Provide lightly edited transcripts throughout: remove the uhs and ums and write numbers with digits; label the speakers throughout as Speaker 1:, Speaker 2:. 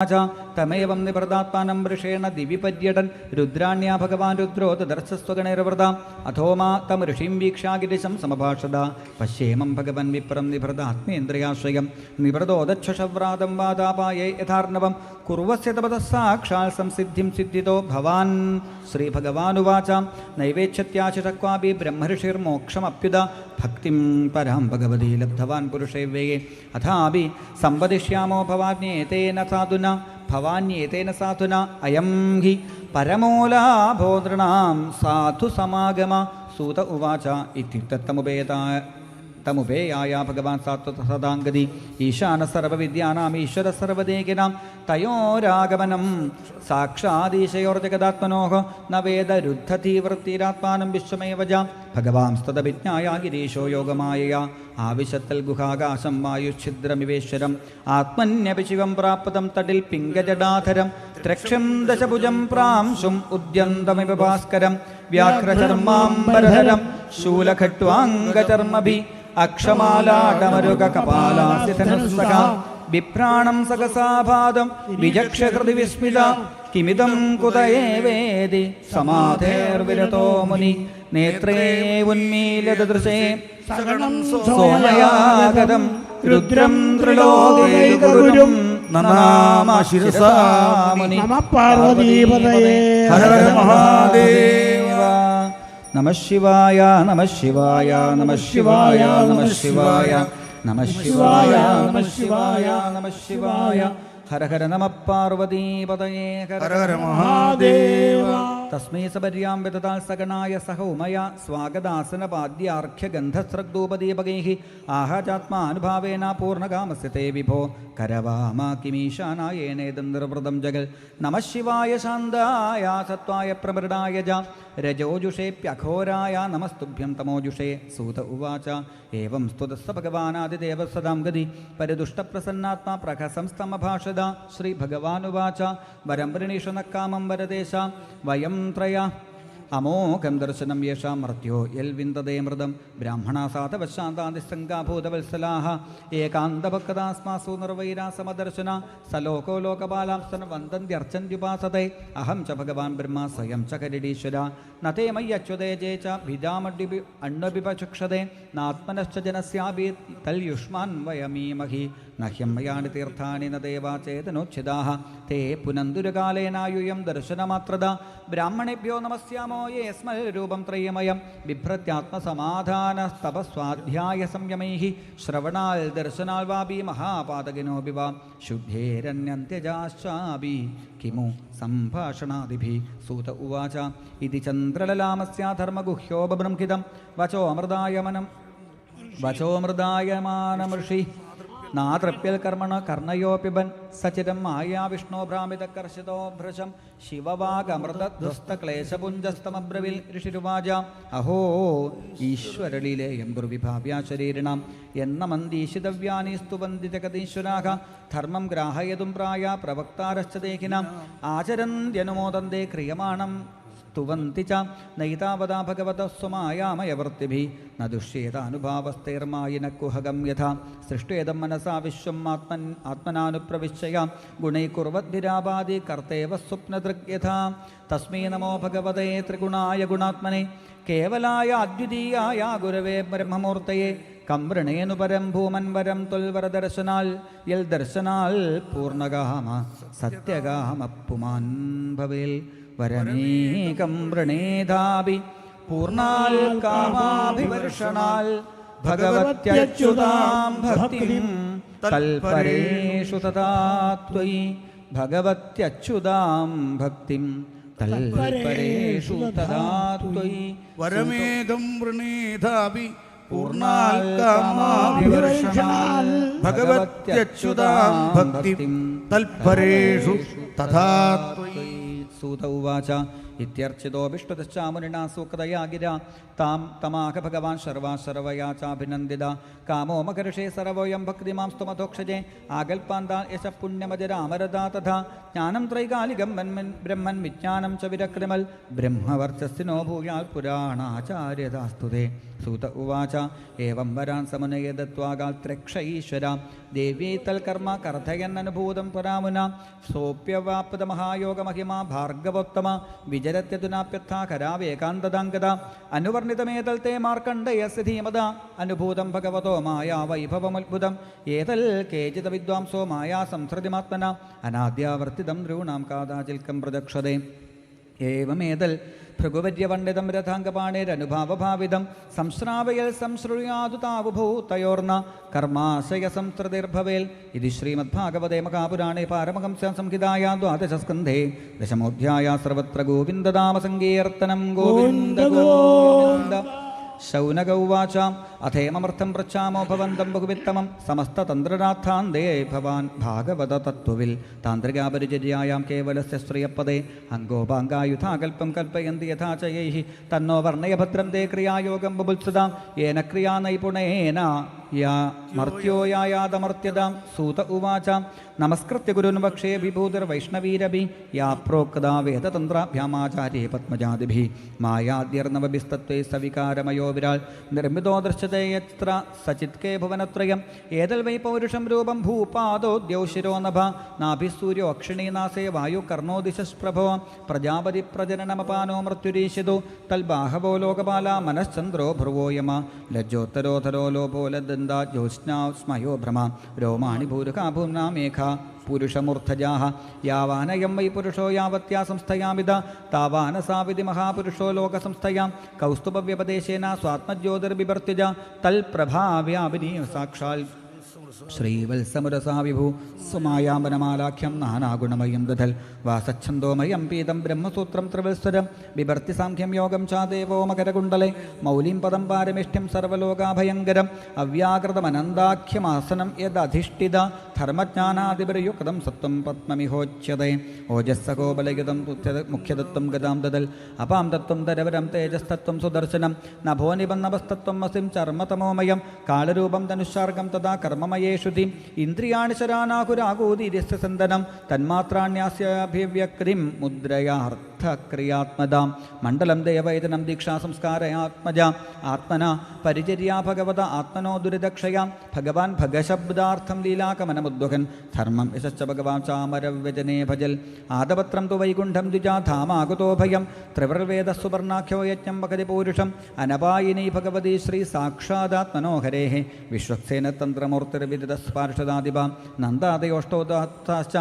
Speaker 1: തമേവം നിവൃതാത്മാനം വൃഷേണ ദിവി പര്യടൻ രുദ്രാണ്യാ ഭഗവാൻ രുദ്രോ ദർശസ്വഗണൈർവൃതാം അഥോമാ തം ഋഷിം വീക്ഷാഗിരിശം സമഭാഷത പശ്യേമം ഭഗവൻ വിപ്രം നിവൃതാത്മേന്ദ്രിയാശ്രയം നിവൃതോദക്ഷശവ്രാതം വാതാപായേ യഥാർണവം കുർവസ്യ തപതഃ സാക്ഷാൽ സംസിദ്ധിം സിദ്ധിതോ ഭവാൻ. ശ്രീഭഗവാനുവാച നൈവേച്ഛത്യാശിഷക്വാപി ബ്രഹ്മഋഷിർമോക്ഷമപ്യുത ഭക്തിം പരാം ഭഗവതി ലബ്ധവാൻ പുരുഷേ വേയേ അഥാപി സംവദിഷ്യാമോ ഭവാന്യേതേന സാധുന ഭവാന്യേതേന സാധുന അയം ഹി പരമോലാഭോ നൃണാം സാധു സമാഗമ. സൂത ഉവാച ഇത്യുക്തമുപേയായ ഭഗവാൻ സാത്വതസദാംഗതി ഈശാന സർവവിദ്യാനാം ഈശ്വര സർവദേകിനാം തയോരാഗമനം സാക്ഷാദീശയോർജഗദാത്മനോഃ ന വേദരുദ്ധതീവൃത്തിരാത്മാനം വിശ്വമേവജ. ഭഗവാൻ സ്തതവിജ്ഞായ ഗിരീശോ യോഗമായയാ ആവിശത്തൽ ഗുഹാകാശം വായുഛിദ്രമിവേശ്വരം ആത്മന്യപി ശിവം പ്രാപ്തം തടിൽ പിംഗജടാധരം ത്രക്ഷം ദശഭുജം പ്രാംശും ഉദ്യന്തമിവ ഭാസ്കരം വ്യാഘ്രചർമാംബരധരം ശൂലഖട്വാംഗചർമ്മഭി അക്ഷമാലാടമരുകകപാലാസിധനുസ്സഖ വിഭ്രാണം സകസാഭാദം വിചക്ഷഹൃദി വിസ്മിത കിമിദം കുതയേവേദി സമാധേർവിരതോ മുനി നേത്രേ ഉന്മീലദൃശേ സോമയാഗതം രുദ്രം ത്രിലോകൈകഗുരും നമാമശിരസാ മുനി. ഹര ഹര മഹാദേവ. നമഃ ശിവായ നമഃ ശിവായ നമഃ ശിവായ നമഃ ശിവായ നമഃ ശിവായ നമഃ ശിവായ നമഃ ശിവായ. ഹര ഹര നമഃ പാർവതീപതയേ ഹര ഹര മഹാദേവ. തസ്മൈ സപര്യാം വിദതാൽ സഗണായ സഹ ഉമയ സ്വാഗതാസനപാദ്യാർഘ്യഗന്ധസ്രഗ്ധൂപദീപകൈഃ ആഹജാത്മാനുഭാവേന പൂർണ്ണകാമസ്യ തേ വിഭോ കരവാമ കിമീശാനായേനേദം നിർവൃതം ജഗൽ. നമഃ ശിവായ ശാന്തായ സത്വായ പ്രമൃഡായ ജ രജോജുഷേപ്യഘോരായ നമസ്തുഭ്യം തമോജുഷേ. സൂത ഉവാച ഏവം സ്തുതസ്സ ഭഗവാനാദിദേവ സദാം ഗതി പരിദുഷ്ടപ്രസന്നാത്മാ പ്രഹസംസ്തമഭാഷത. ശ്രീഭഗവാനുവാച വരം വൃണീഷു ന കാമം വരദേശ വയം ത്രയ അമോഘം ദർശനം യേഷാ മർത്യോ യൽ വിന്ദതേ മൃതം ബ്രാഹ്മണാ സാധവശാന്താദിസംഗാഭൂതവത്സലാഃ ഏകാന്തഭക്താസ്മാസു നിർവൈരാസമദർശന സലോകോ ലോകപാലാംസ്തന വന്ദന്ത്യർച്ചന്ത്യുപാസതേ. അഹം ച ഭഗവാൻ ബ്രഹ്മ സ്വയം ച കരീശ്വര നതേ മയ്യച്യുതേ ജേ ച ഭിജാമഡ്യുപി അണ്വപിപചക്ഷതേ നാത്മനശ്ച ജനസ്യാപി തൽയുഷ്മാൻ വയമീമഹി നഹ്യം മയാനി തീർത്ഥാനി ന ദേവാ ചേതനോച്ഛിദാഃ തേ പുനന്തുരകാലേനായുയം ദർശനമാത്രത. ബ്രാഹ്മണേഭ്യോ നമസ്യാമോ യേസ്മൽ രൂപം ത്രയമയം ബിഭ്രത്യാത്മസമാധാനസ്തപസ്വാധ്യായ സംയമൈഃ ശ്രവണാൽ ദർശനാൽ വാപി മഹാപാതകിനോപി വാ ശുദ്ധേരന്യന്ത്യജാശ്ചാപി കിമു സംഭാഷണാദിഭിः. സൂത ഉവാച ഇതി ചന്ദ്രലലാമസ്യാധർമ്മഗുഹ്യോപബൃംഹിതം വചോമൃതായമാനമൃഷി നാതൃപ്യൽ കർമ്മണ കർണയോപിബൻ സചിരം മായാ വിഷ്ണോ ഭ്രാമിതകർഷിതോ ഭൃശം ശിവവാഗമൃതധ്വസ്തക്ലേശപുഞ്ചസ്തമബ്രവിൽ ഋഷിരുവാച അഹോ ഈശ്വരലീലേയം ദുർവിഭാവ്യാ ശരീരിണാം എന്ന മന്ദീശിതവ്യാനി സ്തുവന്തി ജഗതീശ്വരാഃ ധർമ്മം ഗ്രാഹയതും പ്രായ പ്രവക്താരശ്ച ദേഹിനാം ആചരന്ത്യനുമോദന്തേ ക്രിയമാണം സ്തുവന്തി ച നൈതാവതാ ഭഗവതഃ സ്വമായാമയവൃത്തിഭിः ന ദുഷ്യേതാനുഭാവസ്തൈർമായിന കുഹകം യഥാ സൃഷ്ടേദം മനസാ വിശ്വം ആത്മനാനുപ്രവിശ്യ ഗുണൈകുർവദ്ഭിരാപാദി കർത്തേവ സ്വപ്നദൃഗ് യഥാ. തസ്മൈ നമോ ഭഗവതേ ത്രിഗുണായ ഗുണാത്മനെ കേവലായ അദ്വിതീയായ ഗുരവേ ബ്രഹ്മമൂർത്തയേ കംവൃണേനു പരം ഭൂമൻ വരം തൊൽവരദർശനാൽ യൽ ദർശനാൽ പൂർണ്ണകാമ സത്യകാമ പുമാൻ ഭവേൽ വരമേകം വൃണേധാപി പൂർണ്ണാൽ കാമാഭിവർഷണാൽ ഭഗവത്യച്യുതാം ഭക്തിം തൽപരേഷു തഥാ ത്വയി ഭഗവത്യച്യുതാം ഭക്തിം തൽപരേഷു തഥാ ത്വയി.
Speaker 2: വരമേകം വൃണേധാപി പൂർണ്ണാൽ കാമാഭിവർഷണാൽ ഭഗവത്യച്യുതാം ഭക്തിം തൽപരേഷു തഥാ ത്വയി.
Speaker 1: സൂത ഉവാച ഇത്യർച്ചിതോഭിഷ്ടതശ്ചാമുനിനാ സൂക്തയാ ഗിരാ താം തമാഹ ഭഗവാൻ സർവാ ചാഭിനന്ദിത കാമോ മകർഷേ സർവോയം ഭക്തിമാം സ്തുമധോക്ഷജേ ആകൽപാന്താ യശ പുണ്യമജരാമരദാ തഥാ ജ്ഞാനം ത്രൈകാലികം ബ്രഹ്മൻ വിജ്ഞാനം ച വിരക്രമൽ ബ്രഹ്മവർച്ചസ്സിനോ ഭൂയാൽ പുരാണാചാര്യതാസ്തുതേ सूत उवाच एवं वरान् समुनये दत्त्वा 𝗕𝗃 देवी तल्कर्म कर्धयन्ननुभूतं परामुना सोऽप्यवाप्तमहायोगमहिमा भार्गवोत्तम विजरत्यधुनाप्यथा करावेकान्तदाङ्गदा अनुवर्णितमेतल् ते मार्कण्डयस्य धीमदा अनुभूतं भगवतो माया वैभवमद्भुतम् एतल् केचित् विद्वांसो माया संसृतिमात्मना अनाद्यावर्तितं नॄणां कादाचिल्कं प्रदक्षते एवमेतल् भृगुवर्यपण्डितं रथाङ्गपाणेरनुभावभावितं संश्रावयल् संश्रुयादु तावुभूतयोर्न कर्माशयसंसृतिर्भवेल् इति श्रीमद्भागवते महापुराणे पारमहंस्यां संहितायां द्वादशस्कन्धे दशमोऽध्यायः सर्वत्र गोविन्दनामसङ्कीर्तनं गोविन्द गोविन्द शौनक उवाच अथेममर्थं पृच्छामो भवन्तं बहुवित्तमं समस्ततन्त्रनाथान्दे भवान् भागवत तत्त्वविल् तान्त्रिकापरिचर्यायां केवलस्य श्रियपदे अङ्गोपाङ्गायुधाकल्पं कल्पयन्ति यथा च यैः तन्नो वर्णय भद्रं ते क्रियायोगं बबुत्सदां येन क्रियानैपुणेन या मर्त्यो यायादमर्त्यदां सूत उवाच नमस्कृत्य गुरुन् वक्षे विभूतिर्वैष्णवीरभि या प्रोक्ता वेदतन्त्राभ्यामाचार्ये पद्मजादिभिः मायाद्यर्नवभिस्तत्त्वे सविकारमयो विराट् निर्मितो दृश्यते यत्र सचित्के भुवनत्रयम् एतल् वै पौरुषं रूपं भूपादो द्यौशिरो नभ नाभिः सूर्यो अक्षिणीनासे वायुकर्णो दिशस्प्रभो प्रजापतिप्रजननमपानो मृत्युरीशितो तल्बाहवो लोकपाला मनश्चन्द्रो भ्रुवो यम लज्जोत्तरोधरो लोभो लद्दन्दा ज्योत्स्ना स्मयो भ्रमा रोमाणि भूरुका भूम्ना मेघा पुरुषमूर्धजाः यावानयं वै पुरुषो यावत्या संस्थयामिद तावान सा विधि महापुरुषो लोकसंस्थयां कौस्तुभव्यपदेशेन स्वात्मज्योतिर्बिभर्त्यज तल्प्रभाव्याभिनीय साक्षात् श्रीवत्समुरसा विभु सुमायाम्बनमालाख्यं नानागुणमयं दधल् वासच्छन्दोमयं पीतं ब्रह्मसूत्रं त्रिवत्सरं बिभर्ति साङ्ख्यं योगं च देवो मकरकुण्डले मौलिं पदं पारमिष्ठ्यं सर्वलोकाभयङ्करम् अव्याकृतमनन्दाख्यमासनं यदधिष्ठित धर्मज्ञानादिपरयुक्तं सत्त्वं पद्ममिहोच्यते ओजस्सको बलयुतं मुख्यतत्त्वं गदां ददल् अपां तत्त्वं दरवरं तेजस्तत्त्वं सुदर्शनं नभो निबन्नवस्तत्त्वं वसिं चर्मतमोमयं कालरूपं धनुष्यार्गं तदा कर्ममयेषु धिम् इन्द्रियाणि शरानाकुरागोदीर्यस्य सन्दनं तन्मात्राण्यास्याभिव्यक्तिं मुद्रयार्थक्रियात्मदां मण्डलं देवैतनं दीक्षा संस्कारयात्मजा आत्मना परिचर्या भगवता आत्मनो दुरिदक्षया भगवान् भगशब्दार्थं लीलाकमनमुद्वहन् धर्मं यशश्च भगवान् चामरव्यजने भजल् आदपत्रं तु वैकुण्ठं द्विजाधामागतो भयं त्रिवृर्वेदस्सुवर्णाख्यो यज्ञं वखति पौरुषम् अनपायिनी भगवती श्रीसाक्षादात्मनो हरेः विश्वक्सेन तन्त्रमूर्तिर्विदितस्पार्षदादिपा नन्दादयोष्टोदात्ताश्च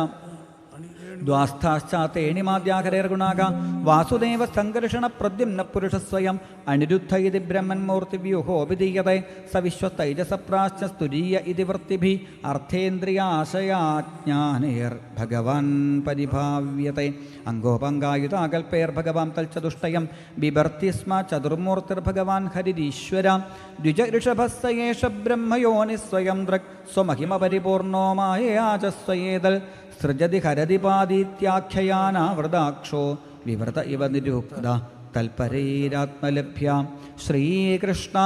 Speaker 1: द्वास्थाश्चातेणिमाद्याखरेर्गुणाः वासुदेव सङ्कर्षण प्रद्युम्न पुरुषस्वयम् अनिरुद्ध इति ब्रह्मन्मूर्तिव्यूहो विधीयते स विश्वस्तैजसप्राश्च स्तुरीय इति वृत्तिभिः अर्थेन्द्रियाशयाज्ञानेर्भगवान् परिभाव्यते अङ्गोपङ्गायुधाकल्पेर्भगवान् तल्चतुष्टयं बिभर्ति स्म चतुर्मूर्तिर्भगवान् हरिरीश्वर द्विज ऋषभः स एष ब्रह्मयोनिस्वयं दृक् स्वमहिमपरिपूर्णो मायया च स्वयेदल् सृजति हरदिपादीत्याख्ययानावृदाक्षो विव्रत इव निरुक्ता तल्परैरात्मलभ्या श्रीकृष्ण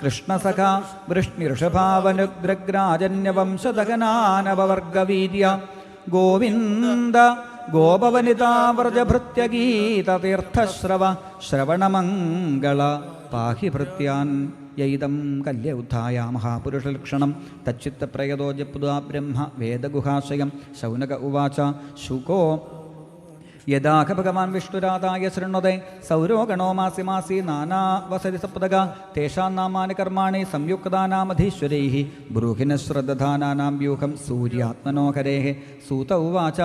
Speaker 1: कृष्णसखा वृष्णिऋषभावनुग्रग्राजन्यवंशदगनानववर्गवीर्य गोविन्द गोपवनिताव्रजभृत्यगीततीर्थश्रव श्रवणमङ्गल पाहि भृत्यान् यैदं कल्य उद्धाया महापुरुषलक्षणं तच्चित्तप्रयतो जप्त्वा ब्रह्म वेदगुहाशयं शौनक उवाच शुको यदाख भगवान् विष्णुराधाय शृण्वते सौरो गणो मासि मासि नाना वसति सप्तगा तेषां नामानि कर्माणि संयुक्तानामधीश्वरैः ब्रूहिणः श्रद्धानानां व्यूहं सूर्यात्मनो हरेः सूत उवाच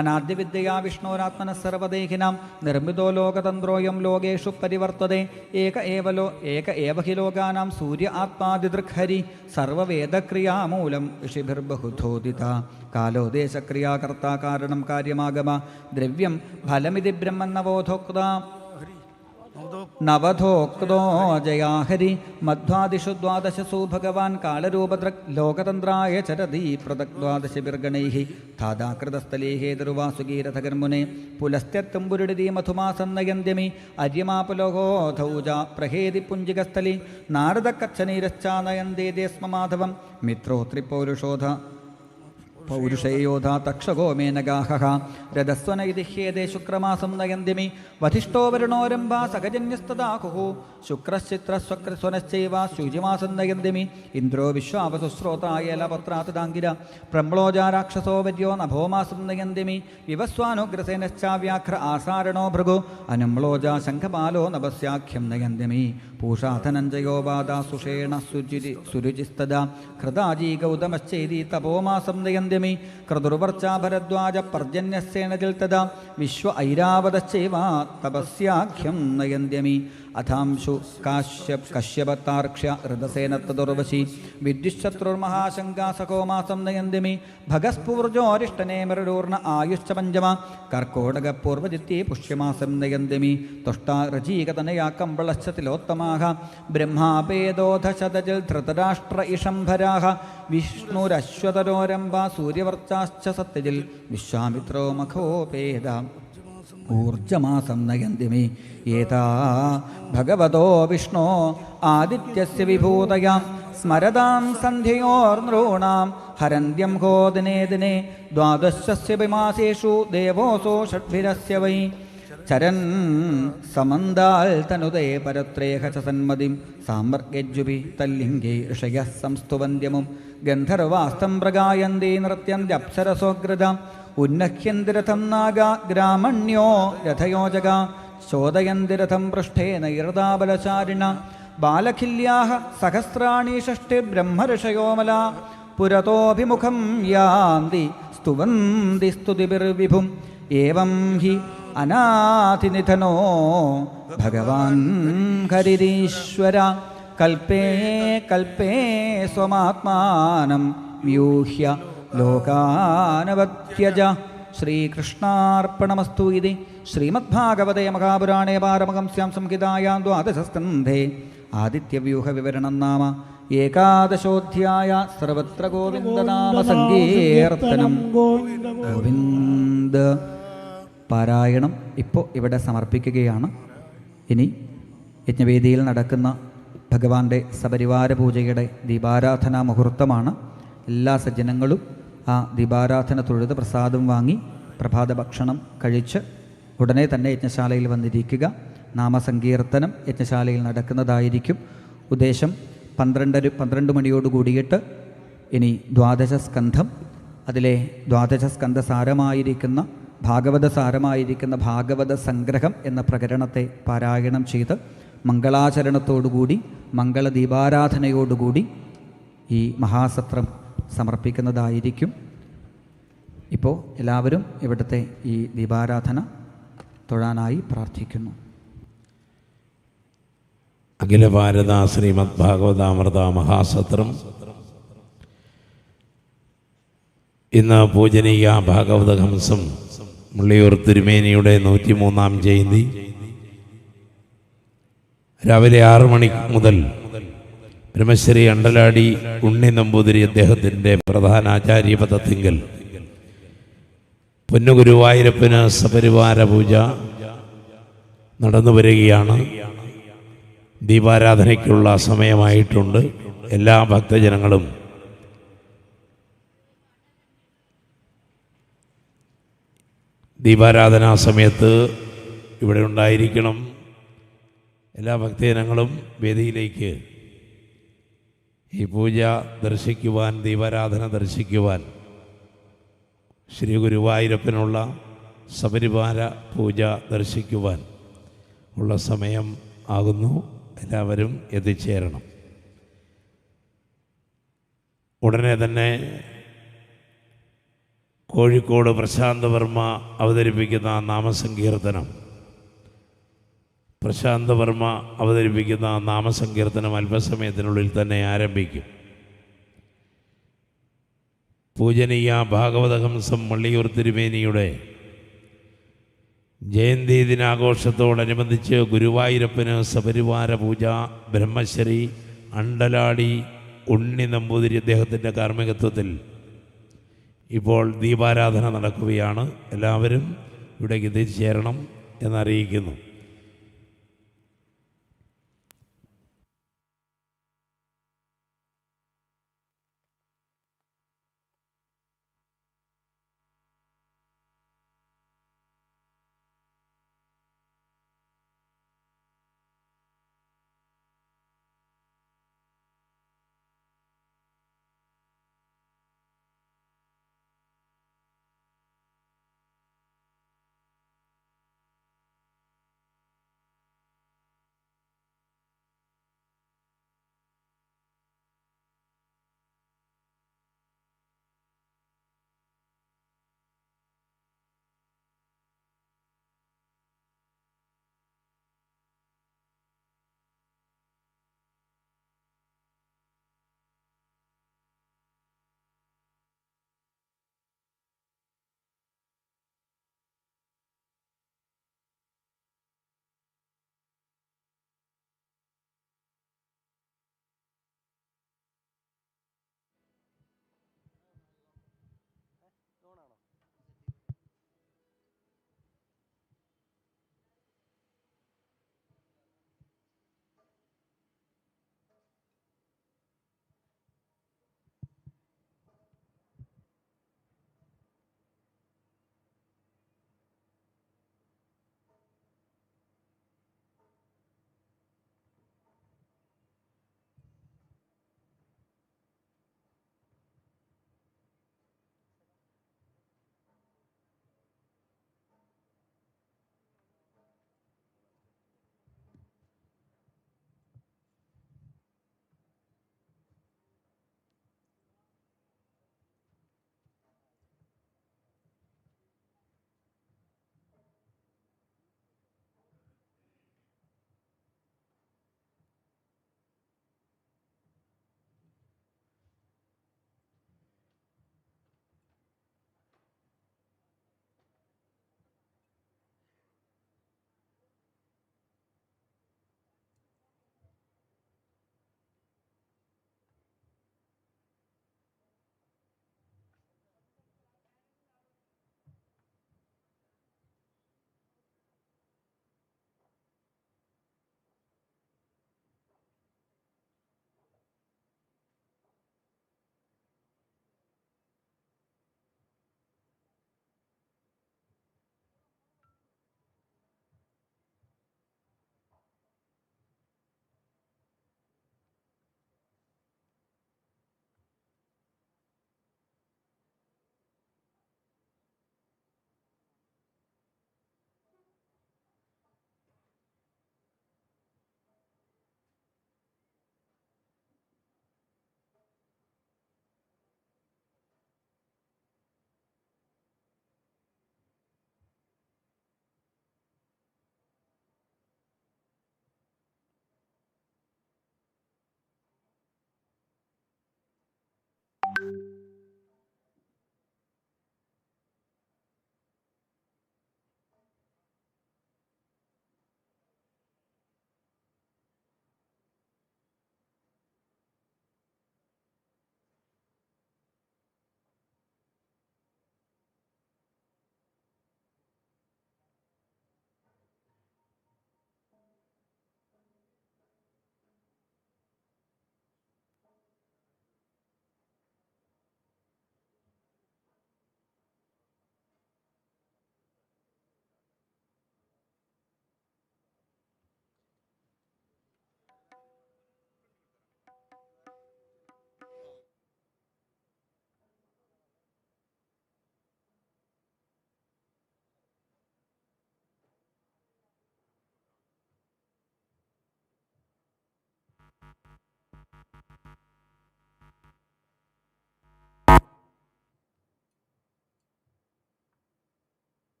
Speaker 1: अनाद्यविद्यया विष्णोरात्मनः सर्वदेहिनां निर्मितो लोकतन्त्रोऽयं लोकेषु परिवर्तते एक एव हि लोकानां सूर्य आत्मादिदृक्हरि सर्ववेदक्रियामूलं ऋषिभिर्बहुधोदिता कालो देशक्रियाकर्ता कारणं कार्यमागम द्रव्यं फलमिति नवधोक्तो जया हरि मध्वादिषु द्वादशसु भगवान् कालरूपदृक् लोकतन्त्राय चरति पृथक् द्वादशभिर्गणैः थादाकृतस्थले हेतुर्वासुगीरथकर्मुने पुलस्त्यत्तुम्बुरुडिति मधुमासन्नयन्त्यमि अर्यमापुलोहोधौजा प्रहेदि पुञ्जिकस्थले नारदकच्छनीरश्चानयन्ते स्म माधवं मित्रोत्रिपौरुषोध പൗരുഷേയോധാ തക്ഷകോ മേനഗാഹ രഥസ്വന ഇതി ഹ്യേതേ ശുക്രമാസം നയന്തിമി വധിഷ്ഠോ വരുണോരംഭാ സഹജന്യസ്തദാഹുഃ ശുക്രശ്ചിത്രസ്വക്രസ്വനശ്ചൈവ ശുചിമാസം നയന്തിമി ഇന്ദ്രോ വിശ്വാവസുശ്രോതായലപത്രാതദാംഗിര പ്രമ്ലോജാ രാക്ഷസോ വര്യോ നഭോമാസം നയന്തിമി വിവസ്വാനുഗ്രസേനശ്ചാവ്യാഘ്ര ആസാരണോ ഭൃഗു അനുമ്ലോജാ ശംഖപാലോ നഭസ്യാഖ്യം നയന്തിമി പൂഷാധനഞ്ജയോ വാദാസുഷേണ സുരുചിസ്തദാ ഹൃദാജീ ഗൗതമശ്ചൈതി തപോമാസം നയന്തിമി ക്രതുർവർച്ചാ ഭരദ്വാജ പർജന്യസ്സേനതിൽ തദാ വിശ്വ ഐരാവതശ്ചൈവ തപസ്യാഖ്യം നയന്തിമി അഥാംശു കശ്യപത്താർക്ഷ്യ ഹൃദസേന തദുർവശി വിദ്യുശത്രുർമഹാശങ്കാ സഖോമാസം നയന്തിമി ഭഗസ്പൂർജോരിഷ്ടനേമരൂർണ ആയുശ്ച പഞ്ചമ കർക്കോടകപൂർവജിത്തി പുഷ്യമാസം നയന്തിമി തുഷ്ടാരജീകതനയാ കമ്പളശ്ച തിലോത്തമാഃ ബ്രഹ്മാപേദോധശതജിൽ ധൃതരാഷ്ട്ര ഇഷംഭരാഃ വിഷ്ണുരശ്വതരോരംഭ സൂര്യവർച്ചാശ്ച സത്യജിൽ വിശ്വാമിത്രോ മഖോപേദ ഊർജമാസം നയന്തിമി ഏതാ ഭഗവതോ വിഷ്ണോ ആദിത്യസ്യ വിഭൂതയാ സ്മരതാം സന്ധ്യയോർനൃണാം ഹരന്ത്യം ഹോ ദിനേ ദിനേ ദ്വാദശസ്യ മാസേഷു ദേവോസോ ഷഡ്ഭിരസ്യ വൈ ചരൻ സമന്താൽ തനുദേ പരത്രേഹ ച സന്മതിം സാമർഗജ്ജുഭി തല്ലിംഗേ ഋഷയഃ സംസ്തുവന്ത്യമും ഗന്ധർവാസ്തം പ്രഗായന്തേ നൃത്യന്ത്യപ്സരസോഗ്രതാം ഉന്നഹ്യന്തിരഥം നാഗ ഗ്രാമണ്യോ രഥയോജക ശോദയന്തിരഥം പൃഷ്ഠേന ഇർദാബലചാരിണ ബാലഖില്യാഃ സഹസ്രാണി ഷഷ്ടിർബ്രഹ്മഋഷയോമല പുരതോഭിമുഖം യാന്തി സ്തുവന്തി സ്തുതിഭിർവിഭും ഏവം ഹി അനാഥിനിധനോ ഭഗവാൻ ഹരിരീശ്വര കൽപ്പേ കൽപ്പേ സ്വമാത്മാനം വ്യൂഹ്യ ലോകാനവത്യജ. ശ്രീകൃഷ്ണാർപ്പണമസ്തു ഇതി ശ്രീമദ്ഭാഗവതേ മഹാപുരാണേ പാരമഹംസ്യാം സംഹിതായാം ദ്വാദശസ്കന്ധേ ആദിത്യവ്യൂഹവിവരണം നാമ ഏകാദശോധ്യായ. സർവത്ര ഗോവിന്ദനാമ സങ്കീർത്തനം. ഗോവിന്ദ പാരായണം ഇപ്പോൾ ഇവിടെ സമർപ്പിക്കുകയാണ്. ഇനി യജ്ഞവേദിയിൽ നടക്കുന്ന ഭഗവാന്റെ സപരിവാര പൂജയുടെ ദീപാരാധനാ മുഹൂർത്തമാണ്. എല്ലാ സജ്ജനങ്ങളും ആ ദീപാരാധന തൊഴുത് പ്രസാദം വാങ്ങി പ്രഭാത ഭക്ഷണം കഴിച്ച് ഉടനെ തന്നെ യജ്ഞശാലയിൽ വന്നിരിക്കുക. നാമസങ്കീർത്തനം യജ്ഞശാലയിൽ നടക്കുന്നതായിരിക്കും. ഉദ്ദേശം 12 മണിയോട് കൂടിയിട്ട് ഇനി ദ്വാദശസ്കന്ധം, അതിലെ ദ്വാദശസ്കന്ധസാരമായിരിക്കുന്ന ഭാഗവതസാരമായിരിക്കുന്ന ഭാഗവത സംഗ്രഹം എന്ന പ്രകരണത്തെ പാരായണം ചെയ്ത് മംഗളാചരണത്തോടുകൂടി മംഗളദീപാരാധനയോടുകൂടി ഈ മഹാസത്രം സമർപ്പിക്കുന്നതായിരിക്കും. ഇപ്പോൾ എല്ലാവരും ഇവിടുത്തെ ഈ ദീപാരാധന തൊഴാനായി പ്രാർത്ഥിക്കുന്നു.
Speaker 3: അഖില ഭാരത ശ്രീമദ് ഭാഗവതാമൃത മഹാസത്രം ഇന്ന് പൂജനീയ ഭാഗവത ഹംസം മള്ളിയൂർ തിരുമേനിയുടെ 103-ാം ജയന്തി രാവിലെ 6 മണി മുതൽ ബ്രഹ്മശ്രീ അണ്ടലാടി ഉണ്ണി നമ്പൂതിരി അദ്ദേഹത്തിൻ്റെ പ്രധാനാചാര്യപദത്തിങ്കൽ പൊന്നുഗുരുവായൂരപ്പന് സപരിവാര പൂജ നടന്നു വരികയാണ്. ദീപാരാധനയ്ക്കുള്ള സമയമായിട്ടുണ്ട്. എല്ലാ ഭക്തജനങ്ങളും ദീപാരാധനാ സമയത്ത് ഇവിടെ ഉണ്ടായിരിക്കണം. എല്ലാ ഭക്തജനങ്ങളും വേദിയിലേക്ക് ഈ പൂജ ദർശിക്കുവാൻ, ദീപാരാധന ദർശിക്കുവാൻ, ശ്രീ ഗുരുവായൂരപ്പനുള്ള സപരിവാര പൂജ ദർശിക്കുവാൻ ഉള്ള സമയം ആകുന്നു. എല്ലാവരും എത്തിച്ചേരണം. ഉടനെ തന്നെ കോഴിക്കോട് പ്രശാന്ത വർമ്മ അവതരിപ്പിക്കുന്ന നാമസങ്കീർത്തനം അല്പസമയത്തിനുള്ളിൽ തന്നെ ആരംഭിക്കും. പൂജനീയ ഭാഗവത ഹംസം മള്ളിയൂർ തിരുമേനിയുടെ ജയന്തി ദിനാഘോഷത്തോടനുബന്ധിച്ച് ഗുരുവായൂരപ്പന് സപരിവാര പൂജ ബ്രഹ്മശ്രീ അണ്ടലാടി ഉണ്ണി നമ്പൂതിരി അദ്ദേഹത്തിൻ്റെ കാർമ്മികത്വത്തിൽ ഇപ്പോൾ ദീപാരാധന നടക്കുകയാണ്. എല്ലാവരും ഇവിടേക്ക് എത്തിച്ചേരണം എന്നറിയിക്കുന്നു.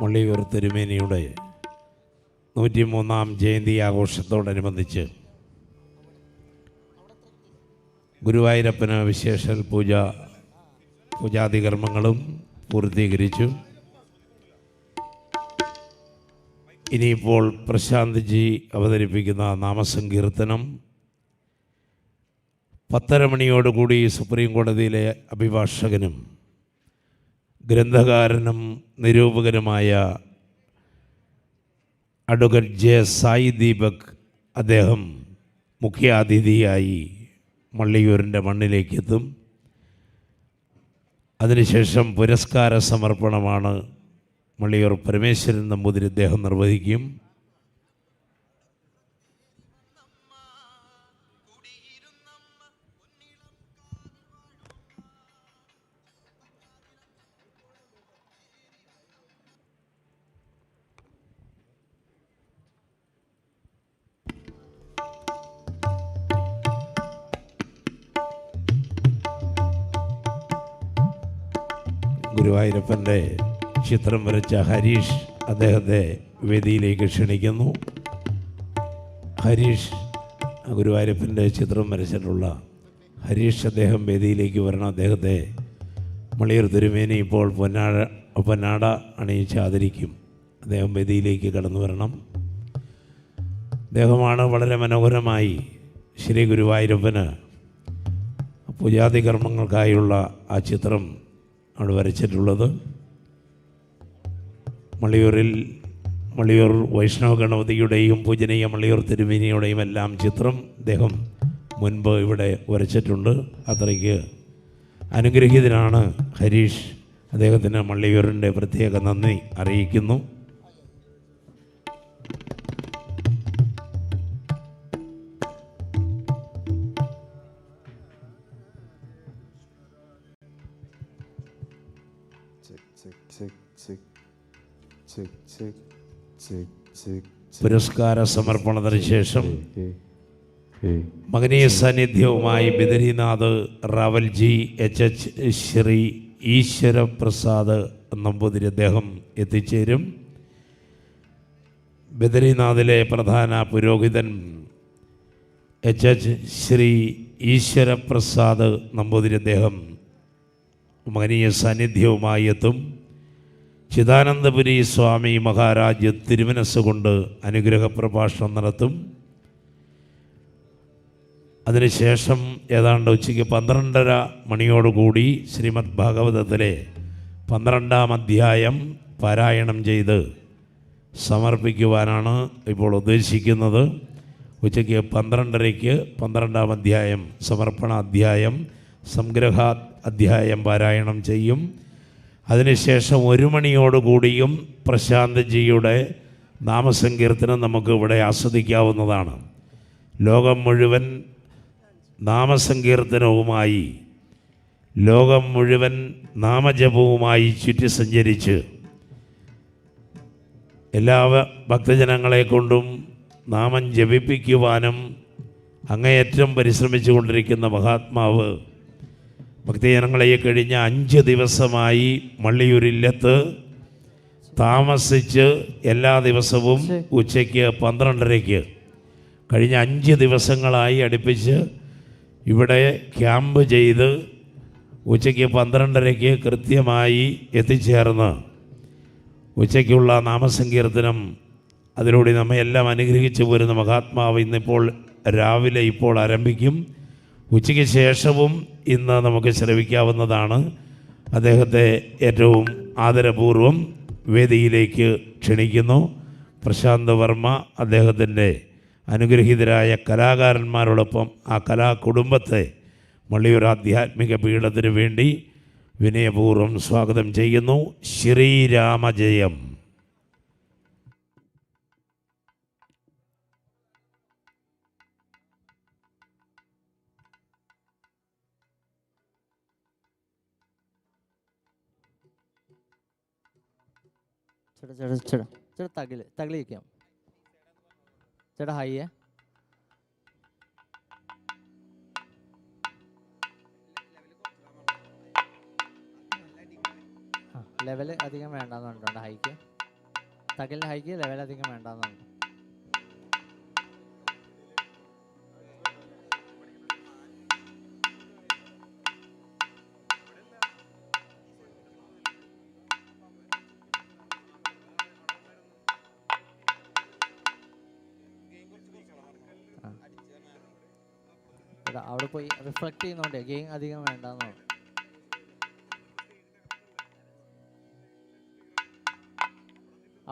Speaker 3: മള്ളിയൂർ തിരുമേനിയുടെ 103-ാം ജയന്തി ആഘോഷത്തോടനുബന്ധിച്ച് ഗുരുവായൂരപ്പന് വിശേഷ പൂജാതി കർമ്മങ്ങളും പൂർത്തീകരിച്ചു. ഇനിയിപ്പോൾ പ്രശാന്ത്ജി അവതരിപ്പിക്കുന്ന നാമസങ്കീർത്തനം 10:30 മണിയോടുകൂടി സുപ്രീം കോടതിയിലെ അഭിഭാഷകനും ഗ്രന്ഥകാരനും നിരൂപകനുമായ അഡ്വക്കേറ്റ് സായി ദീപക് അദ്ദേഹം മുഖ്യാതിഥിയായി മള്ളിയൂരിൻ്റെ മണ്ണിലേക്ക് എത്തും. അതിനുശേഷം പുരസ്കാര സമർപ്പണമാണ് മള്ളിയൂർ പരമേശ്വരൻ നമ്പൂതിരി അദ്ദേഹം നിർവഹിക്കും. ഗുരുവായൂരപ്പൻ്റെ ചിത്രം വരച്ച ഹരീഷ് അദ്ദേഹത്തെ വേദിയിലേക്ക് ക്ഷണിക്കുന്നു. ഹരീഷ്, ഗുരുവായൂരപ്പൻ്റെ ചിത്രം വരച്ചിട്ടുള്ള ഹരീഷ് അദ്ദേഹം വേദിയിലേക്ക് വരണം. അദ്ദേഹത്തെ മള്ളിയൂർ തിരുമേനി ഇപ്പോൾ പൊന്നാട അണിയിച്ച് ആദരിക്കും. അദ്ദേഹം വേദിയിലേക്ക് കടന്നു വരണം. അദ്ദേഹമാണ് വളരെ മനോഹരമായി ശ്രീ ഗുരുവായൂരപ്പന് പൂജാതി കർമ്മങ്ങൾക്കായുള്ള ആ ചിത്രം അവിടെ വരച്ചിട്ടുള്ളത്. മള്ളിയൂർ വൈഷ്ണവ ഗണപതിയുടെയും പൂജനീയ മള്ളിയൂർ തിരുമേനിയുടെയും എല്ലാം ചിത്രം അദ്ദേഹം മുൻപ് ഇവിടെ വരച്ചിട്ടുണ്ട്. അത്രയ്ക്ക് അനുഗ്രഹീതനാണ് ഹരീഷ്. അദ്ദേഹത്തിന് മള്ളിയൂരിൻ്റെ പ്രത്യേക നന്ദി അറിയിക്കുന്നു. പുരസ്കാര സമർപ്പണത്തിന് ശേഷം മകനീയ സാന്നിധ്യവുമായി ബദരീനാഥ് റാവൽജി HH ശ്രീ ഈശ്വരപ്രസാദ് നമ്പൂതിരി അദ്ദേഹം എത്തിച്ചേരും. ബദരീനാഥിലെ പ്രധാന പുരോഹിതൻ HH ശ്രീ ഈശ്വരപ്രസാദ് നമ്പൂതിരി അദ്ദേഹം മകനീയ സാന്നിധ്യവുമായി എത്തും. ചിദാനന്ദപുരി സ്വാമി മഹാരാജ് തിരുമനസ്സുകൊണ്ട് അനുഗ്രഹ പ്രഭാഷണം നടത്തും. അതിനുശേഷം ഏതാണ്ട് ഉച്ചയ്ക്ക് 12:30 മണിയോടുകൂടി ശ്രീമദ് ഭാഗവതത്തിലെ 12-ാം അധ്യായം പാരായണം ചെയ്ത് സമർപ്പിക്കുവാനാണ് ഇപ്പോൾ ഉദ്ദേശിക്കുന്നത്. ഉച്ചയ്ക്ക് 12:30-ക്ക് 12-ാം അധ്യായം സമർപ്പണ അധ്യായം സംഗ്രഹ അധ്യായം പാരായണം ചെയ്യും. അതിനുശേഷം 1 മണിയോടുകൂടിയും പ്രശാന്ത്ജിയുടെ നാമസങ്കീർത്തനം നമുക്ക് ഇവിടെ ആസ്വദിക്കാവുന്നതാണ്. ലോകം മുഴുവൻ നാമസങ്കീർത്തനവുമായി, ലോകം മുഴുവൻ നാമജപവുമായി ചുറ്റി സഞ്ചരിച്ച് എല്ലാ ഭക്തജനങ്ങളെ കൊണ്ടും നാമം ജപിപ്പിക്കുവാനും അങ്ങേയറ്റം പരിശ്രമിച്ചു കൊണ്ടിരിക്കുന്ന മഹാത്മാവ് ഭക്തജനങ്ങളെ കഴിഞ്ഞ 5 ദിവസമായി മള്ളിയൂരില്ലത്ത് താമസിച്ച് എല്ലാ ദിവസവും ഉച്ചയ്ക്ക് 12:30-ക്ക് കഴിഞ്ഞ 5 ദിവസങ്ങളായി അടുപ്പിച്ച് ഇവിടെ ക്യാമ്പ് ചെയ്ത് ഉച്ചയ്ക്ക് 12:30-ക്ക് കൃത്യമായി എത്തിച്ചേർന്ന് ഉച്ചയ്ക്കുള്ള നാമസങ്കീർത്തനം അതിലൂടെ നമ്മയെല്ലാം അനുഗ്രഹിച്ചു പോരുന്ന മഹാത്മാവ് ഇന്നിപ്പോൾ രാവിലെ ഇപ്പോൾ ആരംഭിക്കും. ഉച്ചയ്ക്ക് ശേഷവും ഇന്ന് നമുക്ക് ശ്രവിക്കാവുന്നതാണ്. അദ്ദേഹത്തെ ഏറ്റവും ആദരപൂർവം വേദിയിലേക്ക് ക്ഷണിക്കുന്നു. പ്രശാന്ത് വർമ്മ അദ്ദേഹത്തിൻ്റെ അനുഗ്രഹീതരായ കലാകാരന്മാരോടൊപ്പം ആ കലാകുടുംബത്തെ മള്ളിയൂർ ആധ്യാത്മിക പീഠത്തിനു വേണ്ടി വിനയപൂർവ്വം സ്വാഗതം ചെയ്യുന്നു. ശ്രീരാമജയം.
Speaker 4: ചേട്ടാ തകിലിരിക്കാം. ചേട്ടാ ഹൈയേ. ലെവല് അധികം വേണ്ടെന്ന് പറഞ്ഞിട്ടുണ്ട് ഹൈക്ക്. തകലിൻ്റെ ഹൈക്ക് ലെവൽ അധികം വേണ്ടെന്നാണ്. അവിടെ പോയി റിഫ്ലക്ട് ചെയ്യുന്നോണ്ടേ ഗെയിം അധികം വേണ്ടെന്നാണ്.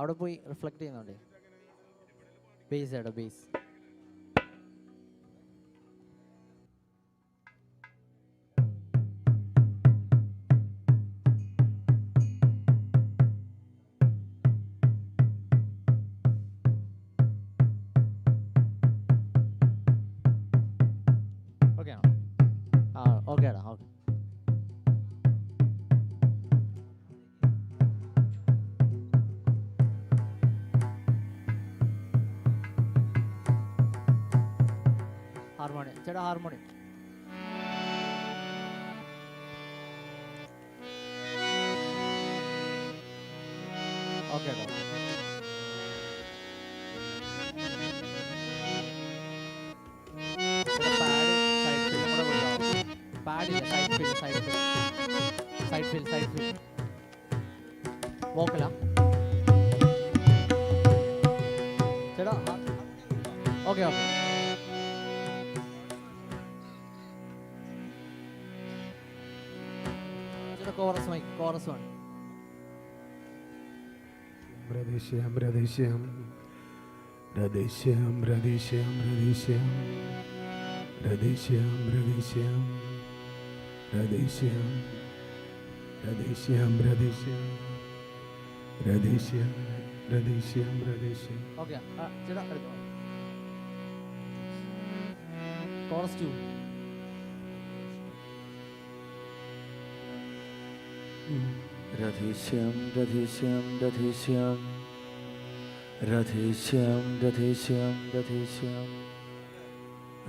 Speaker 4: അവിടെ പോയി റിഫ്ലക്ട് ചെയ്യുന്നോണ്ടേ ബേസ് ആടോ ബേസ്. ഓക്കെ ആടാ ഓക്കെ. ഹാർമോണിയം ചേട്ടാ ഹാർമോണിയം. ഓക്കെ ആടാ. പാടില്ല സൈഡ് ഫിൽ വോക്കല ചേട്ടാ. Okay okay. ചേട്ടാ കോറസ് വൺ.
Speaker 2: രദേശം രദേശം രദേശം രദേശം രദേശം രദേശം രദേശം രദേശം രദേശം രദേശം രദേശം രദേശം രദേശം.
Speaker 4: ഓക്കെ ചേട്ടാ എടുത്തോ. Chorus two.
Speaker 5: Radheshyam Radheshyam Radheshyam Radheshyam Radheshyam Radheshyam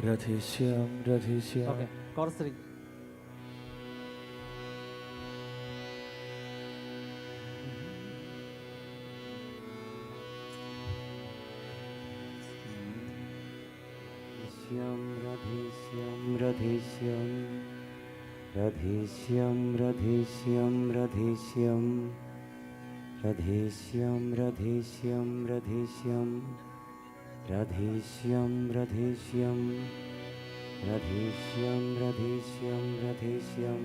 Speaker 5: Radheshyam Radheshyam.
Speaker 4: Okay chorus 3.
Speaker 5: Radheshyam Radheshyam Radheshyam Radheshyam Radheshyam Radheshyam Radheshyam Radheshyam Radheshyam Radheshyam Radheshyam Radheshyam Radheshyam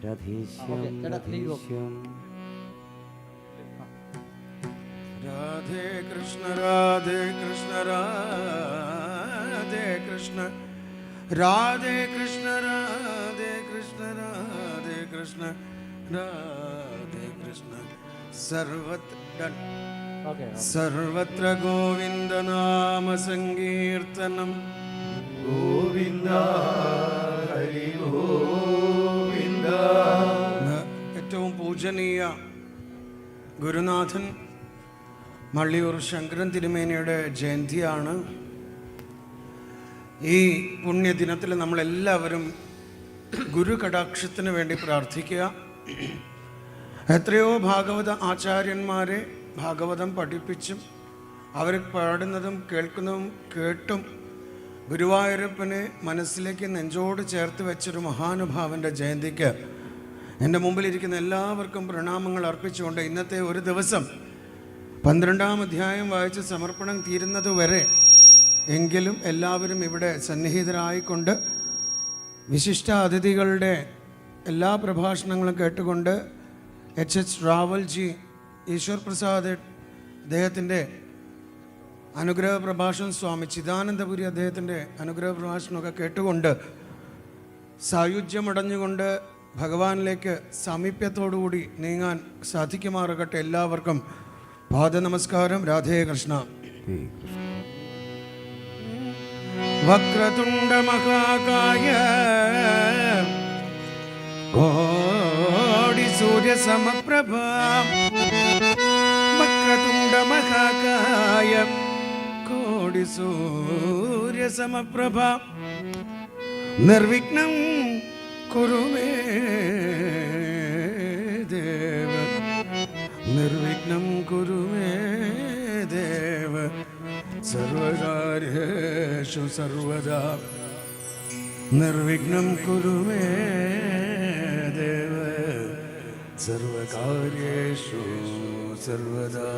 Speaker 5: Radheshyam രഥേശ്യാം.
Speaker 2: Radhe Krishna Radhe Krishna Radhe Krishna Radhe Krishna Radhe Krishna Radhe Krishna Radhe Krishna. സർവത്ര ഗോവിന്ദ നാമ സങ്കീർത്തനം. ഗോവിന്ദ ഹരി ഗോവിന്ദ. ഏറ്റവും പൂജനീയ ഗുരുനാഥൻ മള്ളിയൂർ ശങ്കരൻ തിരുമേനിയുടെ ജയന്തിയാണ്. ഈ പുണ്യദിനത്തിൽ നമ്മളെല്ലാവരും ഗുരു കടാക്ഷത്തിന് വേണ്ടി പ്രാർത്ഥിക്കുക. എത്രയോ ഭാഗവത ആചാര്യന്മാരെ ഭാഗവതം പഠിപ്പിച്ചും അവർ പാടുന്നതും കേൾക്കുന്നതും കേട്ടും ഗുരുവായൂരപ്പനെ മനസ്സിലേക്ക് നെഞ്ചോട് ചേർത്ത് വെച്ചൊരു മഹാനുഭാവൻ്റെ ജയന്തിക്ക് എൻ്റെ മുമ്പിലിരിക്കുന്ന എല്ലാവർക്കും പ്രണാമങ്ങൾ അർപ്പിച്ചുകൊണ്ട് ഇന്നത്തെ ഒരു ദിവസം 12-ാം അധ്യായം വായിച്ച് സമർപ്പണം തീരുന്നതുവരെ എങ്കിലും എല്ലാവരും ഇവിടെ സന്നിഹിതരായിക്കൊണ്ട് വിശിഷ്ട അതിഥികളുടെ എല്ലാ പ്രഭാഷണങ്ങളും കേട്ടുകൊണ്ട് 𝗕𝗃 ഈശ്വർ പ്രസാദ് അദ്ദേഹത്തിൻ്റെ അനുഗ്രഹ പ്രഭാഷണം, സ്വാമി ചിദാനന്ദപുരി അദ്ദേഹത്തിൻ്റെ അനുഗ്രഹ പ്രഭാഷണമൊക്കെ കേട്ടുകൊണ്ട് സായുജ്യമടഞ്ഞുകൊണ്ട് ഭഗവാനിലേക്ക് സാമീപ്യത്തോടുകൂടി നീങ്ങാൻ സാധിക്കുമാറാകട്ടെ. എല്ലാവർക്കും പാദ നമസ്കാരം. രാധേ കൃഷ്ണ. വക്രതുണ്ട മഹാകായ കോടി സൂര്യ സമപ്രഭ. വക്രതുണ്ട മഹാകായ കോടി സൂര്യ സമപ്രഭ. നിർവിഘ്നം കുരു മേ ദേവ. നിർവിഘ്നം കുരു മേ ദേവ സർവകാര്യേഷു സർവദാ നിർവിഘ്നം കുരു മേ ദേവ സർവകാര്യേഷു സർവദാ.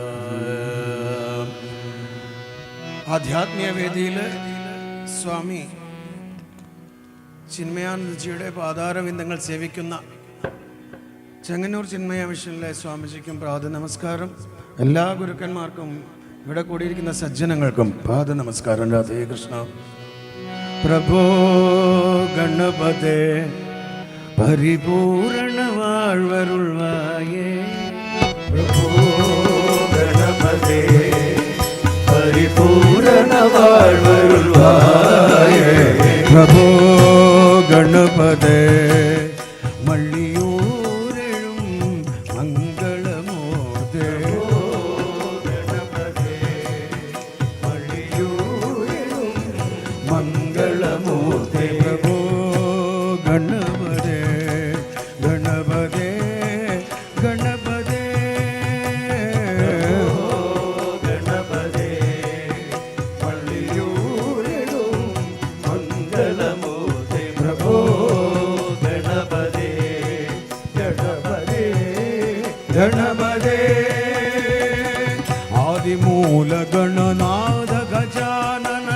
Speaker 2: ആധ്യാത്മിക വേദിയിൽ സ്വാമി ചിന്മയാനന്ദജിയുടെ പാതാരവിന്ദങ്ങൾ സേവിക്കുന്ന ചെങ്ങന്നൂർ ചിന്മയ മിഷനിലെ സ്വാമിജിക്കും പാദ നമസ്കാരം. എല്ലാ ഗുരുക്കന്മാർക്കും ഇവിടെ കൂടിയിരിക്കുന്ന സജ്ജനങ്ങൾക്കും പാദ നമസ്കാരം. രാധേ കൃഷ്ണ. പ്രഭോ ഗണപതേ പരിപൂരണ വാഴ്വരുൾവായേ. പ്രഭോ ഗണപതേ പരിപൂരണ വാഴ്വരുൾവായേ. പ്രഭോ ഗണപതേ മള്ളിയൂരെഴും മംഗളമൂർത്തേ. ഗണപതേ മള്ളിയൂരെഴും മംഗളമൂർത്തേ. പ്രഭോ ഗണപതേ ഗണപതേ ഗണപതേ ഗണപതേ മള്ളിയൂരെഴും മംഗളമൂർത്തേ. പ്രഭോ ഗണപതേ ഗണപതേ ഗണപതേ. ആദിമൂല ഗണനാഥ ഗജാനന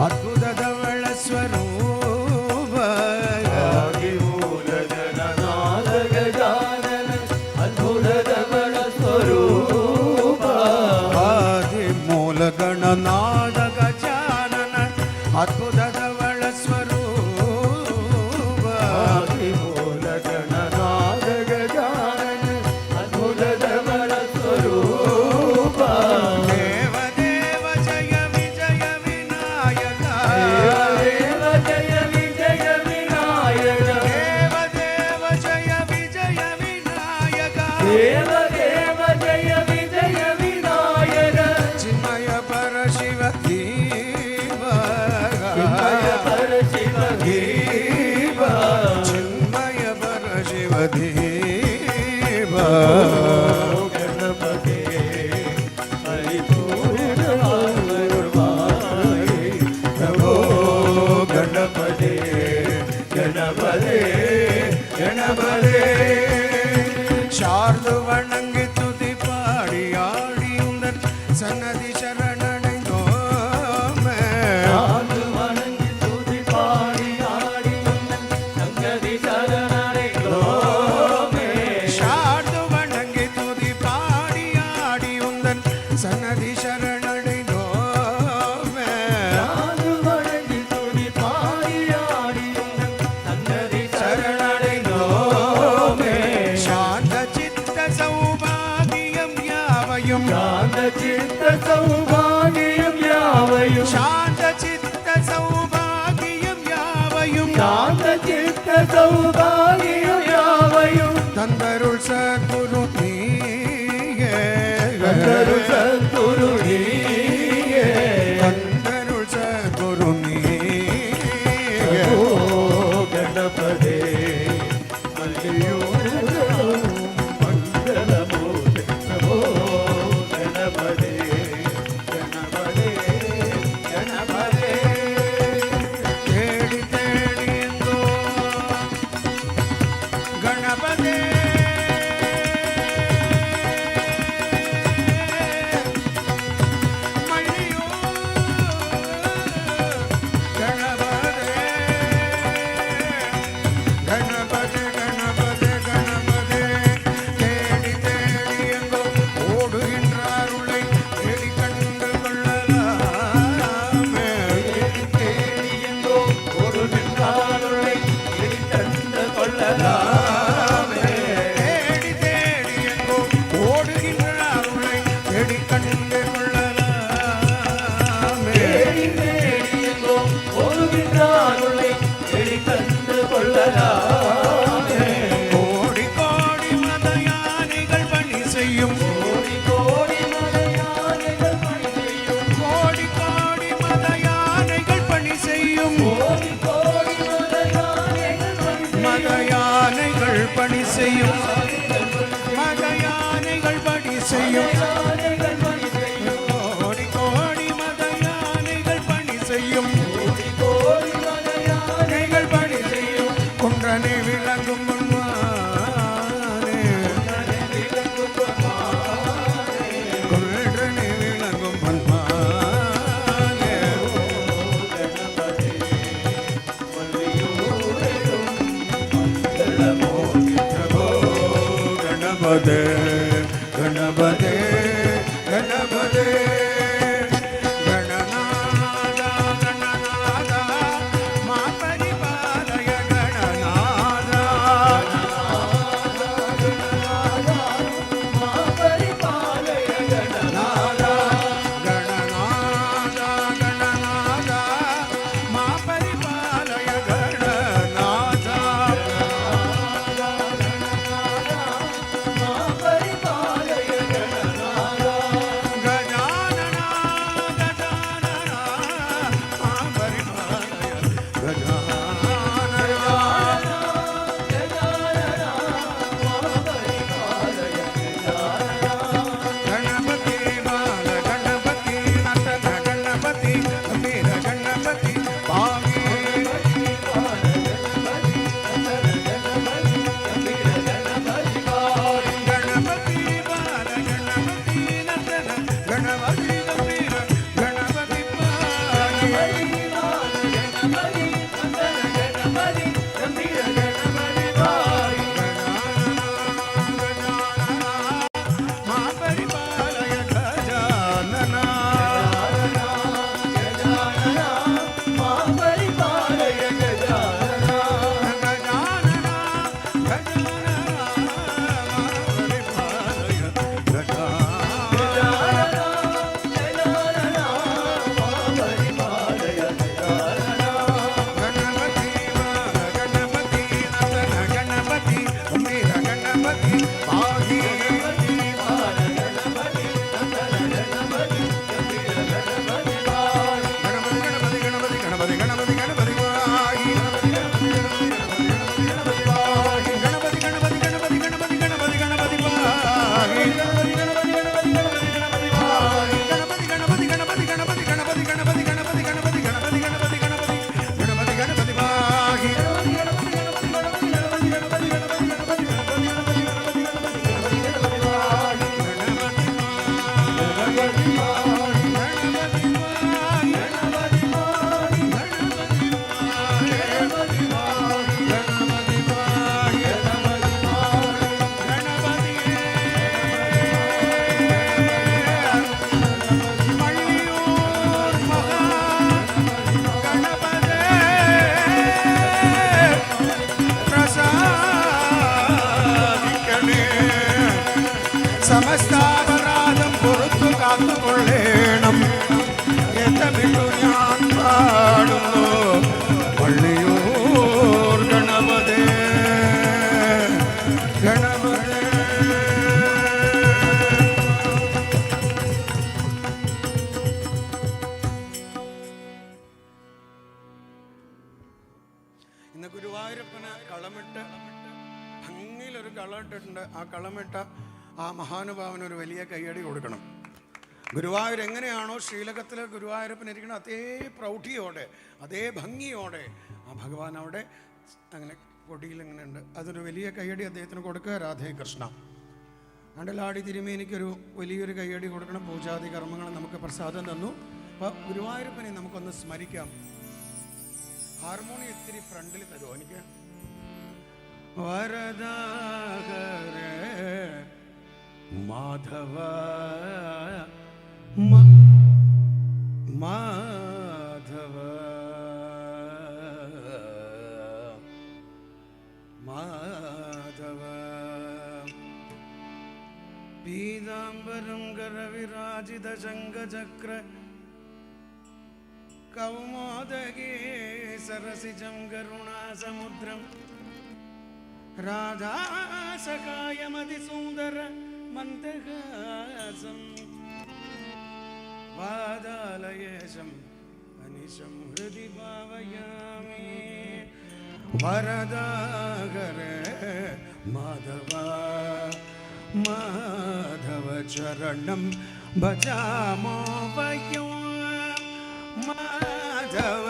Speaker 2: അദ്ഭുത ധവള സ്വരൂപ. ആദിമൂല ഗണനാഥ ഗജാനന അദ്ഭുത ധവള സ്വരൂപ. ആദിമൂല ഗണനാഥ ഗജാനന അദ്ഭുത ധവള സ്വരൂപ. ആദിമൂല ഗണനാഥ ഗജാനന അദ്ഭുത ധവള സ്വരൂപ. ദേവദേവ ജയ വിജയ വിനായക. ദേവദേവ ജയ വിജയ വിനായക. ദേവദേവ ജയ വിജയ വിനായക. ദേവദേവ ജയ വിജയ വിനായക. ചിന്മയ പരശിവ ദീപ. ചിന്മയ പരശിവ ദീപ. ചിന്മയ പരശിവ ദീപ. ഗണപതേ പരിപൂർണ വാഴ്വരുൾവായേ. പ്രഭോ ഗണപതേ ഗണപതേ ഗണപതേ. ശാർദു വണങ്ങി തുതി പാടി ആടിയുണ്ടൻ സന്നതി ശരണടൈந்தோமே. ശാർദു വണങ്ങി തുതി പാടി ആടിയുണ്ടൻ സന്നതി ശരണടൈந்தோமே. ശാർദു വണങ്ങി തുതി പാടി ആടിയുണ്ടൻ സന്നതി ശരണടൈந்தோமே. ശാർദു വണങ്ങി തുതി പാടി ആടിയുണ്ടൻ സന്നതി ശരണടൈந்தோமே. ശാന്ത ചിത്ത സൗഭാഗ്യം യാവയും. ശാന്ത ചിത്ത സൗഭാഗ്യം യാവയും. ശാന്ത ചിത്ത സൗഭാഗ്യം യാവയും. ശാന്ത ചിത്ത സൗഭാഗ്യം യാവയും. തന്തരുൾ സദ്ഗുരു നീയേ. തന്തരുൾ സദ്ഗുരു നീയേ. തന്തരുൾ സദ്ഗുരു നീയേ. ഓ ഗണപതേ മല്ലിയൂരെഴും മംഗളമൂർത്തേ. പ്രഭോ ഗണപതേ ഗണപതേ ഗണപതേ. തേടി തേടി എന്തോ ഗണപതേ ഗണപതേ ഗണപതേ ഗണപതേ സമസ്താപരാധം പുറത്തു കാത്തുകൊള്ളേണം എന്ന് വിട്ടു ഞാൻ പാടുന്നു. മള്ളിയൂർ ഗണപതേ ഗണപതേ. ഇന്ന് ഗുരുവായൂരപ്പന് കളമിട്ട് ഭംഗിയിലൊരു കളമിട്ടിട്ടുണ്ട്. ആ കളമിട്ട ആ മഹാനുഭാവന് ഒരു വലിയ കയ്യടി കൊടുക്കണം. ഗുരുവായൂർ എങ്ങനെയാണോ ശ്രീലകത്തിൽ ഗുരുവായൂരപ്പൻ ഇരിക്കണം അതേ പ്രൗഢിയോടെ അതേ ഭംഗിയോടെ ആ ഭഗവാൻ അവിടെ അങ്ങനെ കൊടിയിൽ ഇങ്ങനെ ഉണ്ട്. അതൊരു വലിയ കയ്യടി അദ്ദേഹത്തിന് കൊടുക്കുക. രാധേ കൃഷ്ണ. കണ്ടലാടി തിരുമേനിക്കൊരു വലിയൊരു കയ്യടി കൊടുക്കണം. പൂജാതി കർമ്മങ്ങൾ നമുക്ക് പ്രസാദം തന്നു. അപ്പോൾ ഗുരുവായൂരപ്പനെ നമുക്കൊന്ന് സ്മരിക്കാം. ഹാർമോണിയം ഇത്തിരി ഫ്രണ്ടിൽ തരുമോ എനിക്ക്? വരദാകരേ മാധവ മാധവ മാധവ പീതാംബരം കരവിരാജിത ശംഖചക്ര കൗമോദഗീ സരസിജം കരുണാസമുദ്രം രാധാസകായമതിസുന്ദര മന്ദഹാസം വാദാലയേശം അനിശം ഹൃദി ഭാവയാമി. വരദാകരേ മാധവ മാധവ ചരണം ഭജാമോ വയോ മാധവ.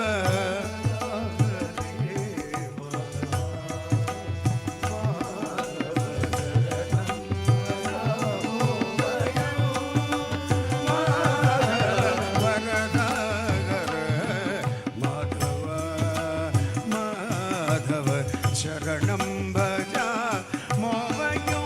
Speaker 2: ശരണം ഭജ മോവയോ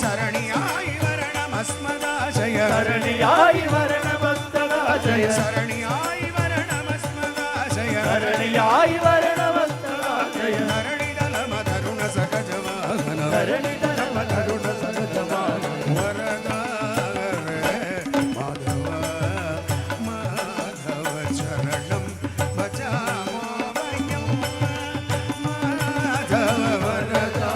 Speaker 2: சரணியாய் வரணமஸ்மதாஜய
Speaker 6: சரணியாய் வரணமஸ்ததாஜய
Speaker 2: சரணியாய் வரணமஸ்மதாஜய
Speaker 6: சரணியாய் வரணமஸ்ததாஜய
Speaker 2: தரணிதலம தருண சகஜவாகன
Speaker 6: தரணிதலம தருண சகஜவாகன
Speaker 2: வரதா மாதவ மாதவ சரணம் பஜாமோ வயம் மாதவ வரதா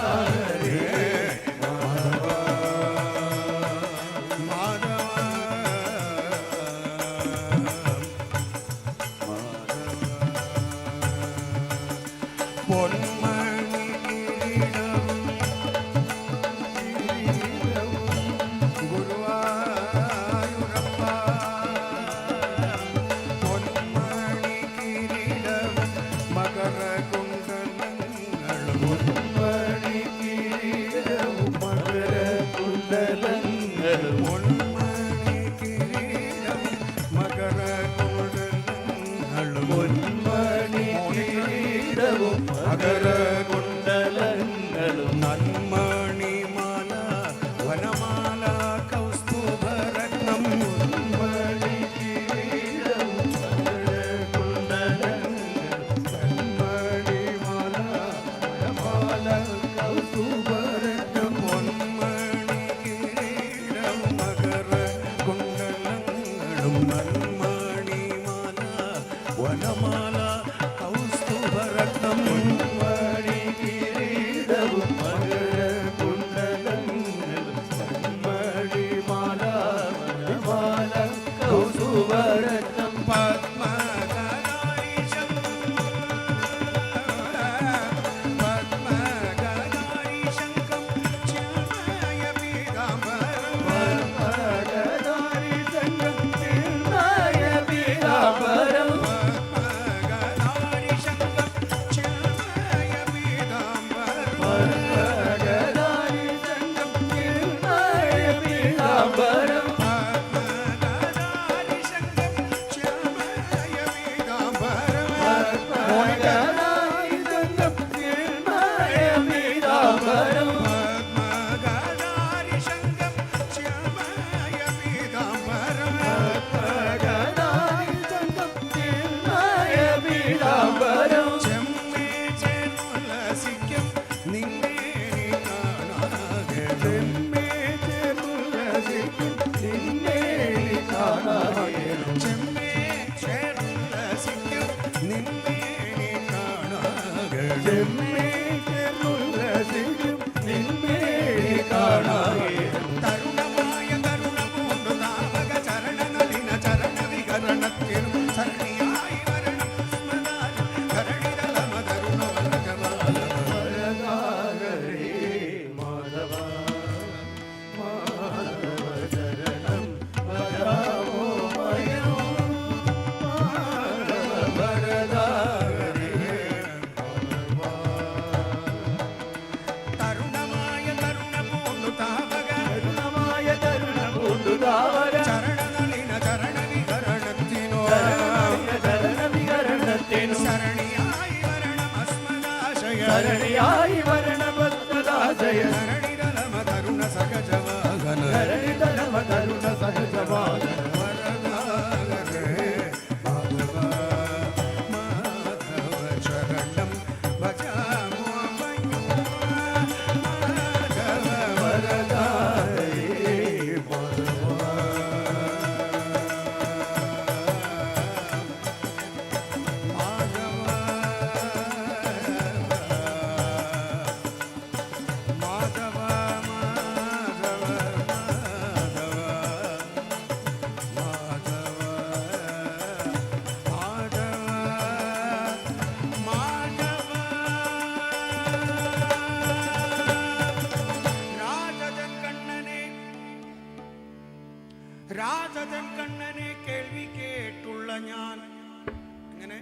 Speaker 2: എങ്ങനെ?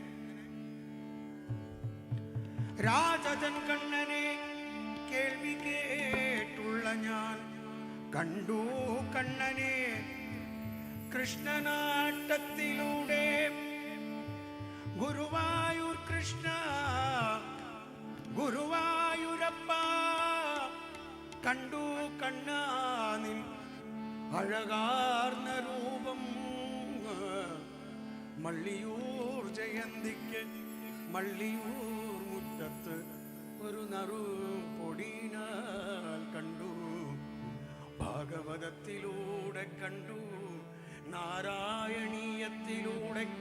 Speaker 2: രാജജൻ കണ്ണനെ കേൾവി കേട്ടുള്ള ഞാൻ കണ്ടു കണ്ണനെ കൃഷ്ണനാട്ടത്തിലൂടെ ഗുരുവായൂർ കൃഷ്ണ ഗുരുവായൂരപ്പ കണ്ടു കണ്ണാനിൻ അഴകാർന്ന രൂപം. മള്ളിയൂർ ജയന്തിക്ക് മള്ളിയൂർ മുറ്റത്ത് ഒരു നറു പൊടിനാൽ കണ്ടു. ഭാഗവതത്തിലൂടെ കണ്ടു, നാരായണീയത്തിലൂടെ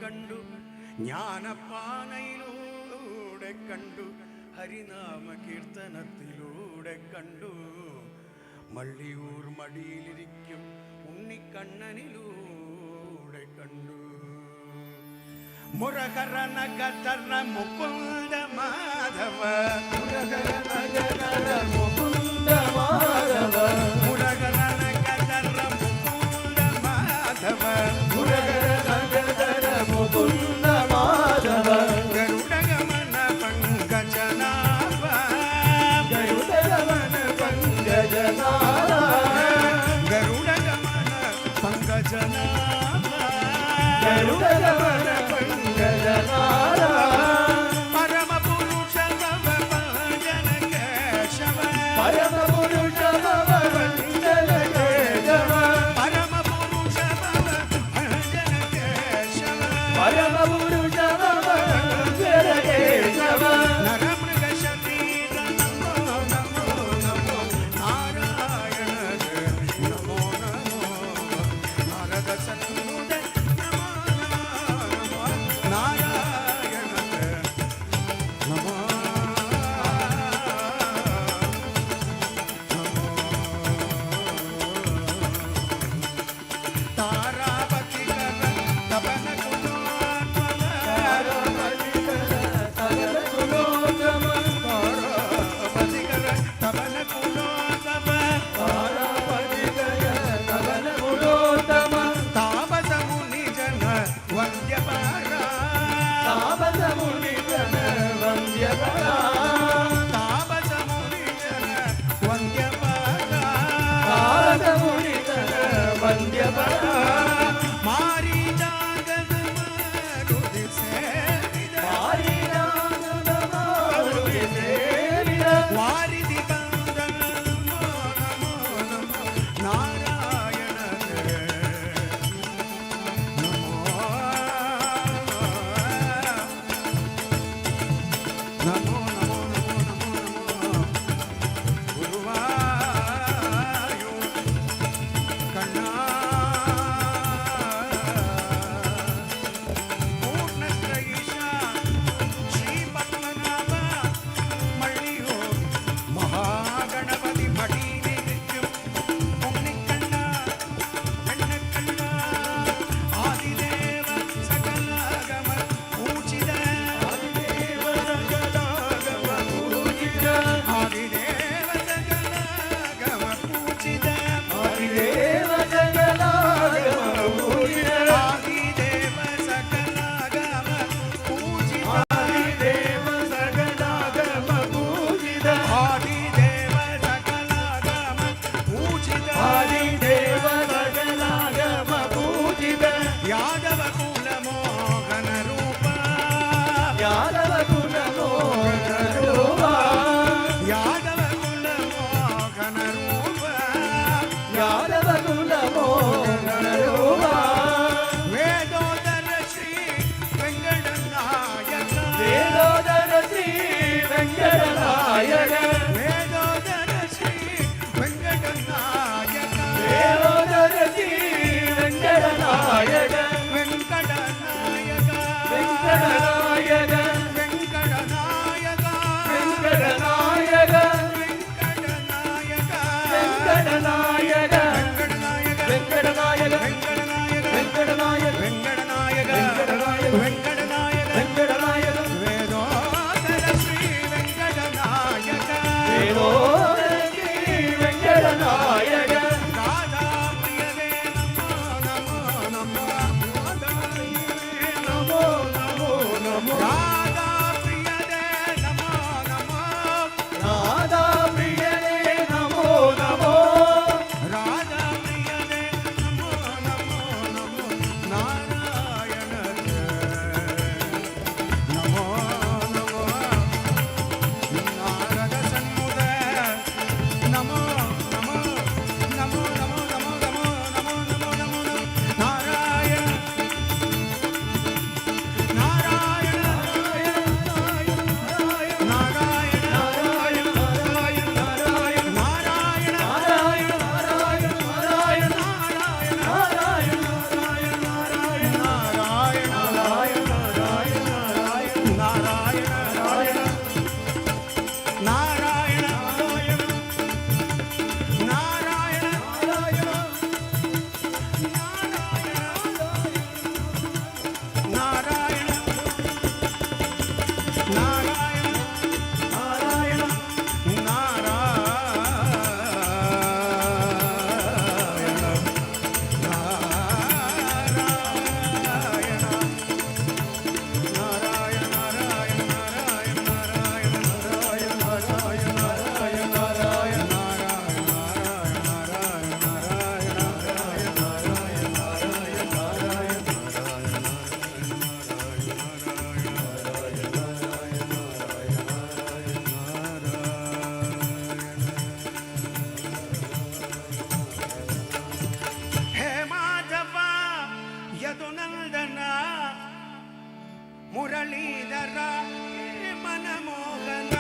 Speaker 2: കണ്ടു, ജ്ഞാനപ്പാനയിലൂടെ കണ്ടു, ഹരിനാമ കീർത്തനത്തിലൂടെ കണ്ടു. മള്ളിയൂർ മടിയിലിരിക്കും ഉണ്ണിക്കണ്ണനിലൂടെ കണ്ടു. മുരഹര നഗതര മുകുന്ദ മാധവ മുരഹര നഗതര മുകുന്ദ മാധവ മുരഹര നഗതര മുകുന്ദ മാധവ മുരഹര നഗതര മുകുന്ദ മാധവ ഗരുഡഗമന പങ്കജനാഭ ഗരുഡഗമന പങ്കജനാഭ ഗരുഡഗമന പങ്കജനാഭ ഗരുഡഗമന പരമ പുരുഷ ഭവ ഭജന കേശവ പരമ പുരുഷ ഭവ ഭജന കേശവ പരമ പുരുഷ ഭവ ഭജന കേശവ പരമ പുരുഷ ഭവ ഭജന കേശവ നരമൃഗ ശരീര നമോ നമോ നമോ നാരായണ നമോ നമോ നാരദ സന്മുഖ നമോ നമോ നാരായണ നമോ താരാപതി തപന കുലോത്തമ താരാപതി തപന കുലോത്തമ താരാപതി തപന കുലോത്തമ താരാപതി തപന കുലോത്തമ താപസ മുനി ജന വന്ദ്യപാര താപസ മുനി ജന വന്ദ്യപാര താപസ മുനി ജന വന്ദ്യപാര താപസ മുനി ജന വന്ദ്യപാര മാരീജാഗത മാരുതി സേവിത മാരീജാഗത മാരുതി സേവിത വാരിധി ബന്ധന നമോ നമോ നമോ നാരായണ നമോ നമോ നമോ നമോ നമോ ഗുരുവായൂർ കണ്ണാ പൂർണ്ണത്രയീശ ശ്രീപത്മനാഭ മള്ളിയൂർ മഹാഗണപതി മടിയിലിരിക്കും ഉണ്ണിക്കണ്ണ എണ്ണക്കണ്ണ ആദിദേവ സകലാഗമ പൂജിത ആദിദേവ സകലാഗമ മുരളീധര മനമോഹന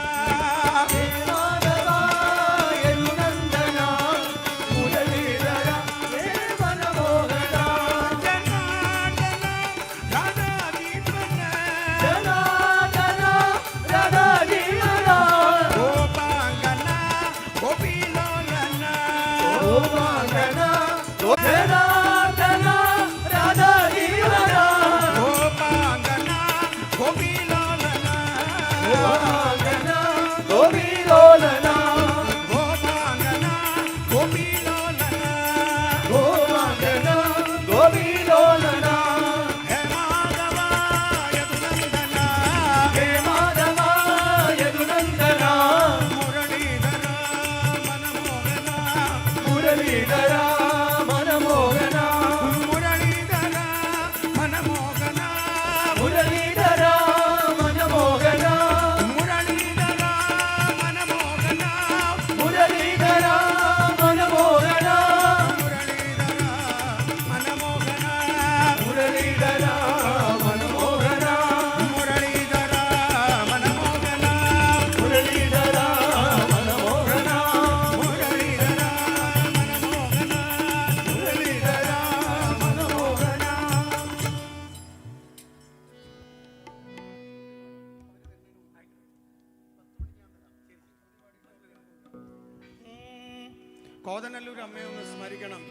Speaker 2: കോതനല്ലൂർ അമ്മയെ ഒന്ന് സ്മരിക്കണം.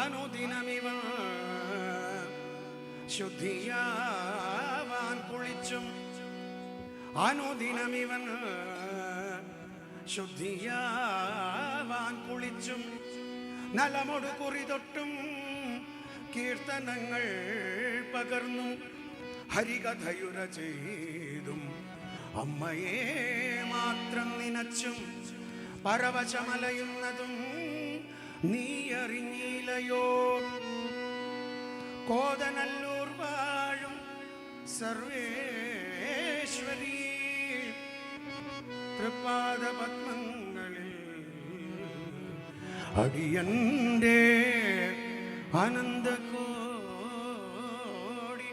Speaker 2: അനുദിനമിവ ശുദ്ധിയാവാൻ കുളിച്ചും അനുദിനമിവൻ ശുദ്ധിയാവാൻ കുളിച്ചും നലമൊടു കുറി തൊട്ടും കീർത്തനങ്ങൾ പകർന്നും ഹരികഥയുര ചെയ്തും അമ്മയെ മാത്രം നിനച്ചും പരവശമലയുന്നതും നീ അറിഞ്ഞില്ലയോ. കോതനല്ലൂർ വാഴും സർവേശ്വരി തൃപ്പാദ പത്മങ്ങളിൽ അടിയന്റെ അനന്തകോടി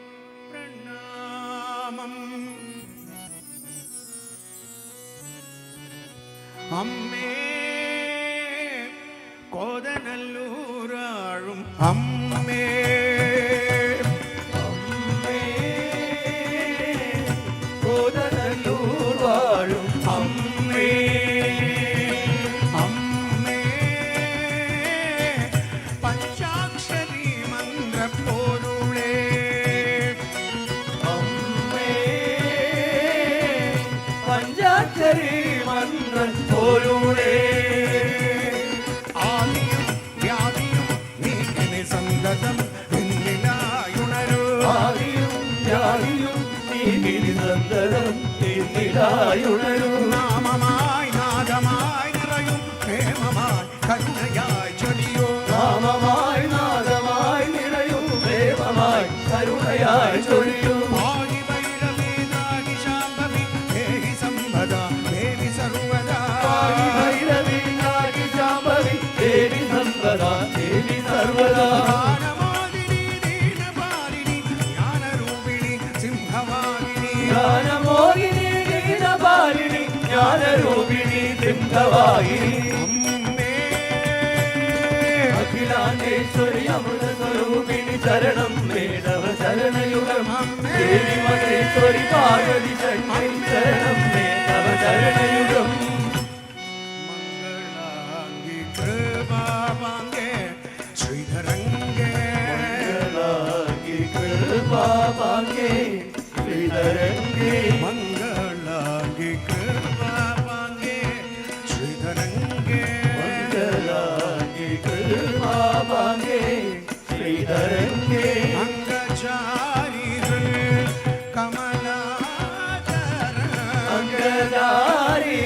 Speaker 2: പ്രണാമം. അമ്മേ കോതനല്ലൂരാഴും അമ്മേ അമ്മേ കോതനല്ലൂർ വാഴും അമ്മേ അമ്മേ പഞ്ചാക്ഷരി മന്ത്രപ്പോരുളേ അമ്മേ പഞ്ചാക്ഷരി മന്ത്രപ്പോരുളേ ആദിയും വ്യാധിയും നീക്കിനി സന്തതം എന്നിലായുണരൂ ആദിയും വ്യാധിയും നീക്കിനി സന്തതം എന്നിലായുണരൂ നാമമായി നാദമായി നിറയും പ്രേമമായി കരുണയായി ചൊരിയൂ നാമമായി നാദമായി നിറയും പ്രേമമായി കരുണയായി ചൊരിയൂ ആദി ഭൈരവി നാഗി ശാംഭവി ദേഹി സമ്പദ ദേവി സർവദാ ആദി ഭൈരവി നാഗി ശാംഭവി ദേവി സമ്പദ ദേവി സർവദാ ജ്ഞാനമോദിനി ദീനപാലിനി ജ്ഞാനരൂപിണി സിംഹവാഹിനി ജ്ഞാനമോദിനി ദീനപാലിനി ജ്ഞാനരൂപിണി സിംഹവാഹിനി അമ്മേ അഖിലാണ്ടേശ്വരി അമൃത സ്വരൂപിണി ശരണം മേടവ ശരണയുഗം ദേവി മഹേശ്വരി പാർവതി ശക്തി ശരണം മേടവ ശരണയുഗം മംഗളാംഗി കൃപാവാംഗേ ശ്രീധരംഗേ മംഗളാംഗി കൃപാവാംഗേ ശ്രീധരംഗേ മംഗളാംഗി കൃപാവാംഗേ ശ്രീധരംഗേ മംഗളാംഗി കൃപാവാംഗേ ശ്രീധരംഗേ അംഗചാരി കമലാചര അംഗചാരി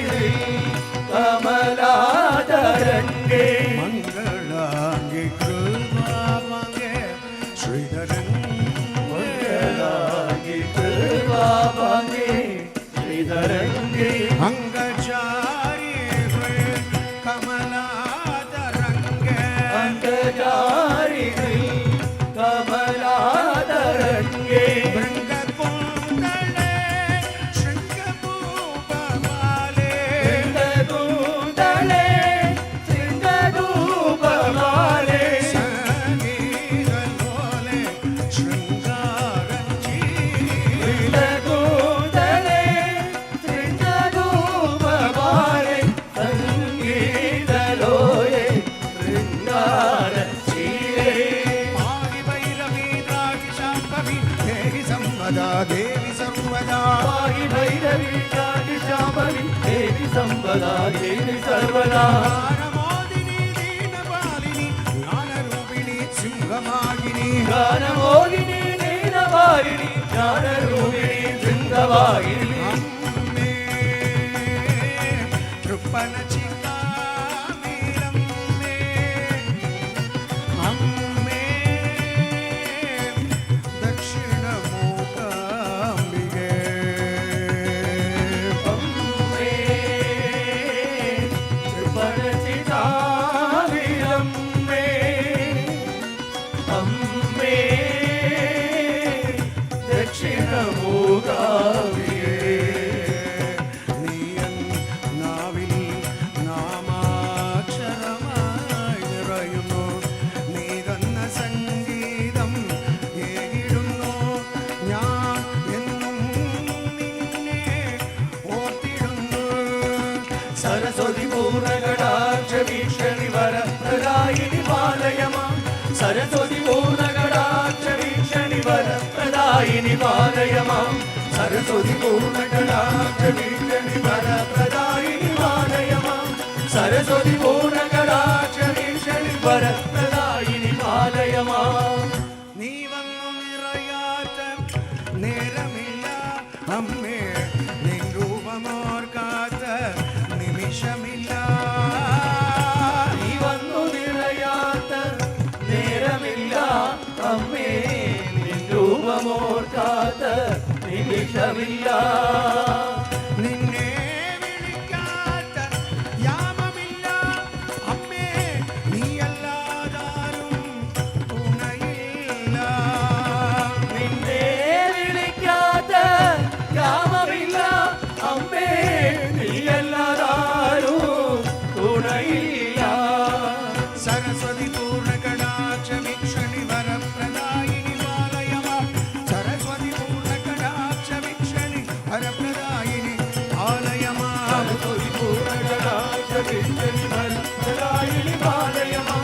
Speaker 2: सर्वदा देवी सर्वदा
Speaker 6: पाहि भैरवी काली शाम्भवी देवी संपदा देवी सर्वदा
Speaker 2: गानमोदिनी दीनपालिनी ज्ञानरूपिणी सिंहवाहिनी
Speaker 6: गानमोदिनी दीनपालिनी ज्ञानरूपिणी सिंहवाहिनी
Speaker 2: अम्मे कृपणचिकामिरम्मे अम्मे दक्षिणमूकाम्बिके
Speaker 6: अम्मे कृपणचिकामिरम्मे अम्मे दक्षिणमूकाम्बिके
Speaker 2: നീയൻ നാവിൽ നാമാക്ഷരമായി നിറയുന്നു നീ തന്ന സംഗീതം ഏകിടുന്നു ഞാൻ എന്നും നിന്നെ ഓർത്തിടുന്നു
Speaker 6: सरस्वती पूर्णकटाक्ष वीक्षणि वरप्रदायिनि पालयमां सरस्वती पूर्णकटाक्ष वीक्षणि वरप्रदायिनि पालयमां सरस्वती पूर्णकटाक्ष वीक्षणि वरप्रदायिनि पालयमां सरस्वती पूर्णकटाक्ष वीक्षणि वरप्रदायिनि पालयमां
Speaker 2: നീ വന്നു നിറയാത്ത നേരമില്ല അമ്മേ നിൻ രൂപമോർക്കാത്ത നിമിഷമില്ല
Speaker 6: നീ വന്നു നിറയാത്ത നേരമില്ല അമ്മേ നിൻ രൂപമോർക്കാത്ത നിമിഷമില്ല
Speaker 2: നിന്നെ വിളിക്കാത്ത യാമമില്ല അമ്മേ നീയല്ലാതാരും തുണയില്ല
Speaker 6: നിന്നെ വിളിക്കാത്ത യാമമില്ല അമ്മേ നീയല്ലാതാരും തുണയില്ല
Speaker 2: सरस्वती पूर्णकटाक्ष वीक्षणि वरप्रदायिनि पालयमां सरस्वती पूर्णकटाक्ष वीक्षणि वरप्रदायिनि पालयमां
Speaker 6: सरस्वती पूर्णकटाक्ष वीक्षणि वरप्रदायिनि पालयमां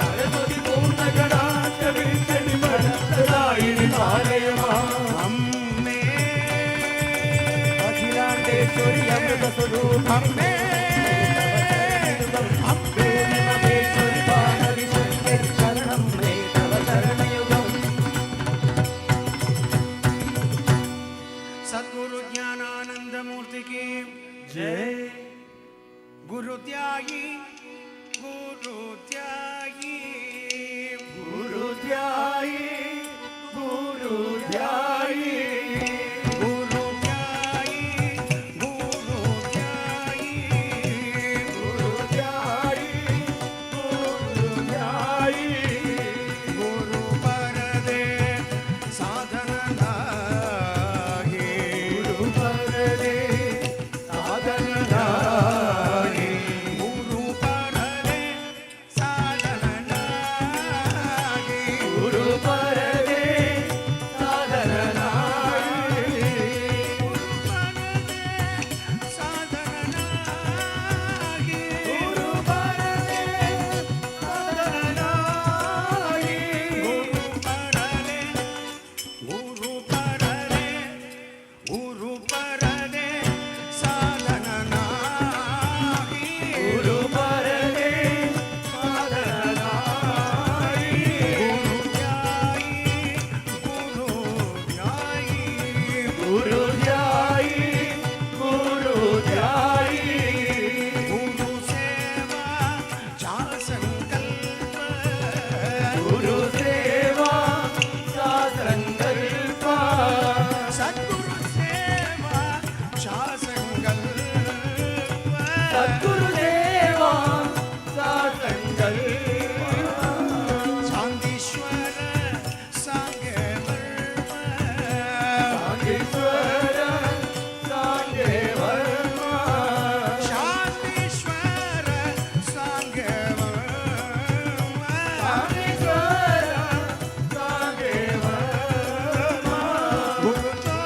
Speaker 6: सरस्वती पूर्णकटाक्ष वीक्षणि वरप्रदायिनि पालयमां
Speaker 2: अम्मे
Speaker 6: अखिलाण्डेश्वरि अमृतस्वरूप
Speaker 2: अम्मे
Speaker 6: पूर्णिमहेश्वरि पार्वति शङ्करि शरणं मे तव शरणयुगम्
Speaker 2: सद्गुरु ज्ञानानंदमूर्ति की
Speaker 6: जय
Speaker 2: गुरुत्यागी गुरुत्यागी
Speaker 6: गुरुध्यायी गुरुध्यायी
Speaker 2: गुरुत्यागी गुरुत्यागी
Speaker 6: गुरुध्यायी गुरुध्यायी
Speaker 2: गुरु परदे साधनदागी
Speaker 6: गुरुपरदे साधनदायी
Speaker 2: गुरु परदे साधनदागी
Speaker 6: गुरुपरदे साधनदायी
Speaker 2: साधनदागी
Speaker 6: गुरुपरदे साधनदायी
Speaker 2: गुरु परदे गुरु परदे साधननागी
Speaker 6: गुरुपरदे साधनदायी
Speaker 2: गुरुत्यागी गुरुत्यागी
Speaker 6: गुरुध्यायी गुरुध्यायी
Speaker 2: गुरु सेवा चा संकल्प
Speaker 6: गुरु सेवा सा संकल्प
Speaker 2: सद्गुरु सेवा चा संकल्प
Speaker 6: सद्गुरुदेवा सा संकल्प
Speaker 2: शांतीश्वर सांगे
Speaker 6: ईश्वर सांगे वर्मा
Speaker 2: शांतीश्वर सांगे
Speaker 6: ईश्वर सांगे वर्मा
Speaker 2: गुरु तो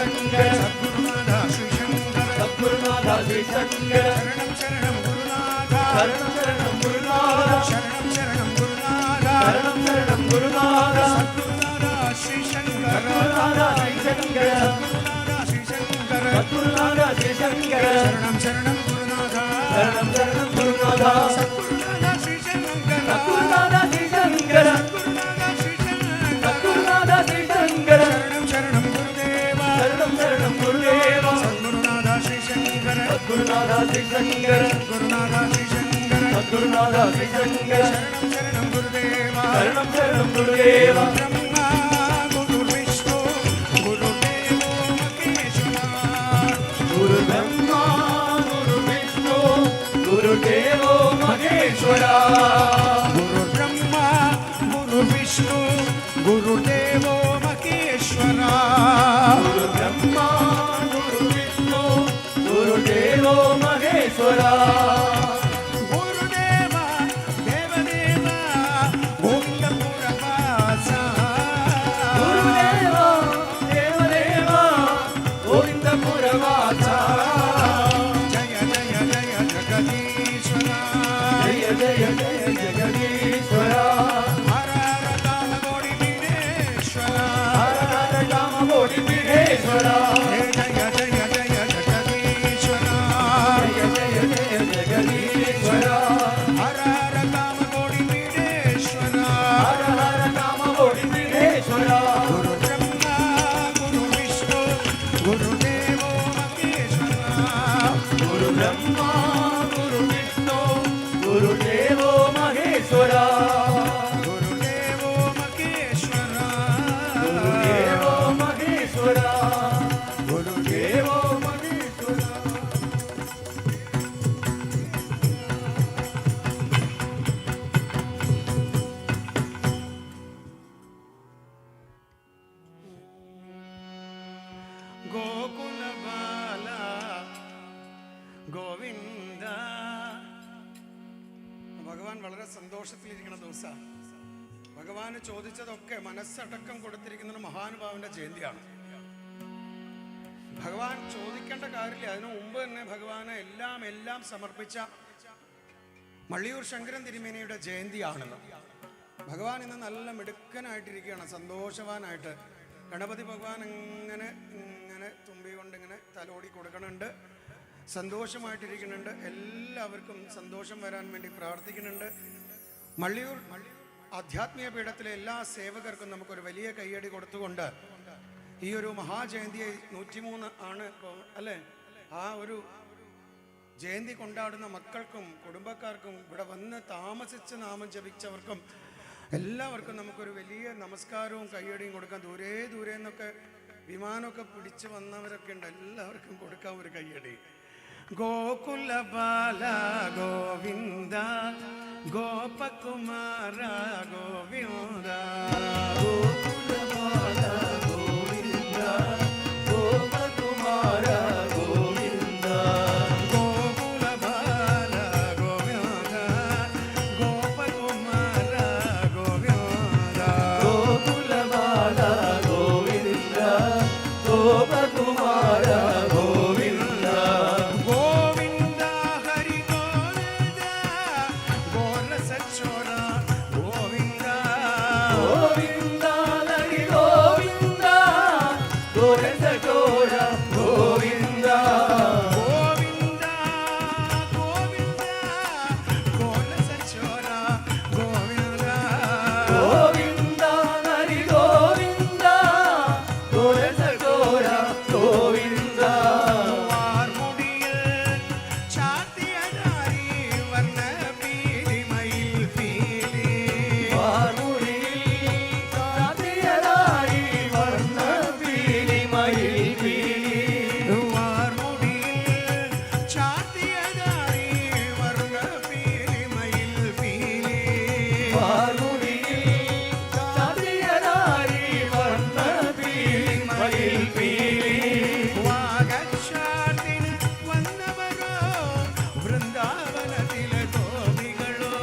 Speaker 6: ശ്രീശങ്കര
Speaker 2: സദ്ഗുരുനാഥ ശ്രീശങ്കര
Speaker 6: സദ്ഗുരുനാഥ ശ്രീശങ്കര
Speaker 2: ശരണം ശരണം ഗുരുനാഥ
Speaker 6: ശരണം ശരണം ഗുരുനാഥ
Speaker 2: ശരണം ശരണം ഗുരുനാഥ
Speaker 6: ശരണം ശരണം ഗുരുനാഥ
Speaker 2: സദ്ഗുരുനാഥ ശ്രീശങ്കര
Speaker 6: സദ്ഗുരുനാഥ ശ്രീശങ്കര
Speaker 2: സദ്ഗുരുനാഥ ശ്രീശങ്കര
Speaker 6: സദ്ഗുരുനാഥ ശ്രീശങ്കര
Speaker 2: ശരണം ശരണം ഗുരുനാഥ
Speaker 6: ശരണം ശരണം ഗുരുനാഥ
Speaker 2: സദ്ഗുരുനാഥ ശ്രീശങ്കര
Speaker 6: സദ്ഗുരുനാഥ ശ്രീശങ്കര സദ്ഗുരുനാഥ ശ്രീശങ്കര
Speaker 2: ശരണം ശരണം ഗുരുദേവ
Speaker 6: ശരണം ശരണം ഗുരുദേവ
Speaker 2: സദ്ഗുരുനാഥ ശ്രീശങ്കര
Speaker 6: സദ്ഗുരുനാഥ ശ്രീശങ്കര
Speaker 2: ഗുരുനാഥ ശ്രീശങ്കര
Speaker 6: സദ്ഗുരുനാഥ ശ്രീശങ്കര
Speaker 2: ശരണം ശരണം ഗുരുദേവ
Speaker 6: ശരണം ശരണം ഗുരുദേവ
Speaker 2: ബ്രഹ്മ ഗുരുർവിഷ്ണു ഗുരുദേവോ മഹേശ്വര
Speaker 6: ഗുരു ബ്രഹ്മ ഗുരു വിഷ്ണു ഗുരുദേവോ മഹേശ്വര
Speaker 2: ഗുരുബ്രഹ്മ ഗുരുവിഷ്ണു ഗുരുദേവോ മഹേശ്വര
Speaker 6: ഗുരു ബ്രഹ്മ ഗുരു വിഷ്ണു ഗുരുദേവോ മഹേശ്വര
Speaker 2: ഗുരുദേവ ദേവദേവ ഗോവിന്ദപുരവാസ
Speaker 6: ഗുരുദേവ ദേവദേവ ഗോവിന്ദപുരവാസ
Speaker 2: ജയ ജയ ജയ ജഗദീശ്വര
Speaker 6: ജയ ജയ ജയ ജഗദീശ്വര
Speaker 2: ഹര ഹര കാമകോടി പീഠേശ്വര
Speaker 6: ഹര ഹര കാമകോടി പീഠേശ്വര
Speaker 2: ജയ ജയ ജയ ജയ ജഗദീശ്വര
Speaker 6: ജയ ജയ ജയ ജഗദീശ്വര
Speaker 2: ഹര ഹര കാമകോടി പീഠേശ്വര
Speaker 6: ഹര ഹര കാമകോടി പീഠേശ്വര
Speaker 2: ഗുരുബ്രഹ്മ ഗുരുവിഷ്ണു ഗുരുദേവോ മഹേശ്വര
Speaker 6: ഗുരു ബ്രഹ്മ ഗുരു വിഷ്ണു ഗുരുദേവോ മഹേശ്വര
Speaker 2: ഗുരുദേവോ മഹേശ്വര
Speaker 6: ഗുരുദേവോ മഹേശ്വര ഗുരുദേവോ മഹേശ്വര
Speaker 2: ഗോകുലബാല ഗോവിന്ദ. ഭഗവാൻ വളരെ സന്തോഷത്തിലിരിക്കുന്ന ദിവസമാണ്. ഭഗവാന് ചോദിച്ചതൊക്കെ മനസ്സടക്കം കൊടുത്തിരിക്കുന്ന മഹാനുഭാവന്റെ ജയന്തിയാണ്. ഭഗവാൻ ചോദിക്കേണ്ട കാര്യമില്ല, അതിനു മുമ്പ് തന്നെ ഭഗവാന് എല്ലാം സമർപ്പിച്ച മള്ളിയൂർ ശങ്കരൻ തിരുമേനിയുടെ ജയന്തിയാണല്ലോ. ഭഗവാൻ ഇന്ന് നല്ല മിടുക്കനായിട്ടിരിക്കുകയാണ്, സന്തോഷവാനായിട്ട്. ഗണപതി ഭഗവാൻ ഇങ്ങനെ തുമ്പി കൊണ്ട് ഇങ്ങനെ തലോടി കൊടുക്കണുണ്ട്, സന്തോഷമായിട്ടിരിക്കുന്നുണ്ട്. എല്ലാവർക്കും സന്തോഷം വരാൻ വേണ്ടി പ്രാർത്ഥിക്കുന്നുണ്ട്. മള്ളിയൂർ ആധ്യാത്മിക പീഠത്തിലെ എല്ലാ സേവകർക്കും നമുക്കൊരു വലിയ കയ്യടി കൊടുത്തുകൊണ്ട് ഈ ഒരു മഹാജയന്തി 103 ആണ് ഇപ്പോൾ അല്ലേ, ആ ഒരു ജയന്തി കൊണ്ടാടുന്ന മക്കൾക്കും കുടുംബക്കാർക്കും ഇവിടെ വന്ന് താമസിച്ച് നാമം ജപിച്ചവർക്കും എല്ലാവർക്കും നമുക്കൊരു വലിയ നമസ്കാരവും കയ്യടിയും കൊടുക്കാം. ദൂരെ നിന്നൊക്കെ വിമാനമൊക്കെ പിടിച്ച് വന്നവരൊക്കെ ഉണ്ട്, എല്ലാവർക്കും കൊടുക്കാം ഒരു കയ്യടി. ഗോകുലബാല ഗോവിന്ദ ഗോപകുമാര ഗോവിന്ദ.
Speaker 6: ഗോകുലബാല ഗോവിന്ദ ഗോപകുമാര ഗോവിന്ദ.
Speaker 2: ഗോകുലബാല ഗോവിന്ദ ഗോപകുമാര ഗോവിന്ദ.
Speaker 6: ഗോകുലബാല ഗോവിന്ദ ഗോപകുമാര ഗോവിന്ദ.
Speaker 2: ഗോവിന്ദ ഹരി ഗോവിന്ദ ഗോരസച്ചോര ഗോവിന്ദ.
Speaker 6: ഗോവിന്ദ ഹരി ഗോവിന്ദ ഗോരസചോര ഗോവിന്ദ.
Speaker 2: ഗോവിന്ദ ഗോവിന്ദ ഗോരസച്ചോര ഗോവിന്ദ.
Speaker 6: ഗോവിന്ദ ഹരി ഗോവിന്ദ ഗോരസചോര ഗോവിന്ദ.
Speaker 2: വാർമുടിയിൽ ചാത്തിയതായി വർണ്ണ പീലിമയിൽ പീലി.
Speaker 6: വാർമുടിയിൽ ചാർത്തിയതായി വർണ്ണ പീലിമയിൽ പീലി.
Speaker 2: വാർമുടിയിൽ ചാത്തിയതായി വർണ്ണ പീലിമയിൽ പീലി.
Speaker 6: വാർമുടിയിൽ ചാർത്തിയതായി വർണ്ണ പീലിമയിൽ പീലി.
Speaker 2: വാഗച്ചാട്ടിന് വന്നവരോ വൃന്ദാവനത്തിലെ ഗോപികളോ.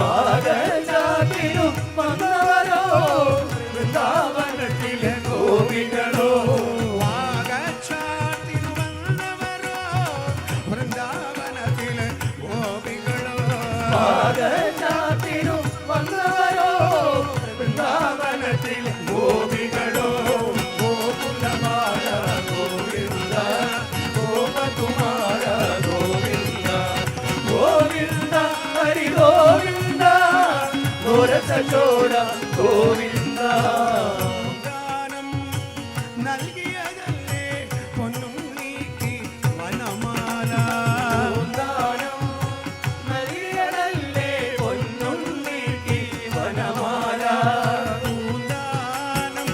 Speaker 6: പാദചാട്ടിനു വന്നവരോ വൃന്ദാവനത്തിലെ ഗോപികളോ.
Speaker 2: വാഗച്ചാട്ടിന്
Speaker 6: പാദചാത്തിനു വന്നവരോ വൃന്ദാവനത്തിൽ ഗോപികളോ ഗോകുലമാല ഗോവിന്ദ ഗോപകുമാര ഗോവിന്ദ ഗോവിന്ദ ഹരി ഗോവിന്ദ ഗോരസചോര ഗോവിന്ദ
Speaker 2: ദാനം നൽകിയതല്ലേ പൊന്നും നീക്കി വനമാല
Speaker 6: ദാനം നൽകിയതല്ലേ പൊന്നും നീക്കി വനമാല
Speaker 2: ദാനം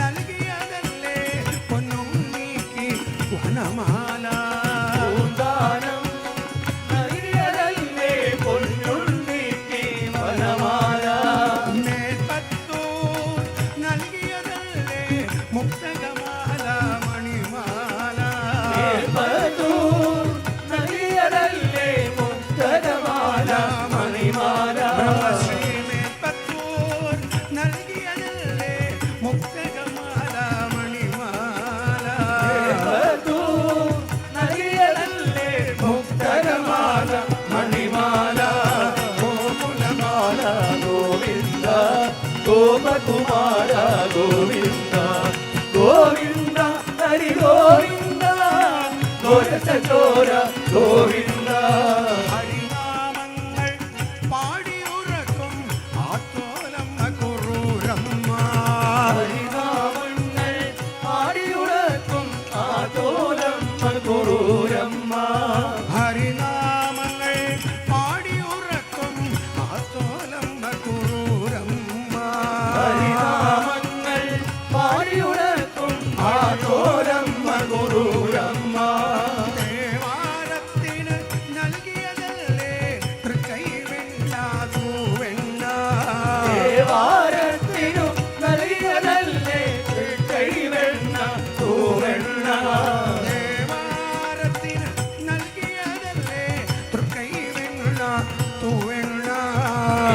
Speaker 2: നൽകിയതല്ലേ പൊന്നും നീക്കി വനമാല
Speaker 6: ദാനം നൽകിയതല്ലേ പൊന്നും നീക്കി വനമാല
Speaker 2: മേൽപ്പത്തൂർ നൽകിയതല്ലേ മുക്തകമാല മണിമാല
Speaker 6: മേൽപ്പത്തൂർ നൽകിയതല്ലേ മുക്തകമാല മണിമാല
Speaker 2: ബ്രഹ്മശ്രീ മേൽപ്പത്തൂർ നൽകിയതല്ലേ മുക്തകമാല മണിമാല
Speaker 6: മേൽപ്പത്തൂർ നൽകിയതല്ലേ മുക്തകമാല മണിമാല ഗോകുലമാല ഗോവിന്ദ ഗോപകുമാര ഗോവിന്ദ ഗോവിന്ദ ഹരി ഗോവിന്ദ ഗോരസചോര ഗോവിന്ദ
Speaker 2: ഹരിനാമങ്ങൾ പാടിയുറക്കും ആത്തോലം കുറൂരമ്മ
Speaker 6: ഹരിനാമങ്ങൾ പാടിയുറക്കും ആതോലം കുറൂരമ്മ
Speaker 2: ഹരിനാമങ്ങൾ പാടിയുറക്കും ആത്തോലം കുറൂരമ്മ
Speaker 6: ഹരിനാമങ്ങൾ പാടിയുറക്കും ആതോലം കുറൂരമ്മ
Speaker 2: ദേവാരത്തിന് നൽകിയതല്ലേ തൃക്കൈവെണ്ണ തൂവെണ്ണ
Speaker 6: ദേവാരത്തിനു നൽകിയതല്ലേ കൈവെണ്ണ തൂവെണ്ണ
Speaker 2: ദേവാരത്തിന് നൽകിയതല്ലേ തൃക്കൈവെണ്ണ തൂവെണ്ണ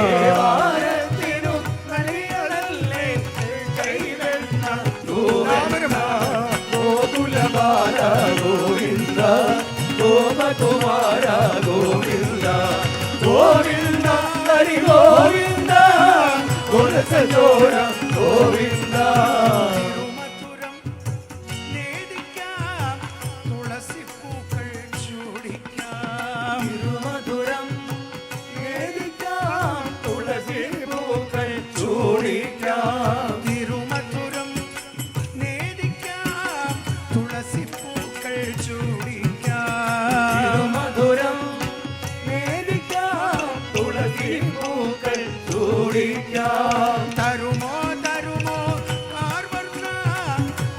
Speaker 6: ദേവാരത്തിനു നൽകിയതല്ലേ കൈവെണ്ണ തൂവെണ്ണ ഗോകുലബാല ഗോവിന്ദ ഗോപകുമാര ഗോവിന്ദ ഗോവിന്ദ ഹരി ഗോവിന്ദ ഗുണസചോര ഗോവിന്ദ
Speaker 2: തിരുമധുരം നേദിക്കാം തുളസിപ്പൂക്കൾ ചൂടിക്കാം
Speaker 6: തിരുമധുരം നേദിക്കാം തുളസി പൂക്കൾ ചൂടിക്കാം
Speaker 2: തിരുമധുരം നേദിക്കാം തുളസിപ്പൂക്കൾ ചൂടിക്കാം
Speaker 6: തിരുമധുരം നേദിക്കാം തുളസി പൂക്കൾ ചൂടിക്കാം
Speaker 2: തരുമോ തരുമോ കാർവർണ്ണ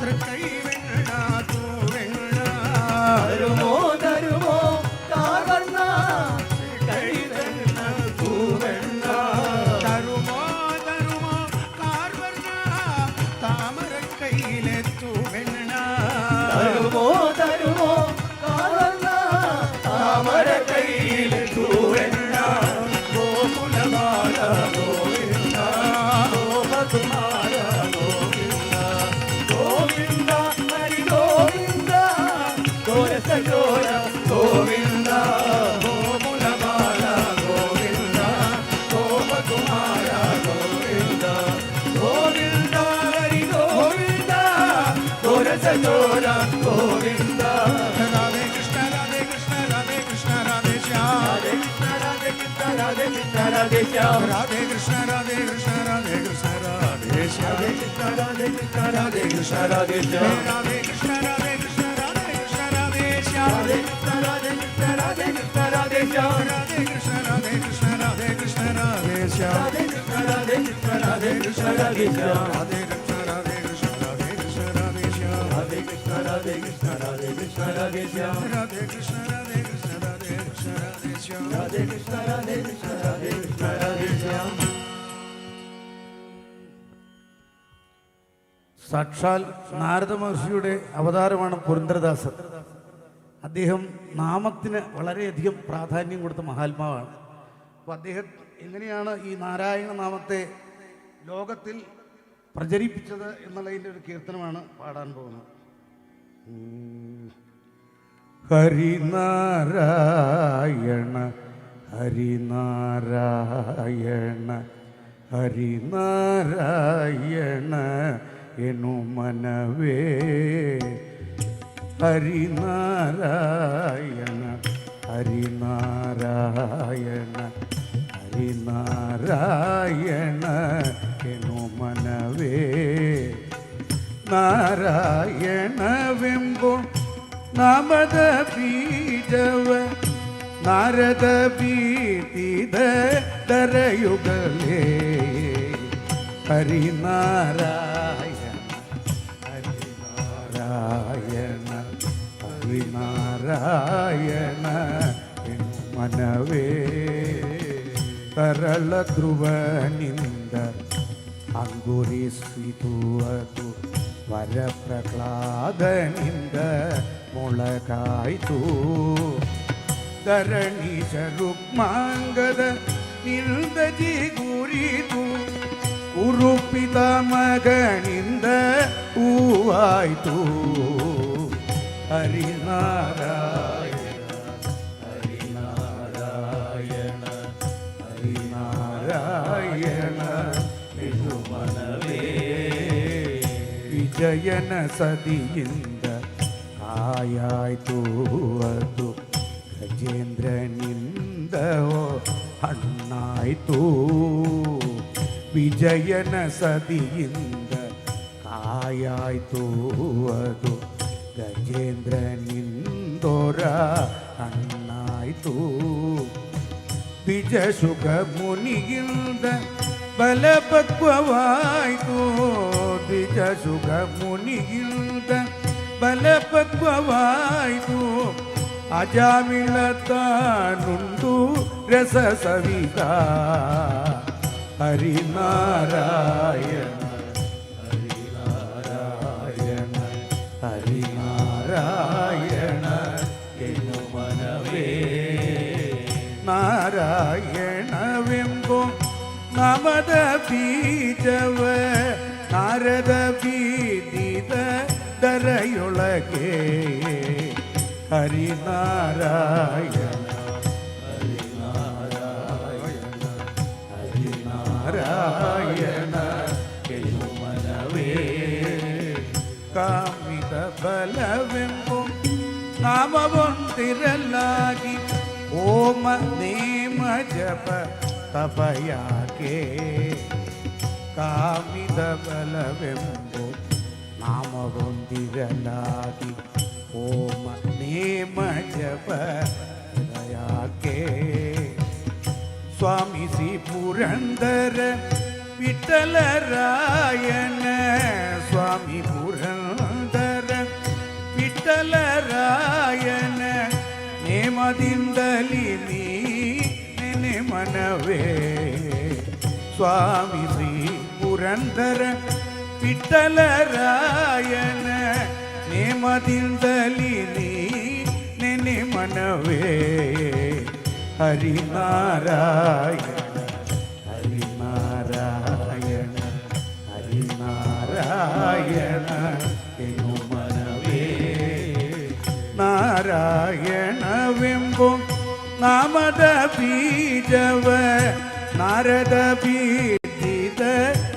Speaker 2: തൃക്കൈവെണ്ണ തൂവെണ്ണ
Speaker 6: തരുമോ തരുമോ കാർവർണ്ണ കൈവെണ്ണ തൂവെണ്ണ
Speaker 2: തരുമോ തരുമോ കാർവർണ്ണ താമരക്കൈയിലെ തൂവെണ്ണ
Speaker 6: തരുമോ തരുമോ കാർവർണ്ണ താമര കൈയിൽ തൂവെണ്ണ ഗോകുലമാല ഗോവിന്ദ ഗോപകുമാര ഗോവിന്ദ ഗോവിന്ദ ഹരി ഗോവിന്ദ ഗോരസചോര ഗോവിന്ദ ഗോകുലമാല ഗോവിന്ദ ഗോപകുമാര ഗോവിന്ദ ഗോവിന്ദ ഹരി ഗോവിന്ദ ഗോരസചോര ഗോവിന്ദ
Speaker 2: രാധേ കൃഷ്ണ രാധേ കൃഷ്ണ രാധേ കൃഷ്ണ രാധേ ശ്യാം
Speaker 6: രാധേ കൃഷ്ണ രാധേ കൃഷ്ണ രാധേ ശ്യാം
Speaker 2: രാധേ കൃഷ്ണ രാധേ കൃഷ്ണ രാധേ കൃഷ്ണ രാധേ ശ്യാം
Speaker 6: രാധേ കൃഷ്ണ രാധേ കൃഷ്ണ രാധേ കൃഷ്ണ രാധേ ശ്യാം
Speaker 2: രാധേ കൃഷ്ണ രാധേ കൃഷ്ണ രാധേ കൃഷ്ണ രാധേ ശ്യാം
Speaker 6: രാധേ കൃഷ്ണ രാധേ കൃഷ്ണ രാധേ കൃഷ്ണ രാധേ ശ്യാം
Speaker 2: രാധേ കൃഷ്ണ രാധേ കൃഷ്ണ രാധേ കൃഷ്ണ രാധേ ശ്യാം
Speaker 6: രാധേ കൃഷ്ണ രാധേ കൃഷ്ണ രാധേ കൃഷ്ണ രാധേ ശ്യാം
Speaker 2: രാധേ കൃഷ്ണ രാധേ കൃഷ്ണ രാധേ കൃഷ്ണ രാധേ ശ്യാം
Speaker 6: രാധേ കൃഷ്ണ രാധേ കൃഷ്ണ രാധേ കൃഷ്ണ രാധേ ശ്യാം
Speaker 2: രാധേ കൃഷ്ണ രാധേ കൃഷ്ണ രാധേ കൃഷ്ണ രാധേ ശ്യാം
Speaker 6: രാധേ കൃഷ്ണ രാധേ കൃഷ്ണ രാധേ കൃഷ്ണ രാധേ ശ്യാം
Speaker 7: സാക്ഷാൽ നാരദ മഹർഷിയുടെ അവതാരമാണ് പുരന്ദരദാസൻ. അദ്ദേഹം നാമത്തിന് വളരെയധികം പ്രാധാന്യം കൊടുത്ത മഹാത്മാവാണ്. അപ്പോൾ അദ്ദേഹം എങ്ങനെയാണ് ഈ നാരായണ നാമത്തെ ലോകത്തിൽ പ്രചരിപ്പിച്ചത് എന്നുള്ളതിൻ്റെ ഒരു കീർത്തനമാണ് പാടാൻ പോകുന്നത്. ഹരിനാരായണ ഹരിനാരായണ ഹരിനാരായണ എന്നു മനവേ ഹരിനാരായണ ഹരിനാരായണ ഹരിനാരായണ എന്നു മനവേ നാരായണವೆಂಬೋ ನಾಮದ ಬೀಜವ ನಾರದ ಬೀತಿದ ದರಯುಗಲೇ ಹರಿನಾರಾಯಣ ಹರಿನಾರಾಯಣ ಹರಿನಾರಾಯಣ ಎನ್ನು ಮನವೇ ತರಳ ಧ್ರುವನಿಂದ ಅಂಗುರಿಸಿತು ಅದು ವರಪ್ರಹ್ಲಾದನಿಂದ ಮೊಳಗಾಯಿತು ಧರಣೀಶ ರುಕ್ಮಾಂಗದ ನಿಲ್ದ ಜಿಗುರಿತು ಉರುಪಿದ ಮಗನಿಂದ ಹೂವಾಯಿತು ಹರಿನಾರಾಯಣ ಹರಿನಾರಾಯಣ ಹರಿನಾರಾಯಣ ಎನ್ನು ಮನವೇ ವಿಜಯನ ಸದಿಯಿಂದ ಕಾಯಾಯ್ತು ಅದು ಗಜೇಂದ್ರನಿಂದ ಹಣ್ಣಾಯ್ತು ವಿಜಯನ ಸದಿಯಿಂದ ಕಾಯಾಯ್ತು ಅದು ಗಜೇಂದ್ರನಿಂದೊರ ಹಣ್ಣಾಯ್ತು ಬಿಜಸುಖ ಮುನಿಗಿಂದ ಬಲಪಕ್ವವಾಯ್ತು ದ್ವಿಜಸುಖ ಮುನಿಗಿಂದ ಬಲಪಕ್ವವಾಯ್ತು ಅಜಾಮಿಳತಾನುಂಡು ರಸ ಸವಿತ ಹರಿನಾರಾಯಣ ಹರಿನಾರಾಯಣ ಹರಿನಾರಾಯಣ ಎನ್ನು ಮನವೇ ನಾರಾಯಣವೆಂಬೋ ನಾಮದ ಬೀಜವ ನಾರದ ಬೀದಿದ ದರಯೊಳಗೆ ಹರಿನಾರಾಯಣ ಹರಿನಾರಾಯಣ ಹರಿನಾರಾಯಣ ಎನ್ನು ಮನವೇ ಕಾಮಿದ ಬಲವೆಂಬೋ ನಾಮವೊಂದಿರಲಾಗಿ ಓಮ ನೇಮ ಜಪ ತಪಯಾಕೆ ಕಾಮಿದ ಬಲವೆಂಬೋ ನಾಮವೊಂದಿರಲಾಗಿ ಓಮ ನೇಮ ಜಪ ಯಾಕೆ ಸ್ವಾಮಿ ಶ್ರೀ ಪುರಂದರ ವಿಠಲರಾಯಣ ಸ್ವಾಮಿ ಪುರಂದರ ವಿಠಲರಾಯಣ ನೇಮದಿಂದಲಿ ನೀ ನೆನೆ ಮನವೇ ಸ್ವಾಮಿ ಶ್ರೀ ಪುರಂದರ ವಿಠಲರಾಯಣ ನೇಮದಿಂದಲಿ ನೀ ನೆನೆ ಮನವೇ ಹರಿನಾರಾಯಣ ಹರಿನಾರಾಯಣ ಹರಿನಾರಾಯಣ ಎನ್ನು ಮನವೇ ನಾರಾಯಣವೆಂಬೋ ನಾಮದ ಬೀಜವ ನಾರದ ಬೀದಿದ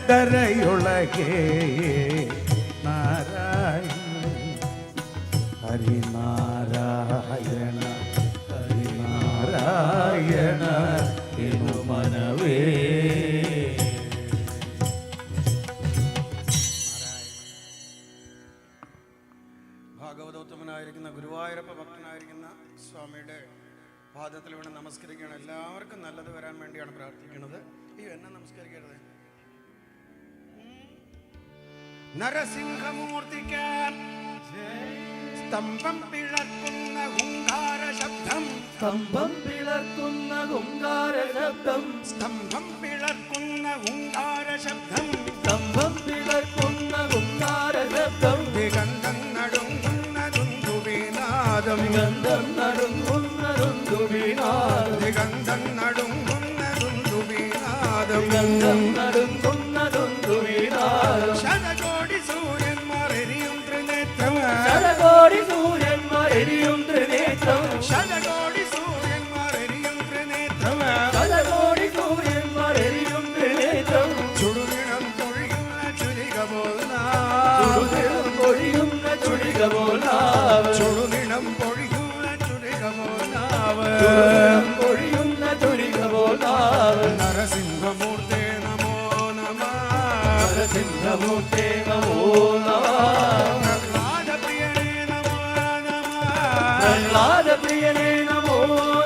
Speaker 7: ದರಯೊಳಗೆ ನಾರಾಯಣ ಹರಿನಾರಾಯಣ ಹರಿನಾರಾಯಣ ಎನ್ನು ಮನವೇ
Speaker 2: ഭാഗവതോത്തമനായിരിക്കുന്ന ഗുരുവായൂരപ്പ ഭക്തനായിരിക്കുന്ന സ്വാമിയുടെ പാദത്തിൽ വീണ് നമസ്കരിക്കുകയാണ്. എല്ലാവർക്കും നല്ലത് വരാൻ വേണ്ടിയാണ് പ്രാർത്ഥിക്കുന്നത്. ഈ എന്നെ നമസ്കരിക്കരുത്. നരസിംഹമൂർത്തിക്ക് സ്തംഭം പിളർക്കുന്ന ഹുങ്കാര ശബ്ദം
Speaker 6: സ്തംഭം പിളർക്കുന്ന ഹുങ്കാര ശബ്ദം
Speaker 2: സ്തംഭം പിളർക്കുന്ന ഹുങ്കാര ശബ്ദം
Speaker 6: സ്തംഭം പിളർക്കുന്ന ഹുങ്കാര ശബ്ദം
Speaker 2: ദിഗന്ധം നടുങ്ങുന്നതുന്തുവിനാദം
Speaker 6: ദിഗന്ധം നടുങ്ങുന്നതുന്തുവിനാദം
Speaker 2: ദിഗന്ധം നടുങ്ങുന്നതുന്തുവിനാദം
Speaker 6: ദിഗന്ധം നടുങ്ങുന്നതുന്തുവിനാദം
Speaker 2: ശതകോടി സൂര്യന്മാർ എരിയും ത്രിനേത്രം
Speaker 6: ശതകോടി സൂര്യന്മാർ എരിയും ത്രിനേത്രം
Speaker 2: ശതകോടി സൂര്യന്മാർ എരിയും ത്രിനേത്രം നരസിംഹമൂർത്തേ നമോ നമഃ.
Speaker 6: നരസിംഹമൂർത്തേ നമോ നമഃ.
Speaker 2: പ്രഹ്ലാദപ്രിയനേ നമോ നമഃ.
Speaker 6: പ്രഹ്ലാദപ്രിയനേ നമോ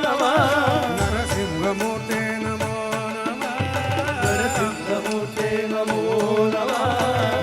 Speaker 6: നമഃ.
Speaker 2: നരസിംഹമൂർത്തേ നമോ നമഃ.
Speaker 6: നരസിംഹമൂർത്തേ നമോ നമഃ.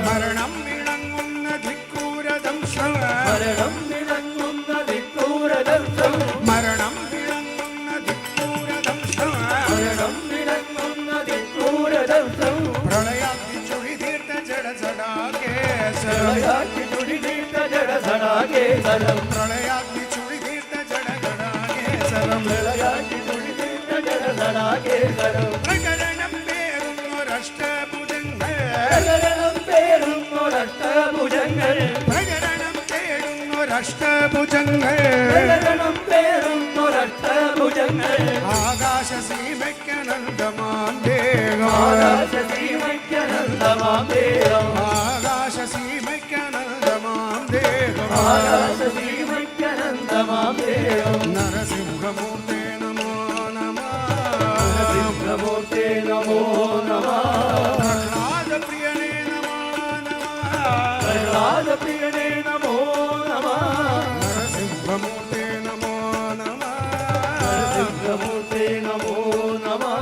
Speaker 2: മരണം വിളങ്ങുന്ന ധിക്കൂരദംശം.
Speaker 6: മരണം വിളങ്ങുന്ന ധിക്കൂരദംശം.
Speaker 2: മരണം വിളങ്ങുന്ന ധിക്കൂരദംശം.
Speaker 6: മരണം വിളങ്ങുന്ന ധിക്കൂരദംശം.
Speaker 2: പ്രളയാഗ്നി ചുഴിതീർത്ത ജഡസടാകേശരം.
Speaker 6: പ്രളയാഗ്നി ചുഴിതീർത്ത ജഡസടാകേശരം.
Speaker 2: പ്രളയാഗ്നി ചുഴിതീർത്ത ജഡസടാകേശരം.
Speaker 6: പ്രളയാഗ്നി ചുഴിതീർത്ത ജഡസടാകേശരം.
Speaker 2: പ്രകരണം പേരുന്നൊരഷ്ടഭുജങ്ങൾ.
Speaker 6: പ്രകരണം പേരുന്നൊരഷ്ടഭുജങ്ങൾ.
Speaker 2: പ്രകരണം തേടുന്നൊരഷ്ടഭുജങ്ങൾ.
Speaker 6: പ്രകരണം പേരുന്നൊരഷ്ടഭുജങ്ങൾ.
Speaker 2: ആകാശസീമയ്ക്കനന്തമാം ദേഹം.
Speaker 6: ആകാശസീമയ്ക്കനന്തമാം ദേഹം.
Speaker 2: ആകാശസീമയ്ക്കനന്തമാം ദേഹം.
Speaker 6: ആകാശസീമയ്ക്കനന്തമാം ദേഹം.
Speaker 2: നരസിംഹമൂർത്തേ നമോ നമഃ.
Speaker 6: നരസിംഹമൂർത്തേ നമോ നമഃ.
Speaker 2: പ്രഹ്ലാദപ്രിയനേ നമോ നമഃ.
Speaker 6: പ്രഹ്ലാദപ്രിയനേ നമോ നമഃ.
Speaker 2: നരസിംഹമൂർത്തേ നമോ നമഃ.
Speaker 6: നരസിംഹമൂർത്തേ നമോ നമഃ.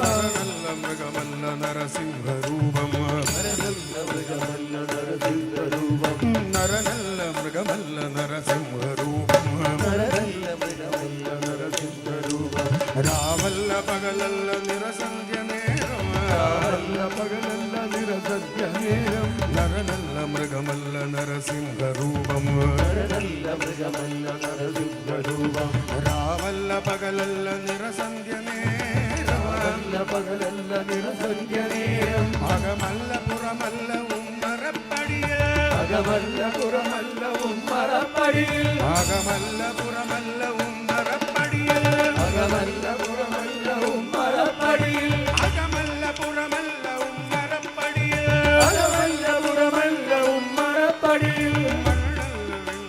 Speaker 2: നരനല്ല മൃഗമല്ല നരസിംഹരൂപം.
Speaker 6: നരനല്ല മൃഗമല്ല നരസിംഹരൂപം.
Speaker 2: നരനല്ല മൃഗമല്ല നരസിംഹരൂപം.
Speaker 6: നരനല്ല മൃഗമല്ല നരസിംഹരൂപം.
Speaker 2: രാവല്ല പകലല്ല നിറസന്ധ്യ നേരം.
Speaker 6: രാവല്ല പകലല്ല നിരസത്യ നേരം.
Speaker 2: നരനല്ല മൃഗമല്ല നരസിംഹരൂപം.
Speaker 6: നരനല്ല മൃഗമല്ല നരസിംഹരൂപം.
Speaker 2: രാവല്ല പകലല്ല നിറസന്ധ്യ നേരം.
Speaker 6: രാവല്ല പകലല്ല നിരസത്യ നേരം.
Speaker 2: അകമല്ല പുറമല്ല ഉമ്മറപ്പടിയ.
Speaker 6: അകമല്ല പുറമല്ല ഉമ്മറപ്പടിയിൽ.
Speaker 2: അകമല്ല പുറമല്ല ഉമ്മറപ്പടിയ.
Speaker 6: അകമല്ല പുറമല്ല ഉമ്മറപ്പടിയിൽ.
Speaker 2: അകമല്ല പുറമല്ല ഉമ്മറപ്പടിയ.
Speaker 6: അകമല്ല പുറമല്ല ഉമ്മറപ്പടിയിൽ.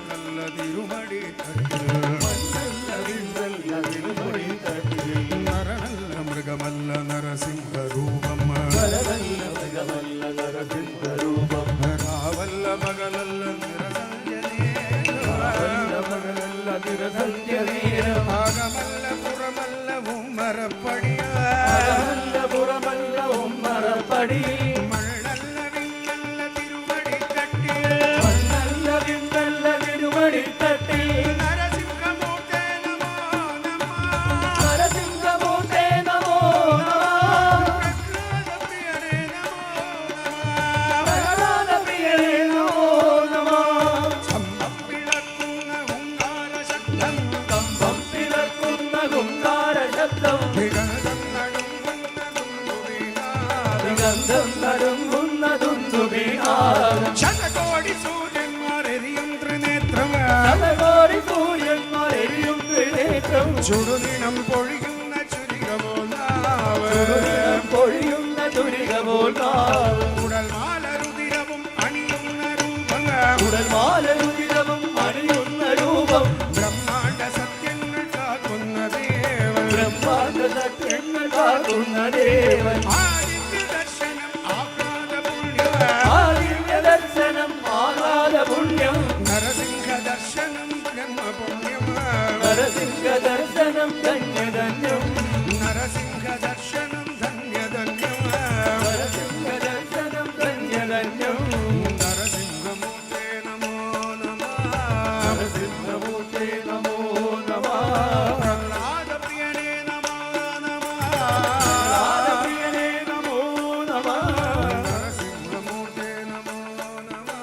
Speaker 2: നല്ല തിരുമടി തട്ടിൽ.
Speaker 6: നല്ല വിണ്ടല്ല തിരുമുടി തട്ടിൽ.
Speaker 2: നരനല്ല മൃഗമല്ല നരസിംഹരൂപം.
Speaker 6: നരനല്ല മൃഗമല്ല നരസിംഹരൂപം.
Speaker 2: രാവല്ല പകലല്ല നിറസന്ധ്യ നേരം.
Speaker 6: രാവല്ല പകലല്ല നിരസത്യ നേരം.
Speaker 2: അകമല്ല പുറമല്ല ഉമ്മറപ്പടിയ.
Speaker 6: അകമല്ല പുറമല്ല ഉമ്മറപ്പടിയിൽ.
Speaker 2: മണ്ണല്ല വിണ്ണല്ല തിരുമടി തട്ടിൽ.
Speaker 6: മണ്ണല്ല വിണ്ടല്ല തിരുമുടി തട്ടിൽ.
Speaker 2: നരസിംഹമൂർത്തേ നമോ നമഃ.
Speaker 6: നരസിംഹമൂർത്തേ നമോ നമഃ.
Speaker 2: പ്രഹ്ലാദപ്രിയനേ നമോ നമഃ.
Speaker 6: പ്രഹ്ലാദപ്രിയനേ നമോ നമഃ.
Speaker 2: സ്തംഭം പിളർക്കുന്ന ഹുങ്കാരശബ്ദം.
Speaker 6: സ്തംഭം പിളർക്കുന്ന ഹുങ്കാരശബ്ദം.
Speaker 2: ദിഗന്ധം നടുങ്ങുന്ന തുമ്പുവീണാദം.
Speaker 6: ദിഗന്ധം നടുങ്ങുന്ന തുമ്പുവീണാദം.
Speaker 2: ശതകോടി സൂര്യന്മാരെരിയും ത്രിനേത്രം.
Speaker 6: ശതകോടി സൂര്യന്മാരെരിയും ത്രിനേത്രം.
Speaker 2: ചുടുനിണം പൊഴിയുന്ന ചുരികമോ നാവ്.
Speaker 6: ചുടുനിണം പൊഴിയുന്ന ചുരികപോൽ നാവ്.
Speaker 2: ഉടൽമാല രുതിരവും അണിയുന്ന രൂപം.
Speaker 6: ഉടൽമാല രുചിരവും അണിയുന്ന രൂപം.
Speaker 2: ബ്രഹ്മാണ്ഡ സത്യങ്ങൾ കാക്കുന്ന ദേവൻ.
Speaker 6: ബ്രഹ്മാണ്ഡ സത്യങ്ങൾ കാക്കുന്ന ദേവൻ.
Speaker 2: ആദിത്യ ദർശനം ആഹ്ലാദ പുണ്യം.
Speaker 6: ആദിത്യ ദർശനം ആഹ്ലാദ പുണ്യം.
Speaker 2: നരസിംഹ ദർശനം ബ്രഹ്മപുണ്യം.
Speaker 6: നരസിംഹ ദർശനം ധന്യധന്യം.
Speaker 2: നരസിംഹ ദർശനം ധന്യധന്യം.
Speaker 6: നരസിംഹ ദർശനം ധന്യധന്യം.
Speaker 2: നരസിംഹമൂർത്തേ നമോ നമഃ.
Speaker 6: നരസിംഹമൂർത്തേ നമോ നമഃ.
Speaker 2: പ്രഹ്ലാദപ്രിയനേ നമോ നമഃ.
Speaker 6: പ്രഹ്ലാദപ്രിയനേ നമോ നമഃ.
Speaker 2: നരസിംഹമൂർത്തേ നമോ നമഃ.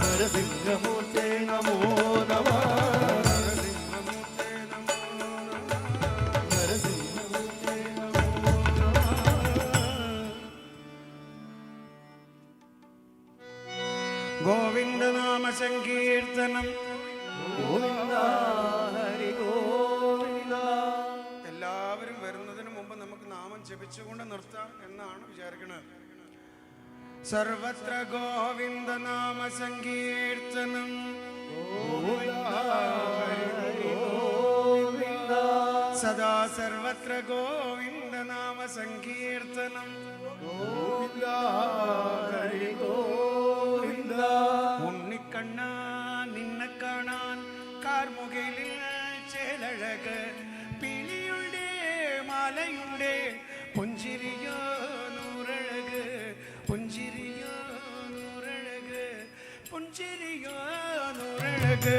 Speaker 6: നരസിംഹമൂർത്തേ നമോ നമഃ.
Speaker 2: നരസിംഹമൂർത്തേ നമോ നമഃ.
Speaker 6: നരസിംഹമൂർത്തേ നമോ നമഃ.
Speaker 2: ഗോവിന്ദനാമ സങ്കീർത്തനം.
Speaker 6: ഗോവിന്ദ ഹരി ഗോവിന്ദ.
Speaker 2: എല്ലാവരും വരുന്നതിന് മുമ്പ് നമുക്ക് നാമം ജപിച്ചുകൊണ്ട് നിർത്താം എന്നാണ് വിചാരിക്കുന്നത്. സർവത്ര ഗോവിന്ദ നാമ സങ്കീർത്തനം. സദാ സർവത്ര ഗോവിന്ദ ഗോവിന്ദനാമ സങ്കീർത്തനം.
Speaker 6: ഗോവിന്ദ ഹരി ഗോവിന്ദ.
Speaker 2: ഉണ്ണിക്കണ്ണ നിന്നെ കാണാൻ കാർമുകിലിൽ ചേലഴക്, പിളിയുടെ മാലയുടെ പുഞ്ചിരിയോ നൂറഴക്, പുഞ്ചിരിയോ നൂറഴക്, പുഞ്ചിരിയോ നൂറഴക്.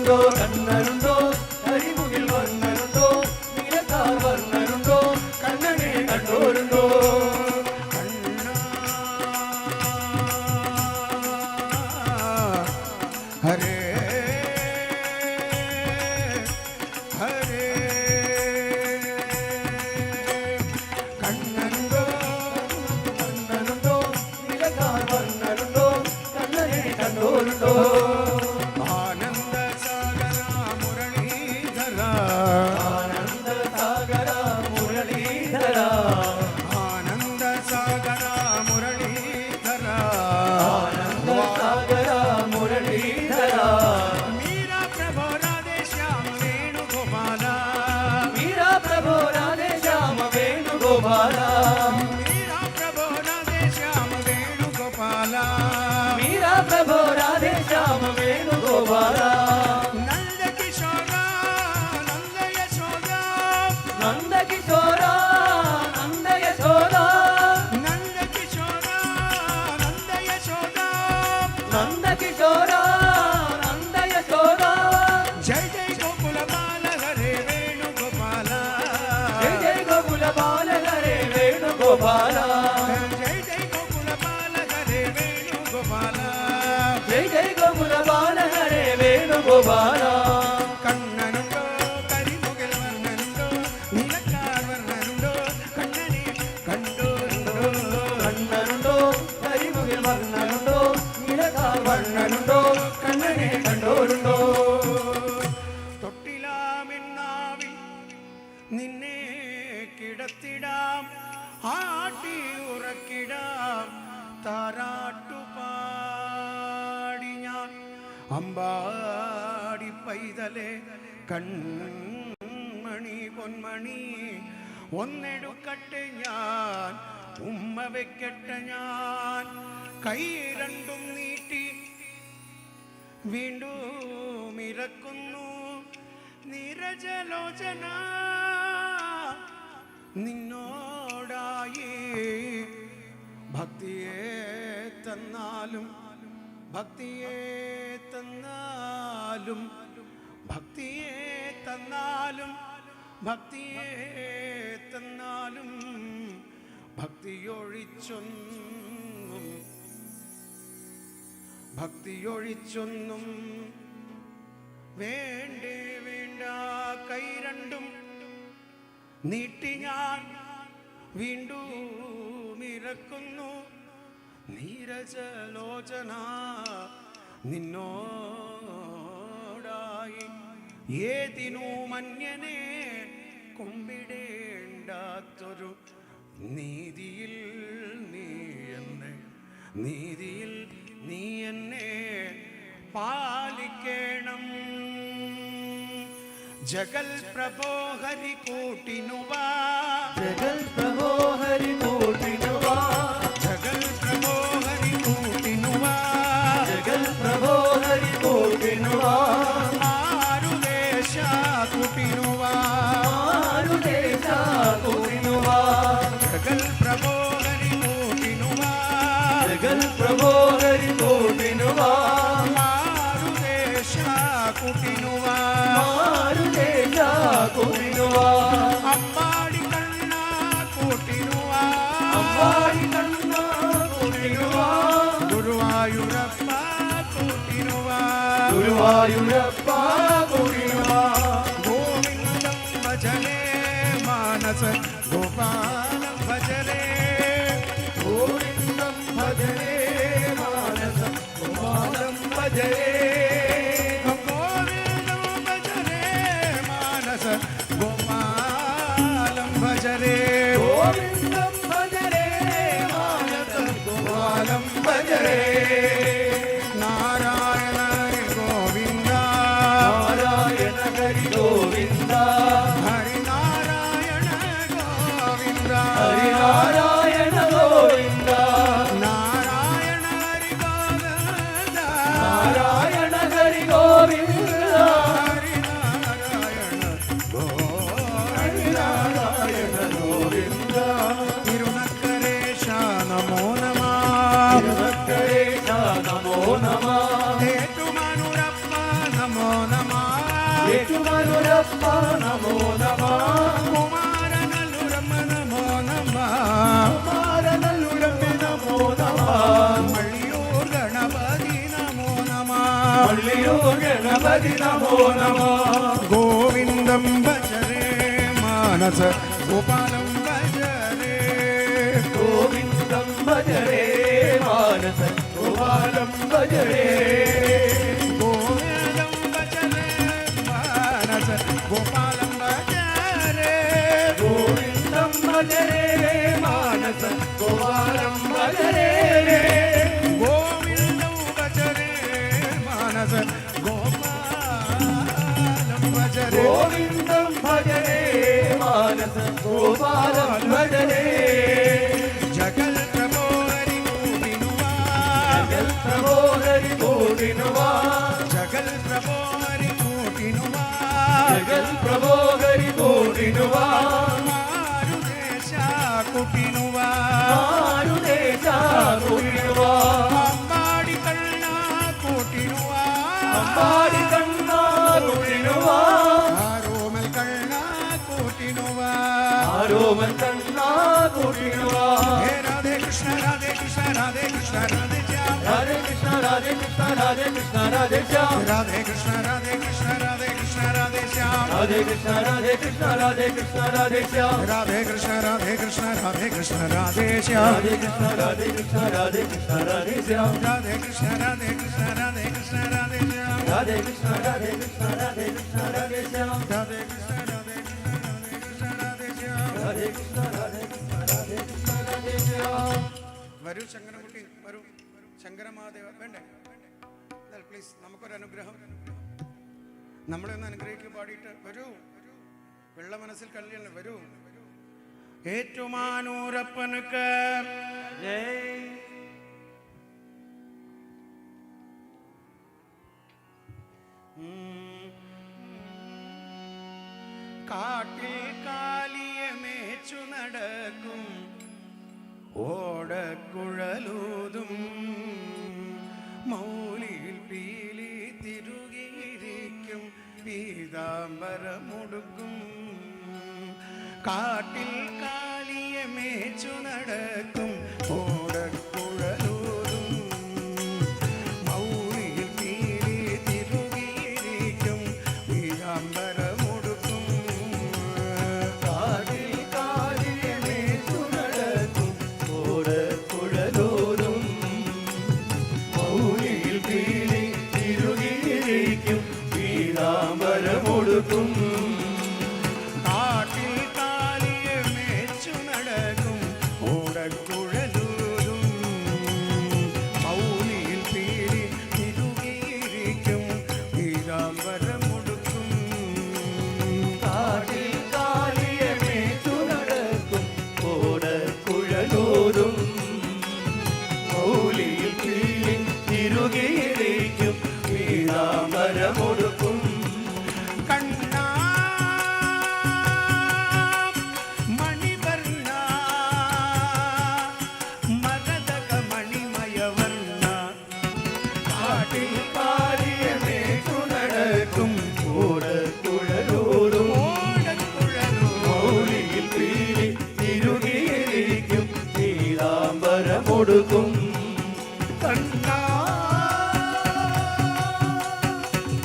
Speaker 6: കണ്ണനുണ്ടോ കണ്ണനുണ്ടോ കരിമുകിൽ വർണ്ണനുണ്ടോ നീലക്കാർ വർണ്ണനുണ്ടോ കണ്ണനെ കണ്ടോരുണ്ടോ
Speaker 2: ഹരേ ഹരേ കണ്ണനുണ്ടോ
Speaker 6: കണ്ണനുണ്ടോ നീലക്കാർ വർണ്ണനുണ്ടോ കണ്ണനെ കണ്ടോരുണ്ടോ
Speaker 2: ആനന്ദ സാഗര മുരളീധര
Speaker 6: ആനന്ദ സാഗര മുരളീധര
Speaker 2: ആനന്ദ സാഗര മുരളീധര
Speaker 6: ആനന്ദ സാഗര മുരളീധര
Speaker 2: മീരാ പ്രഭോ രാധേ ശ്യാമ വേണുഗോപാല
Speaker 6: മീരാ പ്രഭോ രാധേ ശ്യാമ വേണുഗോപാല
Speaker 2: മീരാ പ്രഭോ രാധേ ശ്യാമ വേണുഗോപാല
Speaker 6: മീരാ പ്രഭോ രാധേ ശ്യാമ വേണുഗോപാല
Speaker 2: നന്ദകിശോര നന്ദയശോദ
Speaker 6: നന്ദകിശോര നന്ദയശോദ
Speaker 2: നന്ദകിശോര നന്ദയശോദ
Speaker 6: നന്ദകിശോര നന്ദയശോദ
Speaker 2: ജയ ജയ ഗോകുല ബാല ഹരേ വേണുഗോപാല
Speaker 6: ജയ ജയ ഗോകുല ബാല ഹരേ വേണുഗോപാല
Speaker 2: ജയ ജയ ഗോകുല ബാല ഹരേ വേണുഗോപാല
Speaker 6: ജയ ജയ ഗോകുല ബാല ഹരേ വേണുഗോപാല
Speaker 2: കണ്ണനുണ്ടോ കരിമുകിൽ വർണ്ണനുണ്ടോ നീലക്കാർ വർണ്ണനുണ്ടോ കണ്ണനെ കണ്ടോരുണ്ടോ
Speaker 6: കണ്ണനുണ്ടോ കരിമുകിൽ വർണ്ണനുണ്ടോ നീലക്കാർ വർണ്ണനുണ്ടോ കണ്ണനെ കണ്ടോരുണ്ടോ
Speaker 2: തൊട്ടിലാമെന്നാവിൽ നിന്നെ കിടത്തിടാം ആട്ടി ഉറക്കിടാം താരാട്ടുപാടി ഞാൻ അമ്പാടി പൈതലെ കൺമണി പൊന്മണി ഒന്നെടുക്കട്ടെ ഞാൻ ഉമ്മ വെക്കട്ടെ ഞാൻ കൈ രണ്ടും നീട്ടി വീണ്ടും ഇറക്കുന്നു നീരജലോചന നിന്നോടായി ഭക്തിയെ തന്നാലും ഭക്തിയെ തന്നാലും ഭക്തിയെ തന്നാലും ഭക്തിയെ തന്നാലും ഭക്തിയൊഴിച്ചൊന്നും വേണ്ടേ വേണ്ട കൈ രണ്ടും നീട്ടി ഞാൻ വീണ്ടും ഇറക്കുന്നു നീരജലോചന നിന്നോടായി ഏതിനു മന്യനെ കുമ്പിടേണ്ടാത്തൊരു നീതിയിൽ നീ എന്നെ നീതിയിൽ നീ എന്നെ പാലിക്കണം ജഗൽ പ്രഭോ ഹരി കൂട്ടിനുവാ
Speaker 6: ജഗൽ പ്രഭോ ഹരി കൂട്ടിനുവാ
Speaker 2: ജഗൽ പ്രഭോ ഹരി കൂട്ടിനുവാ
Speaker 6: ജഗൽ പ്രഭോ ഹരി കൂട്ടിനുവാ
Speaker 2: മാരുദേശ കൂട്ടിനുവാ
Speaker 6: മാരുദേശ കൂട്ടിനുവാ
Speaker 2: ജഗൽ പ്രഭോ ഹരി കൂട്ടിനുവാ
Speaker 6: ജഗൽ പ്രഭോ ഹരി കൂട്ടിനുവാ
Speaker 2: മാരുദേശ കൂട്ടിനുവാ
Speaker 6: മാരുദേശ കൂട്ടിനുവാ
Speaker 2: അമ്പാടി കണ്ണ കൂട്ടിനുവാ
Speaker 6: അമ്പാടി കണ്ണ കൂട്ടിനുവാ
Speaker 2: ഗുരുവായൂരപ്പ കൂട്ടിനുവാ
Speaker 6: ഗുരുവായൂരപ്പ കൂട്ടിനുവാ
Speaker 2: ഗോവിന്ദം ഭജനേ മാനസ ഗോപാലം ഭജനേ
Speaker 6: ഗോവിന്ദം ഭജനേ മാനസ ഗോപാലം ഭജനേ
Speaker 2: ഗോവിന്ദം ഭജനേ മാനസ ഗോപാലം ഭജനേ
Speaker 6: ഗോവിന്ദം ഭജനേ മാനസ ഗോപാലം ഭജനേ
Speaker 2: നാരായണ ഹരി ഗോവിന്ദ
Speaker 6: നാരായണ ഹരി ഗോവിന്ദ
Speaker 2: ഹരിനാരായണ ഗോവിന്ദ
Speaker 6: ഹരിനാരായണ ഗോവിന്ദ
Speaker 2: നാരായണ ഹരി ഗോവിന്ദ
Speaker 6: നാരായണ ഹരി ഗോവിന്ദ
Speaker 2: ഹരിനാരായണ ഗോവിന്ദ തിരുനക്കരേശ നമോ നമ
Speaker 6: തിരുനക്കരേശ ഗണപതിയപ്പ നമോ നമഃ.
Speaker 2: കുമാരനല്ലുരമ്മ നമോ നമഃ.
Speaker 6: കുമാരനല്ലുരമ്മ നമോ നമഃ.
Speaker 2: മള്ളിയൂർ ഗണപതി നമോ നമഃ.
Speaker 6: മള്ളിയൂർ ഗണപതി നമോ നമഃ.
Speaker 2: ഗോവിന്ദം ഭജരേ മാനസ ഗോപാലം ഭജരേ.
Speaker 6: ഗോവിന്ദം ഭജരേ മാനസ ഗോപാലം ഭജരേ.
Speaker 2: ഗോവിന്ദം ഭജരേ മാനസ ഗോപാലം ഭജരേ.
Speaker 6: ഗോവിന്ദം ഭജരേ മാനസ ഗോപാലം ഭജരേ.
Speaker 2: ഗോവിന്ദം ഭജരേ മാനസ ഗോപാലം ഭജരേ.
Speaker 6: ഗോവിന്ദം ഭജരേ മാനസ ഗോപാലം ഭജരേ.
Speaker 2: ജഗൽ പ്രഭോ ഹരി ഗോവിനുവാ.
Speaker 6: ജഗൽ പ്രഭോ ഹരി ഗോവിനുവാ.
Speaker 2: ജഗൽ പ്രഭോ ഹരി ഗോവിനുവാ.
Speaker 6: ജഗൽ പ്രഭോ ഹരി ഗോവിനുവാ.
Speaker 2: മാരുദേശ കുട്ടിനുവാ.
Speaker 6: മാരുദേശ കുട്ടിനുവാ.
Speaker 2: അമ്പാടി കണ്ണ കൂട്ടിനുവാ.
Speaker 6: അമ്പാടി കണ്ണ കുട്ടിനുവാ.
Speaker 2: ആരോമൽ കണ്ണ കൂട്ടിനുവാ.
Speaker 6: ആരോമൽ കണ്ണ കുട്ടിനുവാ.
Speaker 2: ഹേ രാധേ കൃഷ്ണ രാധേ കൃഷ്ണ രാധേ കൃഷ്ണ രാധേ ശ്യാം.
Speaker 6: രാധേ കൃഷ്ണ രാധേ കൃഷ്ണ രാധേ കൃഷ്ണ രാധേ ശ്യാം.
Speaker 2: രാധേ കൃഷ്ണ രാധേ കൃഷ്ണ രാധേ കൃഷ്ണ രാധേ ശ്യാം.
Speaker 6: രാധേ കൃഷ്ണ രാധേ കൃഷ്ണ രാധേ കൃഷ്ണ രാധേ ശ്യാം.
Speaker 2: രാധേ കൃഷ്ണ രാധേ കൃഷ്ണ രാധേ കൃഷ്ണ രാധേ ശ്യാം.
Speaker 6: രാധേ കൃഷ്ണ രാധേ കൃഷ്ണ രാധേ കൃഷ്ണ രാധേ ശ്യാം.
Speaker 2: രാധേ കൃഷ്ണ രാധേ കൃഷ്ണ രാധേ കൃഷ്ണ രാധേ ശ്യാം.
Speaker 6: രാധേ കൃഷ്ണ രാധേ കൃഷ്ണ രാധേ കൃഷ്ണ രാധേ ശ്യാം.
Speaker 2: രാധേ കൃഷ്ണ രാധേ കൃഷ്ണ രാധേ കൃഷ്ണ രാധേ ശ്യാം.
Speaker 6: രാധേ കൃഷ്ണ രാധേ കൃഷ്ണ രാധേ കൃഷ്ണ രാധേ ശ്യാം.
Speaker 2: വരൂ ശങ്കരൻകുട്ടി വരൂ. ശങ്കരമഹാദേവ വേണ്ടേ പ്ലീസ് നമുക്കൊരു അനുഗ്രഹം. നമ്മളെ ഒന്ന് അനുഗ്രഹിക്കുക പാടിയിട്ട് വരൂ. വെള്ള മനസ്സിൽ കല്യാണം വരൂ. ഏറ്റുമാനൂരപ്പനുക്ക് കാട്ടിൽ കാലിയെ മേച്ചു നടക്കും ഓടക്കുഴലൂതും മൗലിയിൽ പീലി തിരുകിയിരിക്കും പീതാംബരമുടുക്കും. കാട്ടിൽ കാലിയെ മേച്ചു നടക്കും ഓടക്കുഴലൂതും മൗലിയിൽ പീലി തിരുകിയിരിക്കും പീതാംബരമുടുക്കും.
Speaker 6: കാട്ടിൽ കാലിയെ മേച്ചു നടക്കും ഓടക്കുഴലൂതും മൗലിയിൽ പീലി തിരുകിയിരിക്കും പീതാംബരമുടുക്കും.
Speaker 2: കാട്ടിൽ കാലിയെ മേച്ചു നടക്കും ഓടക്കുഴലൂതും മൗലിയിൽ പീലി തിരുകിയിരിക്കും പീതാംബരമുടുക്കും.
Speaker 6: കാട്ടിൽ കാലിയെ മേച്ചു നടക്കും ഓടക്കുഴലൂതും മൗലിയിൽ പീലി തിരുകിയിരിക്കും പീതാംബരമുടുക്കും.
Speaker 2: കണ്ണാ മണിവർണ്ണ മരതക മണിമയവർണ്ണ.
Speaker 6: കാട്ടിൽ കാലിയെ മേച്ചു നടക്കും ഓടക്കുഴലൂതും മൗലിയിൽ പീലി തിരുകിയിരിക്കും പീതാംബരമുടുക്കും.
Speaker 2: കണ്ണാ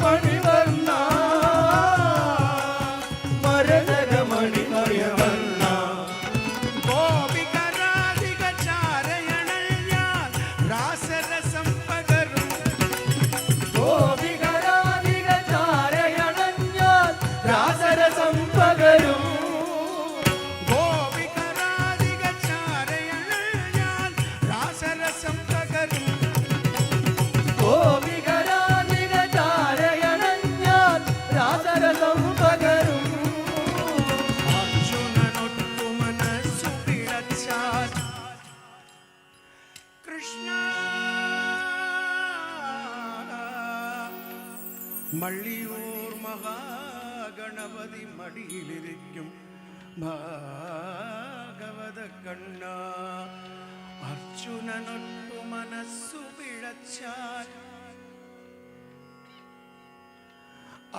Speaker 6: മണിവർണ്ണ മരതക മണിമയവർണ്ണ.
Speaker 2: ഗോപികരാധിക ചാരയണൽ ഞാൻ രാസരസം പകരും.
Speaker 6: ഗോപികരാധിക ചാരയണഞ്ഞാൽ രാസരസം പകരും.
Speaker 2: ഗോപികരാധിക ചാരയണൽ ഞാൻ രാസരസം പകരും.
Speaker 6: ഗോപികരാധിക ചാരയണഞ്ഞാൽ രാസരസം പകരും.
Speaker 2: അർജുനനൊട്ടു മനസ്സു പിഴച്ചാൽ കൃഷ്ണ മള്ളിയൂർ മഹാഗണപതി മടിയിലിരിക്കും ഭാഗവത കണ്ണ. അർജുനനൊട്ടു മനസ്സു പിഴച്ചാൽ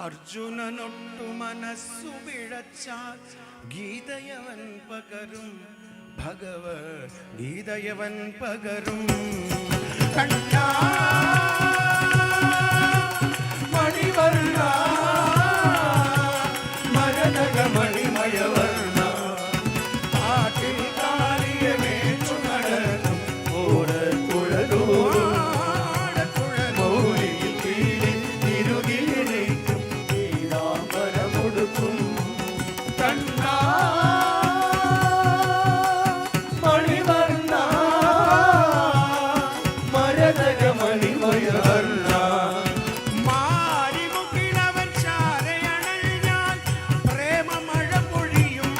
Speaker 2: അർജുനനൊട്ടു മനസ്സു പിഴച്ചാൽ ഗീതയവൻ പകരും ഭഗവത്ഗീതയവൻ പകരും. കണ്ണാ മണിവർണ്ണ മരതക മണിമയവർണ്ണ കാട്ടിൽ കാളിയമേച്ചു നടക്കും ഓടക്കുഴലൂരിൽ കീഴിൽ തിരുകിലേക്കും പീതാംബരമൊടുക്കും. കണ്ണാ മണിവർണ്ണ മരതക മണിമയവർണ്ണ മാരിമുകിലവൻ ചാരയണഞ്ഞാൽ പ്രേമമഴ പൊഴിയും.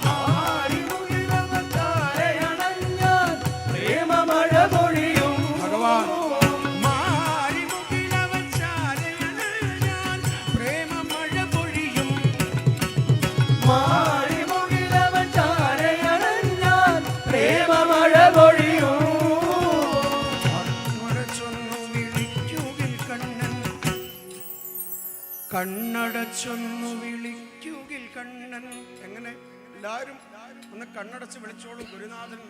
Speaker 2: മാരിമുകിലവൻ ചാരയണഞ്ഞാൽ പ്രേമമഴ പൊഴിയും. ഭഗവാൻ മാരിമുകിലവൻ ചാരയണഞ്ഞാൽ പ്രേമമഴ പൊഴിയും. മാരിമുകിലവൻ ചാരയണഞ്ഞാൽ പ്രേമമഴ പൊഴിയും. കണ്ണടച്ചൊന്നു വിളിക്കുകിൽ കണ്ണൻ. എങ്ങനെ എല്ലാവരും ഒന്ന് കണ്ണടച്ച് വിളിച്ചോളൂ. ഗുരുനാഥൻ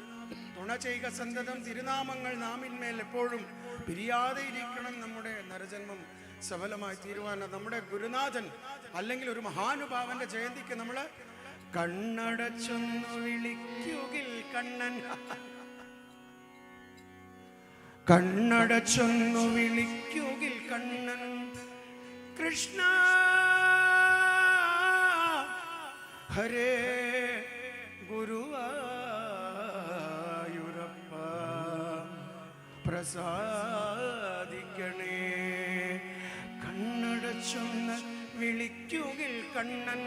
Speaker 2: തുണ ചെയ്യുക സന്തതം, തിരുനാമങ്ങൾ നാമിന്മേൽ എപ്പോഴും പിരിയാതെ ഇരിക്കണം. നമ്മുടെ നരജന്മം സഫലമായി തീരുവാൻ നമ്മുടെ ഗുരുനാഥൻ അല്ലെങ്കിൽ ഒരു മഹാനുഭാവന്റെ ജയന്തിക്ക് നമ്മൾ കണ്ണടച്ചൊന്നു വിളിക്കുകിൽ കണ്ണൻ. കണ്ണടച്ചൊന്നു വിളിക്കുകിൽ കണ്ണൻ. കൃഷ്ണ ഹരേ ഗുരുവായൂരപ്പ പ്രസാദിക്കണേ. കണ്ണടച്ചൊന്ന് വിളിക്കുകിൽ കണ്ണൻ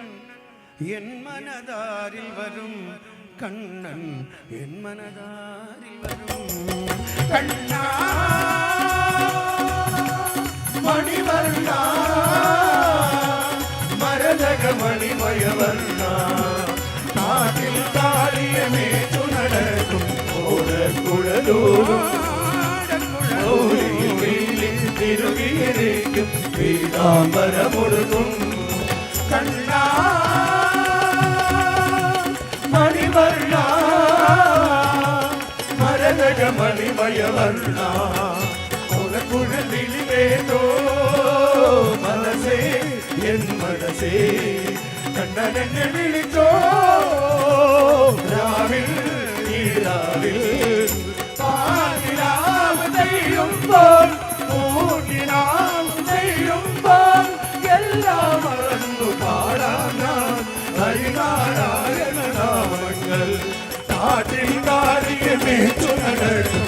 Speaker 2: എൻ മനതാരിൽ വരും. കണ്ണൻ എൻ മനതാരിൽ വരും. കണ്ണാ മണിവർണ്ണ മരതക മണിമയവർണ്ണ കാട്ടിൽ കാളിയമേച്ചു നടക്കും ഓടക്കുഴലൂരും തിരുകിലേക്കും പീതാംബരമൊടുക്കും. കണ്ണാ മണിവർണ്ണ മരതക മണിമയവർണ്ണ കുഴലിലേതോ മനസ്സേ എൻ മനസ്സേ കണ്ണനെന്നെ വിളിച്ചോ. രാവിൽ ഈരാവിൽ പാതിരാവ് നെയ്യുമ്പോൾ പൂർണിനാവ് നെയ്യുമ്പോൾ എല്ലാം മറന്നു പാടാം ഞാൻ ഹരിനാരായണ നാമങ്ങൾ. കാട്ടിൽ കാളിയമേച്ചു നടക്കും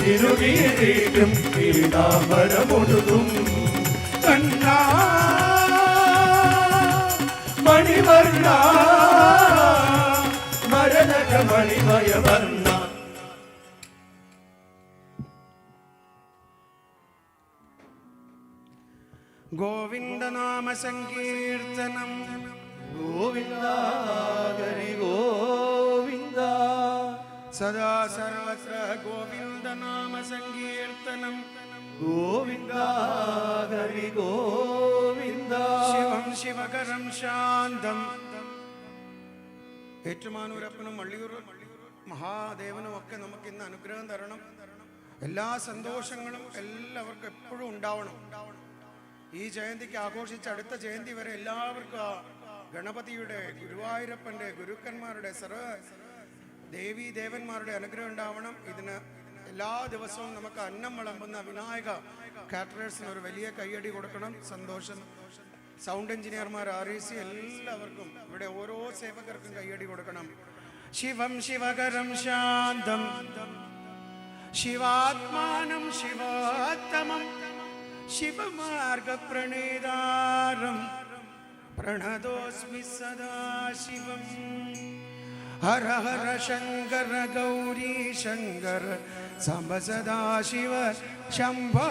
Speaker 2: തിരുകിലേക്കും പീതാംബരമൊടുക്കും. കണ്ണാ മണിവർണ്ണ മരതക മണിമയവർണ്ണ. ഗോവിന്ദനാമ സങ്കീർത്തനം. ഗോവിന്ദ ഹരി ഗോവിന്ദ സദാ സർവത്ര ഗോവിന്ദനാമ സങ്കീർത്തനം. ഗോവിന്ദ ഹരി ഗോവിന്ദ ശിവം ശിവകരം ശാന്തം. ഏറ്റുമാനൂരപ്പനും മള്ളിയൂർ മഹാദേവനും ഒക്കെ നമുക്ക് ഇന്ന് അനുഗ്രഹം തരണം. എല്ലാ സന്തോഷങ്ങളും എല്ലാവർക്കും എപ്പോഴും ഉണ്ടാവണം. ഈ ജയന്തിക്ക് ആഘോഷിച്ച് അടുത്ത ജയന്തി വരെ എല്ലാവർക്കും ഗണപതിയുടെ, ഗുരുവായൂരപ്പന്റെ, ഗുരുക്കന്മാരുടെ, സർവ ദേവീ ദേവന്മാരുടെ അനുഗ്രഹം ഉണ്ടാവണം. ഇതിന് എല്ലാ ദിവസവും നമുക്ക് അന്നം വിളമ്പുന്ന വിനായക കാറ്ററേഴ്സിന് ഒരു വലിയ കയ്യടി കൊടുക്കണം. സന്തോഷം. സൗണ്ട് എഞ്ചിനീയർമാർ, REC എല്ലാവർക്കും, ഇവിടെ ഓരോ സേവകർക്കും കയ്യടി കൊടുക്കണം. ശിവം ശിവകരം ശാന്തം ശിവാത്മാനം ശിവാത്തമം ശിവമാർഗപ്രണേതാരം പ്രണതോസ്മി സദാശിവം. ഹര ഹര ശങ്കര ഗൗരീ ശങ്കര സാംബ സദാശിവ ശംഭോ.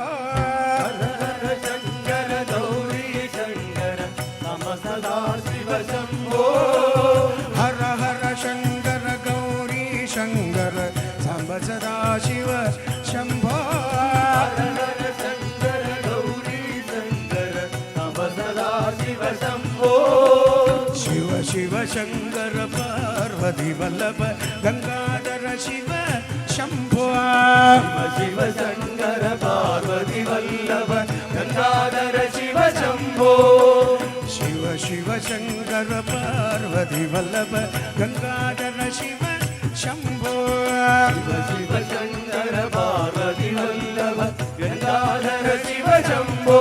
Speaker 2: ഹര ഹര ശങ്കര ഗൗരീ ശങ്കര സാംബ സദാശിവ ശംഭോ. ഹര ഹര ശങ്കര ഗൗരീ ശങ്കര സാംബ സദാശിവ ശംഭോ. ശിവ ശങ്കര പാർവതി വല്ലഭ ഗംഗാധര ശിവ ശംഭോ
Speaker 6: ശിവ ശങ്കര പാർവതി വല്ലഭ ഗംഗാധര ശിവ ശംഭോ
Speaker 2: ശിവ ശിവ ശങ്കര പാർവതി വല്ലഭ ഗംഗാധര ശിവ ശംഭോ
Speaker 6: ശിവ ശങ്കര പാർവതി വല്ലഭ ഗംഗാധര ശിവ ശംഭോ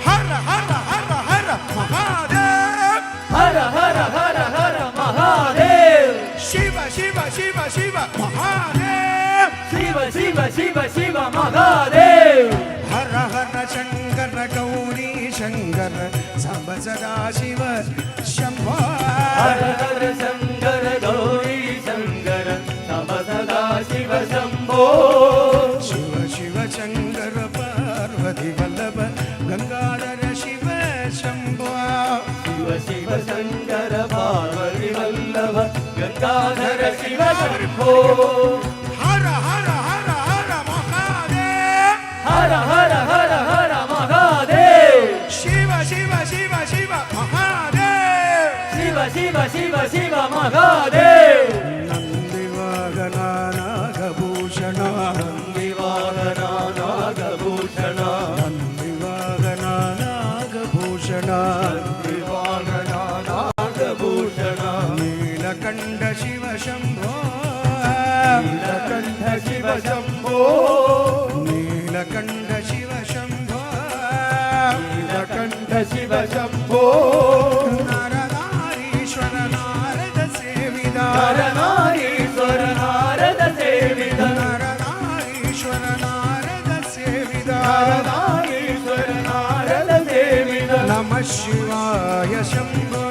Speaker 2: ഹര ഹര ഹര ഹര മഹാദേവ്
Speaker 6: ഹര ഹര ഹര ഹര മഹാദേവ്
Speaker 2: ശിവ ശിവ ശിവ ശിവ മഹാദേവ്
Speaker 6: ശിവ ശിവ ശിവ ശിവ മഹാദേവ്
Speaker 2: ഹര ഹര ശങ്കര ഗൗരി ശങ്കര സബ സദാ ശിവ ശംഭോ
Speaker 6: ഹര ഹര ശങ്കര ഗൗരി ശങ്കര നമ സദാ ശിവ ശംഭോ
Speaker 2: ശിവ ശിവ ശങ്കര പാർവതി വല്ലഭ ഗംഗാധര ശിവ ശംഭോ
Speaker 6: ശിവ ശിവ ശങ്കര പാർവതി വല്ലഭ ഗംഗാധര ശിവ ശംഭോ
Speaker 2: ഹര ഹര ഹര ഹര മഹാദേവ്
Speaker 6: ഹര ഹര ഹര ഹര മഹാദേവ്
Speaker 2: ശിവ ശിവ ശിവ ശിവ മഹാദേവ്
Speaker 6: ശിവ ശിവ ശിവ ശിവ മഹാദേവ്
Speaker 2: നന്ദിവാഹന നാഗഭൂഷണ
Speaker 6: ദിവാഹന നാഗഭൂഷണ
Speaker 2: നന്ദിവാഹന നാഗഭൂഷണ
Speaker 6: ദിവാഹന നാഗഭൂഷണ
Speaker 2: നീലകണ്ഠ ശിവ ശംഭോ
Speaker 6: നീലകണ്ഠ ശിവ ശംഭോ
Speaker 2: നീലകണ്ഠ ശിവ ശംഭോ
Speaker 6: നീലകണ്ഠ ശിവ ശംഭോ
Speaker 2: നാരദാരീശ്വര നാരദ സേവിത
Speaker 6: നരനാരീശ്വര നാരദ സേവിത
Speaker 2: നാരദാരീശ്വര നാരദ സേവിത
Speaker 6: നരനാരീശ്വര നാരദ സേവിത
Speaker 2: നമ ശിവായ ശംഭോ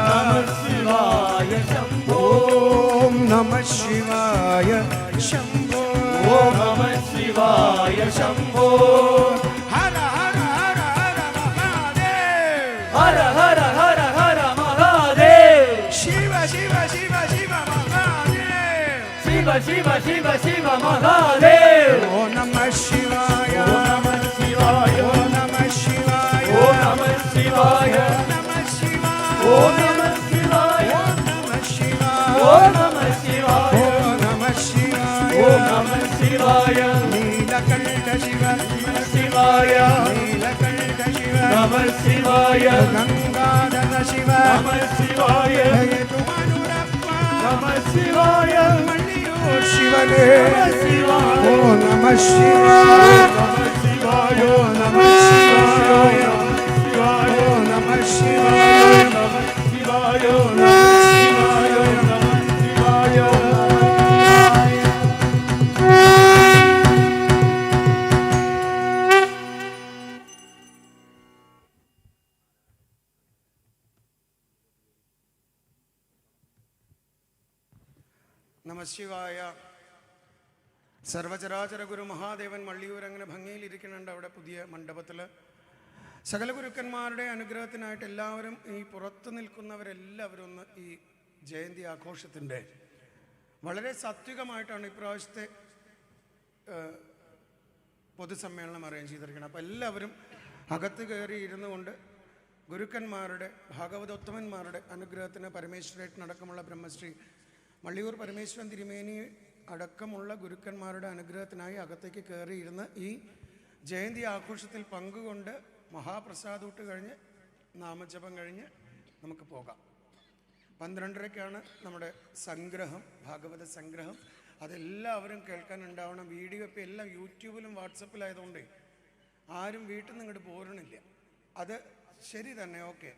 Speaker 6: നമ ശിവായ ശംഭോ
Speaker 2: ഓം നമ ശിവായ ശംഭോ
Speaker 6: ഓം നമ ശിവായ ശംഭോ
Speaker 2: ഹര ഹര ഹര ഹര മഹാദേവ്
Speaker 6: ഹര ഹര ഹര ഹര മഹാദേവ്
Speaker 2: ശിവ ശിവ ശിവ ശിവ മഹാദേവ്
Speaker 6: ശിവ ശിവ ശിവ ശിവ മഹാദേവ്
Speaker 2: ഓ നമ ശിവായ
Speaker 6: ഓ നമ ശിവായ
Speaker 2: ഓ നമ ശിവായ
Speaker 6: ഓ നമ ശിവായ
Speaker 2: നമ ശിവായ
Speaker 6: ഓ നമ ശിവായ
Speaker 2: നമ ശിവായ
Speaker 6: ഓ നമ ശിവായ
Speaker 2: ഓ നമ ശിവായ
Speaker 6: ഓ നമ ശിവായ
Speaker 2: നീലകണ്ഠ ശിവ
Speaker 6: ശിവായ
Speaker 2: നീലകണ്ഠ ശിവ
Speaker 6: നമ ശിവായ
Speaker 2: ഗംഗാധര ശിവ
Speaker 6: നമ ശിവായ
Speaker 2: ഹേതുമനുരപ്പ
Speaker 6: നമ ശിവായ
Speaker 2: മള്ളിയൂർ ശിവനേ
Speaker 6: നമ ശിവായ
Speaker 2: ഓ നമ ശിവായ
Speaker 6: നമ ശിവായ
Speaker 2: ഓ നമ ശിവായ
Speaker 6: ശിവായ
Speaker 2: ഓ നമ ശിവായ
Speaker 6: നമ ശിവായ നമ ശിവായ നമ ശിവായ
Speaker 2: നമശിവായ. സർവചരാചര ഗുരു മഹാദേവൻ മള്ളിയൂർ അങ്ങനെ ഭംഗിയിലിരിക്കുന്നുണ്ട് അവിടെ പുതിയ മണ്ഡപത്തിൽ. സകല ഗുരുക്കന്മാരുടെ അനുഗ്രഹത്തിനായിട്ട് എല്ലാവരും ഈ പുറത്തു നിൽക്കുന്നവരെല്ലാവരും ഒന്ന് ഈ ജയന്തി ആഘോഷത്തിൻ്റെ വളരെ സാത്വികമായിട്ടാണ് ഇപ്രാവശ്യത്തെ പൊതുസമ്മേളനം അറേഞ്ച് ചെയ്തിരിക്കുന്നത്. അപ്പോൾ എല്ലാവരും അകത്ത് കയറി ഇരുന്നു കൊണ്ട് ഗുരുക്കന്മാരുടെ ഭാഗവതോത്തമന്മാരുടെ അനുഗ്രഹത്തിന് പരമേശ്വരേട്ടനടക്കമുള്ള ബ്രഹ്മശ്രീ മള്ളിയൂർ പരമേശ്വരൻ തിരുമേനി അടക്കമുള്ള ഗുരുക്കന്മാരുടെ അനുഗ്രഹത്തിനായി അകത്തേക്ക് കയറിയിരുന്ന് ഈ ജയന്തി ആഘോഷത്തിൽ പങ്കുകൊണ്ട് മഹാപ്രസാദൂട്ട് കഴിഞ്ഞ് നാമജപം കഴിഞ്ഞ് നമുക്ക് പോകാം. 12:30-ക്കാണ് നമ്മുടെ സംഗ്രഹം, ഭാഗവത സംഗ്രഹം. അതെല്ലാവരും കേൾക്കാനുണ്ടാവണം. വീഡിയോ ഇപ്പോൾ എല്ലാം യൂട്യൂബിലും വാട്സപ്പിലായതുകൊണ്ട് ആരും വീട്ടിൽ നിന്ന് ഇങ്ങോട്ട് പോരണില്ല. അത് ശരി തന്നെ, ഓക്കെ,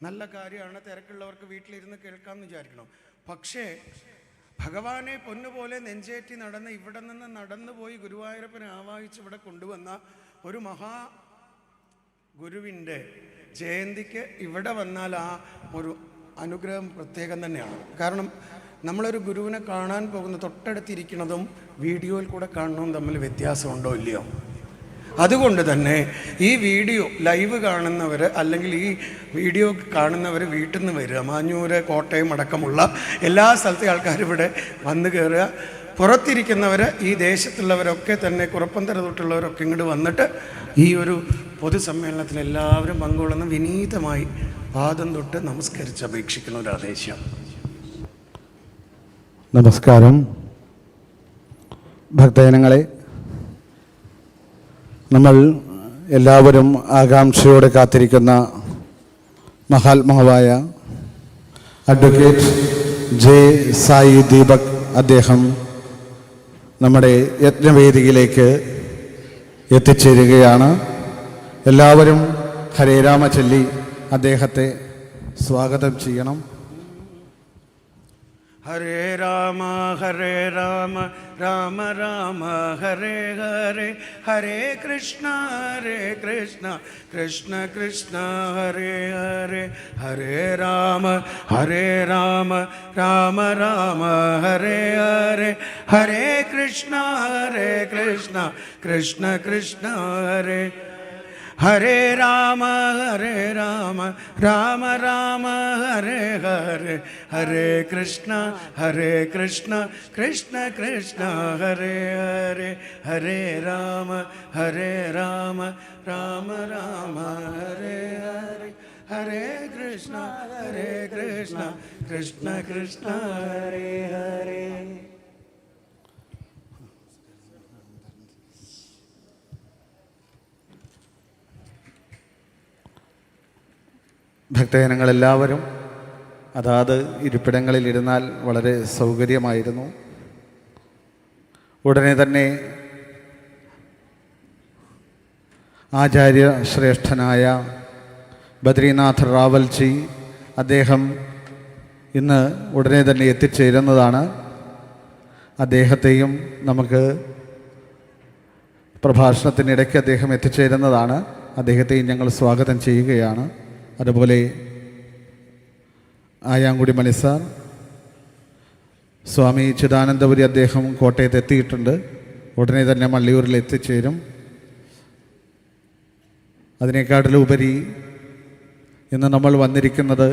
Speaker 2: നല്ല കാര്യമാണ്. തിരക്കുള്ളവർക്ക് വീട്ടിലിരുന്ന് കേൾക്കാമെന്ന് വിചാരിക്കണം. പക്ഷേ ഭഗവാനെ പൊന്നുപോലെ നെഞ്ചേറ്റി നടന്ന് ഇവിടെ നിന്ന് നടന്നു പോയി ഗുരുവായൂരപ്പനെ ആവാഹിച്ച് ഇവിടെ കൊണ്ടുവന്ന ഒരു മഹാ ഗുരുവിൻ്റെ ജയന്തിക്ക് ഇവിടെ വന്നാൽ ആ ഒരു അനുഗ്രഹം പ്രത്യേകം തന്നെയാണ്. കാരണം നമ്മളൊരു ഗുരുവിനെ കാണാൻ പോകുന്ന തൊട്ടടുത്തിരിക്കുന്നതും വീഡിയോയിൽ കൂടെ കാണുന്നതും തമ്മിൽ വ്യത്യാസമുണ്ടോ ഇല്ലയോ? അതുകൊണ്ട് തന്നെ ഈ വീഡിയോ ലൈവ് കാണുന്നവർ അല്ലെങ്കിൽ ഈ വീഡിയോ കാണുന്നവർ വീട്ടിൽ നിന്ന് വരിക. മാഞ്ഞൂർ, കോട്ടയം അടക്കമുള്ള എല്ലാ സ്ഥലത്തെ ആൾക്കാരും ഇവിടെ വന്നു കയറുക. പുറത്തിരിക്കുന്നവർ, ഈ ദേശത്തുള്ളവരൊക്കെ തന്നെ കുറപ്പന്തര തൊട്ടുള്ളവരൊക്കെ ഇങ്ങോട്ട് വന്നിട്ട് ഈ ഒരു പൊതുസമ്മേളനത്തിൽ എല്ലാവരും പങ്കുകൊള്ളുന്ന വിനീതമായി പാദം തൊട്ട് നമസ്കരിച്ച് അപേക്ഷിക്കുന്ന ഒരു ആദേശം.
Speaker 8: നമസ്കാരം. ഭക്തജനങ്ങളെ, നമ്മൾ എല്ലാവരും ആകാംക്ഷയോടെ കാത്തിരിക്കുന്ന മഹാത്മാവായ അഡ്വക്കേറ്റ് സായി ദീപക് അദ്ദേഹം നമ്മുടെ യജ്ഞവേദിയിലേക്ക് എത്തിച്ചേരുകയാണ്. എല്ലാവരും ഹരേ രാമ ചൊല്ലി അദ്ദേഹത്തെ സ്വാഗതം ചെയ്യണം.
Speaker 2: ഹരേ രാമ രാമ രാമ ഹരേ ഹരേ, ഹരേ കൃഷ്ണ കൃഷ്ണ കൃഷ്ണ ഹരേ ഹരേ, ഹരേ രാമ രാമ രാമ ഹരേ ഹരേ, ഹരേ കൃഷ്ണ കൃഷ്ണ കൃഷ്ണ ഹരേ, ഹരേ രാമ രാമ രാമ ഹരേ ഹരേ, ഹരേ കൃഷ്ണ കൃഷ്ണ കൃഷ്ണ ഹരേ ഹരേ, ഹരേ രാമ രാമ രാമ ഹരേ ഹരേ, ഹരേ കൃഷ്ണ കൃഷ്ണ കൃഷ്ണ ഹരേ ഹരേ.
Speaker 8: ഭക്തജനങ്ങളെല്ലാവരും അതാത് ഇരിപ്പിടങ്ങളിൽ ഇരുന്നാൽ വളരെ സൗകര്യമായിരുന്നു. ഉടനെ തന്നെ ആചാര്യ ശ്രേഷ്ഠനായ ബദ്രീനാഥ് റാവൽജി അദ്ദേഹം ഇന്ന് ഉടനെ തന്നെ എത്തിച്ചേരുന്നതാണ്. അദ്ദേഹത്തെയും നമുക്ക് പ്രഭാഷണത്തിനിടയ്ക്ക് അദ്ദേഹം എത്തിച്ചേരുന്നതാണ്. അദ്ദേഹത്തെയും ഞങ്ങൾ സ്വാഗതം ചെയ്യുകയാണ്. അതുപോലെ ആയാങ്കുടി മണി സാർ, സ്വാമി ചിദാനന്ദപുരി അദ്ദേഹം കോട്ടയത്ത് എത്തിയിട്ടുണ്ട്. ഉടനെ തന്നെ മള്ളിയൂരിൽ എത്തിച്ചേരും. അതിനേക്കാട്ടിലുപരി ഇന്ന് നമ്മൾ വന്നിരിക്കുന്നത്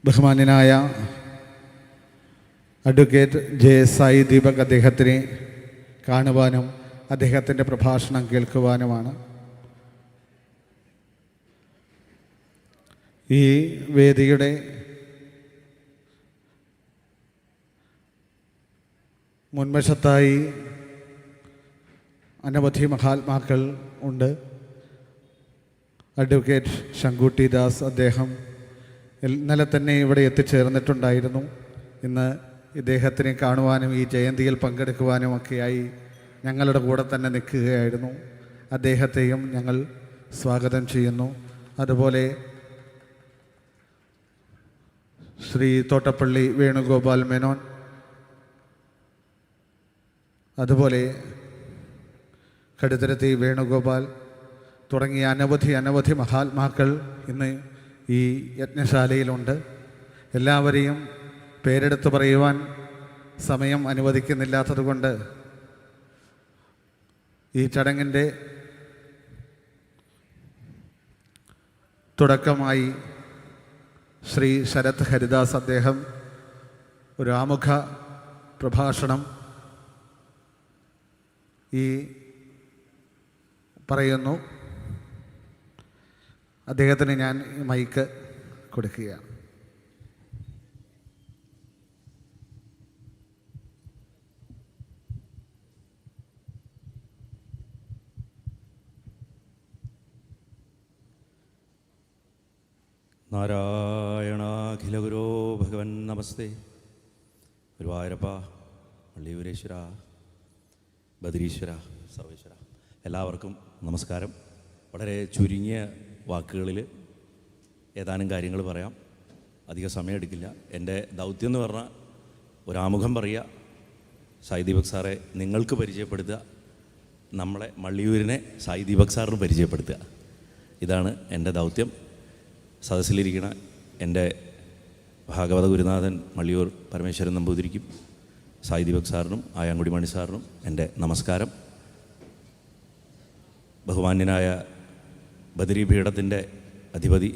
Speaker 8: ബഹുമാന്യനായ അഡ്വക്കേറ്റ് സായി ദീപക് അദ്ദേഹത്തിനെ കാണുവാനും അദ്ദേഹത്തിൻ്റെ പ്രഭാഷണം കേൾക്കുവാനുമാണ്. ഈ വേദിയുടെ മുൻവശത്തായി അനവധി മഹാത്മാക്കൾ ഉണ്ട്. അഡ്വക്കേറ്റ് 𝗕𝗀𝗃𝗀𝗃 അദ്ദേഹം ഇന്നലെ തന്നെ ഇവിടെ എത്തിച്ചേർന്നിട്ടുണ്ടായിരുന്നു. ഇന്ന് ഇദ്ദേഹത്തിനെ കാണുവാനും ഈ ജയന്തിയിൽ പങ്കെടുക്കുവാനുമൊക്കെയായി ഞങ്ങളുടെ കൂടെ തന്നെ നിൽക്കുകയായിരുന്നു. അദ്ദേഹത്തെയും ഞങ്ങൾ സ്വാഗതം ചെയ്യുന്നു. അതുപോലെ ശ്രീ തോട്ടപ്പള്ളി വേണുഗോപാൽ മേനോൻ, അതുപോലെ കടുത്തരത്തി വേണുഗോപാൽ തുടങ്ങിയ അനവധി മഹാത്മാക്കൾ ഇന്ന് ഈ യജ്ഞശാലയിലുണ്ട്. എല്ലാവരെയും പേരെടുത്ത് പറയുവാൻ സമയം അനുവദിക്കുന്നില്ലാത്തതുകൊണ്ട് ഈ ചടങ്ങിൻ്റെ തുടക്കമായി ശ്രീ ശരത് ഹരിദാസ് അദ്ദേഹം ഒരു ആമുഖ പ്രഭാഷണം ഈ പറയുന്നു. അദ്ദേഹത്തിന് ഞാൻ മൈക്ക് കൊടുക്കുകയാണ്.
Speaker 9: നാരായണാഖിലഗുരോ ഭഗവൻ നമസ്തേ. ഗുരുവായൂരപ്പ, മള്ളിയൂരേശ്വര, ബദരീശ്വര, സർവേശ്വര, എല്ലാവർക്കും നമസ്കാരം. വളരെ ചുരുങ്ങിയ വാക്കുകളിൽ ഏതാനും കാര്യങ്ങൾ പറയാം. അധിക സമയം എടുക്കില്ല. എൻ്റെ ദൗത്യം എന്ന് പറഞ്ഞാൽ ഒരാമുഖം പറയുക, സായി ദീപക് സാറെ നിങ്ങൾക്ക് പരിചയപ്പെടുത്തുക, നമ്മളെ മള്ളിയൂരിനെ സായി ദീപക് സാറിന് പരിചയപ്പെടുത്തുക. ഇതാണ് എൻ്റെ ദൗത്യം. സദസ്സിലിരിക്കണ എൻ്റെ ഭാഗവത ഗുരുനാഥൻ മള്ളിയൂർ പരമേശ്വരൻ നമ്പൂതിരിക്കും സായി ദീപക് സാറിനും ആയാങ്കുടി മണി സാറിനും എൻ്റെ നമസ്കാരം. ബഹുമാന്യനായ ബദരീപീഠത്തിൻ്റെ അധിപതി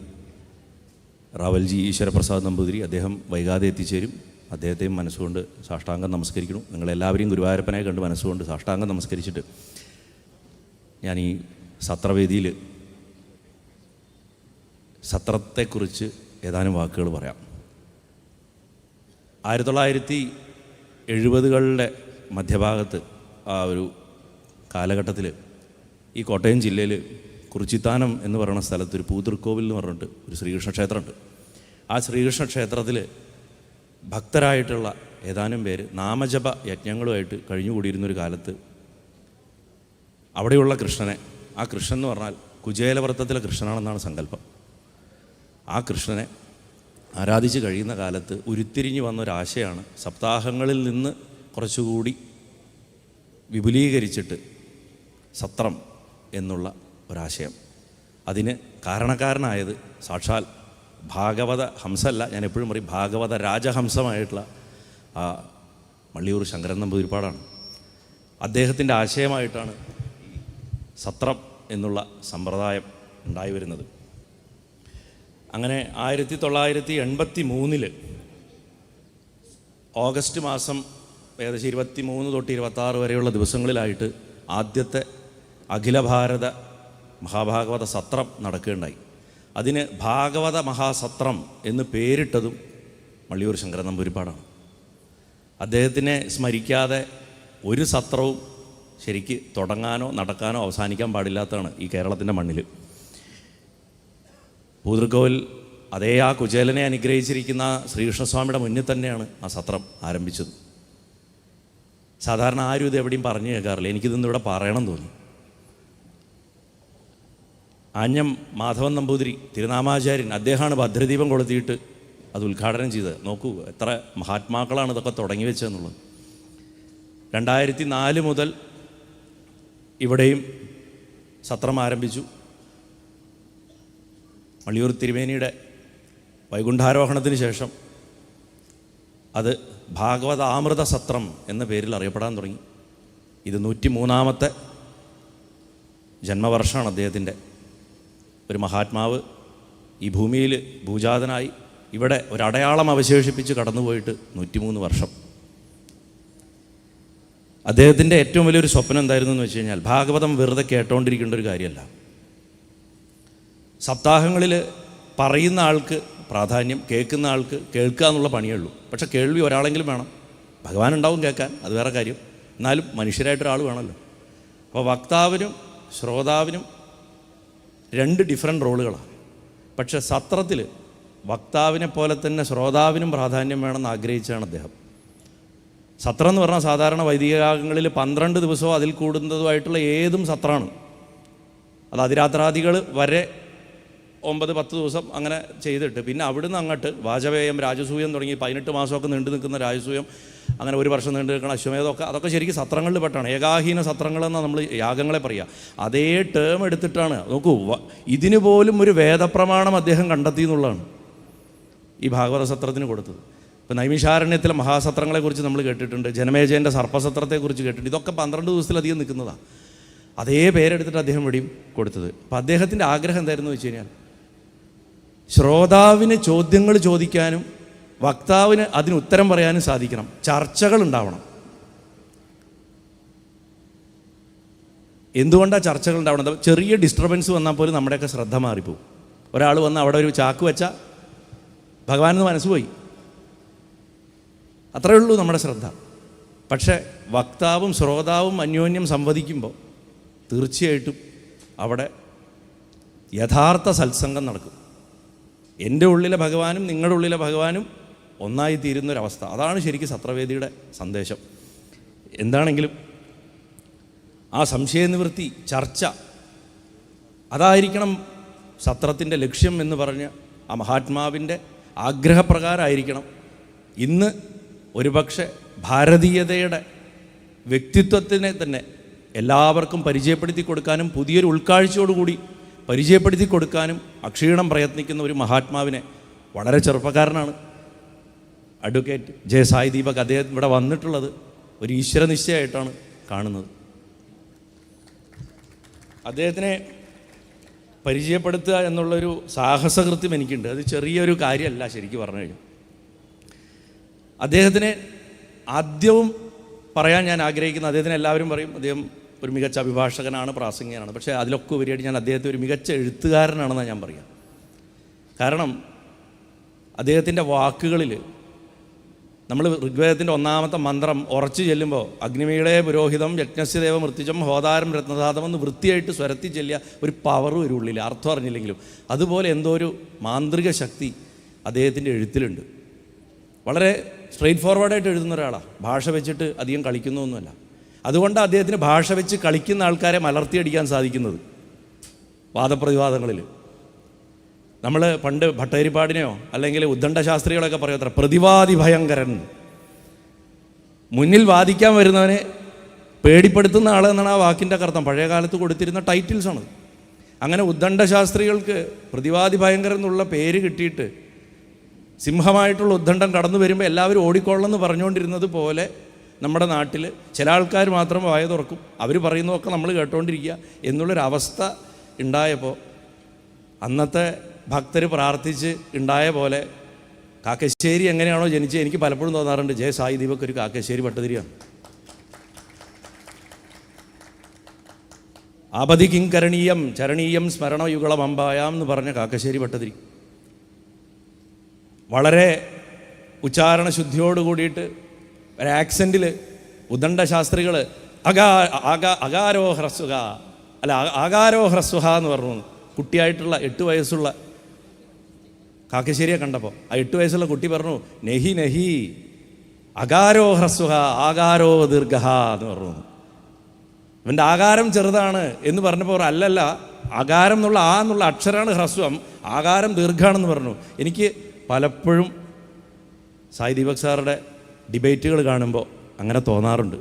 Speaker 9: റാവൽജി ഈശ്വരപ്രസാദ് നമ്പൂതിരി, അദ്ദേഹം വൈകാതെ എത്തിച്ചേരും. അദ്ദേഹത്തെയും മനസ്സുകൊണ്ട് സാഷ്ടാംഗം നമസ്കരിക്കണം. നിങ്ങളെല്ലാവരെയും ഗുരുവായൂരപ്പനെ കണ്ട് മനസ്സുകൊണ്ട് സാഷ്ടാംഗം നമസ്കരിച്ചിട്ട് ഞാൻ ഈ സത്രവേദിയിൽ സത്രത്തെക്കുറിച്ച് ഏതാനും വാക്കുകൾ പറയാം. 1970കളുടെ മധ്യഭാഗത്ത് ആ ഒരു കാലഘട്ടത്തിൽ ഈ കോട്ടയം ജില്ലയിൽ കുറിച്ചിത്താനം എന്ന് പറയുന്ന സ്ഥലത്ത് ഒരു പൂതിർക്കോവിൽ എന്ന് പറഞ്ഞിട്ട് ഒരു ശ്രീകൃഷ്ണ ക്ഷേത്രമുണ്ട്. ആ ശ്രീകൃഷ്ണ ക്ഷേത്രത്തിൽ ഭക്തരായിട്ടുള്ള ഏതാനും പേര് നാമജപ യജ്ഞങ്ങളുമായിട്ട് കഴിഞ്ഞുകൂടിയിരുന്നൊരു കാലത്ത് അവിടെയുള്ള കൃഷ്ണനെ, ആ കൃഷ്ണൻ എന്ന് പറഞ്ഞാൽ കുചേലവൃത്തത്തിലെ കൃഷ്ണനാണെന്നാണ് സങ്കല്പം, ആ കൃഷ്ണനെ ആരാധിച്ച് കഴിയുന്ന കാലത്ത് ഉരുത്തിരിഞ്ഞു വന്നൊരാശയാണ് സപ്താഹങ്ങളിൽ നിന്ന് കുറച്ചുകൂടി വിപുലീകരിച്ചിട്ട് സത്രം എന്നുള്ള ഒരാശയം. അതിന് കാരണക്കാരനായത് സാക്ഷാൽ ഭാഗവത ഹംസമല്ല, ഞാൻ എപ്പോഴും പറയും ഭാഗവത രാജഹംസമായിട്ടുള്ള ആ മള്ളിയൂർ ശങ്കരൻ നമ്പൂതിരിപ്പാടാണ്. അദ്ദേഹത്തിൻ്റെ ആശയമായിട്ടാണ് സത്രം എന്നുള്ള സമ്പ്രദായം ഉണ്ടായി വരുന്നത്. അങ്ങനെ 1983 ഓഗസ്റ്റ് മാസം ഏകദേശം 23 തൊട്ട് 26 വരെയുള്ള ദിവസങ്ങളിലായിട്ട് ആദ്യത്തെ അഖില ഭാരത മഹാഭാഗവത സത്രം നടക്കുകയുണ്ടായി. അതിന് ഭാഗവത മഹാസത്രം എന്ന് പേരിട്ടതും മള്ളിയൂർ ശങ്കരൻ നമ്പൂതിരിപ്പാടാണ്. അദ്ദേഹത്തിനെ സ്മരിക്കാതെ ഒരു സത്രവും ശരിക്ക് തുടങ്ങാനോ നടക്കാനോ അവസാനിക്കാൻ പാടില്ലാത്തതാണ് ഈ കേരളത്തിൻ്റെ മണ്ണിൽ. പൂതിർക്കോവിൽ അതേ ആ കുചേലനെ അനുഗ്രഹിച്ചിരിക്കുന്ന ശ്രീകൃഷ്ണസ്വാമിയുടെ മുന്നിൽ തന്നെയാണ് ആ സത്രം ആരംഭിച്ചത്. സാധാരണ ആരും ഇത് എവിടെയും പറഞ്ഞു കേൾക്കാറില്ല, എനിക്കിതൊന്നും ഇവിടെ പറയണം തോന്നി. ആഞ്ഞം മാധവൻ നമ്പൂതിരി തിരുനാമാചാര്യൻ, അദ്ദേഹമാണ് ഭദ്രദീപം കൊളുത്തിയിട്ട് അത് ഉദ്ഘാടനം ചെയ്തത്. നോക്കൂ എത്ര മഹാത്മാക്കളാണ് ഇതൊക്കെ തുടങ്ങി വെച്ചതെന്നുള്ളത്. 2004 മുതൽ ഇവിടെയും സത്രം ആരംഭിച്ചു. മള്ളിയൂർ തിരുമേനിയുടെ വൈകുണ്ഠാരോഹണത്തിന് ശേഷം അത് ഭാഗവതാമൃത സത്രം എന്ന പേരിൽ അറിയപ്പെടാൻ തുടങ്ങി. ഇത് 103ാമത്തെ ജന്മവർഷമാണ് അദ്ദേഹത്തിൻ്റെ. ഒരു മഹാത്മാവ് ഈ ഭൂമിയിൽ ഭൂജാതനായി ഇവിടെ ഒരടയാളം അവശേഷിപ്പിച്ച് കടന്നുപോയിട്ട് 103 വർഷം. അദ്ദേഹത്തിൻ്റെ ഏറ്റവും വലിയൊരു സ്വപ്നം എന്തായിരുന്നു എന്ന് വെച്ച് കഴിഞ്ഞാൽ ഭാഗവതം വെറുതെ കേട്ടോണ്ടിരിക്കേണ്ട ഒരു കാര്യമല്ല. സപ്താഹങ്ങളിൽ പറയുന്ന ആൾക്ക് പ്രാധാന്യം, കേൾക്കുന്ന ആൾക്ക് കേൾക്കുക എന്നുള്ള പണിയേ ഉള്ളൂ. പക്ഷെ കേൾവി ഒരാളെങ്കിലും വേണം. ഭഗവാൻ ഉണ്ടാവും കേൾക്കാൻ, അത് വേറെ കാര്യം, എന്നാലും മനുഷ്യരായിട്ടൊരാൾ വേണമല്ലോ. അപ്പോൾ വക്താവിനും ശ്രോതാവിനും 2 ഡിഫറെൻ്റ് റോളുകളാണ്. പക്ഷെ സത്രത്തിൽ വക്താവിനെ പോലെ തന്നെ ശ്രോതാവിനും പ്രാധാന്യം വേണമെന്ന് ആഗ്രഹിച്ചാണ് അദ്ദേഹം. സത്രം എന്ന് പറഞ്ഞാൽ സാധാരണ വൈദിക യാഗങ്ങളിൽ 12 ദിവസവും അതിൽ കൂടുന്നതുമായിട്ടുള്ള ഏതും സത്രമാണ്. അത് അതിരാത്രാദികൾ വരെ 9-10 ദിവസം അങ്ങനെ ചെയ്തിട്ട് പിന്നെ അവിടുന്ന് അങ്ങോട്ട് വാജപേയം, രാജസൂയം തുടങ്ങി 18 മാസമൊക്കെ നീണ്ടു നിൽക്കുന്ന രാജസൂയം, അങ്ങനെ 1 വർഷം നീണ്ടു നിൽക്കുന്ന അശ്വമേധമൊക്കെ, അതൊക്കെ ശരിക്കും സത്രങ്ങളിൽ പെട്ടാണ്. ഏകാഹീന സത്രങ്ങളെന്നാണ് നമ്മൾ യാഗങ്ങളെ പറയുക. അതേ ടേം എടുത്തിട്ടാണ്. നോക്കൂ, ഇതിന് പോലും ഒരു വേദപ്രമാണം അദ്ദേഹം കണ്ടെത്തി എന്നുള്ളതാണ് ഈ ഭാഗവത സത്രത്തിന് കൊടുത്തത്. ഇപ്പോൾ നൈമിഷാരണ്യത്തിലെ മഹാസത്രങ്ങളെക്കുറിച്ച് നമ്മൾ കേട്ടിട്ടുണ്ട്, ജനമേജയൻ്റെ സർപ്പസത്രത്തെക്കുറിച്ച് കേട്ടിട്ടുണ്ട്. ഇതൊക്കെ 12 ദിവസത്തിലധികം നിൽക്കുന്നതാണ്. അതേ പേരെടുത്തിട്ട് അദ്ദേഹം ഇവിടെയും കൊടുത്തത്. അപ്പോൾ അദ്ദേഹത്തിൻ്റെ ആഗ്രഹം എന്തായിരുന്നു വെച്ച് കഴിഞ്ഞാൽ ശ്രോതാവിന് ചോദ്യങ്ങൾ ചോദിക്കാനും വക്താവിന് അതിന് ഉത്തരം പറയാനും സാധിക്കണം, ചർച്ചകൾ ഉണ്ടാവണം. എന്തുകൊണ്ടാണ് ചർച്ചകൾ ഉണ്ടാവണം? ചെറിയ ഡിസ്റ്റർബൻസ് വന്നാൽ പോലും നമ്മുടെയൊക്കെ ശ്രദ്ധ മാറിപ്പോവും. ഒരാൾ വന്ന് അവിടെ ഒരു ചാക്ക് വെച്ചാൽ ഭഗവാനെന്ന് മനസ്സുപോയി, അത്രയേ ഉള്ളൂ നമ്മുടെ ശ്രദ്ധ. പക്ഷേ വക്താവും ശ്രോതാവും അന്യോന്യം സംവദിക്കുമ്പോൾ തീർച്ചയായിട്ടും അവിടെ യഥാർത്ഥ സത്സംഗം നടക്കും. എൻ്റെ ഉള്ളിലെ ഭഗവാനും നിങ്ങളുടെ ഉള്ളിലെ ഭഗവാനും ഒന്നായിത്തീരുന്നൊരവസ്ഥ. അതാണ് ശരിക്കും സത്രവേദിയുടെ സന്ദേശം. എന്താണെങ്കിലും ആ സംശയനിവൃത്തി, ചർച്ച, അതായിരിക്കണം സത്രത്തിൻ്റെ ലക്ഷ്യം എന്ന് പറഞ്ഞ് ആ മഹാത്മാവിൻ്റെ ആഗ്രഹപ്രകാരമായിരിക്കണം ഇന്ന് ഒരുപക്ഷെ ഭാരതീയതയുടെ വ്യക്തിത്വത്തിനെ തന്നെ എല്ലാവർക്കും പരിചയപ്പെടുത്തി കൊടുക്കാനും പുതിയൊരു ഉൾക്കാഴ്ചയോടുകൂടി പരിചയപ്പെടുത്തി കൊടുക്കാനും അക്ഷീണം പ്രയത്നിക്കുന്ന ഒരു മഹാത്മാവിനെ, വളരെ ചെറുപ്പക്കാരനാണ്, അഡ്വക്കേറ്റ് സായി ദീപക്, അദ്ദേഹം ഇവിടെ വന്നിട്ടുള്ളത് ഒരു ഈശ്വരനിശ്ചയമായിട്ടാണ് കാണുന്നത്. അദ്ദേഹത്തിനെ പരിചയപ്പെടുത്തുക എന്നുള്ളൊരു സാഹസകൃത്യം എനിക്കുണ്ട്. അത് ചെറിയൊരു കാര്യമല്ല ശരിക്കും പറഞ്ഞു കഴിഞ്ഞു. അദ്ദേഹത്തിനെ ആദ്യവും പറയാൻ ഞാൻ ആഗ്രഹിക്കുന്ന, അദ്ദേഹത്തിന് എല്ലാവരും പറയും അദ്ദേഹം ഒരു മികച്ച അഭിഭാഷകനാണ്, പ്രാസംഗികനാണ്. പക്ഷേ അതിലൊക്കെ ഉപരിയായിട്ട് ഞാൻ അദ്ദേഹത്തെ ഒരു മികച്ച എഴുത്തുകാരനാണെന്നാണ് ഞാൻ പറയുക. കാരണം അദ്ദേഹത്തിൻ്റെ വാക്കുകളിൽ നമ്മൾ ഋഗ്വേദത്തിൻ്റെ 1-ാമത്തെ മന്ത്രം ഉറച്ചു ചെല്ലുമ്പോൾ അഗ്നിമീളേ പുരോഹിതം യജ്ഞസ്യദേവ മൃത്യുജം ഹോതാരം രത്നസാധം എന്ന് വൃത്തിയായിട്ട് സ്വരത്തി ചെല്ലിയ ഒരു പവർ ഒരു ഉള്ളിൽ, അർത്ഥം അറിഞ്ഞില്ലെങ്കിലും അതുപോലെ എന്തോ ഒരു മാന്ത്രിക ശക്തി അദ്ദേഹത്തിൻ്റെ എഴുത്തിലുണ്ട്. വളരെ സ്ട്രെയിറ്റ് ഫോർവേഡായിട്ട് എഴുതുന്ന ഒരാളാണ്, ഭാഷ വെച്ചിട്ട് അധികം കളിക്കുന്നൊന്നുമല്ല. അതുകൊണ്ടാണ് അദ്ദേഹത്തിന് ഭാഷ വെച്ച് കളിക്കുന്ന ആൾക്കാരെ മലർത്തിയടിക്കാൻ സാധിക്കുന്നത് വാദപ്രതിവാദങ്ങളിൽ. നമ്മൾ പണ്ട് ഭട്ടതിരിപ്പാടിനെയോ അല്ലെങ്കിൽ ഉദ്ദണ്ഡ ശാസ്ത്രികളൊക്കെ പറയത്ര പ്രതിവാദി ഭയങ്കരൻ, മുന്നിൽ വാദിക്കാൻ വരുന്നവനെ പേടിപ്പെടുത്തുന്ന ആളെന്നാണ് ആ വാക്കിൻ്റെ അർത്ഥം. പഴയ കാലത്ത് കൊടുത്തിരുന്ന ടൈറ്റിൽസാണ്. അങ്ങനെ ഉദ്ദണ്ഡ ശാസ്ത്രികൾക്ക് പ്രതിവാദി ഭയങ്കരൻ എന്നുള്ള പേര് കിട്ടിയിട്ട് സിംഹമായിട്ടുള്ള ഉദ്ദണ്ഡം കടന്നു വരുമ്പോൾ എല്ലാവരും ഓടിക്കൊള്ളെന്ന് പറഞ്ഞുകൊണ്ടിരുന്നത് പോലെ നമ്മുടെ നാട്ടിൽ ചില ആൾക്കാർ മാത്രം വായ തുറക്കും, അവർ പറയുന്നതൊക്കെ നമ്മൾ കേട്ടുകൊണ്ടിരിക്കുക എന്നുള്ളൊരവസ്ഥ ഉണ്ടായപ്പോൾ അന്നത്തെ ഭക്തർ പ്രാർത്ഥിച്ച് ഉണ്ടായ പോലെ കാക്കശ്ശേരി എങ്ങനെയാണോ ജനിച്ചത്, എനിക്ക് പലപ്പോഴും തോന്നാറുണ്ട് ജയ സായി ദീപക് ഒരു കാക്കശ്ശേരി ഭട്ടതിരിയാണ്. ആപതി കിങ്കരണീയം ചരണീയം സ്മരണയുഗളമമ്പായാം എന്ന് പറഞ്ഞ കാക്കശ്ശേരി ഭട്ടതിരി വളരെ ഉച്ചാരണ ശുദ്ധിയോട് കൂടിയിട്ട് ഒരു ആക്സെൻറ്റിൽ ഉദ്ദണ്ഡ ശാസ്ത്രികൾ അകാരോ ഹ്രസ്വക അല്ല ആകാരോ ഹ്രസ്വഹ എന്ന് പറഞ്ഞു. കുട്ടിയായിട്ടുള്ള 8 വയസ്സുള്ള കാക്കശ്ശേരിയെ കണ്ടപ്പോൾ ആ 8 വയസ്സുള്ള കുട്ടി പറഞ്ഞു നെഹി നെഹി അകാരോ ഹ്രസ്വഹ ആകാരോ ദീർഘഹ എന്ന് പറഞ്ഞു. ഇവൻ്റെ ആകാരം ചെറുതാണ് എന്ന് പറഞ്ഞപ്പോൾ അല്ലല്ല, ആകാരം എന്നുള്ള ആ എന്നുള്ള അക്ഷരമാണ് ഹ്രസ്വം, ആകാരം ദീർഘാണെന്ന് പറഞ്ഞു. എനിക്ക് പലപ്പോഴും സായി ദീപക് സാറുടെ ഡിബേറ്റുകൾ കാണുമ്പോൾ അങ്ങനെ തോന്നാറുണ്ട്.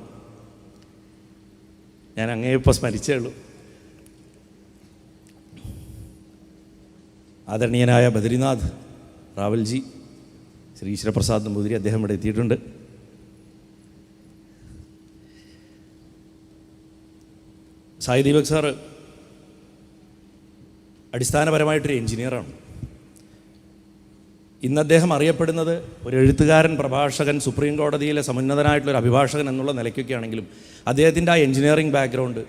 Speaker 9: ഞാൻ അങ്ങേ ഇപ്പോൾ സ്മരിച്ചേ ഉള്ളൂ. ആദരണീയനായ ബദ്രിനാഥ് റാവൽജി ശ്രീ ഈശ്വരപ്രസാദ് നമ്പൂതിരി അദ്ദേഹം ഇവിടെ എത്തിയിട്ടുണ്ട്. സായി ദീപക് സാറ് അടിസ്ഥാനപരമായിട്ടൊരു എൻജിനീയറാണ്. ഇന്ന് അദ്ദേഹം അറിയപ്പെടുന്നത് ഒരു എഴുത്തുകാരൻ, പ്രഭാഷകൻ, സുപ്രീം കോടതിയിലെ സമുന്നതനായിട്ടുള്ളൊരു അഭിഭാഷകൻ എന്നുള്ള നിലയ്ക്കൊക്കെ ആണെങ്കിലും അദ്ദേഹത്തിൻ്റെ ആ എൻജിനീയറിംഗ് ബാക്ക്ഗ്രൗണ്ട്,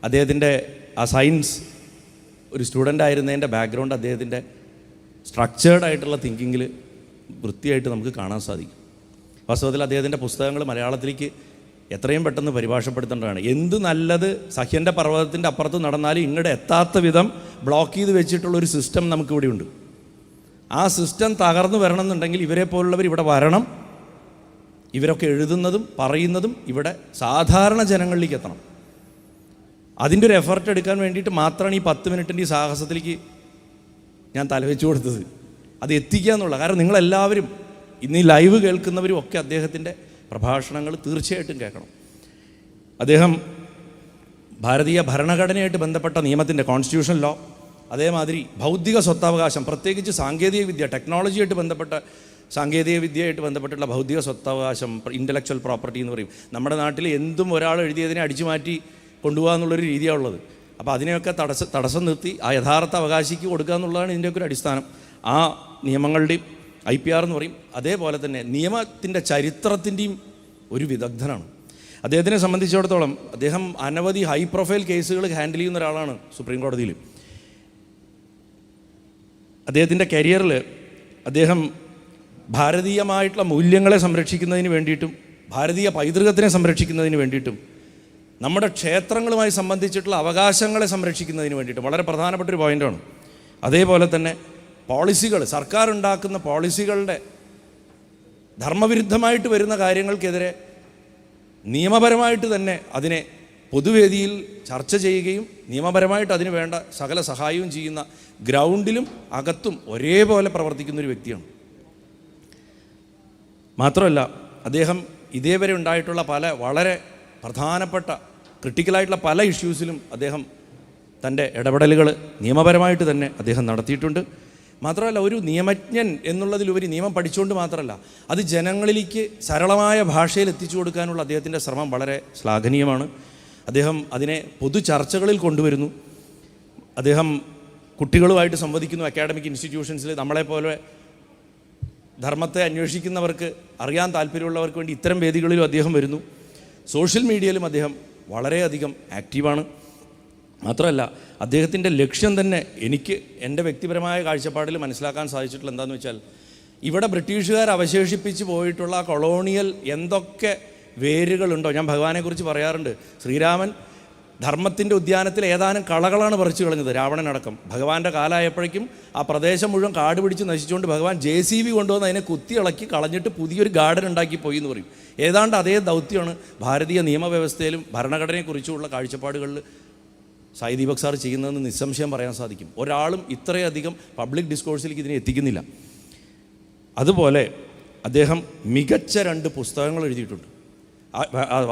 Speaker 9: അദ്ദേഹത്തിൻ്റെ ആ സയൻസ് ഒരു സ്റ്റുഡൻ്റ് ആയിരുന്നതിൻ്റെ ബാക്ക്ഗ്രൗണ്ട് അദ്ദേഹത്തിൻ്റെ സ്ട്രക്ചേർഡ് ആയിട്ടുള്ള തിങ്കിങ്ങിൽ വൃത്തിയായിട്ട് നമുക്ക് കാണാൻ സാധിക്കും. വാസ്തവത്തിൽ അദ്ദേഹത്തിൻ്റെ പുസ്തകങ്ങൾ മലയാളത്തിലേക്ക് എത്രയും പെട്ടെന്ന് പരിഭാഷപ്പെടുത്തേണ്ടതാണ്. എന്ത് നല്ലത് സഹ്യൻ്റെ പർവ്വതത്തിൻ്റെ അപ്പുറത്ത് നടന്നാലും ഇങ്ങോട്ട് എത്താത്ത വിധം ബ്ലോക്ക് ചെയ്ത് വെച്ചിട്ടുള്ളൊരു സിസ്റ്റം നമുക്കിവിടെ ഉണ്ട്. ആ സിസ്റ്റം തകർന്നു വരണമെന്നുണ്ടെങ്കിൽ ഇവരെ പോലുള്ളവർ ഇവിടെ വരണം. ഇവരൊക്കെ എഴുതുന്നതും പറയുന്നതും ഇവിടെ സാധാരണ ജനങ്ങളിലേക്ക് എത്തണം. അതിൻ്റെ ഒരു എഫർട്ട് എടുക്കാൻ വേണ്ടിയിട്ട് മാത്രമാണ് ഈ 10 മിനിറ്റിൻ്റെ ഈ സാഹസത്തിലേക്ക് ഞാൻ തലവെച്ചു കൊടുത്തത്. അത് എത്തിക്കുക എന്നുള്ള, കാരണം നിങ്ങളെല്ലാവരും ഇന്ന് ഈ ലൈവ് കേൾക്കുന്നവരും ഒക്കെ അദ്ദേഹത്തിൻ്റെ പ്രഭാഷണങ്ങൾ തീർച്ചയായിട്ടും കേൾക്കണം. അദ്ദേഹം ഭാരതീയ ഭരണഘടനയായിട്ട് ബന്ധപ്പെട്ട നിയമത്തിൻ്റെ കോൺസ്റ്റിറ്റ്യൂഷൻ ലോ, അതേമാതിരി ബൗദ്ധിക സ്വത്തവകാശം, പ്രത്യേകിച്ച് സാങ്കേതിക വിദ്യ, ടെക്നോളജിയായിട്ട് ബന്ധപ്പെട്ട സാങ്കേതിക വിദ്യയായിട്ട് ബന്ധപ്പെട്ടുള്ള ബൗദ്ധിക സ്വത്തവകാശം, ഇൻ്റലക്ച്വൽ പ്രോപ്പർട്ടി എന്ന് പറയും. നമ്മുടെ നാട്ടിൽ എന്തും ഒരാൾ എഴുതിയതിനെ അടിച്ചു മാറ്റി കൊണ്ടുപോകുക എന്നുള്ളൊരു രീതിയാണ് ഉള്ളത്. അപ്പോൾ അതിനെയൊക്കെ തടസ്സം നിർത്തി ആ യഥാർത്ഥ അവകാശിക്ക് കൊടുക്കുക എന്നുള്ളതാണ് ഇതിൻ്റെയൊക്കെ ഒരു അടിസ്ഥാനം. ആ നിയമങ്ങളുടെയും IPR എന്ന് പറയും. അതേപോലെ തന്നെ നിയമത്തിൻ്റെ ചരിത്രത്തിൻ്റെയും ഒരു വിദഗ്ധനാണ്. അദ്ദേഹത്തിനെ സംബന്ധിച്ചിടത്തോളം അദ്ദേഹം അനവധി ഹൈ പ്രൊഫൈൽ കേസുകൾ ഹാൻഡിൽ ചെയ്യുന്ന ഒരാളാണ് സുപ്രീം കോടതിയിൽ. അദ്ദേഹത്തിൻ്റെ കരിയറിൽ അദ്ദേഹം ഭാരതീയമായിട്ടുള്ള മൂല്യങ്ങളെ സംരക്ഷിക്കുന്നതിന് വേണ്ടിയിട്ടും ഭാരതീയ പൈതൃകത്തിനെ സംരക്ഷിക്കുന്നതിന് വേണ്ടിയിട്ടും നമ്മുടെ ക്ഷേത്രങ്ങളുമായി സംബന്ധിച്ചിട്ടുള്ള അവകാശങ്ങളെ സംരക്ഷിക്കുന്നതിന് വേണ്ടിയിട്ടും വളരെ പ്രധാനപ്പെട്ടൊരു പോയിൻ്റാണ്. അതേപോലെ തന്നെ പോളിസികൾ, സർക്കാർ ഉണ്ടാക്കുന്ന പോളിസികളുടെ ധർമ്മവിരുദ്ധമായിട്ട് വരുന്ന കാര്യങ്ങൾക്കെതിരെ നിയമപരമായിട്ട് തന്നെ അതിനെ പൊതുവേദിയിൽ ചർച്ച ചെയ്യുകയും നിയമപരമായിട്ട് അതിന് വേണ്ട സകല സഹായവും ചെയ്യുന്ന, ഗ്രൗണ്ടിലും അകത്തും ഒരേപോലെ പ്രവർത്തിക്കുന്നൊരു വ്യക്തിയാണ്. മാത്രമല്ല അദ്ദേഹം ഇതേവരെ ഉണ്ടായിട്ടുള്ള പല വളരെ പ്രധാനപ്പെട്ട ക്രിട്ടിക്കലായിട്ടുള്ള പല ഇഷ്യൂസിലും അദ്ദേഹം തൻ്റെ ഇടപെടലുകൾ നിയമപരമായിട്ട് തന്നെ അദ്ദേഹം നടത്തിയിട്ടുണ്ട്. മാത്രമല്ല ഒരു നിയമജ്ഞൻ എന്നുള്ളതിലുപരി നിയമം പഠിച്ചുകൊണ്ട് മാത്രമല്ല അത് ജനങ്ങളിലേക്ക് സരളമായ ഭാഷയിൽ എത്തിച്ചു കൊടുക്കാനുള്ള അദ്ദേഹത്തിൻ്റെ ശ്രമം വളരെ ശ്ലാഘനീയമാണ്. അദ്ദേഹം അതിനെ പൊതു ചർച്ചകളിൽ കൊണ്ടുവരുന്നു. അദ്ദേഹം കുട്ടികളുമായിട്ട് സംവദിക്കുന്നു. അക്കാഡമിക് ഇൻസ്റ്റിറ്റ്യൂഷൻസിൽ നമ്മളെപ്പോലെ ധർമ്മത്തെ അന്വേഷിക്കുന്നവർക്ക്, അറിയാൻ താല്പര്യമുള്ളവർക്ക് വേണ്ടി ഇത്തരം വേദികളിലും അദ്ദേഹം വരുന്നു. സോഷ്യൽ മീഡിയയിലും അദ്ദേഹം വളരെയധികം ആക്റ്റീവാണ്. മാത്രമല്ല അദ്ദേഹത്തിൻ്റെ ലക്ഷ്യം തന്നെ എനിക്ക് എൻ്റെ വ്യക്തിപരമായ കാഴ്ചപ്പാടിൽ മനസ്സിലാക്കാൻ സാധിച്ചിട്ടുള്ള എന്താണെന്ന് വെച്ചാൽ, ഇവിടെ ബ്രിട്ടീഷുകാർ അവശേഷിപ്പിച്ച് പോയിട്ടുള്ള കൊളോണിയൽ എന്തൊക്കെ വേരുകളുണ്ടോ. ഞാൻ ഭഗവാനെക്കുറിച്ച് പറയാറുണ്ട്, ശ്രീരാമൻ ധർമ്മത്തിൻ്റെ ഉദ്യാനത്തിൽ ഏതാനും കളകളാണ് പറിച്ചു കളഞ്ഞത്, രാവണനടക്കം. ഭഗവാന്റെ കാലമായപ്പോഴേക്കും ആ പ്രദേശം മുഴുവൻ കാട് പിടിച്ച് നശിച്ചുകൊണ്ട് ഭഗവാൻ JCB കൊണ്ടുവന്ന് അതിനെ കുത്തിയിളക്കി കളഞ്ഞിട്ട് പുതിയൊരു ഗാർഡൻ ഉണ്ടാക്കി പോയി എന്ന് പറയും. ഏതാണ്ട് അതേ ദൗത്യമാണ് ഭാരതീയ നിയമവ്യവസ്ഥയിലും ഭരണഘടനയെക്കുറിച്ചുള്ള കാഴ്ചപ്പാടുകളിൽ സായി ദീപക് സാർ ചെയ്യുന്നതെന്ന് നിസ്സംശയം പറയാൻ സാധിക്കും. ഒരാളും ഇത്രയധികം പബ്ലിക് ഡിസ്കോഴ്സിലേക്ക് ഇതിനെ എത്തിക്കുന്നില്ല. അതുപോലെ അദ്ദേഹം മികച്ച 2 പുസ്തകങ്ങൾ എഴുതിയിട്ടുണ്ട്.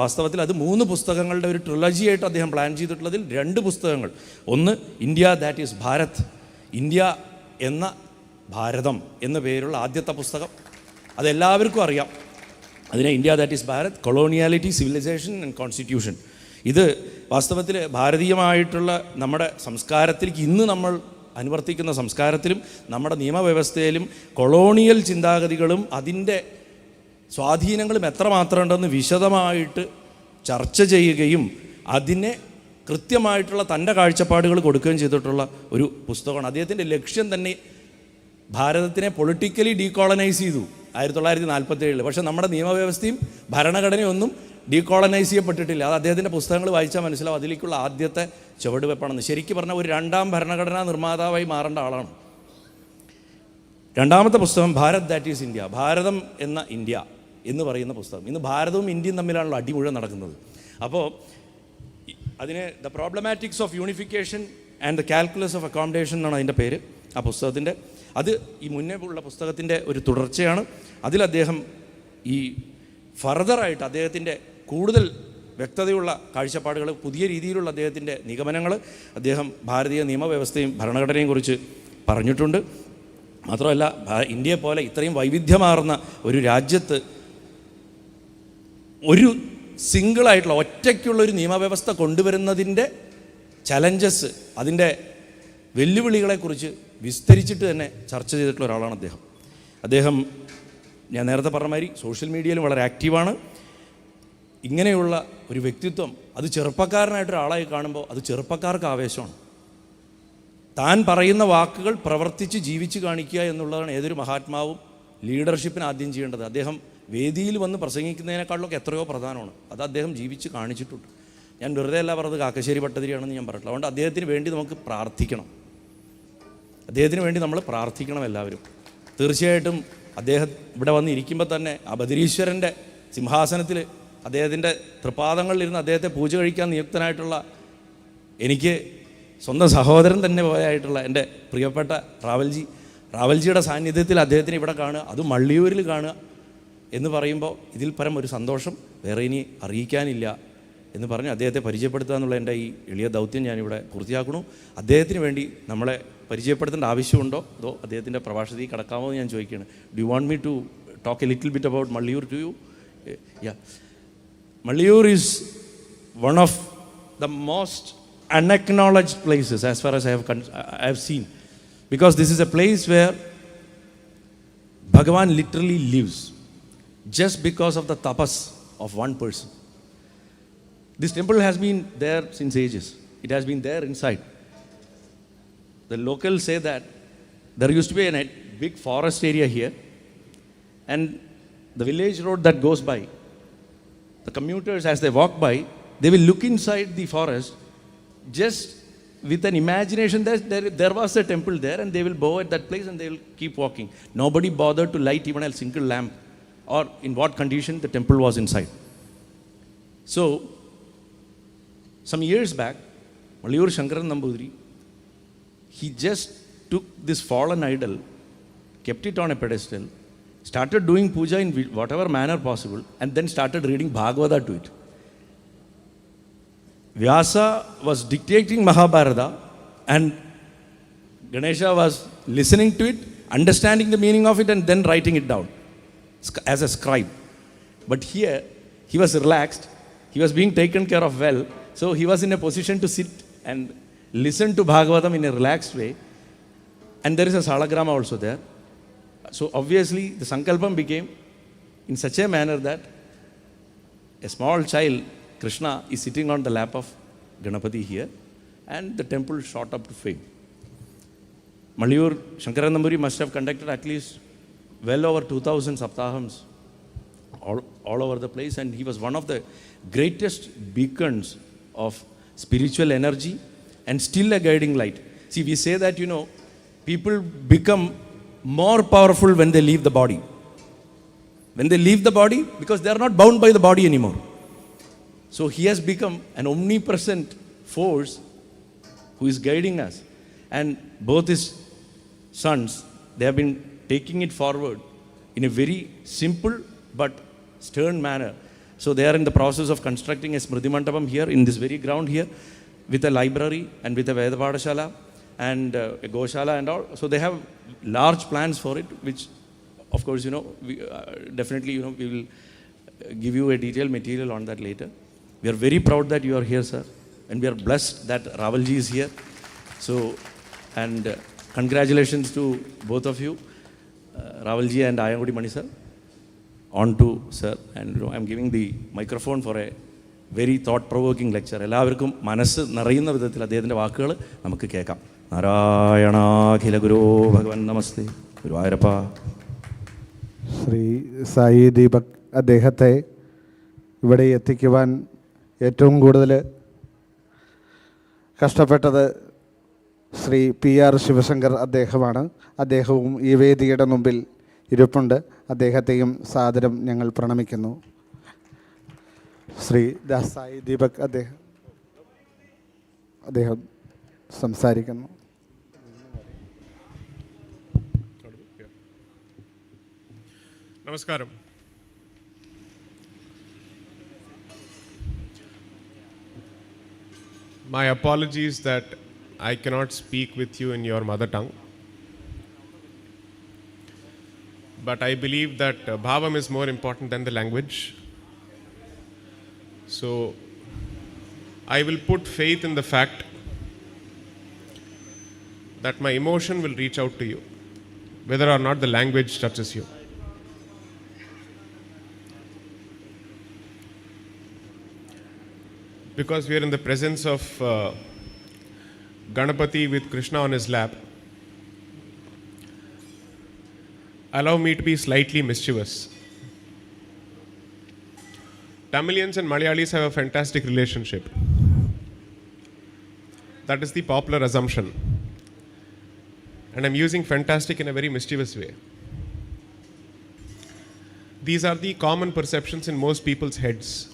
Speaker 9: വാസ്തവത്തിൽ അത് 3 പുസ്തകങ്ങളുടെ ഒരു ട്രിലജിയായിട്ട് അദ്ദേഹം പ്ലാൻ ചെയ്തിട്ടുള്ളതിൽ 2 പുസ്തകങ്ങൾ. ഒന്ന് India that is Bharat, India എന്ന ഭാരതം എന്ന പേരുള്ള ആദ്യത്തെ പുസ്തകം. അതെല്ലാവർക്കും അറിയാം. അതിനെ India that is Bharat, coloniality, civilisation and constitution. ഇത് വാസ്തവത്തിൽ ഭാരതീയമായിട്ടുള്ള നമ്മുടെ സംസ്കാരത്തിലേക്ക് ഇന്ന് നമ്മൾ അനുവർത്തിക്കുന്ന സംസ്കാരത്തിലും നമ്മുടെ നിയമവ്യവസ്ഥയിലും കൊളോണിയൽ ചിന്താഗതികളും അതിൻ്റെ സ്വാധീനങ്ങളും എത്രമാത്രം ഉണ്ടെന്ന് വിശദമായിട്ട് ചർച്ച ചെയ്യുകയും അതിനെ കൃത്യമായിട്ടുള്ള തൻ്റെ കാഴ്ചപ്പാടുകൾ കൊടുക്കുകയും ചെയ്തിട്ടുള്ള ഒരു പുസ്തകമാണ്. അദ്ദേഹത്തിൻ്റെ ലക്ഷ്യം തന്നെ ഭാരതത്തിനെ പൊളിറ്റിക്കലി ഡീകോളനൈസ് ചെയ്തു 1947. പക്ഷേ നമ്മുടെ നിയമവ്യവസ്ഥയും ഭരണഘടനയൊന്നും ഡീകോളനൈസ് ചെയ്യപ്പെട്ടിട്ടില്ല. അത് അദ്ദേഹത്തിൻ്റെ പുസ്തകങ്ങൾ വായിച്ചാൽ മനസ്സിലാവും അതിലേക്കുള്ള ആദ്യത്തെ ചുവടുവെപ്പാണെന്ന്. ശരിക്കും പറഞ്ഞാൽ ഒരു 2ാം ഭരണഘടനാ നിർമ്മാതാവായി മാറേണ്ട ആളാണ്. 2ാമത്തെ പുസ്തകം ഭാരത് ദാറ്റ് ഈസ് ഇന്ത്യ, ഭാരതം എന്ന ഇന്ത്യ എന്ന് പറയുന്ന പുസ്തകം. ഇന്ന് ഭാരതവും ഇന്ത്യയും തമ്മിലാണല്ലോ അടി മുഴുവൻ നടക്കുന്നത്. അപ്പോൾ അതിന് the problematics of unification and the calculus of accommodation എന്നാണ് അതിൻ്റെ പേര് ആ പുസ്തകത്തിൻ്റെ. അത് ഈ മുന്നേ ഉള്ള പുസ്തകത്തിൻ്റെ ഒരു തുടർച്ചയാണ്. അതിൽ അദ്ദേഹം ഈ ഫർദറായിട്ട് അദ്ദേഹത്തിൻ്റെ കൂടുതൽ വ്യക്തതയുള്ള കാഴ്ചപ്പാടുകൾ, പുതിയ രീതിയിലുള്ള അദ്ദേഹത്തിൻ്റെ നിഗമനങ്ങൾ അദ്ദേഹം ഭാരതീയ നിയമവ്യവസ്ഥയും ഭരണഘടനയും കുറിച്ച് പറഞ്ഞിട്ടുണ്ട്. മാത്രമല്ല ഇന്ത്യയെ പോലെ ഇത്രയും വൈവിധ്യമാർന്ന ഒരു രാജ്യത്ത് ഒരു സിംഗിളായിട്ടുള്ള ഒറ്റയ്ക്കുള്ളൊരു നിയമവ്യവസ്ഥ കൊണ്ടുവരുന്നതിൻ്റെ ചലഞ്ചസ്, അതിൻ്റെ വെല്ലുവിളികളെക്കുറിച്ച് വിസ്തരിച്ചിട്ട് തന്നെ ചർച്ച ചെയ്തിട്ടുള്ള ഒരാളാണ് അദ്ദേഹം. അദ്ദേഹം ഞാൻ നേരത്തെ പറഞ്ഞ മാതിരി സോഷ്യൽ മീഡിയയിലും വളരെ ആക്റ്റീവാണ്. ഇങ്ങനെയുള്ള ഒരു വ്യക്തിത്വം അത് ചെറുപ്പക്കാരനായിട്ടൊരാളായി കാണുമ്പോൾ അത് ചെറുപ്പക്കാർക്ക് ആവേശമാണ്. താൻ പറയുന്ന വാക്കുകൾ പ്രവർത്തിച്ച് ജീവിച്ച് കാണിക്കുക എന്നുള്ളതാണ് ഏതൊരു മഹാത്മാവും ലീഡർഷിപ്പിന് ആദ്യം ചെയ്യേണ്ടത്. അദ്ദേഹം വേദിയിൽ വന്ന് പ്രസംഗിക്കുന്നതിനേക്കാളിലൊക്കെ എത്രയോ പ്രധാനമാണ്. അത് അദ്ദേഹം ജീവിച്ച് കാണിച്ചിട്ടുണ്ട്. ഞാൻ വെറുതെ അല്ല പറഞ്ഞത് കാക്കശ്ശേരി ഭട്ടതിരിയാണെന്ന് ഞാൻ പറഞ്ഞിട്ടില്ല. അതുകൊണ്ട് അദ്ദേഹത്തിന് വേണ്ടി നമുക്ക് പ്രാർത്ഥിക്കണം. അദ്ദേഹത്തിന് വേണ്ടി നമ്മൾ പ്രാർത്ഥിക്കണം എല്ലാവരും. തീർച്ചയായിട്ടും അദ്ദേഹം ഇവിടെ വന്നിരിക്കുമ്പോൾ തന്നെ ആ ബദരീശ്വരൻ്റെ സിംഹാസനത്തിൽ അദ്ദേഹത്തിൻ്റെ തൃപാദങ്ങളിലിരുന്ന് അദ്ദേഹത്തെ പൂജ കഴിക്കാൻ നിയുക്തനായിട്ടുള്ള എനിക്ക് സ്വന്തം സഹോദരൻ തന്നെ പോയായിട്ടുള്ള എൻ്റെ പ്രിയപ്പെട്ട റാവൽജിയുടെ സാന്നിധ്യത്തിൽ അദ്ദേഹത്തിന് ഇവിടെ കാണുക, അത് മള്ളിയൂരിൽ കാണുക എന്ന് പറയുമ്പോൾ ഇതിൽ പരം ഒരു സന്തോഷം വേറെ ഇനി അറിയിക്കാനില്ല എന്ന് പറഞ്ഞ് അദ്ദേഹത്തെ പരിചയപ്പെടുത്തുക എന്നുള്ള എൻ്റെ ഈ എളിയ ദൗത്യം ഞാനിവിടെ പൂർത്തിയാക്കുന്നു. അദ്ദേഹത്തിന് വേണ്ടി നമ്മളെ പരിചയപ്പെടുത്തേണ്ട ആവശ്യമുണ്ടോ അതോ അദ്ദേഹത്തിൻ്റെ പ്രഭാഷണത്തിൽ കടക്കാമോ എന്ന് ഞാൻ ചോദിക്കുകയാണ്. Do you want me to talk a little bit about Malliyoor to you? Yeah. Malliyoor is one of the most unacknowledged places as far as I have seen, because this is a place where Bhagavan literally lives just because of the tapas of one person. This temple has been there since ages. It has been there inside. The locals say that there used to be a big forest area here, and the village road that goes by, the commuters as they walk by, they will look inside the forest just with an imagination that there was a temple there, and they will bow at that place and they will keep walking. Nobody bothered to light even a single lamp or in what condition the temple was inside. So some years back, Malliyoor Shankaran Nambudiri, he just took this fallen idol, kept it on a pedestal, started doing puja in whatever manner possible, and then started reading Bhagavata to it. Vyasa was dictating Mahabharata, and Ganesha was listening to it, understanding the meaning of it, and then writing it down as a scribe. But here, he was relaxed, he was being taken care of well, so he was in a position to sit and listen to Bhagavatam in a relaxed way. And there is a salagrama also there. So obviously the sankalpam became in such a manner that a small child, Krishna, is sitting on the lap of Ganapathy here. and the temple shot up to fame. Malliyoor Shankaran Namburi must have conducted at least well over 2,000 saptahams all over the place, and he was one of the greatest beacons of spiritual energy and still a guiding light. See, we say that, people become more powerful when they leave the body. When they leave the body, because they are not bound by the body anymore. So he has become an omnipresent force who is guiding us. And both his sons, they have been taking it forward in a very simple but stern manner. So they are in the process of constructing a Smriti Mandapam here in this very ground here, with a library and with a 𝗵𝗲𝗃𝗀 and a Goshala and all. So they have large plans for it, which of course, we, definitely, we will give you a detailed material on that later. We are very proud that you are here, sir. And we are blessed that Ravalji is here. So, and congratulations to both of you, Ravalji and Ayangudi Mani sir. On to sir. And I'm giving the microphone for a very thought-provoking lecture. എല്ലാവർക്കും മനസ്സ് നിറയുന്ന വിധത്തിൽ അദ്ദേഹത്തിൻ്റെ വാക്കുകൾ നമുക്ക് കേൾക്കാം. നാരായണാഖില ഗുരോ ഭഗവൻ നമസ്തേ. ഗുരുവായൂരപ്പ.
Speaker 8: ശ്രീ സായി ദീപക് അദ്ദേഹത്തെ ഇവിടെ എത്തിക്കുവാൻ ഏറ്റവും കൂടുതൽ കഷ്ടപ്പെട്ടത് ശ്രീ PR ശിവശങ്കർ അദ്ദേഹമാണ്. അദ്ദേഹവും ഈ വേദിയുടെ മുമ്പിൽ ഇരിപ്പുണ്ട്. അദ്ദേഹത്തെയും സാദരം ഞങ്ങൾ പ്രണമിക്കുന്നു. ശ്രീ സായി ദീപക് അദ്ദേഹം സംസാരിക്കുന്നു.
Speaker 10: Namaskaram. My apologies that I cannot speak with you in your mother tongue. But I believe that bhavam is more important than the language. So I will put faith in the fact that my emotion will reach out to you, whether or not the language touches you. Because we are in the presence of Ganapathy with Krishna on his lap, allow me to be slightly mischievous. Tamilians and Malayalis have a fantastic relationship. That is the popular assumption. And I'm using fantastic in a very mischievous way. These are the common perceptions in most people's heads.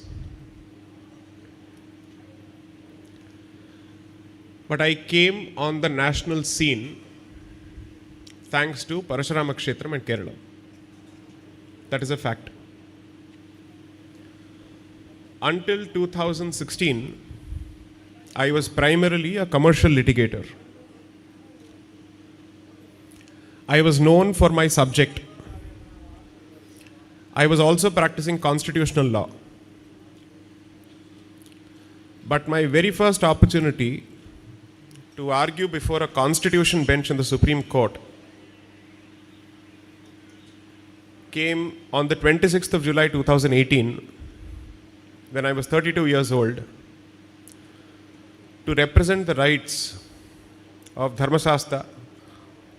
Speaker 10: But I came on the national scene thanks to Parashurama Kshethram and Kerala. That is a fact. Until 2016, I was primarily a commercial litigator. I was known for my subject. I was also practicing constitutional law. But my very first opportunity to argue before a constitution bench in the Supreme Court came on the 26th of July 2018, when I was 32 years old, to represent the rights of Dharmashastra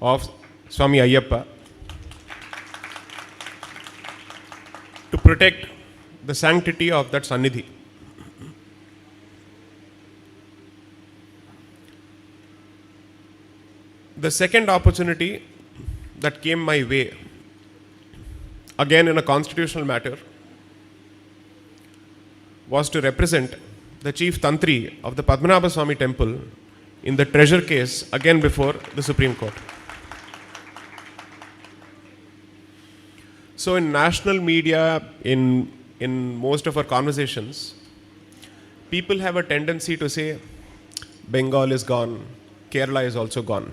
Speaker 10: of Swami Ayyappa, to protect the sanctity of that Sannidhi. The second opportunity that came my way, again in a constitutional matter, was to represent the chief Tantri of the Padmanabha Swami temple in the treasure case, again before the Supreme Court. So in national media, in most of our conversations, people have a tendency to say, Bengal is gone, Kerala is also gone.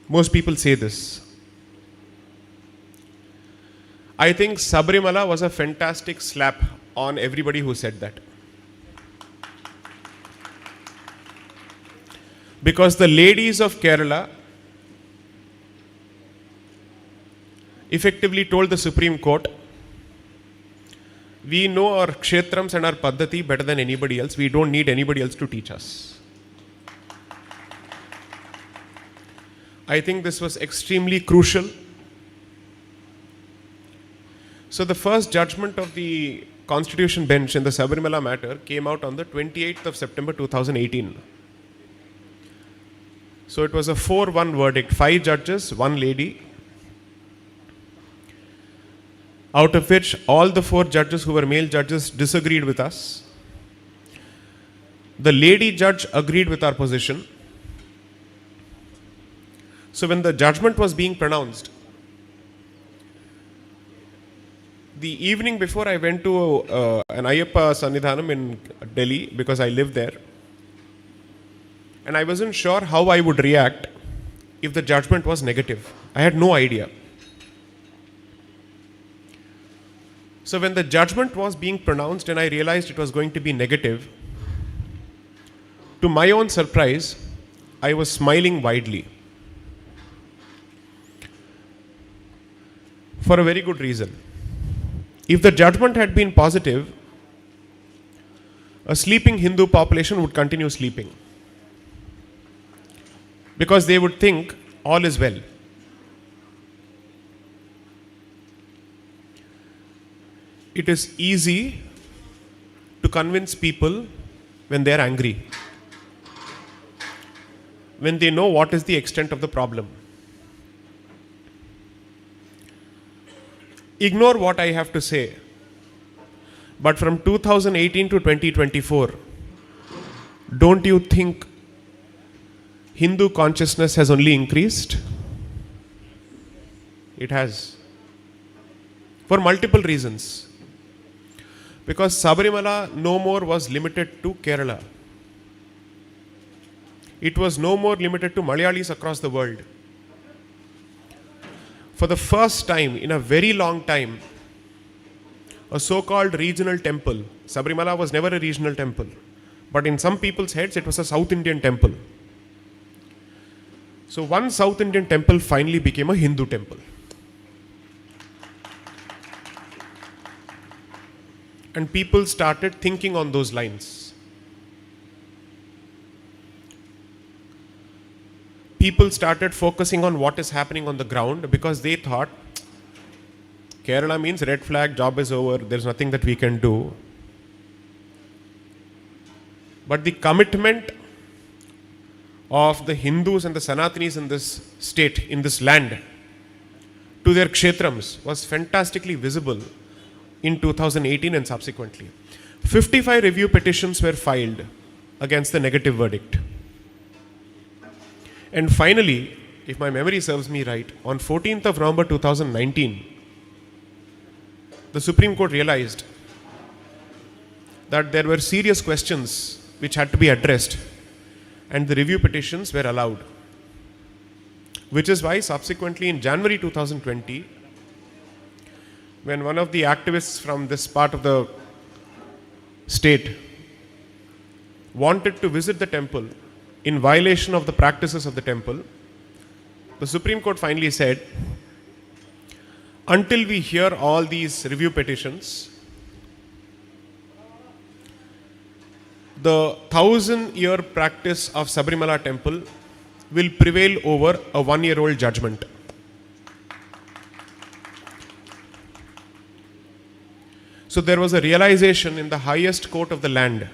Speaker 10: Most people say this. I think Sabrimala was a fantastic slap on everybody who said that. Because the ladies of Kerala effectively told the Supreme Court, we know our Kshetrams and our Paddhati better than anybody else. We don't need anybody else to teach us. I think this was extremely crucial. So the first judgment of the Constitution Bench in the Sabarimala matter came out on the 28th of September 2018. So it was a 4-1 verdict, 5 judges, 1 lady, out of which all the 4 judges who were male judges disagreed with us. The lady judge agreed with our position. So when the judgment was being pronounced, the evening before I went to an Ayyappa Sannidhanam in Delhi because I lived there, and I wasn't sure how I would react if the judgment was negative. I had no idea. So when the judgment was being pronounced and I realized it was going to be negative, to my own surprise, I was smiling widely. For a very good reason. If the judgment had been positive, a sleeping Hindu population would continue sleeping, because they would think all is well. It is easy to convince people when they are angry, when they know what is the extent of the problem. Ignore what I have to say, but from 2018 to 2024, don't you think Hindu consciousness has only increased? It has. For multiple reasons. Because Sabarimala no more was limited to Kerala. It was no more limited to Malayalis across the world. For the first time in a very long time, a so-called regional temple, Sabarimala was never a regional temple, but in some people's heads it was a South Indian temple. So one South Indian temple finally became a Hindu temple. And people started thinking on those lines. People started focusing on what is happening on the ground, because they thought Kerala means red flag, job is over, there's nothing that we can do. But the commitment of the Hindus and the Sanatanis in this state, in this land, to their Kshetrams was fantastically visible in 2018 and subsequently. 55 review petitions were filed against the negative verdict. And finally, if my memory serves me right, on 14th of November 2019, the Supreme Court realized that there were serious questions which had to be addressed, and the review petitions were allowed. Which is why subsequently in January 2020, when one of the activists from this part of the state wanted to visit the temple in violation of the practices of the temple, the Supreme Court finally said, until we hear all these review petitions, the 1,000-year practice of Sabarimala temple will prevail over a 1-year-old judgment. So there was a realization in the highest court of the land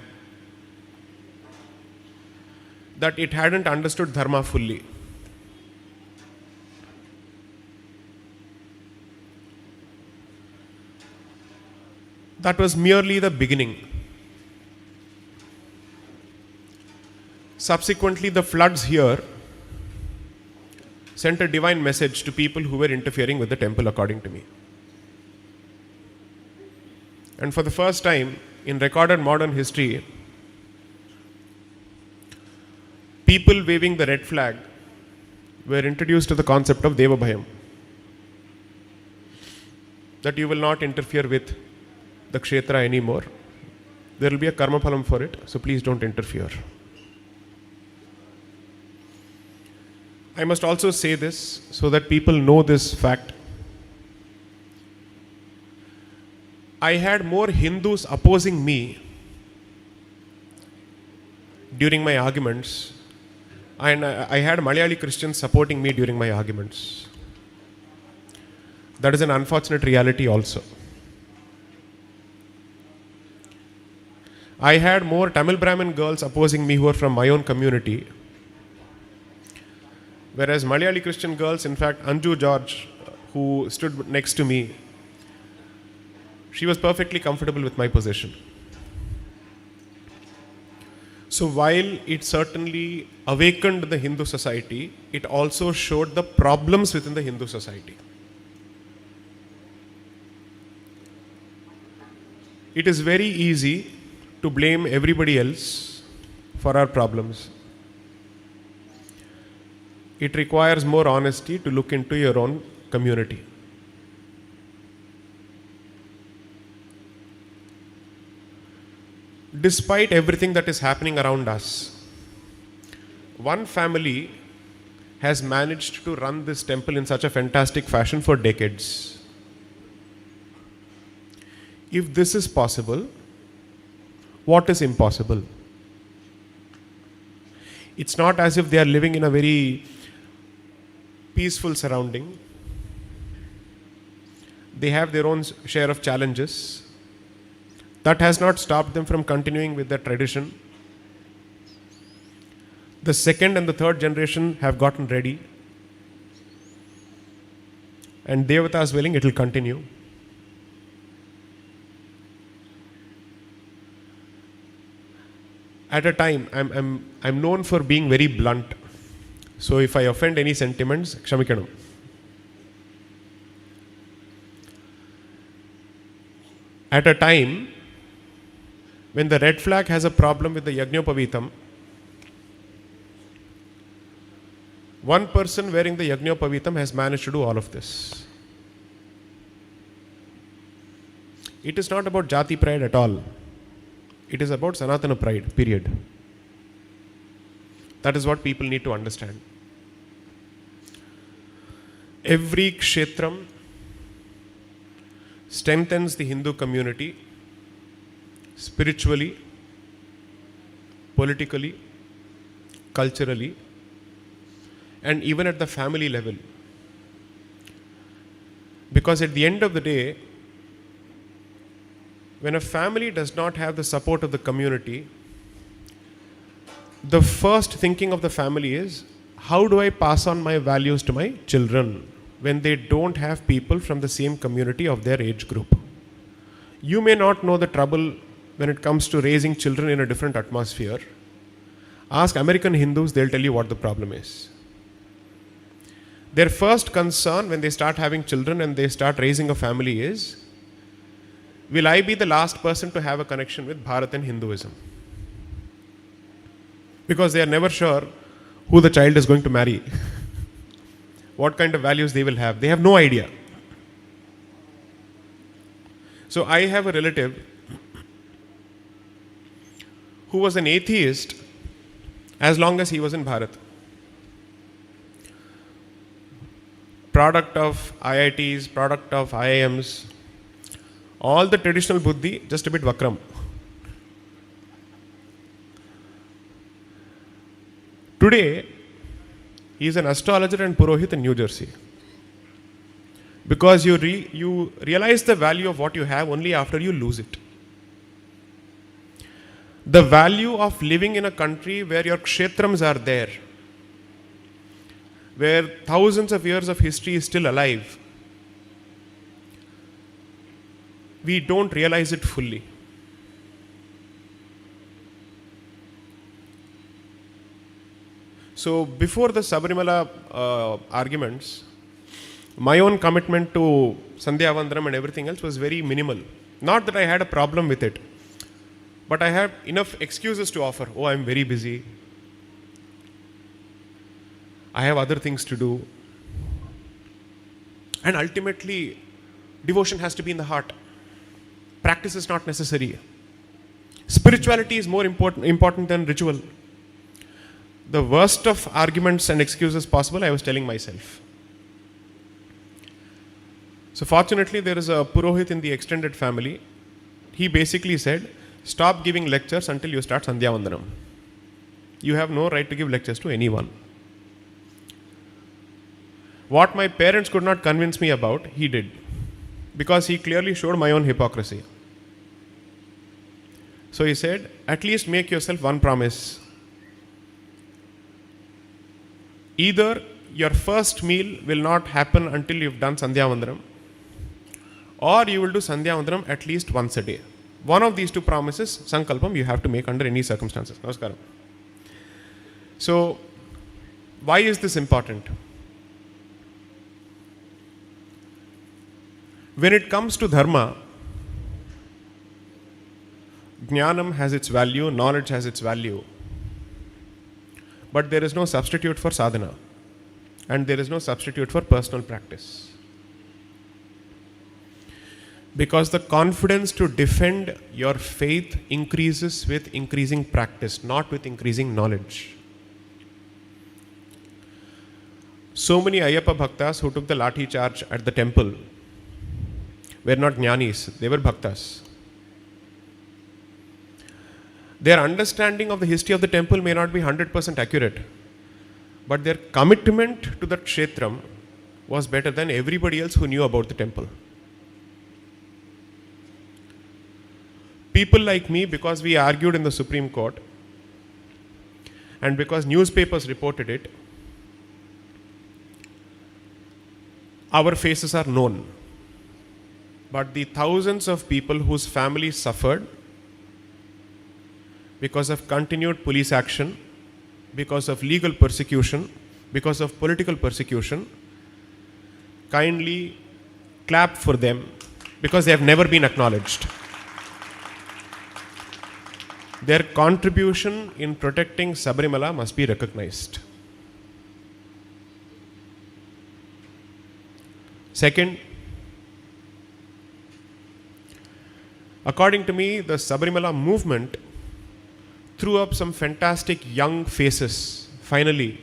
Speaker 10: that it hadn't understood dharma fully. That was merely the beginning. Subsequently, the floods here sent a divine message to people who were interfering with the temple, according to me. And for the first time in recorded modern history, people waving the red flag were introduced to the concept of 𝗕𝗲𝗃, that you will not interfere with the kshetra anymore. There will be a karma phalam for it, so please don't interfere. I must also say this so that people know this fact. I had more Hindus opposing me during my arguments And I had Malayali Christians supporting me during my arguments. That is an unfortunate reality also. I had more Tamil Brahmin girls opposing me who were from my own community. Whereas Malayali Christian girls, in fact, Anju George, who stood next to me, she was perfectly comfortable with my position. So while it certainly awakened the Hindu society, it also showed the problems within the Hindu society. It is very easy to blame everybody else for our problems. It requires more honesty to look into your own community. Despite everything that is happening around us, one family has managed to run this temple in such a fantastic fashion for decades. If this is possible, what is impossible? It's not as if they are living in a very peaceful surrounding. They have their own share of challenges. That has not stopped them from continuing with their tradition. The second and the third generation have gotten ready. And Devata's willing, it will continue. At a time, I'm known for being very blunt. So if I offend any sentiments, kshamikkanam. At a time when the red flag has a problem with the Yajñopavitam, one person wearing the Yajñopavitam has managed to do all of this. It is not about Jati pride at all. It is about Sanatana pride, period. That is what people need to understand. Every Kshethram strengthens the Hindu community spiritually, politically, culturally, and even at the family level. Because at the end of the day, when a family does not have the support of the community, the first thinking of the family is, how do I pass on my values to my children when they don't have people from the same community of their age group? You may not know the trouble when it comes to raising children in a different atmosphere. Ask American Hindus, they'll tell you what the problem is. Their first concern when they start having children and they start raising a family is, will I be the last person to have a connection with Bharat and Hinduism? Because they are never sure who the child is going to marry, what kind of values they will have. They have no idea. So I have a relative who was an atheist as long as he was in Bharat. Product of IITs, product of IIMs, all the traditional buddhi, just a bit vakram. Today, he is an astrologer and Purohit in New Jersey. Because you realize the value of what you have only after you lose it. The value of living in a country where your kshetrams are there, where thousands of years of history is still alive, we don't realize it fully. So before the Sabarimala arguments, my own commitment to Sandhya Vandanam and everything else was very minimal. Not that I had a problem with it, but I had enough excuses to offer. Oh, I'm very busy. I have other things to do. And ultimately, devotion has to be in the heart. Practice is not necessary. Spirituality is more important than ritual. The worst of arguments and excuses possible, I was telling myself. So fortunately, there is a Purohit in the extended family. He basically said, stop giving lectures until you start Sandhya Vandanam. You have no right to give lectures to anyone. What my parents could not convince me about, he did. Because he clearly showed my own hypocrisy. So he said, at least make yourself one promise. Either your first meal will not happen until you've done Sandhya Vandanam, or you will do Sandhya Vandanam at least once a day. One of these two promises, Sankalpam, you have to make under any circumstances. Namaskaram. So, why is this important? When it comes to dharma, Jnanam has its value, knowledge has its value. But there is no substitute for sadhana. And there is no substitute for personal practice. Because the confidence to defend your faith increases with increasing practice, not with increasing knowledge. So many Ayyappa Bhaktas who took the lathi charge at the temple were not jnanis, they were bhaktas. Their understanding of the history of the temple may not be 100% accurate, but their commitment to the Kshethram was better than everybody else who knew about the temple. People like me, because we argued in the Supreme Court and because newspapers reported it, our faces are known. But the thousands of people whose families suffered because of continued police action, because of legal persecution, because of political persecution, kindly clap for them because they have never been acknowledged. Their contribution in protecting Sabarimala must be recognized. Second, according to me, the Sabarimala movement threw up some fantastic young faces, finally,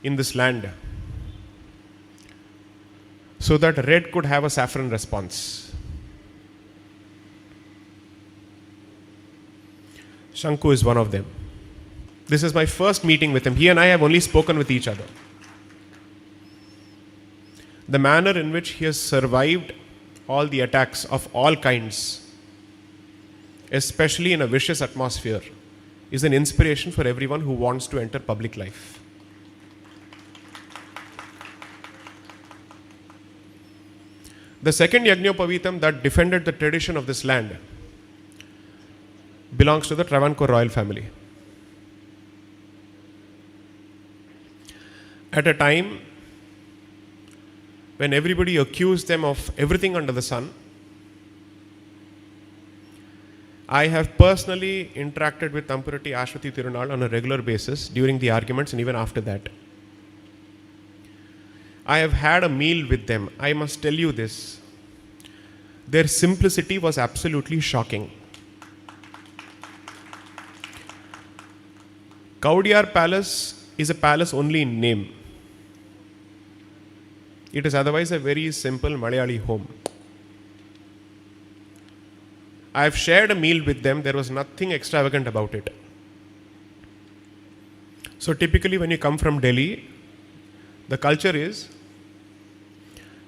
Speaker 10: in this land, so that red could have a saffron response. Shanku is one of them. This is my first meeting with him. He and I have only spoken with each other. The manner in which he has survived all the attacks of all kinds, especially in a vicious atmosphere, is an inspiration for everyone who wants to enter public life. The second Yajñopavitam that defended the tradition of this land belongs to the Travancore royal family. At a time when everybody accused them of everything under the sun, I have personally interacted with Tampurati Ashwati Tirunal on a regular basis during the arguments and even after that. I have had a meal with them. I must tell you this. Their simplicity was absolutely shocking. Kaudiyar Palace is a palace only in name. It is otherwise a very simple Malayali home. I have shared a meal with them. There was nothing extravagant about it. So typically when you come from Delhi, the culture is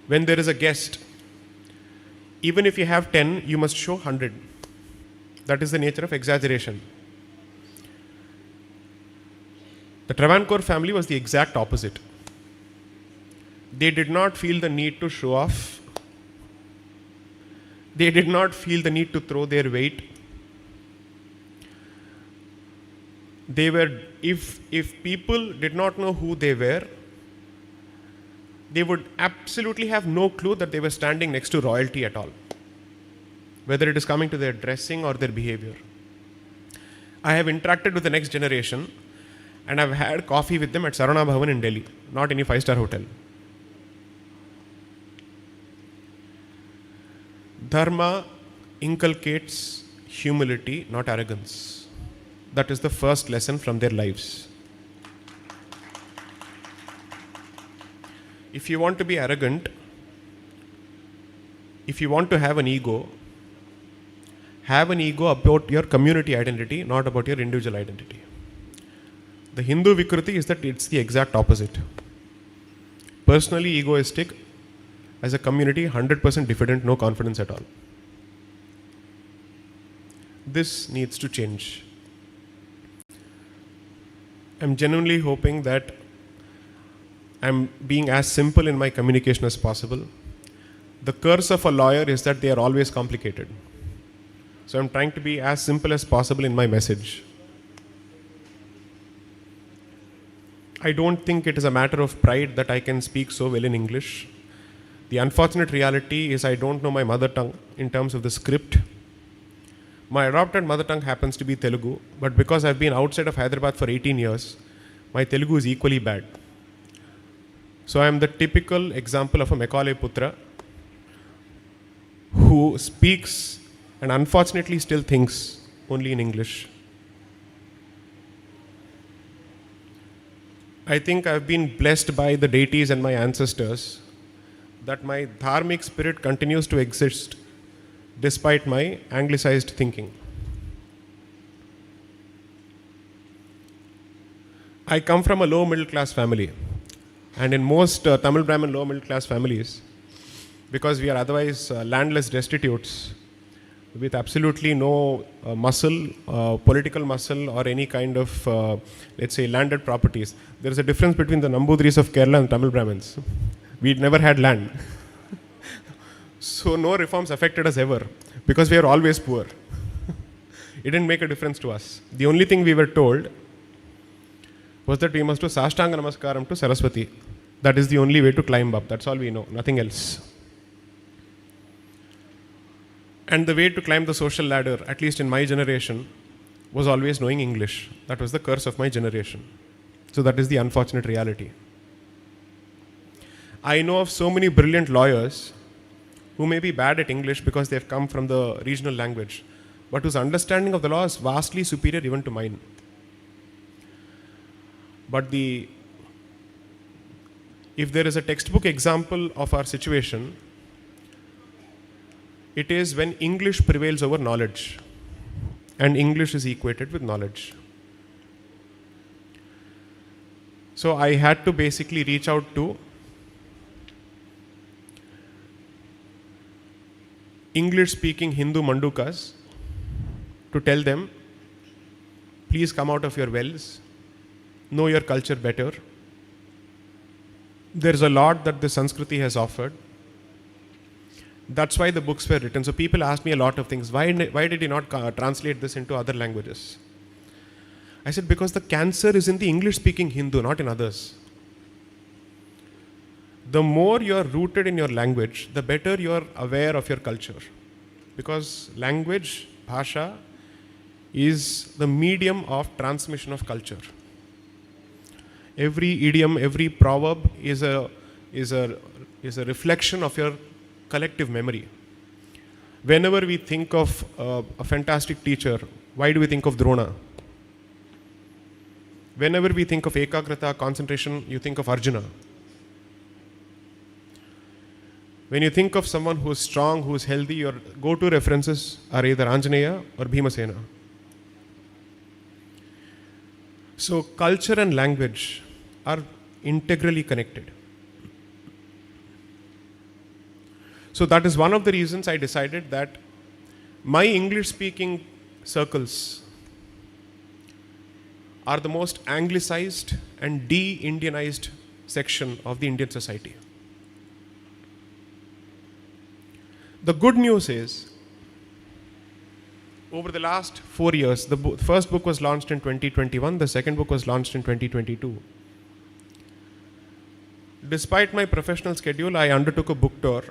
Speaker 10: when there is a guest, even if you have 10, you must show 100. That is the nature of exaggeration. The Travancore family was the exact opposite. They did not feel the need to show off. They did not feel the need to throw their weight. They were, if people did not know who they were, they would absolutely have no clue that they were standing next to royalty at all, whether it is coming to their dressing or their behavior. I have interacted with the next generation and I've had coffee with them at Sarana Bhavan in Delhi, not any 5-star hotel. Dharma inculcates humility, not arrogance. That is the first lesson from their lives. If you want to be arrogant, if you want to have an ego about your community identity, not about your individual identity. The Hindu Vikruti is that it's the exact opposite. Personally egoistic, as a community 100% diffident, no confidence at all. This needs to change. I'm genuinely hoping that I'm being as simple in my communication as possible. The curse of a lawyer is that they are always complicated. So I'm trying to be as simple as possible in my message. I don't think it is a matter of pride that I can speak so well in English. The unfortunate reality is I don't know my mother tongue in terms of the script. My adopted mother tongue happens to be Telugu, but because I've been outside of Hyderabad for 18 years, my Telugu is equally bad. So I am the typical example of a Macaulay Putra who speaks and unfortunately still thinks only in English. I think I've been blessed by the deities and my ancestors that my dharmic spirit continues to exist despite my anglicized thinking. I come from a low middle class family, and in most Tamil Brahmin low middle class families, because we are otherwise landless destitutes with absolutely no muscle, political muscle or any kind of, let's say, landed properties. There is a difference between the Nambudris of Kerala and Tamil Brahmins. We'd never had land. So no reforms affected us ever because we are always poor. It didn't make a difference to us. The only thing we were told was that we must do Sashtanga Namaskaram to Saraswati. That is the only way to climb up. That's all we know, nothing else. And the way to climb the social ladder, at least in my generation, was always knowing English. That was the curse of my generation. So that is the unfortunate reality. I know of so many brilliant lawyers who may be bad at English because they have come from the regional language, but whose understanding of the law is vastly superior even to mine. But if there is a textbook example of our situation, it is when English prevails over knowledge, and English is equated with knowledge. So I had to basically reach out to English-speaking Hindu Mandukas to tell them, please come out of your wells, know your culture better. There is a lot that the Sanskriti has offered. That's why the books were written. So people ask me a lot of things. Why did he not translate this into other languages? I said, because the cancer is in the English-speaking Hindu, not in others. The more you are rooted in your language, the better you are aware of your culture. Because language, bhasha, is the medium of transmission of culture. Every idiom, every proverb is a reflection of your collective memory. Whenever we think of a fantastic teacher, why do we think of Drona? Whenever we think of ekagrata, concentration, you think of Arjuna. When you think of someone who is strong, who is healthy, your go-to references are either Anjaneya or Bhimasena. So culture and language are integrally connected. So that is one of the reasons I decided that my English-speaking circles are the most anglicized and de-Indianized section of the Indian society. The good news is, over the last 4 years, the first book was launched in 2021, the second book was launched in 2022. Despite my professional schedule, I undertook a book tour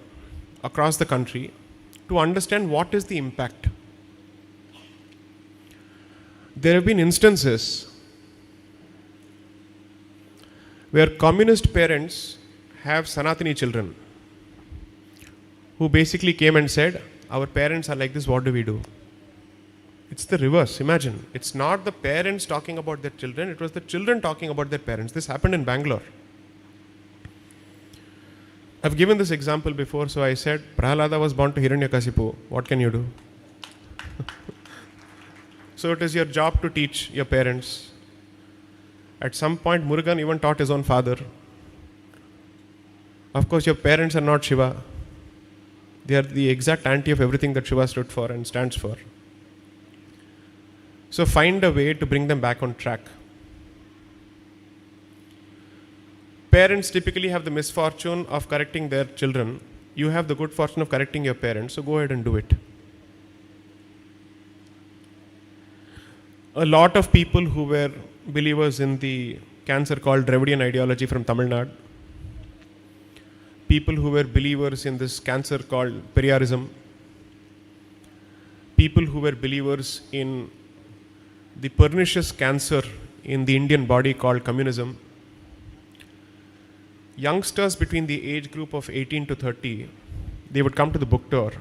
Speaker 10: across the country to understand what is the impact. There have been instances where communist parents have Sanatani children who basically came and said, our parents are like this, what do we do? It's the reverse, imagine. It's not the parents talking about their children, it was the children talking about their parents. This happened in Bangalore. I've given this example before, so I said, Prahalada was born to Hiranyakasipu, what can you do? So it is your job to teach your parents. At some point, Murugan even taught his own father. Of course, your parents are not Shiva. They are the exact anti of everything that Shiva stood for and stands for. So find a way to bring them back on track. Parents typically have the misfortune of correcting their children. You have the good fortune of correcting your parents, so go ahead and do it. A lot of people who were believers in the cancer called Dravidian ideology from Tamil Nadu, people who were believers in this cancer called Periyaarism, people who were believers in the pernicious cancer in the Indian body called communism, youngsters between the age group of 18 to 30, they would come to the book tour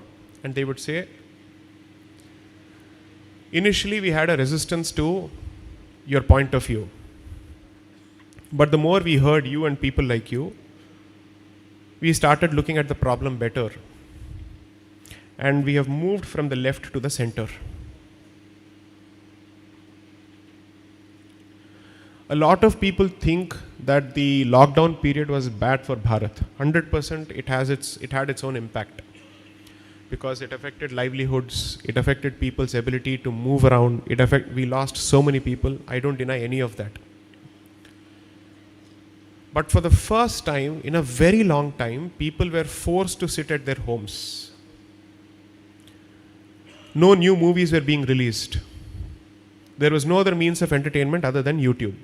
Speaker 10: and they would say, initially we had a resistance to your point of view. But the more we heard you and people like you, we started looking at the problem better. And we have moved from the left to the center. A lot of people think that the lockdown period was bad for Bharat. 100% it had its own impact. Because it affected livelihoods, it affected people's ability to move around, we lost so many people. I don't deny any of that. But for the first time in a very long time, people were forced to sit at their homes. No new movies were being released. There was no other means of entertainment other than YouTube.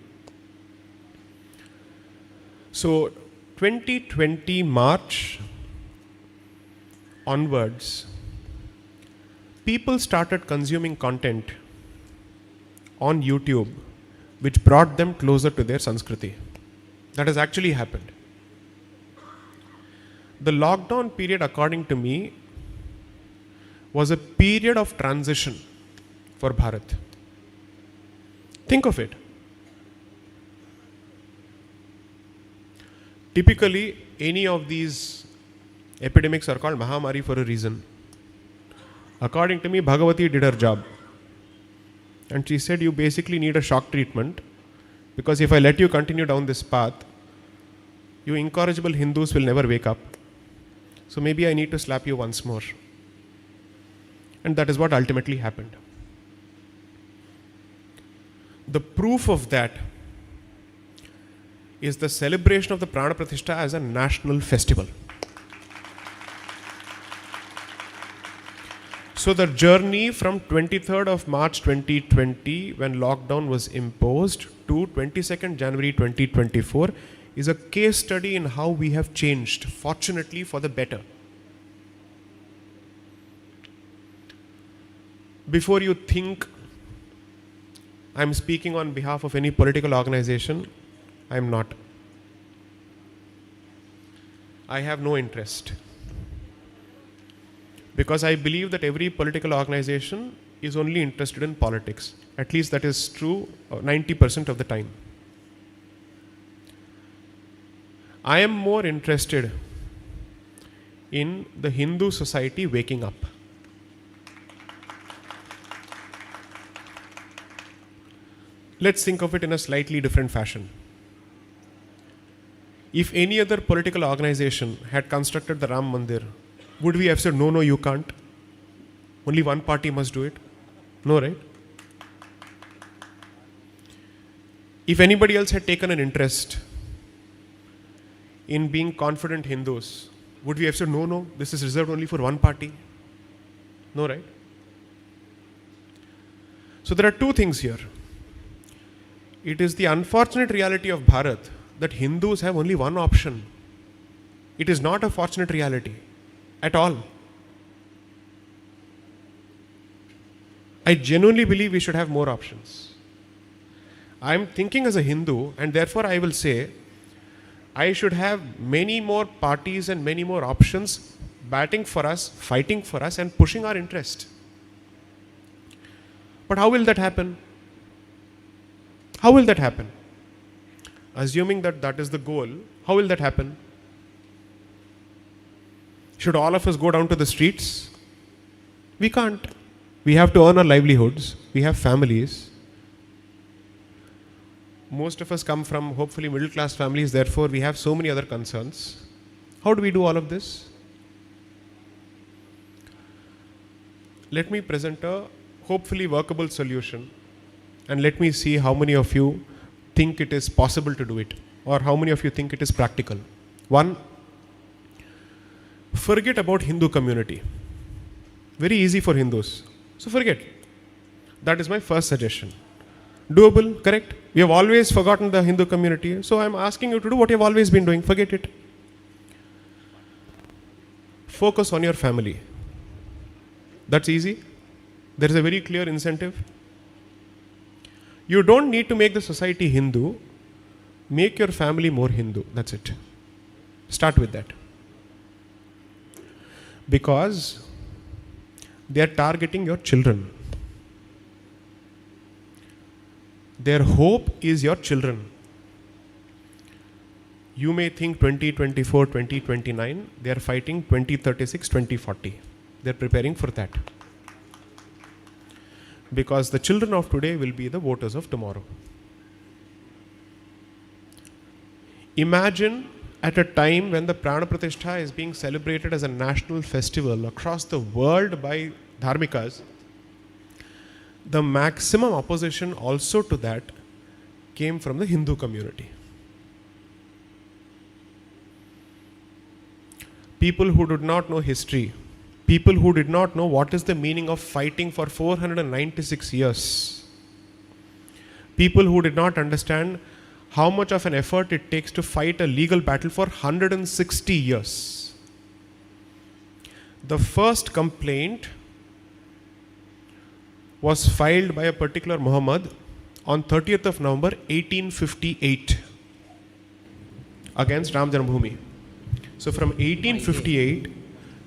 Speaker 10: So 2020 March onwards, people started consuming content on YouTube which brought them closer to their Sanskriti. That has actually happened. The lockdown period, according to me, was a period of transition for Bharat. Think of it. Typically, any of these epidemics are called Mahamari for a reason. According to me, Bhagavati did her job. And she said, you basically need a shock treatment, because if I let you continue down this path, you incorrigible Hindus will never wake up. So maybe I need to slap you once more. And that is what ultimately happened. The proof of that is the celebration of the Prana Pratishtha as a national festival. So the journey from 23rd of March 2020, when lockdown was imposed, to 22nd January 2024 is a case study in how we have changed, fortunately for the better. Before you think I'm speaking on behalf of any political organization, I'm not. I have no interest. Because I believe that every political organization is only interested in politics. At least that is true 90% of the time. I am more interested in the Hindu society waking up. Let's think of it in a slightly different fashion. If any other political organization had constructed the Ram Mandir, would we have said, no, no, you can't? Only one party must do it? No, right? If anybody else had taken an interest in being confident Hindus, would we have said, no, no, this is reserved only for one party? No, right? So there are two things here. It is the unfortunate reality of Bharat that Hindus have only one option. It is not a fortunate reality at all. I genuinely believe we should have more options. I am thinking as a Hindu, and therefore I will say I should have many more parties and many more options batting for us, fighting for us, and pushing our interest. But how will that happen? How will that happen? Assuming that that is the goal, how will that happen? Should all of us go down to the streets? We can't. We have to earn our livelihoods. We have families. Most of us come from hopefully middle class families, therefore we have so many other concerns. How do we do all of this? Let me present a hopefully workable solution, and let me see how many of you think it is possible to do it, or how many of you think it is practical. One, forget about Hindu community. Very easy for Hindus. So forget. That is my first suggestion. Doable, correct? We have always forgotten the Hindu community. So I am asking you to do what you have always been doing. Forget it. Focus on your family. That's easy. There is a very clear incentive. You don't need to make the society Hindu. Make your family more Hindu. That's it. Start with that. Because they are targeting your children. Their hope is your children. You may think 2024, 2029, they are fighting 2036, 2040. They are preparing for that. Because the children of today will be the voters of tomorrow. Imagine at a time when the Prana Pratishtha is being celebrated as a national festival across the world by dharmikas, the maximum opposition also to that came from the Hindu community. People who did not know history, people who did not know what is the meaning of fighting for 496 years, people who did not understand how much of an effort it takes to fight a legal battle for 160 years. The first complaint was filed by a particular Muhammad on 30th of November 1858 against Ram Janmabhoomi. So from 1858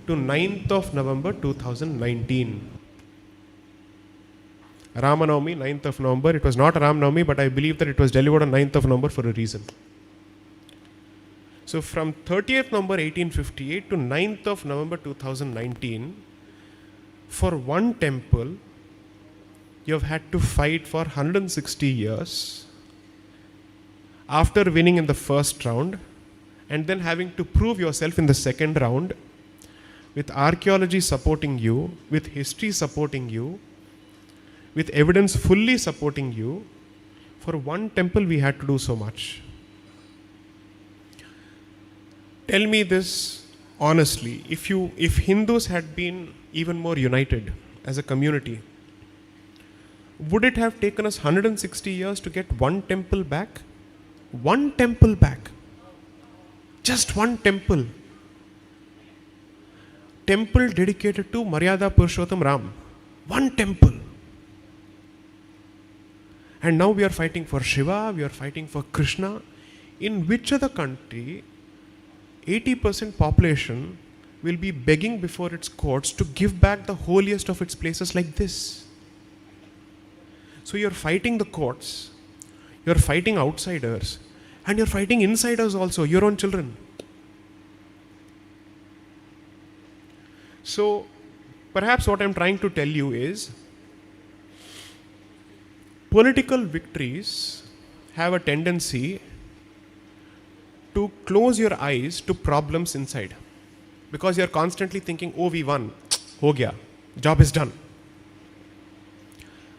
Speaker 10: to 9th of November 2019. Ramanavami, 9th of November. It was not Ramanavami, but I believe that it was delivered on 9th of November for a reason. So from 30th November 1858 to 9th of November 2019, for one temple, you have had to fight for 160 years after winning in the first round and then having to prove yourself in the second round with archaeology supporting you, with history supporting you, with evidence fully supporting you. For one temple we had to do so much. Tell me this honestly, if Hindus had been even more united as a community, would it have taken us 160 years to get one temple back? One temple back. Just one temple. Temple dedicated to Maryada Purushottam Ram. One temple. And now we are fighting for Shiva, we are fighting for Krishna. In which other country 80% population will be begging before its courts to give back the holiest of its places like this? So you're fighting the courts, you're fighting outsiders, and you're fighting insiders also, your own children. So perhaps what I'm trying to tell you is, political victories have a tendency to close your eyes to problems inside. Because you're constantly thinking, oh, we won, ho gaya, job is done.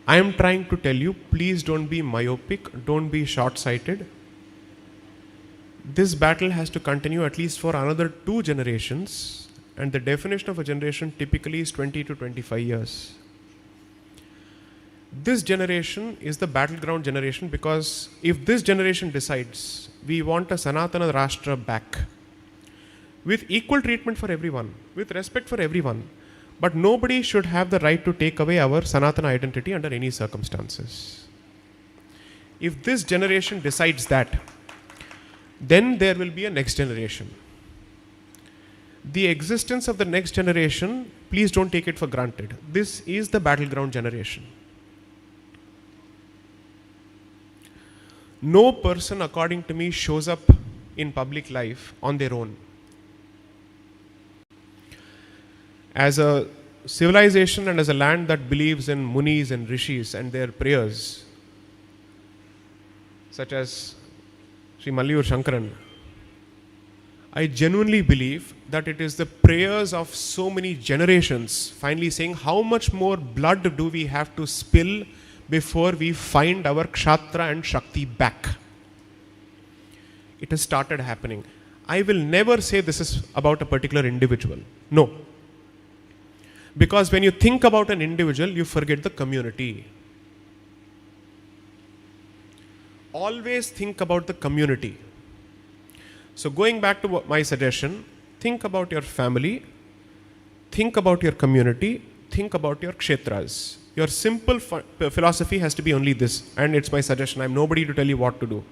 Speaker 10: I am trying to tell you, please don't be myopic, don't be short-sighted. This battle has to continue at least for another 2 generations, and the definition of a generation typically is 20 to 25 years. This generation is the battleground generation, because if this generation decides we want a Sanatana Rashtra back, with equal treatment for everyone, with respect for everyone, but nobody should have the right to take away our Sanatana identity under any circumstances. If this generation decides that, then there will be a next generation. The existence of the next generation, please don't take it for granted. This is the battleground generation. No person, according to me, shows up in public life on their own. As a civilization and as a land that believes in munis and rishis and their prayers, such as Sri Malliyoor Shankaran, I genuinely believe that it is the prayers of so many generations finally saying, how much more blood do we have to spill before we find our Kshatra and Shakti back? It has started happening. I will never say this is about a particular individual. No. Because when you think about an individual, you forget the community. Always think about the community. So going back to my suggestion, think about your family, think about your community, think about your kshetras. Your simple philosophy has to be only this, and it's my suggestion. I'm nobody to tell you what to do.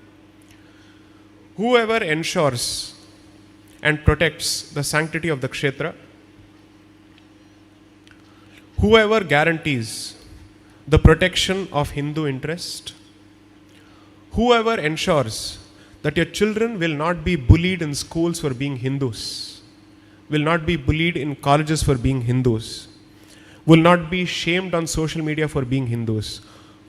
Speaker 10: Whoever ensures and protects the sanctity of the kshetra, whoever guarantees the protection of Hindu interest, whoever ensures that your children will not be bullied in schools for being Hindus, will not be bullied in colleges for being Hindus, will not be shamed on social media for being Hindus.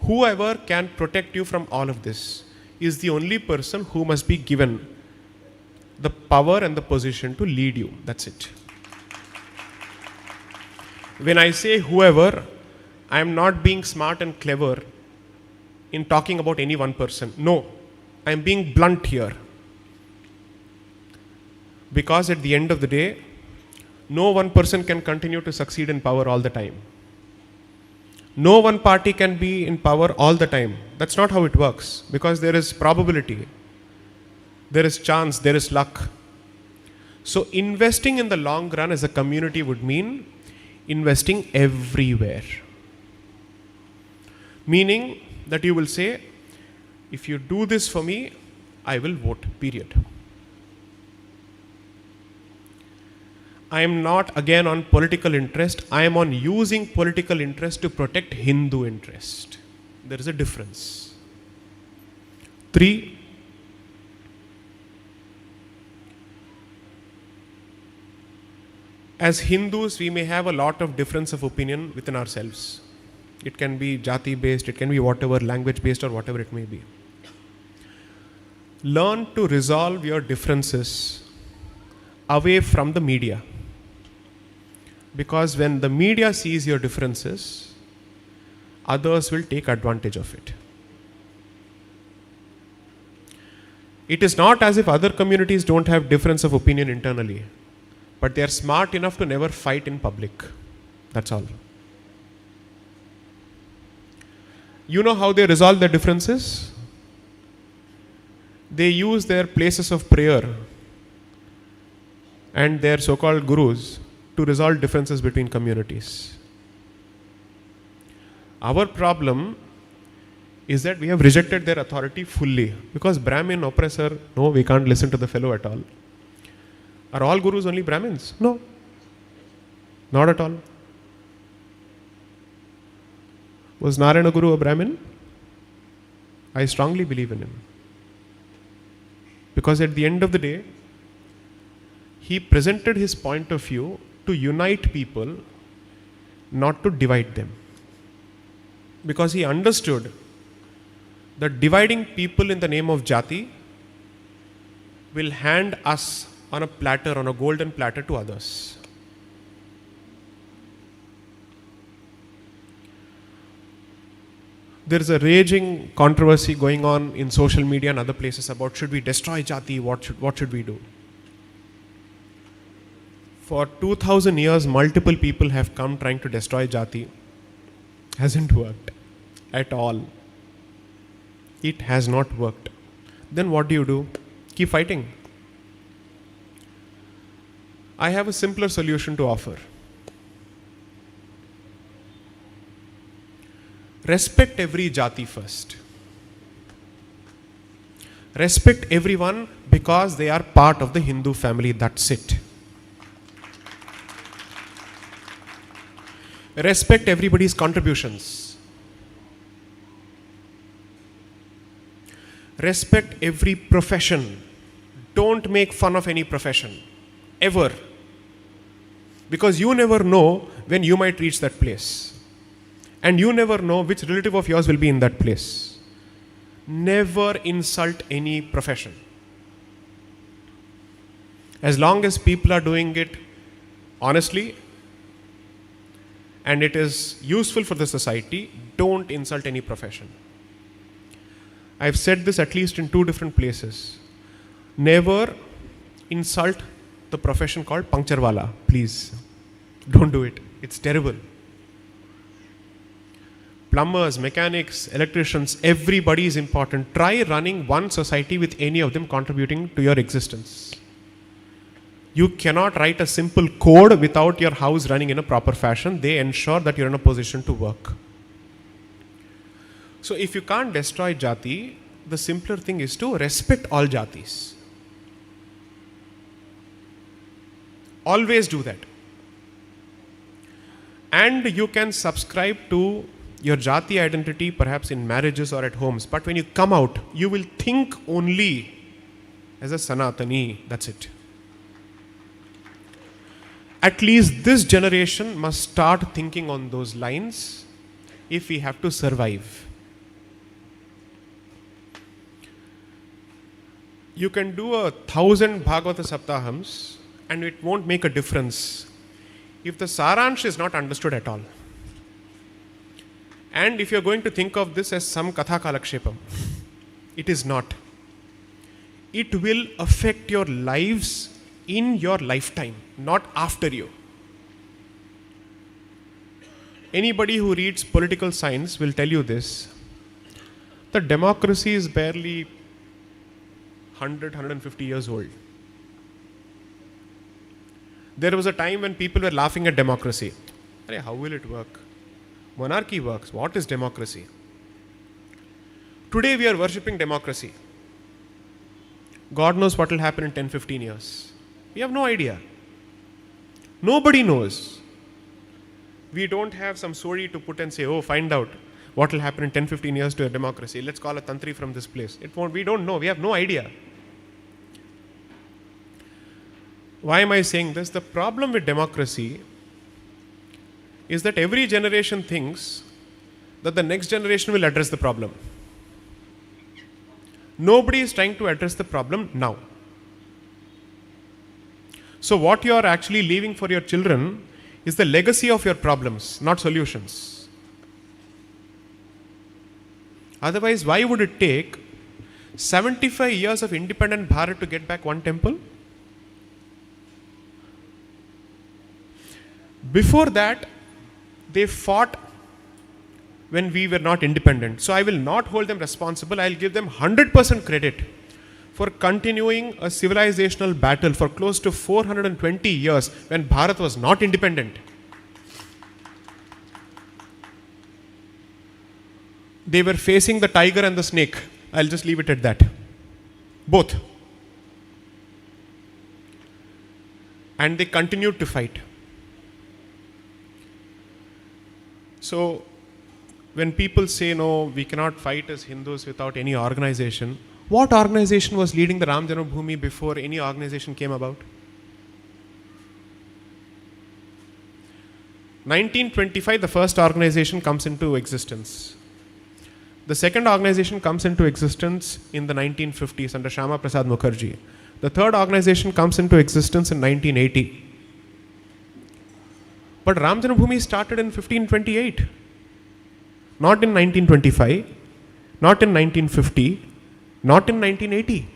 Speaker 10: Whoever can protect you from all of this is the only person who must be given the power and the position to lead you. That's it. When I say whoever, I am not being smart and clever in talking about any one person. No, I am being blunt here. Because at the end of the day, no one person can continue to succeed in power all the time. No one party can be in power all the time. That's not how it works, because there is probability, there is chance, there is luck. So investing in the long run as a community would mean investing everywhere. Meaning that you will say, if you do this for me, I will vote, period. I am not again on political interest. I am on using political interest to protect Hindu interest. There is a difference. 3, as Hindus, we may have a lot of difference of opinion within ourselves. It can be jati based, it can be whatever, language based, or whatever it may be. Learn to resolve your differences away from the media. Because when the media sees your differences, others will take advantage of it. It is not as if other communities don't have difference of opinion internally, but they are smart enough to never fight in public. That's all. You know how they resolve their differences? They use their places of prayer and their so-called gurus to resolve differences between communities. Our problem is that we have rejected their authority fully, because Brahmin oppressor, no, we can't listen to the fellow at all. Are all gurus only Brahmins? No, not at all. Was Narayana Guru a Brahmin? I strongly believe in him. Because at the end of the day, he presented his point of view to unite people, not to divide them. Because he understood that dividing people in the name of jati will hand us on a platter, on a golden platter, to others. There is a raging controversy going on in social media and other places about, should we destroy jati, what should we do? For 2000 years, multiple people have come trying to destroy jati. Hasn't worked at all. It has not worked. Then what do? Keep fighting. I have a simpler solution to offer. Respect every jati first. Respect everyone because they are part of the Hindu family. That's it. Respect everybody's contributions. Respect every profession. Don't make fun of any profession, ever. Because you never know when you might reach that place. And you never know which relative of yours will be in that place. never insult any profession. As long as people are doing it honestly and it is useful for the society, don't insult any profession. I've said this at least in 2 different places. Never insult the profession called puncture wala, please. Don't do it. It's terrible. Plumbers, mechanics, electricians, everybody is important. Try running one society with any of them contributing to your existence. You cannot write a simple code without your house running in a proper fashion. They ensure that you're in a position to work. So if you can't destroy jati, the simpler thing is to respect all jatis. Always do that. And you can subscribe to your jati identity perhaps in marriages or at homes. But when you come out, you will think only as a Sanatani. That's it. At least this generation must start thinking on those lines if we have to survive. You can do 1,000 Bhagavata Saptahams and it won't make a difference if the Saransh is not understood at all. And if you're going to think of this as some Katha Kalakshepam, it is not. It will affect your lives in your lifetime, not after you. Anybody who reads political science will tell you this. The democracy is barely 100, 150 years old. There was a time when people were laughing at democracy. How will it work? Monarchy works. What is democracy? Today we are worshipping democracy. God knows what will happen in 10, 15 years. We have no idea. Nobody knows. We don't have some story to put and say, oh, find out what will happen in 10, 15 years to a democracy. Let's call a tantri from this place. It won't. We don't know. We have no idea. Why am I saying this? The problem with democracy is that every generation thinks that the next generation will address the problem. Nobody is trying to address the problem now. So what you are actually leaving for your children is the legacy of your problems, not solutions. Otherwise, why would it take 75 years of independent Bharat to get back one temple? Before that, they fought when we were not independent. So I will not hold them responsible. I will give them 100% credit for continuing a civilizational battle for close to 420 years when Bharat was not independent. They were facing the tiger and the snake. I'll just leave it at that. Both. And they continued to fight. So, when people say, no, we cannot fight as Hindus without any organization, what organization was leading the Ram Janmabhoomi before any organization came about? 1925, the first organization comes into existence. The second organization comes into existence in the 1950s under Shyama Prasad Mukherjee. The third organization comes into existence in 1980. But Ram Janmabhoomi started in 1528. Not in 1925, not in 1950, not in 1980.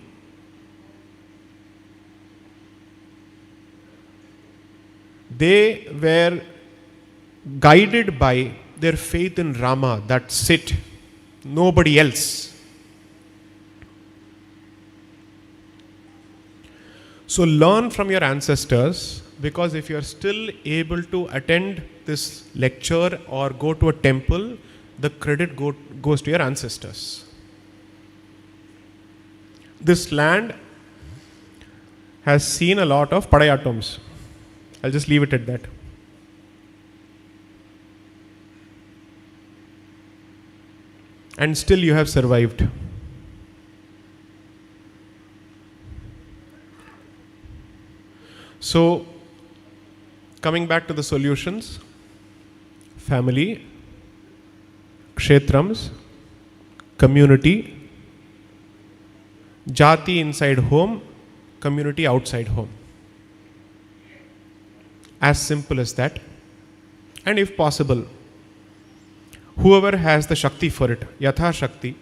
Speaker 10: They were guided by their faith in Rama, that's it, nobody else. So learn from your ancestors, because if you are still able to attend this lecture or go to a temple, the credit goes to your ancestors. This land has seen a lot of padayatams. I'll just leave it at that. And still you have survived. So, coming back to the solutions, family, kshetrams, community, Jati inside home, community outside home. As simple as that. And if possible, whoever has the Shakti for it, Yatha Shakti,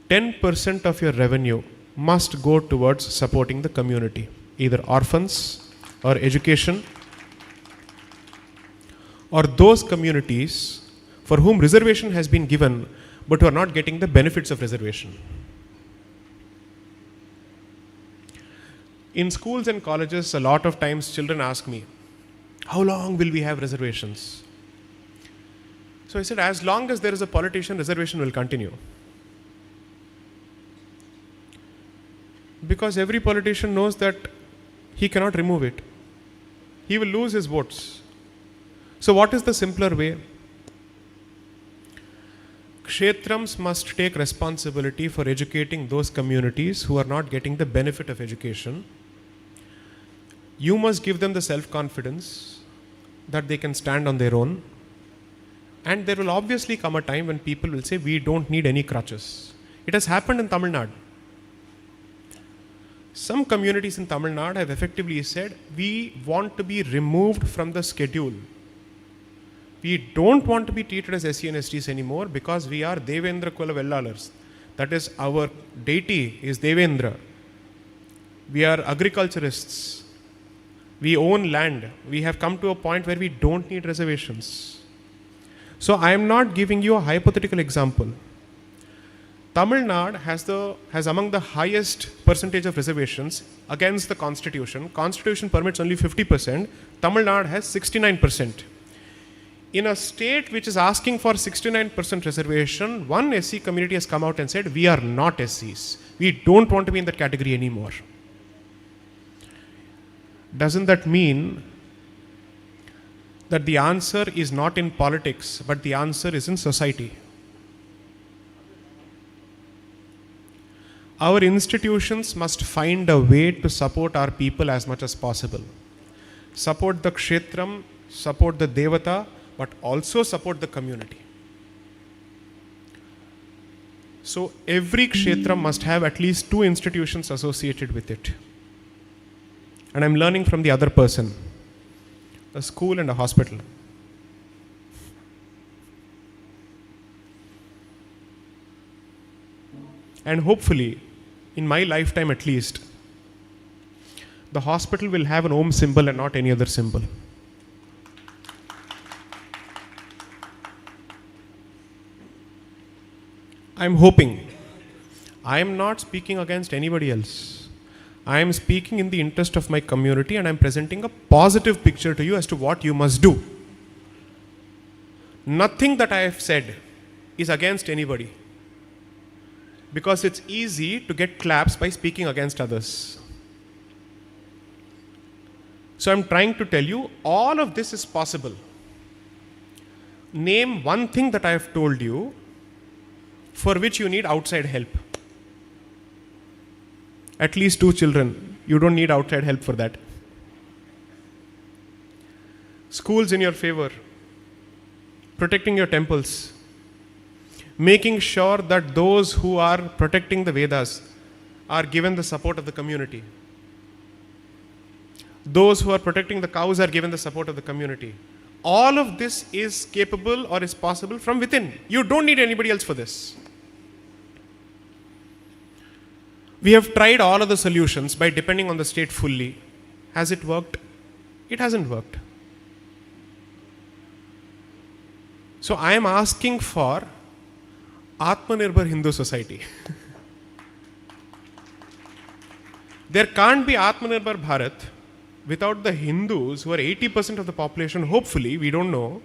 Speaker 10: 10% of your revenue must go towards supporting the community, either orphans or education, or those communities for whom reservation has been given but who are not getting the benefits of reservation. In schools and colleges, a lot of times children ask me, how long will we have reservations? So I said, as long as there is a politician, reservation will continue. Because every politician knows that he cannot remove it. He will lose his votes. So what is the simpler way? Kshetrams must take responsibility for educating those communities who are not getting the benefit of education. You must give them the self-confidence that they can stand on their own. And there will obviously come a time when people will say, we don't need any crutches. It has happened in Tamil Nadu. Some communities in Tamil Nadu have effectively said, we want to be removed from the schedule. We don't want to be treated as SC and STs anymore because we are Devendra Kula Vellalars. That is, our deity is Devendra. We are agriculturists. We own land. We have come to a point where we don't need reservations. So I am not giving you a hypothetical example. Tamil Nadu has among the highest percentage of reservations against the constitution. Constitution permits only 50%. Tamil Nadu has 69%. In a state which is asking for 69% reservation, one SC community has come out and said, we are not SCs. We don't want to be in that category anymore. Doesn't that mean that the answer is not in politics, but the answer is in society? Our institutions must find a way to support our people as much as possible. Support the Kshethram, support the Devata, but also support the community. So every Kshethram must have at least 2 institutions associated with it. And I'm learning from the other person, a school and a hospital. And hopefully, in my lifetime at least, the hospital will have an Om symbol and not any other symbol. I'm hoping. I am not speaking against anybody else. I am speaking in the interest of my community and I am presenting a positive picture to you as to what you must do. Nothing that I have said is against anybody, because it's easy to get claps by speaking against others. So I'm trying to tell you all of this is possible. Name one thing that I have told you for which you need outside help. At least 2 children. You don't need outside help for that. Schools in your favor. Protecting your temples. Making sure that those who are protecting the Vedas are given the support of the community. Those who are protecting the cows are given the support of the community. All of this is capable or is possible from within. You don't need anybody else for this. We have tried all of the solutions by depending on the state fully. Has it worked? It hasn't worked. So I am asking for Atmanirbhar Hindu society. There can't be Atmanirbhar Bharat without the Hindus, who are 80% of the population, hopefully, we don't know,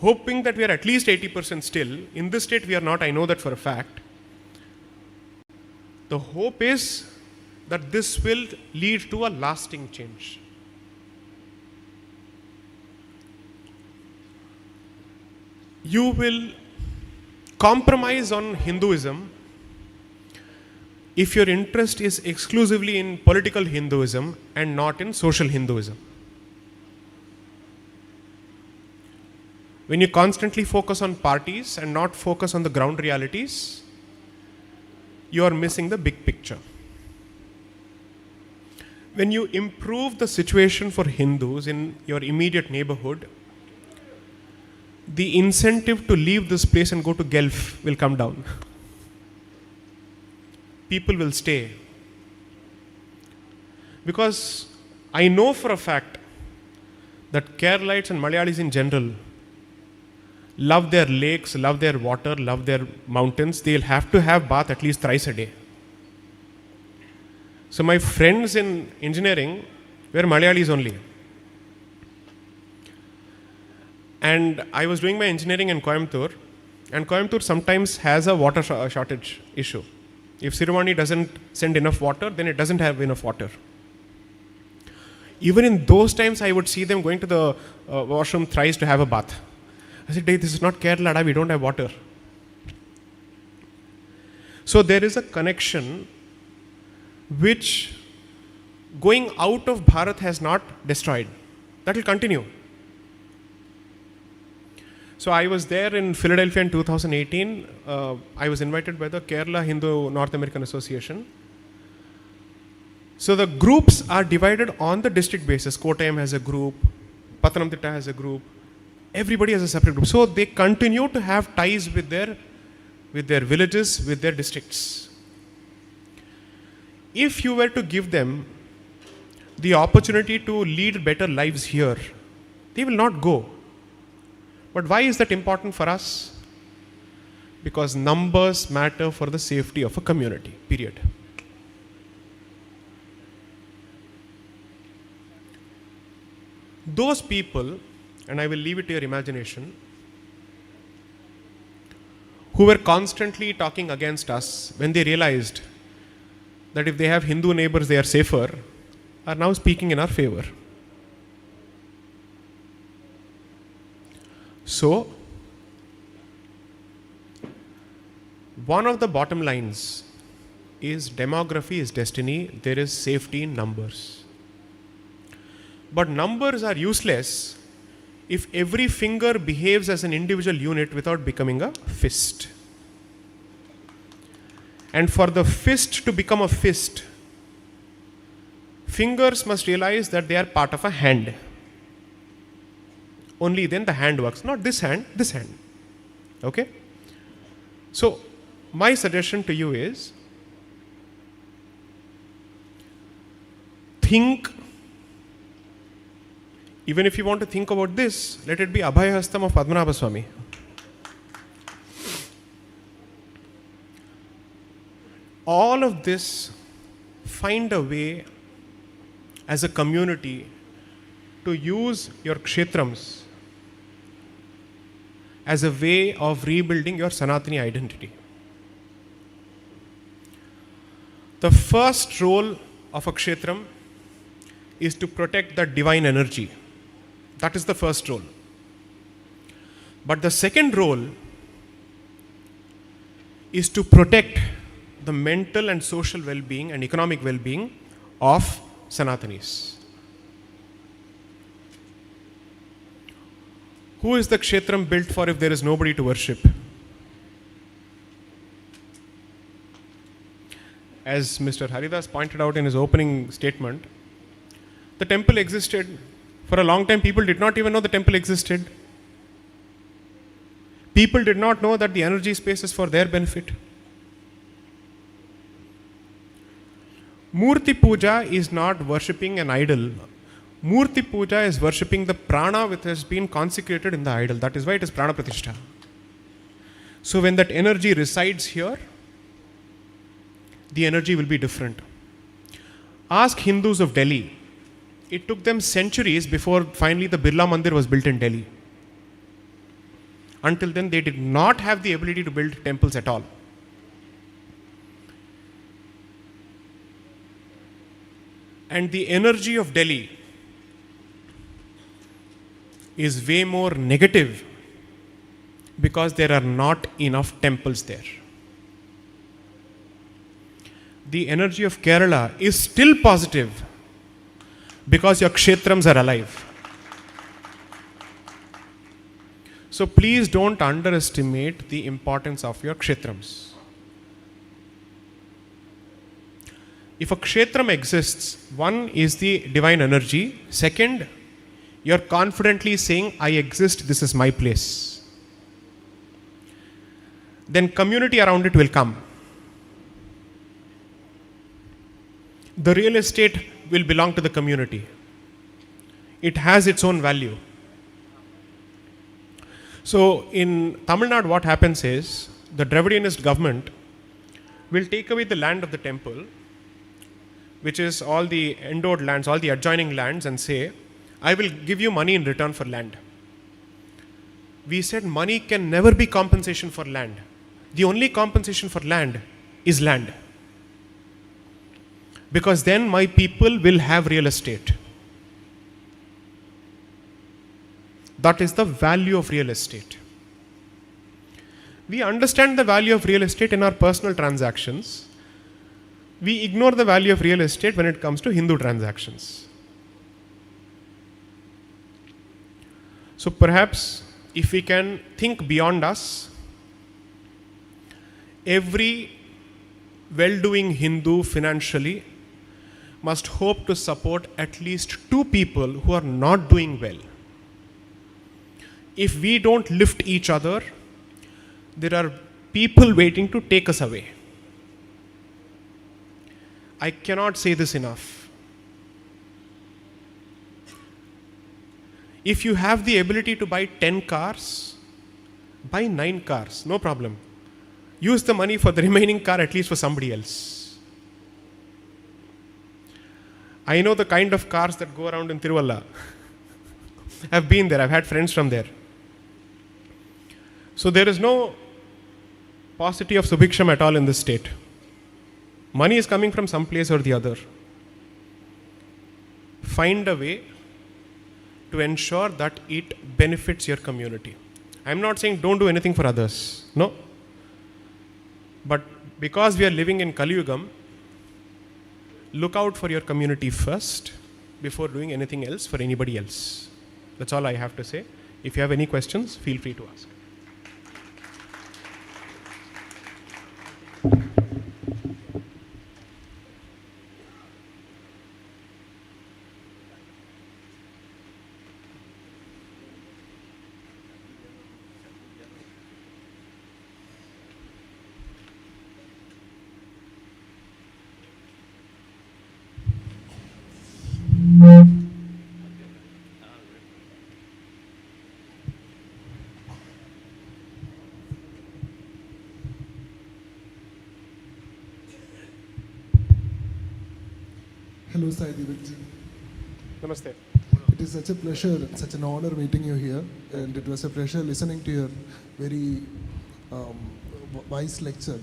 Speaker 10: hoping that we are at least 80% still. In this state we are not, I know that for a fact. The hope is that this will lead to a lasting change. You will compromise on Hinduism if your interest is exclusively in political Hinduism and not in social Hinduism. When you constantly focus on parties and not focus on the ground realities, you are missing the big picture. When you improve the situation for Hindus in your immediate neighborhood, the incentive to leave this place and go to Guelph will come down. People will stay. Because I know for a fact that Keralites and Malayalis in general love their lakes, love their water, love their mountains. They'll have to have bath at least thrice a day. So my friends in engineering were Malayalis only. And I was doing my engineering in Coimbatore, and Coimbatore sometimes has a water shortage issue. If Siruvani doesn't send enough water, then it doesn't have enough water. Even in those times, I would see them going to the washroom thrice to have a bath. I said, this is not Kerala, we don't have water. So there is a connection which going out of Bharat has not destroyed. That will continue. So I was there in Philadelphia in 2018. I was invited by the Kerala Hindu North American Association. So the groups are divided on the district basis. Kottayam has a group, Pathanamthitta has a group, everybody has a separate group. So they continue to have ties with their villages, with their districts. If you were to give them the opportunity to lead better lives here, they will not go. But why is that important for us? Because numbers matter for the safety of a community, period. Those people, and I will leave it to your imagination, who were constantly talking against us when they realized that if they have Hindu neighbors they are safer, are now speaking in our favor. So, one of the bottom lines is demography is destiny, there is safety in numbers. But numbers are useless if every finger behaves as an individual unit without becoming a fist. And for the fist to become a fist, fingers must realize that they are part of a hand. Only then the hand works, not this hand, this hand. Okay? So, my suggestion to you is, think, even if you want to think about this, let it be Abhayahastam of Padmanabha Swami. All of this, find a way as a community to use your kshetrams as a way of rebuilding your Sanatani identity. The first role of a kshetram is to protect the divine energy. That is the first role. But the second role is to protect the mental and social well-being and economic well-being of Sanatanis. Who is the kshetram built for if there is nobody to worship? As Mr. Haridas pointed out in his opening statement, the temple existed. For a long time, people did not even know the temple existed. People did not know that the energy space is for their benefit. Murti Puja is not worshipping an idol. Murti Puja is worshipping the prana which has been consecrated in the idol. That is why it is prana pratishtha. So when that energy resides here, the energy will be different. Ask Hindus of Delhi. It took them centuries before finally the Birla Mandir was built in Delhi. Until then, they did not have the ability to build temples at all. And the energy of Delhi is way more negative because there are not enough temples there. The energy of Kerala is still positive because your kshetrams are alive. So please don't underestimate the importance of your kshetrams. if a kshetram exists, one is the divine energy. Second, you're confidently saying, I exist, this is my place. Then community around it will come. The real estate will belong to the community. It has its own value. So in Tamil Nadu, what happens is, the Dravidianist government will take away the land of the temple, which is all the endowed lands, all the adjoining lands, and say, I will give you money in return for land. We said money can never be compensation for land. The only compensation for land is land. Because then my people will have real estate. That is the value of real estate. We understand the value of real estate in our personal transactions. We ignore the value of real estate when it comes to Hindu transactions. So perhaps if we can think beyond us, every well-doing Hindu financially must hope to support at least 2 people who are not doing well. If we don't lift each other, there are people waiting to take us away. I cannot say this enough. If you have the ability to buy 10 cars, buy 9 cars, no problem. Use the money for the remaining car at least for somebody else. I know the kind of cars that go around in Tiruvalla. I've been there, I've had friends from there. So there is no paucity of subhiksham at all in this state. Money is coming from some place or the other. Find a way to ensure that it benefits your community. I'm not saying don't do anything for others. No. But because we are living in Kali Yugam, look out for your community first before doing anything else for anybody else. That's all I have to say. If you have any questions, feel free to ask.
Speaker 11: Hello, Sai DEEPAK.
Speaker 10: Namaste.
Speaker 11: It is such a pleasure, such an honor meeting you here, and it was a pleasure listening to your very wise lecture.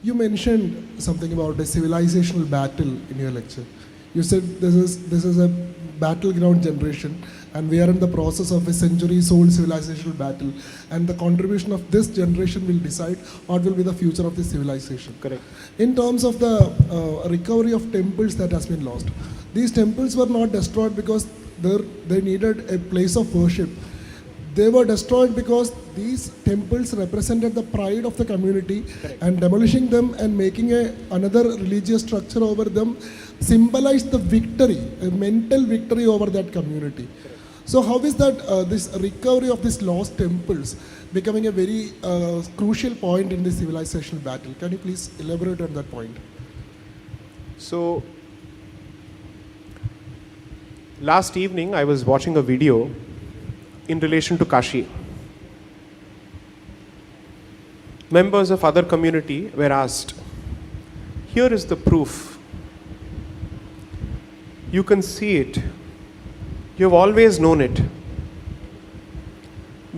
Speaker 11: You mentioned something about a civilizational battle in your lecture. You said this is a battleground generation, and we are in the process of a centuries-old civilizational battle, and the contribution of this generation will decide what will be the future of this civilization.
Speaker 10: Correct.
Speaker 11: In terms of the recovery of temples that has been lost, these temples were not destroyed because they needed a place of worship. They were destroyed because these temples represented the pride of the community. Correct. And demolishing them and making another religious structure over them symbolized the victory, a mental victory over that community. Correct. So how is that this recovery of these lost temples becoming a very crucial point in the civilizational battle? Can you please elaborate on that point?
Speaker 10: So, last evening I was watching a video in relation to Kashi. Members of other community were asked, here is the proof. You can see it. You have always known it.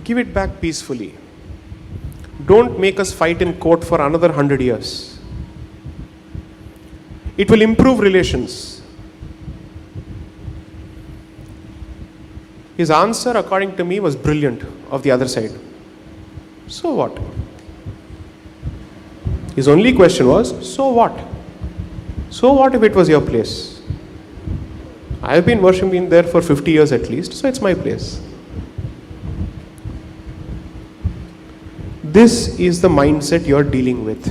Speaker 10: Give it back peacefully. Don't make us fight in court for another 100 years. It will improve relations. His answer, according to me, was brilliant of the other side. So what? His only question was, so what? So what if it was your place? I have been worshipping there for 50 years at least, so it's my place. This is the mindset you're dealing with.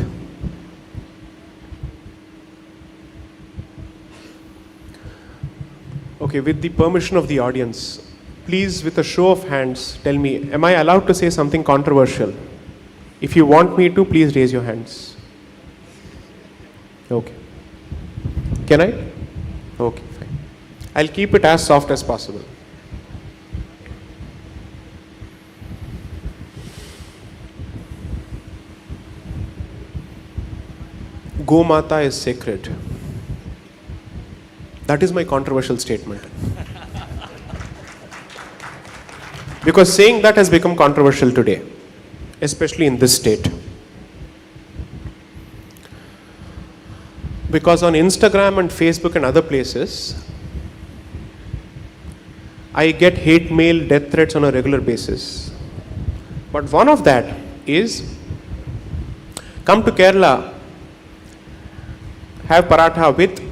Speaker 10: Okay, with the permission of the audience, please, with a show of hands, tell me, am I allowed to say something controversial? If you want me to, please raise your hands. Okay. Can I? Okay, fine. I'll keep it as soft as possible. Go Mata is sacred. That is my controversial statement. Because saying that has become controversial today, especially in this state. Because on Instagram and Facebook and other places, I get hate mail, death threats on a regular basis. But one of that is, come to Kerala, have paratha with.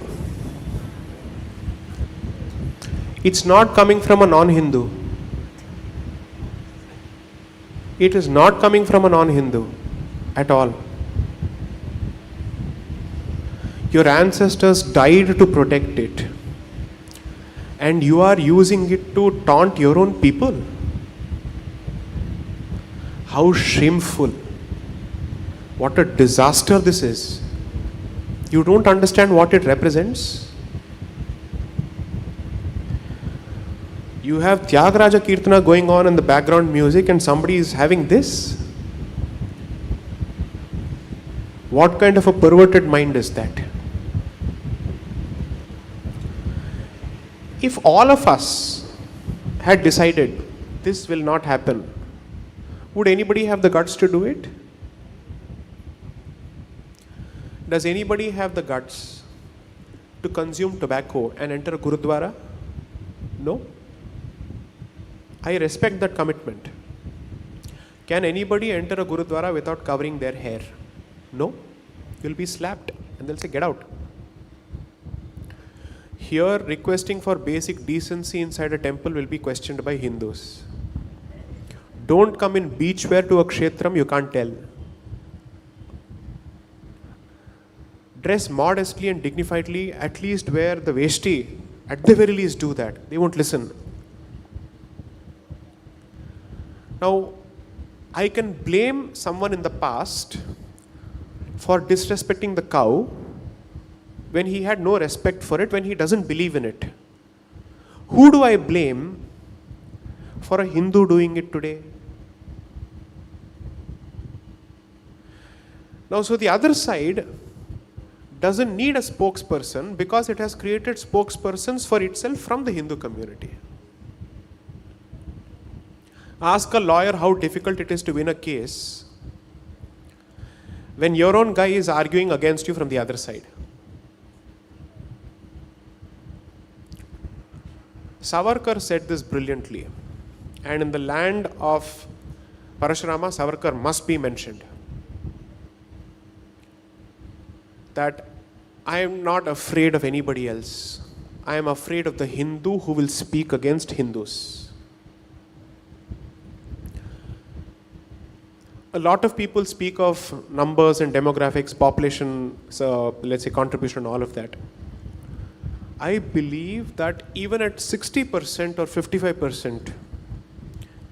Speaker 10: It's not coming from a non-Hindu. It is not coming from a non-Hindu at all. Your ancestors died to protect it, and you are using it to taunt your own people. How shameful. What a disaster this is. You don't understand what it represents. You have 𝗕𝗲𝗃 Kirtana going on in the background music and somebody is having this. What kind of a perverted mind is that? If all of us had decided this will not happen, would anybody have the guts to do it? Does anybody have the guts to consume tobacco and enter a Gurudwara? No. I respect that commitment. Can anybody enter a Gurudwara without covering their hair? No. You'll be slapped and they'll say, get out. Here, requesting for basic decency inside a temple will be questioned by Hindus. Don't come in beach wear to a Kshethram, you can't tell. Dress modestly and dignifiedly, at least wear the 𝗕𝗃𝗃, at the very least do that. They won't listen. Now, I can blame someone in the past for disrespecting the cow when he had no respect for it, when he doesn't believe in it. Who do I blame for a Hindu doing it today? Now, so the other side doesn't need a spokesperson because it has created spokespersons for itself from the Hindu community. Ask a lawyer how difficult it is to win a case when your own guy is arguing against you from the other side. Savarkar said this brilliantly, and in the land of Parashurama, Savarkar must be mentioned. That I am not afraid of anybody else. I am afraid of the Hindu who will speak against Hindus. A lot of people speak of numbers and demographics, population, let's say contribution and all of that. I believe that even at 60% or 55%,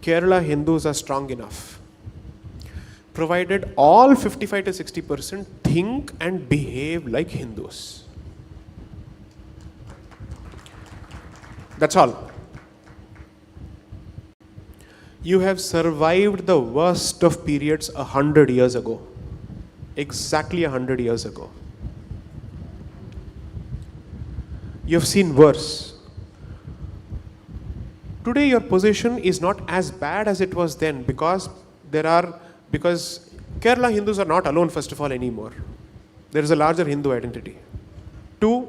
Speaker 10: Kerala Hindus are strong enough, provided all 55 to 60% think and behave like Hindus. That's all. You have survived the worst of periods 100 years ago. Exactly 100 years ago. You have seen worse. Today your position is not as bad as it was then because Kerala Hindus are not alone, first of all, anymore. There is a larger Hindu identity. 2,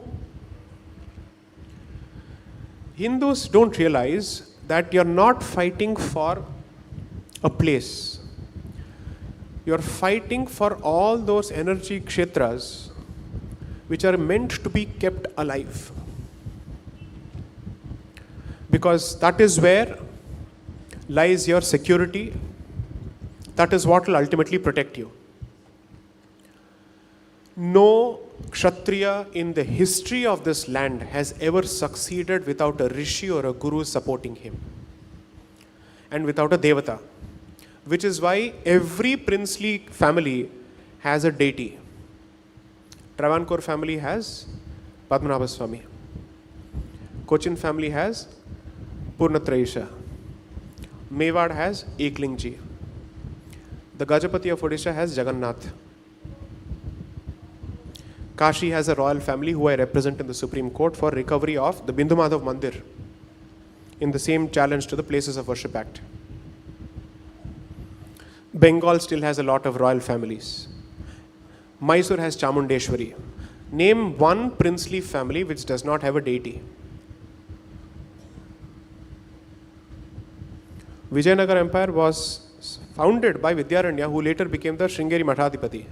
Speaker 10: Hindus don't realize that you're not fighting for a place. You're fighting for all those energy kshetras which are meant to be kept alive. Because that is where lies your security. That is what will ultimately protect you. No Kshatriya in the history of this land has ever succeeded without a rishi or a guru supporting him, and without a devata, which is why every princely family has a deity. Travancore family has Padmanabha Swami. Cochin family has Purnatrayisha. Mewad has Eklingji. The Gajapati of Odisha has Jagannath. Kashi has a royal family who I represent in the Supreme Court for recovery of the Bindu Madhav Mandir in the same challenge to the Places of Worship Act. Bengal still has a lot of royal families. Mysore has Chamundeshwari. Name one princely family which does not have a deity. Vijayanagar Empire was founded by Vidyaranya, who later became the Sringeri Mathadipati.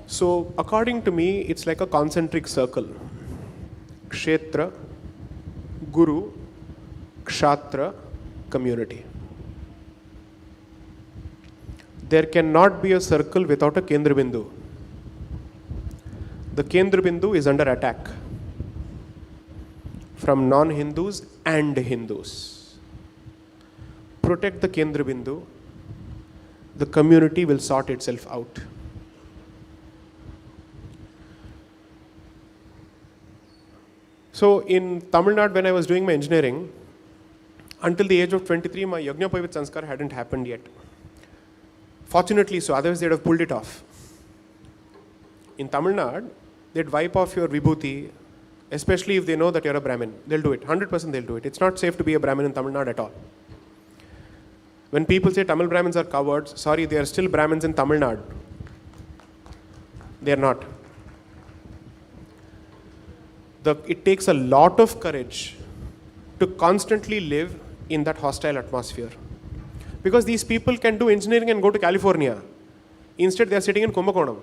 Speaker 10: So, according to me, it's like a concentric circle. Kshetra, Guru, Kshatra, community. There cannot be a circle without a Kendra Bindu. The Kendra Bindu is under attack from non-Hindus and Hindus. Protect the Kendra Bindu, the community will sort itself out. So in Tamil Nadu, when I was doing my engineering, until the age of 23, my Yajnapoivit Sanskar hadn't happened yet. Fortunately so, otherwise they'd have pulled it off. In Tamil Nadu, they'd wipe off your vibhuti, especially if they know that you're a Brahmin. They'll do it, 100% they'll do it. It's not safe to be a Brahmin in Tamil Nadu at all. When people say Tamil Brahmins are cowards, sorry, they are still Brahmins in Tamil Nadu. They are not. It takes a lot of courage to constantly live in that hostile atmosphere. Because these people can do engineering and go to California. Instead, they are sitting in Kumbakonam.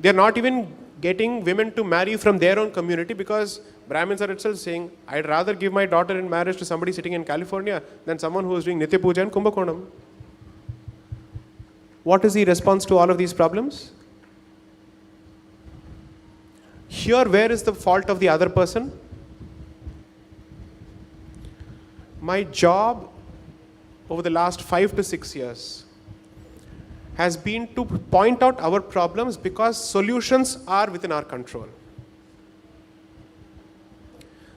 Speaker 10: They are not even getting women to marry from their own community because Brahmins are itself saying, I'd rather give my daughter in marriage to somebody sitting in California than someone who is doing Nitya Puja in Kumbakonam. What is the response to all of these problems? Here, where is the fault of the other person? My job over the last 5 to 6 years has been to point out our problems because solutions are within our control.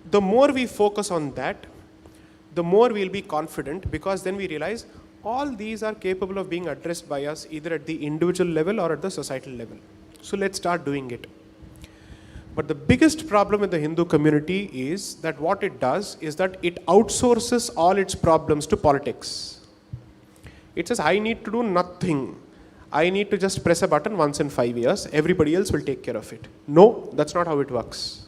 Speaker 10: The more we focus on that, the more we'll be confident, because then we realize all these are capable of being addressed by us either at the individual level or at the societal level. So let's start doing it. But the biggest problem in the Hindu community is that what it does is that it outsources all its problems to politics. It says, I need to do nothing. I need to just press a button once in 5 years. Everybody else will take care of it. No, that's not how it works.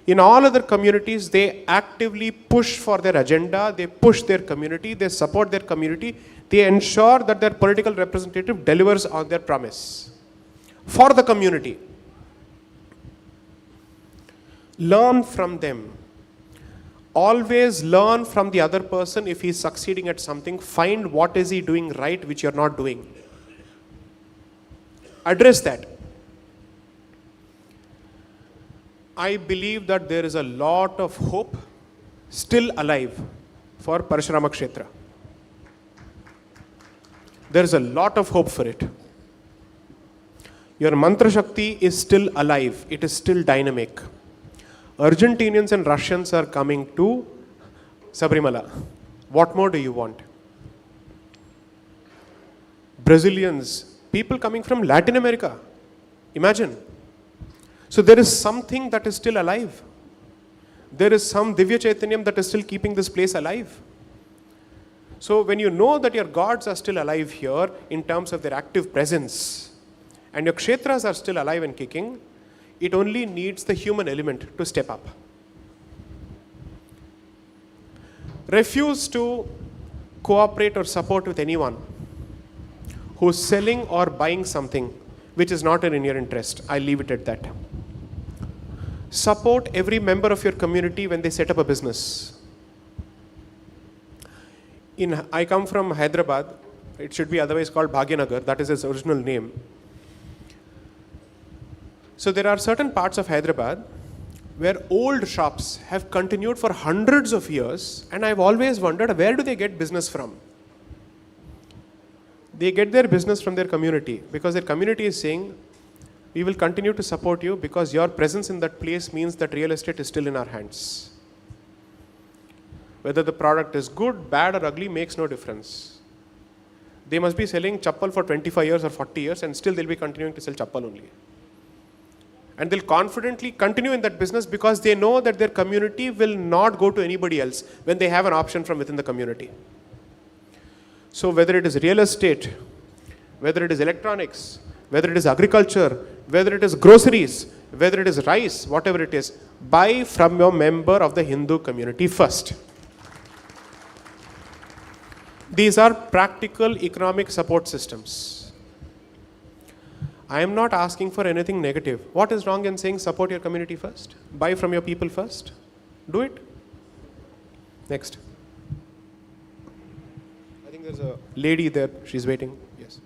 Speaker 10: In all other communities, they actively push for their agenda. They push their community. They support their community. They ensure that their political representative delivers on their promise for the community. Learn from them. Always learn from the other person. If he is succeeding at something, find what is he doing right which you are not doing. Address that. I believe that there is a lot of hope still alive for Parashurama Kshetra. There is a lot of hope for it. Your mantra shakti is still alive. It is still dynamic. Argentinians and Russians are coming to Sabrimala. What more do you want? Brazilians, people coming from Latin America. Imagine. So there is something that is still alive. There is some Divya Chaitanyam that is still keeping this place alive. So when you know that your gods are still alive here in terms of their active presence, and your kshetras are still alive and kicking, it only needs the human element to step up. Refuse to cooperate or support with anyone who is selling or buying something which is not in your interest. I leave it at that. Support every member of your community when they set up a business. I come from Hyderabad. It should be otherwise called Bhagyanagar. That is its original name. So there are certain parts of Hyderabad where old shops have continued for hundreds of years, and I've always wondered, where do they get business from? They get their business from their community, because their community is saying, we will continue to support you because your presence in that place means that real estate is still in our hands. Whether the product is good, bad or ugly makes no difference. They must be selling chappal for 25 years or 40 years and still they'll be continuing to sell chappal only. And they'll confidently continue in that business because they know that their community will not go to anybody else when they have an option from within the community. So whether it is real estate, whether it is electronics, whether it is agriculture, whether it is groceries, whether it is rice, whatever it is, buy from your member of the Hindu community first. These are practical economic support systems. I am not asking for anything negative. What is wrong in saying support your community first? Buy from your people first? Do it. Next. I think there's a lady there. She's waiting. Yes.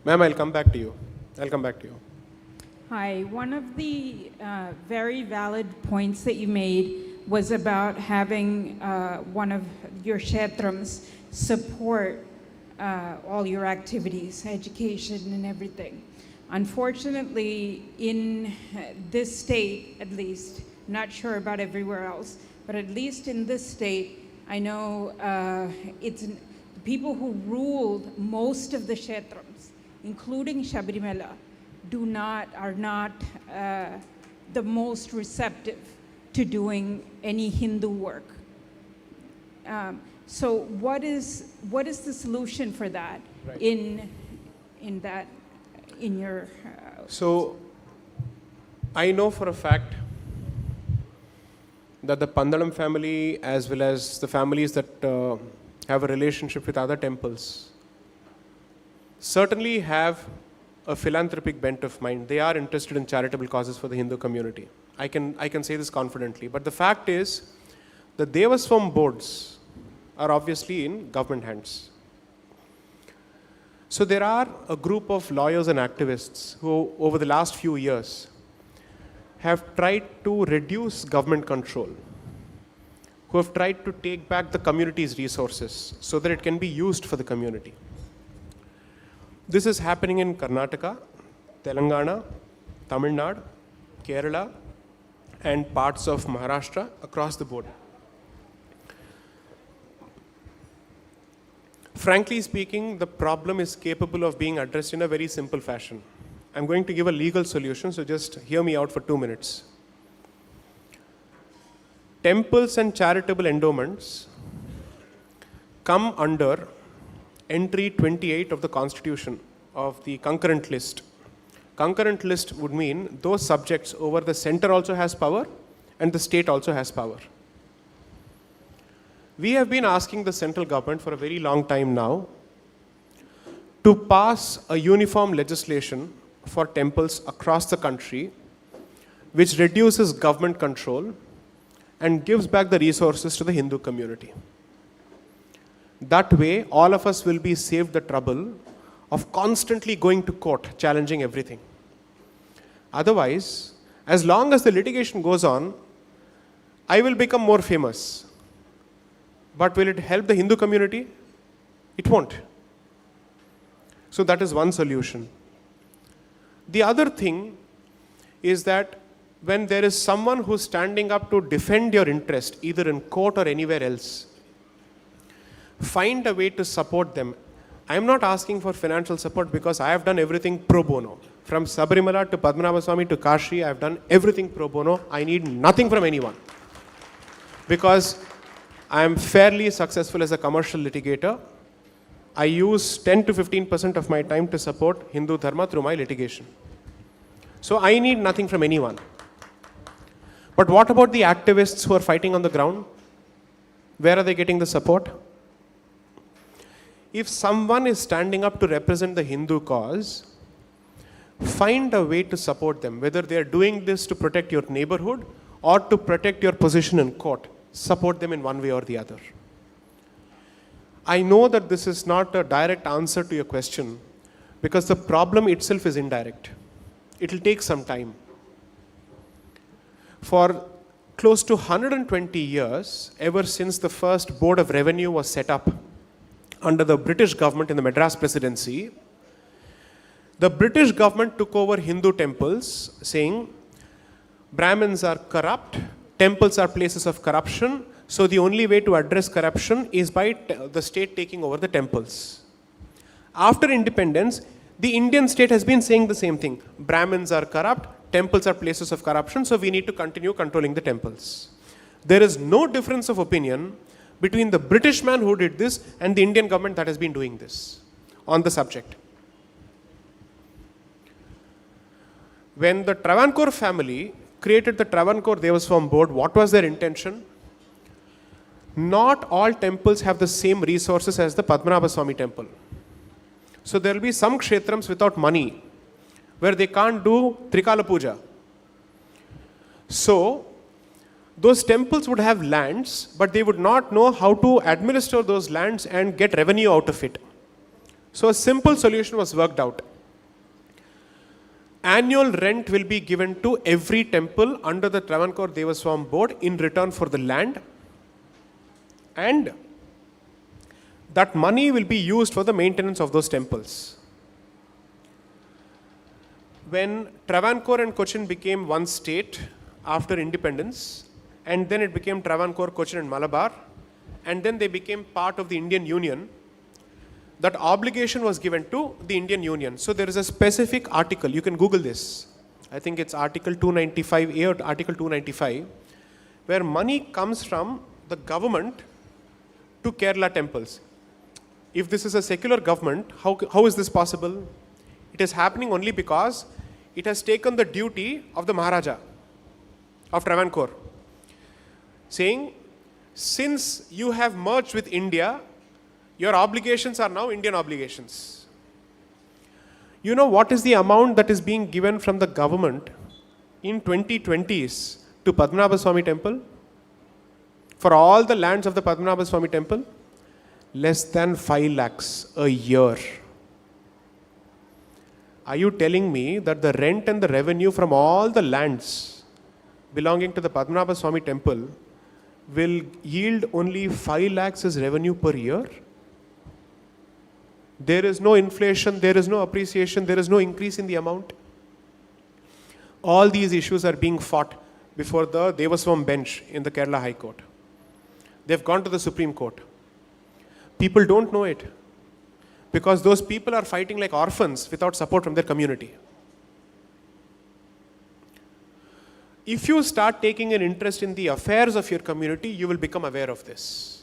Speaker 10: Ma'am, I'll come back to you.
Speaker 12: Hi. One of the very valid points that you made was about having one of your Kshetrams support all your activities, education and everything. Unfortunately, in this state, at least, not sure about everywhere else, but at least in this state, I know it's the people who ruled most of the Kshetrams, including Shabarimala, are not the most receptive to doing any Hindu work. So what is the solution for that?
Speaker 10: Right.
Speaker 12: in your
Speaker 10: So I know for a fact that the Pandalam family, as well as the families that have a relationship with other temples, certainly have a philanthropic bent of mind. They are interested in charitable causes for the Hindu community. I can say this confidently. But the fact is, the Devaswam boards are obviously in government hands. So there are a group of lawyers and activists who, over the last few years, have tried to reduce government control, who have tried to take back the community's resources so that it can be used for the community. This is happening in Karnataka, Telangana, Tamil Nadu, Kerala, and parts of Maharashtra across the board. Frankly speaking, the problem is capable of being addressed in a very simple fashion. I'm going to give a legal solution, so just hear me out for 2 minutes. Temples and charitable endowments come under entry 28 of the Constitution of the concurrent list. Concurrent list would mean those subjects over the center also has power and the state also has power. We have been asking the central government for a very long time now to pass a uniform legislation for temples across the country which reduces government control and gives back the resources to the Hindu community. That way, all of us will be saved the trouble of constantly going to court, challenging everything. Otherwise, as long as the litigation goes on, I will become more famous. But will it help the Hindu community? It won't. So that is one solution. The other thing is that when there is someone who's standing up to defend your interest, either in court or anywhere else, find a way to support them. I am not asking for financial support because I have done everything pro bono. From Sabarimala to Padmanabha Swami to Kashi, I have done everything pro bono. I need nothing from anyone. Because I am fairly successful as a commercial litigator. I use 10 to 15% of my time to support Hindu Dharma through my litigation. So I need nothing from anyone. But what about the activists who are fighting on the ground? Where are they getting the support? If someone is standing up to represent the Hindu cause, find a way to support them, whether they are doing this to protect your neighborhood or to protect your position in court. Support them in one way or the other. I know that this is not a direct answer to your question because the problem itself is indirect. It will take some time. For close to 120 years, ever since the first Board of Revenue was set up under the British government in the Madras Presidency, the British government took over Hindu temples, saying Brahmins are corrupt, temples are places of corruption, so the only way to address corruption is by the state taking over the temples. After independence, the Indian state has been saying the same thing. Brahmins are corrupt, temples are places of corruption, so we need to continue controlling the temples. There is no difference of opinion between the British man who did this and the Indian government that has been doing this on the subject. When the Travancore family created the Travancore-Devaswam board, what was their intention? Not all temples have the same resources as the Padmanabha temple. So there will be some kshetrams without money, where they can't do Trikala Puja. So those temples would have lands, but they would not know how to administer those lands and get revenue out of it. So a simple solution was worked out. Annual rent will be given to every temple under the Travancore Devaswam board in return for the land, and that money will be used for the maintenance of those temples. When Travancore and Cochin became one state after independence, and then it became Travancore, Cochin and Malabar, and then they became part of the Indian Union, that obligation was given to the Indian Union. So there is a specific article, you can Google this. I think it's Article 295A or Article 295, where money comes from the government to Kerala temples. If this is a secular government, how is this possible? It is happening only because it has taken the duty of the Maharaja of Travancore, saying, since you have merged with India, your obligations are now Indian obligations. You know what is the amount that is being given from the government in 2020s to Padmanabha Swami temple? For all the lands of the Padmanabha Swami temple? Less than 5 lakhs a year. Are you telling me that the rent and the revenue from all the lands belonging to the Padmanabha Swami temple will yield only 5 lakhs as revenue per year? There is no inflation, there is no appreciation, there is no increase in the amount. All these issues are being fought before the Devaswam bench in the Kerala High Court. They've gone to the Supreme Court. People don't know it because those people are fighting like orphans without support from their community. If you start taking an interest in the affairs of your community, you will become aware of this.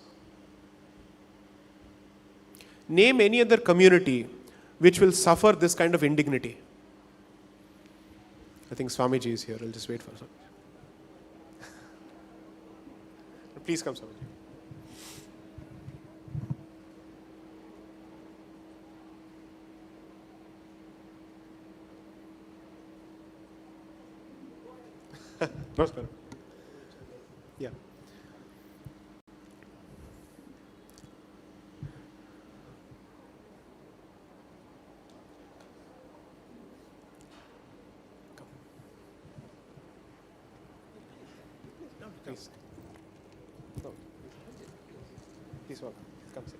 Speaker 10: Name any other community which will suffer this kind of indignity. I think Swamiji is here. I'll just wait for some. Please come, Swamiji. Namaskar. Yeah. Please. No. Please walk. Come sit.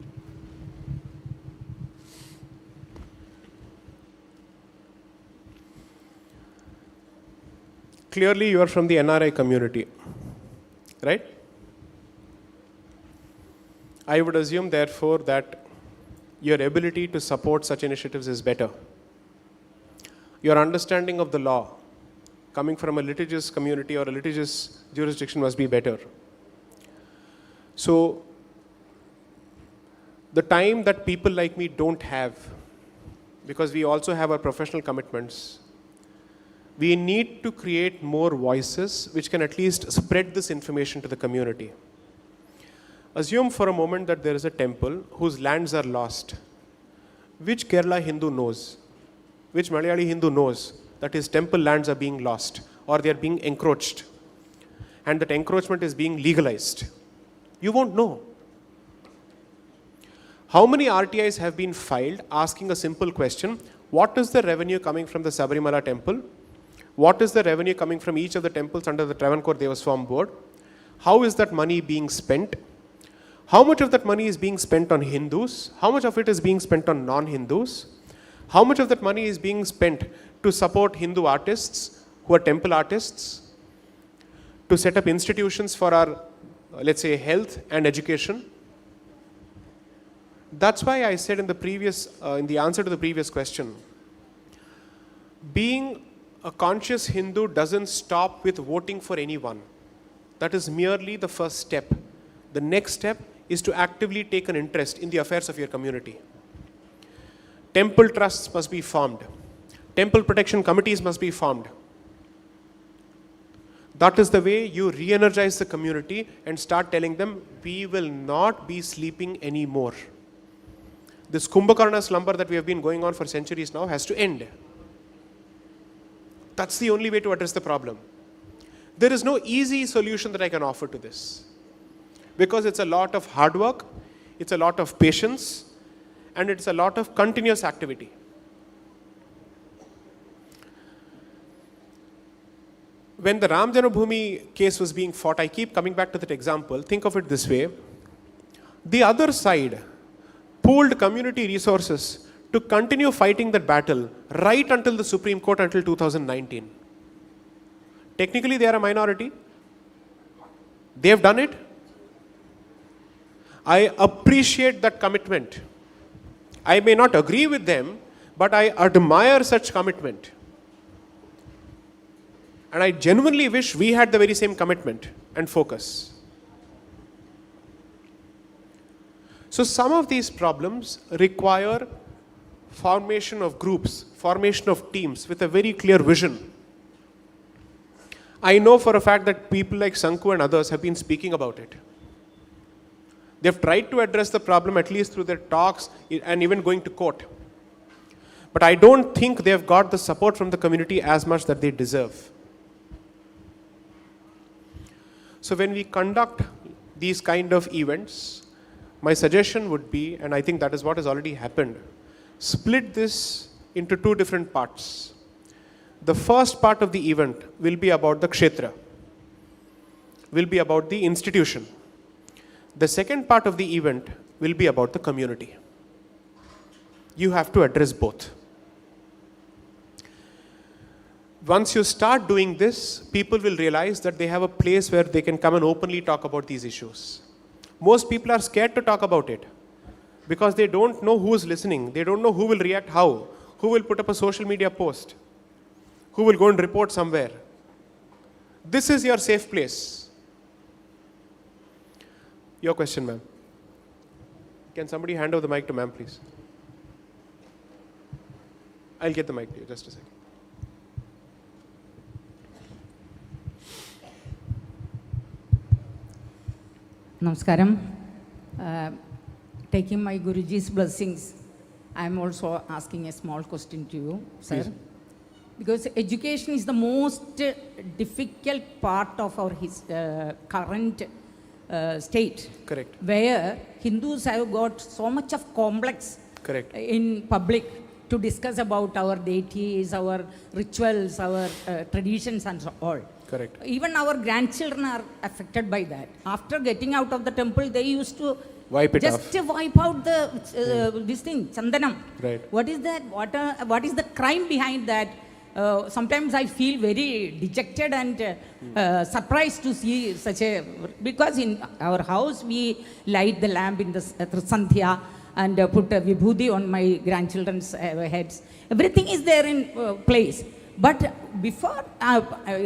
Speaker 10: Clearly you are from the NRI community, right? I would assume therefore that your ability to support such initiatives is better. Your understanding of the law coming from a litigious community or a litigious jurisdiction must be better. So the time that people like me don't have, because we also have our professional commitments, we need to create more voices which can at least spread this information to the community. Assume for a moment that there is a temple whose lands are lost. Which Kerala Hindu knows, which Malayali Hindu knows that his temple lands are being lost or they are being encroached and that encroachment is being legalized? You won't know. How many RTIs have been filed asking a simple question? What is the revenue coming from the Sabarimala temple? What is the revenue coming from each of the temples under the Travancore Devaswam board? How is that money being spent? How much of that money is being spent on Hindus? How much of it is being spent on non-Hindus? How much of that money is being spent to support Hindu artists who are temple artists? To set up institutions for our, let's say, health and education? That's why I said in the answer to the previous question, being a conscious Hindu doesn't stop with voting for anyone. That is merely the first step. The next step is to actively take an interest in the affairs of your community. Temple trusts must be formed. Temple protection committees must be formed. That is the way you re-energize the community and start telling them, we will not be sleeping anymore. This Kumbhakarna slumber that we have been going on for centuries now has to end. That's the only way to address the problem. There is no easy solution that I can offer to this, because it's a lot of hard work, it's a lot of patience, and it's a lot of continuous activity. When the Ram Janabhoomi case was being fought, I keep coming back to that example. Think of it this way. The other side pooled community resources to continue fighting that battle right until the Supreme Court, until 2019. Technically, they are a minority. They have done it. I appreciate that commitment. I may not agree with them, but I admire such commitment. And I genuinely wish we had the very same commitment and focus. So some of these problems require formation of groups, formation of teams with a very clear vision. I know for a fact that people like Sanku and others have been speaking about it. They've tried to address the problem at least through their talks and even going to court. But I don't think they've got the support from the community as much that they deserve. So when we conduct these kind of events, my suggestion would be, and I think that is what has already happened, split this into two different parts. The first part of the event will be about the Kshetra, will be about the institution. The second part of the event will be about the community. You have to address both. Once you start doing this, people will realize that they have a place where they can come and openly talk about these issues. Most people are scared to talk about it because they don't know who is listening. They don't know who will react how, who will put up a social media post, who will go and report somewhere. This is your safe place. Your question, ma'am. Can somebody hand over the mic to ma'am, please? I'll get the mic to you, just a second.
Speaker 13: Namaskaram. Taking my Guruji's blessings, I am also asking a small question to you, sir. Please. Because education is the most difficult part of our current state.
Speaker 10: Correct.
Speaker 13: Where Hindus have got so much of complex.
Speaker 10: Correct.
Speaker 13: In public to discuss about our deities, our rituals, our traditions and so all.
Speaker 10: Correct.
Speaker 13: Even our grandchildren are affected by that. After getting out of the temple, they used to
Speaker 10: wipe it
Speaker 13: just
Speaker 10: off.
Speaker 13: Wipe out the this thing, chandanam.
Speaker 10: Right.
Speaker 13: What is that? What is the crime behind that? Sometimes I feel very dejected and surprised to see such a, because in our house we light the lamp in the Sandhya and put a vibhuti on my grandchildren's heads. Everything is there in place. But before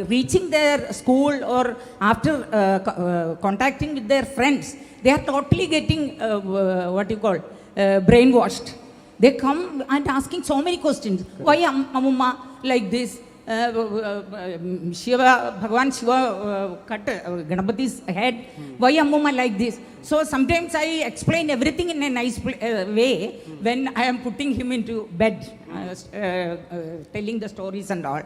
Speaker 13: reaching their school or after contacting with their friends, they are totally getting brainwashed. They come and asking so many questions. Why Amumma like this? Shiva, Bhagavan Shiva cut Ganapathy's head. Why Amumma like this? So sometimes I explain everything in a nice way when I am putting him into bed, telling the stories and all.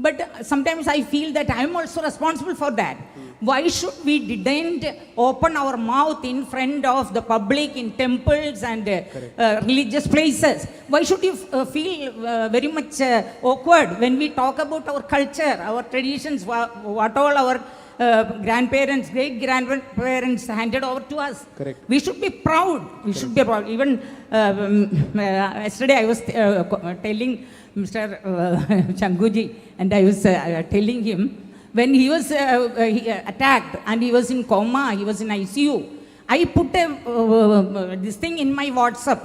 Speaker 13: But sometimes I feel that I am also responsible for that. Why should we didn't open our mouth in front of the public in temples and religious places? Why should you feel very much awkward when we talk about our culture, our traditions, what all our grandparents, great-grandparents handed over to us?
Speaker 8: Correct.
Speaker 13: We should be proud. We should be proud. Even yesterday I was telling Mr. Changuji, and I was telling him, when he was attacked and he was in coma, he was in ICU, I put this thing in my WhatsApp,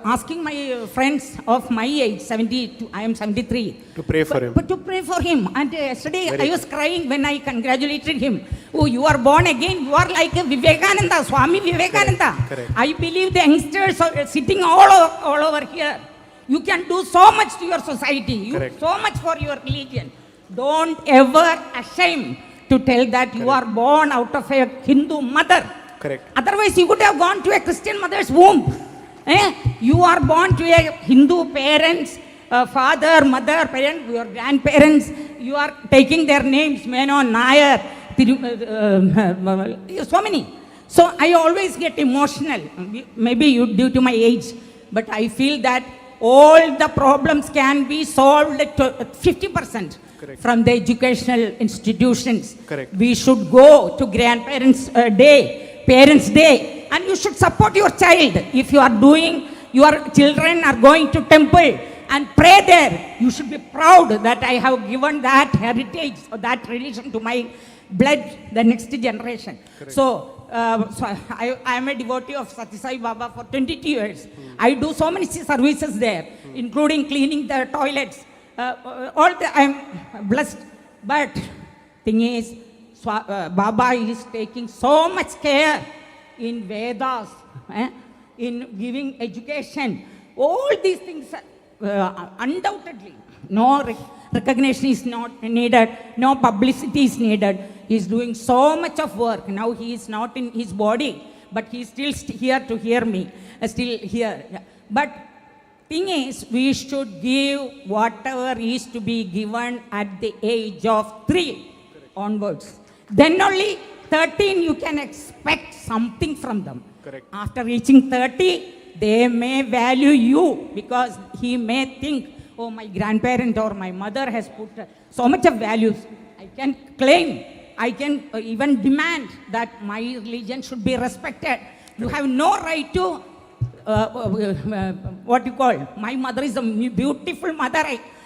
Speaker 13: asking my friends of my age, 72, I am 73,
Speaker 10: to pray for him.
Speaker 13: But to pray for him. And yesterday I was crying when I congratulated him. Oh, you are born again. You are like a Vivekananda, SWAMI Vivekananda.
Speaker 10: Correct.
Speaker 13: I believe the youngsters are sitting all over here. You can do so much to your society, so much for your religion. Don't ever ashamed to tell that you are born out of a Hindu mother.
Speaker 10: Correct.
Speaker 13: Otherwise, you could have gone to a Christian mother's womb. You are born to a Hindu parents, father, mother, parent, your grandparents. You are taking their names, Menon, Nair, so many. So I always get emotional, maybe due to my age, but I feel that all the problems can be solved to 50% from the educational institutions.
Speaker 10: Correct.
Speaker 13: We should go to Grandparents' Day, Parents' Day, and you should support your child. If you are doing, your children are going to temple and pray there, you should be proud that I have given that heritage or that tradition to my blood, the next generation. So I am a devotee of Sathya Sai Baba for 22 years. I do so many services there, including cleaning the toilets. I am blessed. But thing is, Baba is taking so much care in Vedas, in giving education. All these things, undoubtedly, no recognition is not needed, no publicity is needed. He is doing so much of work. Now he is not in his body, but he is still here to hear me, still here. But thing is, we should give whatever is to be given at the age of 3 onwards. Then only 13 you can expect something from them.
Speaker 10: Correct.
Speaker 13: After reaching 30, they may value you because he may think, oh, my grandparent or my mother has put so much of values. I can claim, I can even demand that my religion should be respected. You have no right to, what you call, my mother is a beautiful mother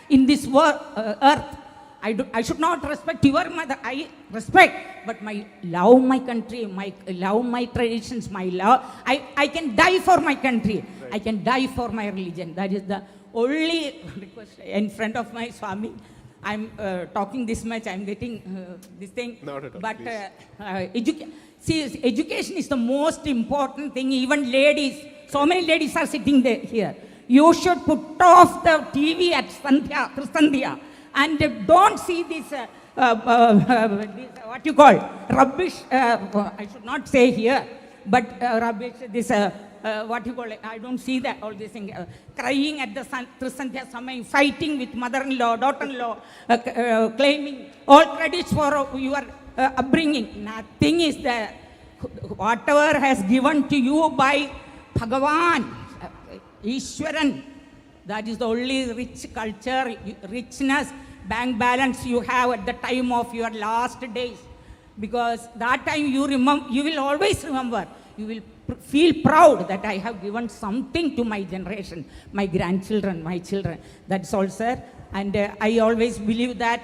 Speaker 13: in this earth. I should not respect your mother. I respect, but love my country, love my traditions, my love. I can die for my country. Right. I can die for my religion. That is the only request in front of my Swami. I'm talking this much. I'm getting this thing.
Speaker 10: Not at all,
Speaker 13: but education is the most important thing. Even ladies, so many ladies are sitting there here. You should put off the TV at Sandhya. And don't see this, what you call, rubbish, I should not say here, but rubbish, this, what you call it, I don't see that, all this thing, crying at the Sandhya Samay, fighting with mother-in-law, daughter-in-law, claiming all credits for your upbringing. Nothing is there. Whatever has given to you by Bhagavan, Ishwaran, that is the only rich culture, richness, bank balance you have at the time of your last days. Because that time you will always remember. You will feel proud that I have given something to my generation, my grandchildren, my children. That's all, sir. And I always believe that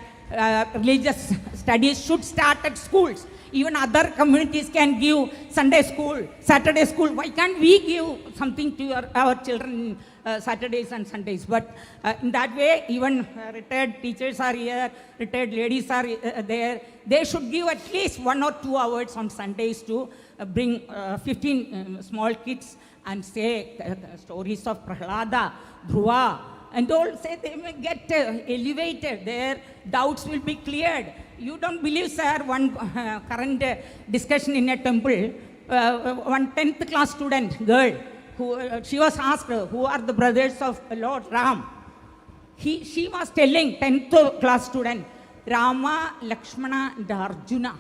Speaker 13: religious studies should start at schools. Even other communities can give Sunday school, Saturday school. Why can't we give something to our children Saturdays and Sundays? But in that way, even retired teachers are here, retired ladies are there. They should give at least 1 or 2 hours on Sundays to bring 15 small kids and say stories of Prahlada, Dhruva, and all say they may get elevated. Their doubts will be cleared. You don't believe, sir, one current discussion in a temple, one 10th class student, girl, she was asked, who are the brothers of Lord Ram? She was telling 10th class student, Rama, Lakshmana and Arjuna.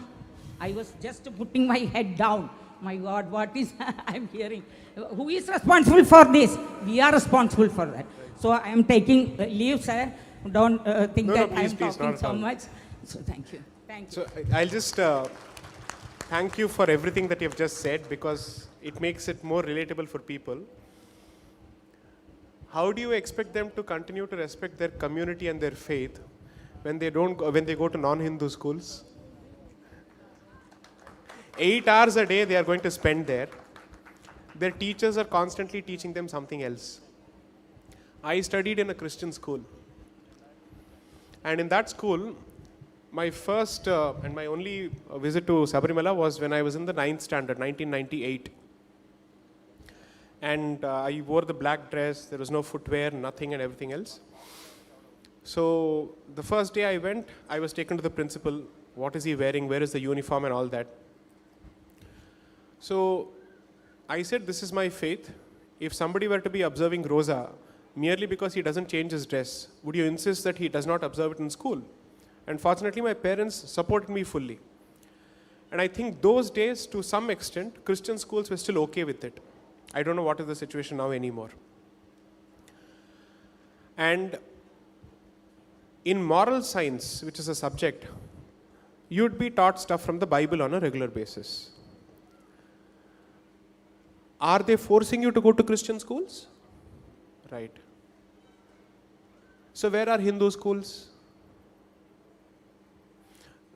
Speaker 13: I was just putting my head down. My God, what is I'm hearing? Who is responsible for this? We are responsible for that. So I am taking leave, sir. Don't think that I am talking so much. So thank you. Thank you.
Speaker 10: So I'll just thank you for everything that you've just said, because it makes it more relatable for people. How do you expect them to continue to respect their community and their faith when they go to non-Hindu schools? 8 hours a day they are going to spend there. Their teachers are constantly teaching them something else. I studied in a Christian school. And in that school, my first and my only visit to Sabarimala was when I was in the 9th standard, 1998. And I wore the black dress, there was no footwear, nothing and everything else. So the first day I went, I was taken to the principal. What is he wearing? Where is the uniform and all that? So I said, this is my faith. If somebody were to be observing Rosa merely because he doesn't change his dress, would you insist that he does not observe it in school? And fortunately, my parents supported me fully. And I think those days, to some extent, Christian schools were still okay with it. I don't know what is the situation now anymore. And in moral science, which is a subject, you'd be taught stuff from the Bible on a regular basis. Are they forcing you to go to Christian schools? Right. So where are Hindu schools?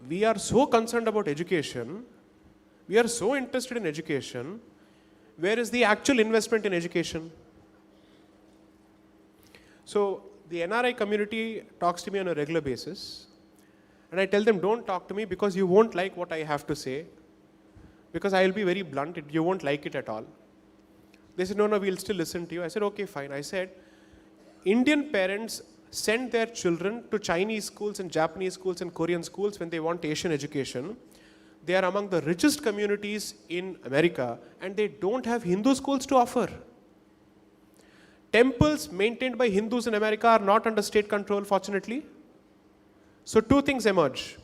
Speaker 10: We are so concerned about education. We are so interested in education. Where is the actual investment in education? So the NRI community talks to me on a regular basis. And I tell them, don't talk to me because you won't like what I have to say. Because I will be very blunt, you won't like it at all. They said, no, we'll still listen to you. I said, okay, fine. I said, Indian parents send their children to Chinese schools and Japanese schools and Korean schools when they want Asian education. They are among the richest communities in America, and they don't have Hindu schools to offer. Temples maintained by Hindus in America are not under state control, fortunately. So two things emerge.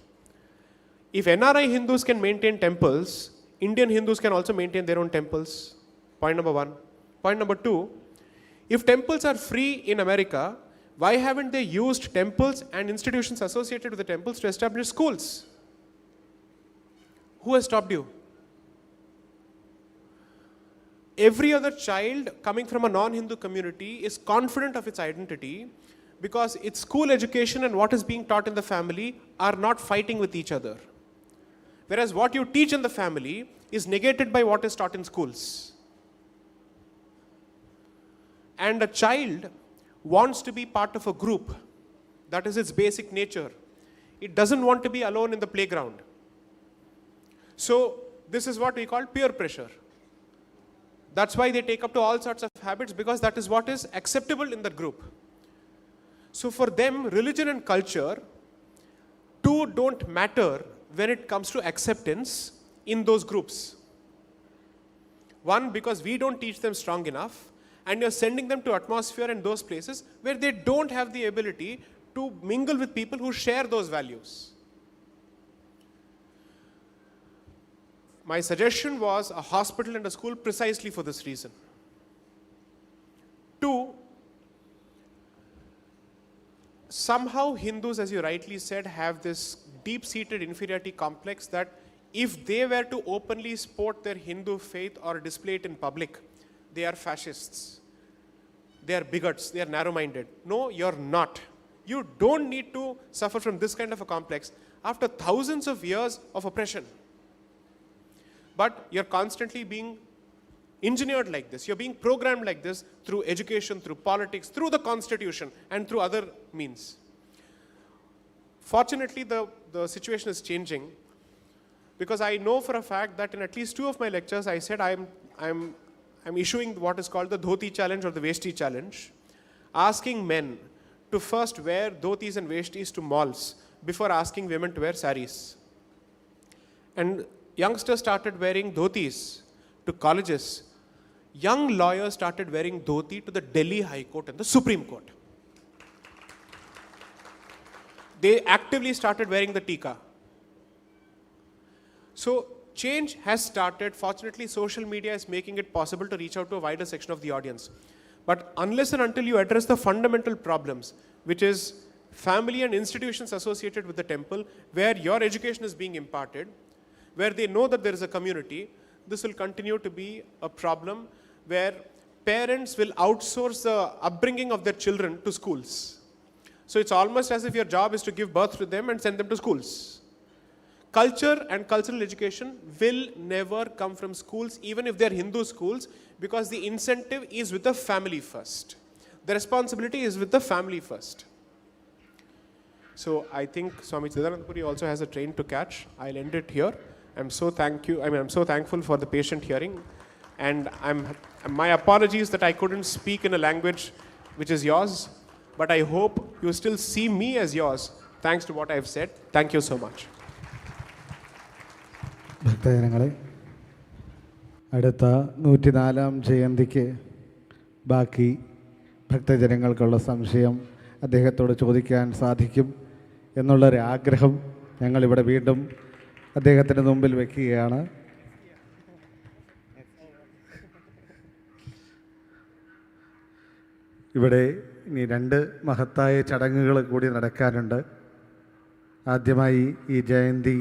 Speaker 10: If NRI Hindus can maintain temples, Indian Hindus can also maintain their own temples. Point number one. Point number two, if temples are free in America, why haven't they used temples and institutions associated with the temples to establish schools? Who has stopped you? Every other child coming from a non-Hindu community is confident of its identity because its school education and what is being taught in the family are not fighting with each other. Whereas what you teach in the family is negated by what is taught in schools. And a child wants to be part of a group. That is its basic nature. It doesn't want to be alone in the playground. So this is what we call peer pressure. That's why they take up to all sorts of habits, because that is what is acceptable in that group. So for them, religion and culture, two don't matter when it comes to acceptance in those groups. One, because we don't teach them strong enough, and you're sending them to atmosphere and those places where they don't have the ability to mingle with people who share those values. My suggestion was a hospital and a school precisely for this reason. Two, somehow Hindus, as you rightly said, have this deep-seated inferiority complex that if they were to openly sport their Hindu faith or display it in public, they are fascists, they are bigots, they are narrow-minded. No, you're not. You don't need to suffer from this kind of a complex after thousands of years of oppression. But you're constantly being engineered like this. You're being programmed like this through education, through politics, through the constitution, and through other means. Fortunately, the situation is changing, because I know for a fact that in at least 2 of my lectures, I said I'm issuing what is called the dhoti challenge or the 𝗕𝗃𝗃 challenge, asking men to first wear dhotis and 𝗕𝗃𝗃s to malls before asking women to wear saris. And youngsters started wearing dhotis to colleges. Young lawyers started wearing dhoti to the Delhi High Court and the Supreme Court. they actively started wearing the tika. So change has started. Fortunately, social media is making it possible to reach out to a wider section of the audience. But unless and until you address the fundamental problems, which is family and institutions associated with the temple, where your education is being imparted, where they know that there is a community, this will continue to be a problem where parents will outsource the upbringing of their children to schools. So it's almost as if your job is to give birth to them and send them to schools. Culture and cultural education will never come from schools, even if they're Hindu schools, because the incentive is with the family first. The responsibility is with the family first. So I think Swami Chidananda Puri also has a train to catch. I'll end it here. I'm so thankful for the patient hearing, and my apologies that I couldn't speak in a language which is yours, but I hope you still see me as yours, thanks to what I've said. Thank you so much.
Speaker 8: ഭക്തജനങ്ങളെ, അടുത്ത 104-ാം ജയന്തിക്ക് ബാക്കി ഭക്തജനങ്ങൾക്കുള്ള സംശയം അദ്ദേഹത്തോട് ചോദിക്കാൻ സാധിക്കും എന്നുള്ളൊരാഗ്രഹം ഞങ്ങളിവിടെ വീണ്ടും അദ്ദേഹത്തിൻ്റെ മുമ്പിൽ വയ്ക്കുകയാണ്. ഇവിടെ ഇനി 2 മഹത്തായ ചടങ്ങുകൾ കൂടി നടക്കാനുണ്ട്. ആദ്യമായി ഈ ജയന്തി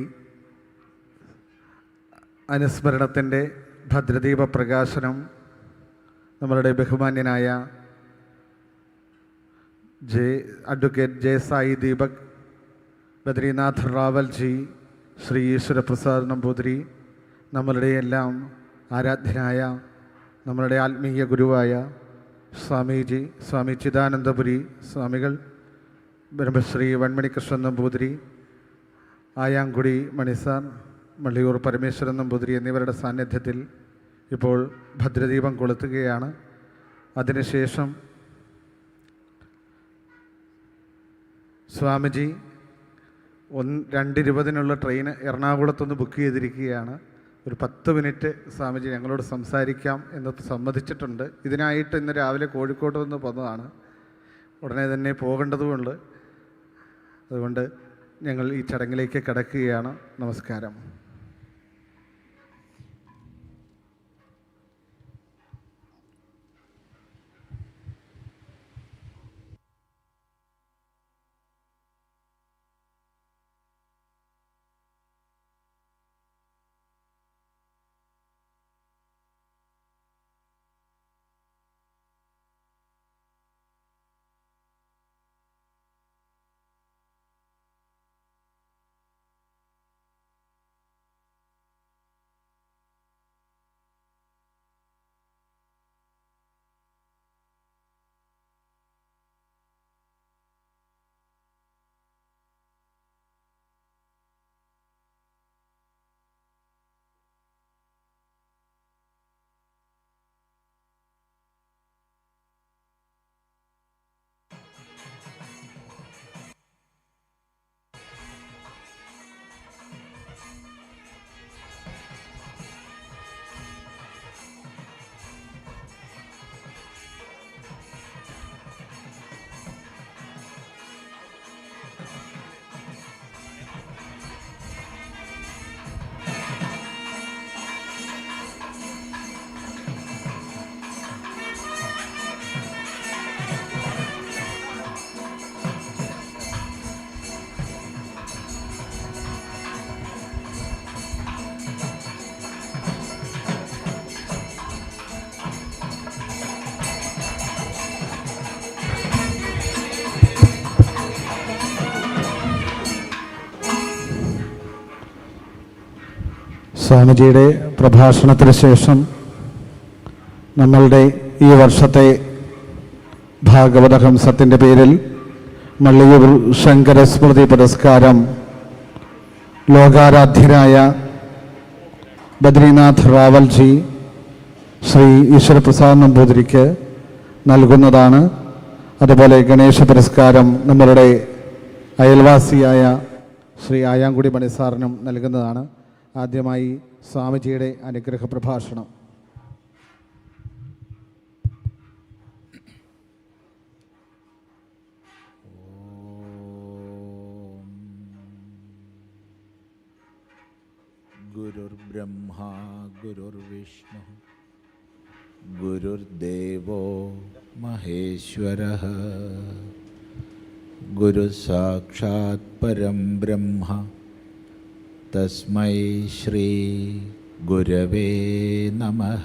Speaker 8: അനുസ്മരണത്തിൻ്റെ ഭദ്രദീപ പ്രകാശനം നമ്മളുടെ ബഹുമാന്യനായ അഡ്വക്കേറ്റ് ജയസായി ദീപക് ബദ്രീനാഥ് റാവൽജി ശ്രീ ഈശ്വരപ്രസാദ് നമ്പൂതിരി, നമ്മളുടെ എല്ലാം ആരാധ്യനായ നമ്മളുടെ ആത്മീയ ഗുരുവായ സ്വാമിജി സ്വാമി ചിദാനന്ദപുരി സ്വാമികൾ, ബ്രഹ്മശ്രീ വൺമണികൃഷ്ണൻ നമ്പൂതിരി, ആയാങ്കുടി മണിസാർ, മള്ളിയൂർ പരമേശ്വരൻ നമ്പൂതിരി എന്നിവരുടെ സാന്നിധ്യത്തിൽ ഇപ്പോൾ ഭദ്രദീപം കൊളുത്തുകയാണ്. അതിനുശേഷം സ്വാമിജി 2:20 ട്രെയിന് എറണാകുളത്തുനിന്ന് ബുക്ക് ചെയ്തിരിക്കുകയാണ്. ഒരു 10 മിനിറ്റ് സ്വാമിജി ഞങ്ങളോട് സംസാരിക്കാം എന്ന് സമ്മതിച്ചിട്ടുണ്ട്. ഇതിനായിട്ട് ഇന്ന് രാവിലെ കോഴിക്കോട്ട് നിന്ന് പോന്നതാണ്, ഉടനെ തന്നെ പോകേണ്ടതുമുണ്ട്. അതുകൊണ്ട് ഞങ്ങൾ ഈ ചടങ്ങിലേക്ക് കടക്കുകയാണ്. നമസ്കാരം. സ്വാമിജിയുടെ പ്രഭാഷണത്തിന് ശേഷം നമ്മളുടെ ഈ വർഷത്തെ ഭാഗവതഹംസത്തിൻ്റെ പേരിൽ മള്ളിയൂർ ശങ്കരസ്മൃതി പുരസ്കാരം ലോകാരാധ്യനായ ബദ്രീനാഥ് റാവൽജി ശ്രീ ഈശ്വരപ്രസാദ് നമ്പൂതിരിക്ക് നൽകുന്നതാണ്. അതുപോലെ ഗണേശ പുരസ്കാരം നമ്മളുടെ അയൽവാസിയായ ശ്രീ ആയാങ്കുടി മണിസാറിനും നൽകുന്നതാണ്. ആദ്യമായി സ്വാമിജിയുടെ അനുഗ്രഹ പ്രഭാഷണം.
Speaker 7: ॐ ഗുരുർബ്രഹ്മാ ഗുരുർവിഷ്ണു ഗുരുർദേവോ മഹേശ്വരഃ ഗുരു സാക്ഷാത് പരം ബ്രഹ്മ തസ്മൈ ശ്രീ ഗുരവേ നമഃ.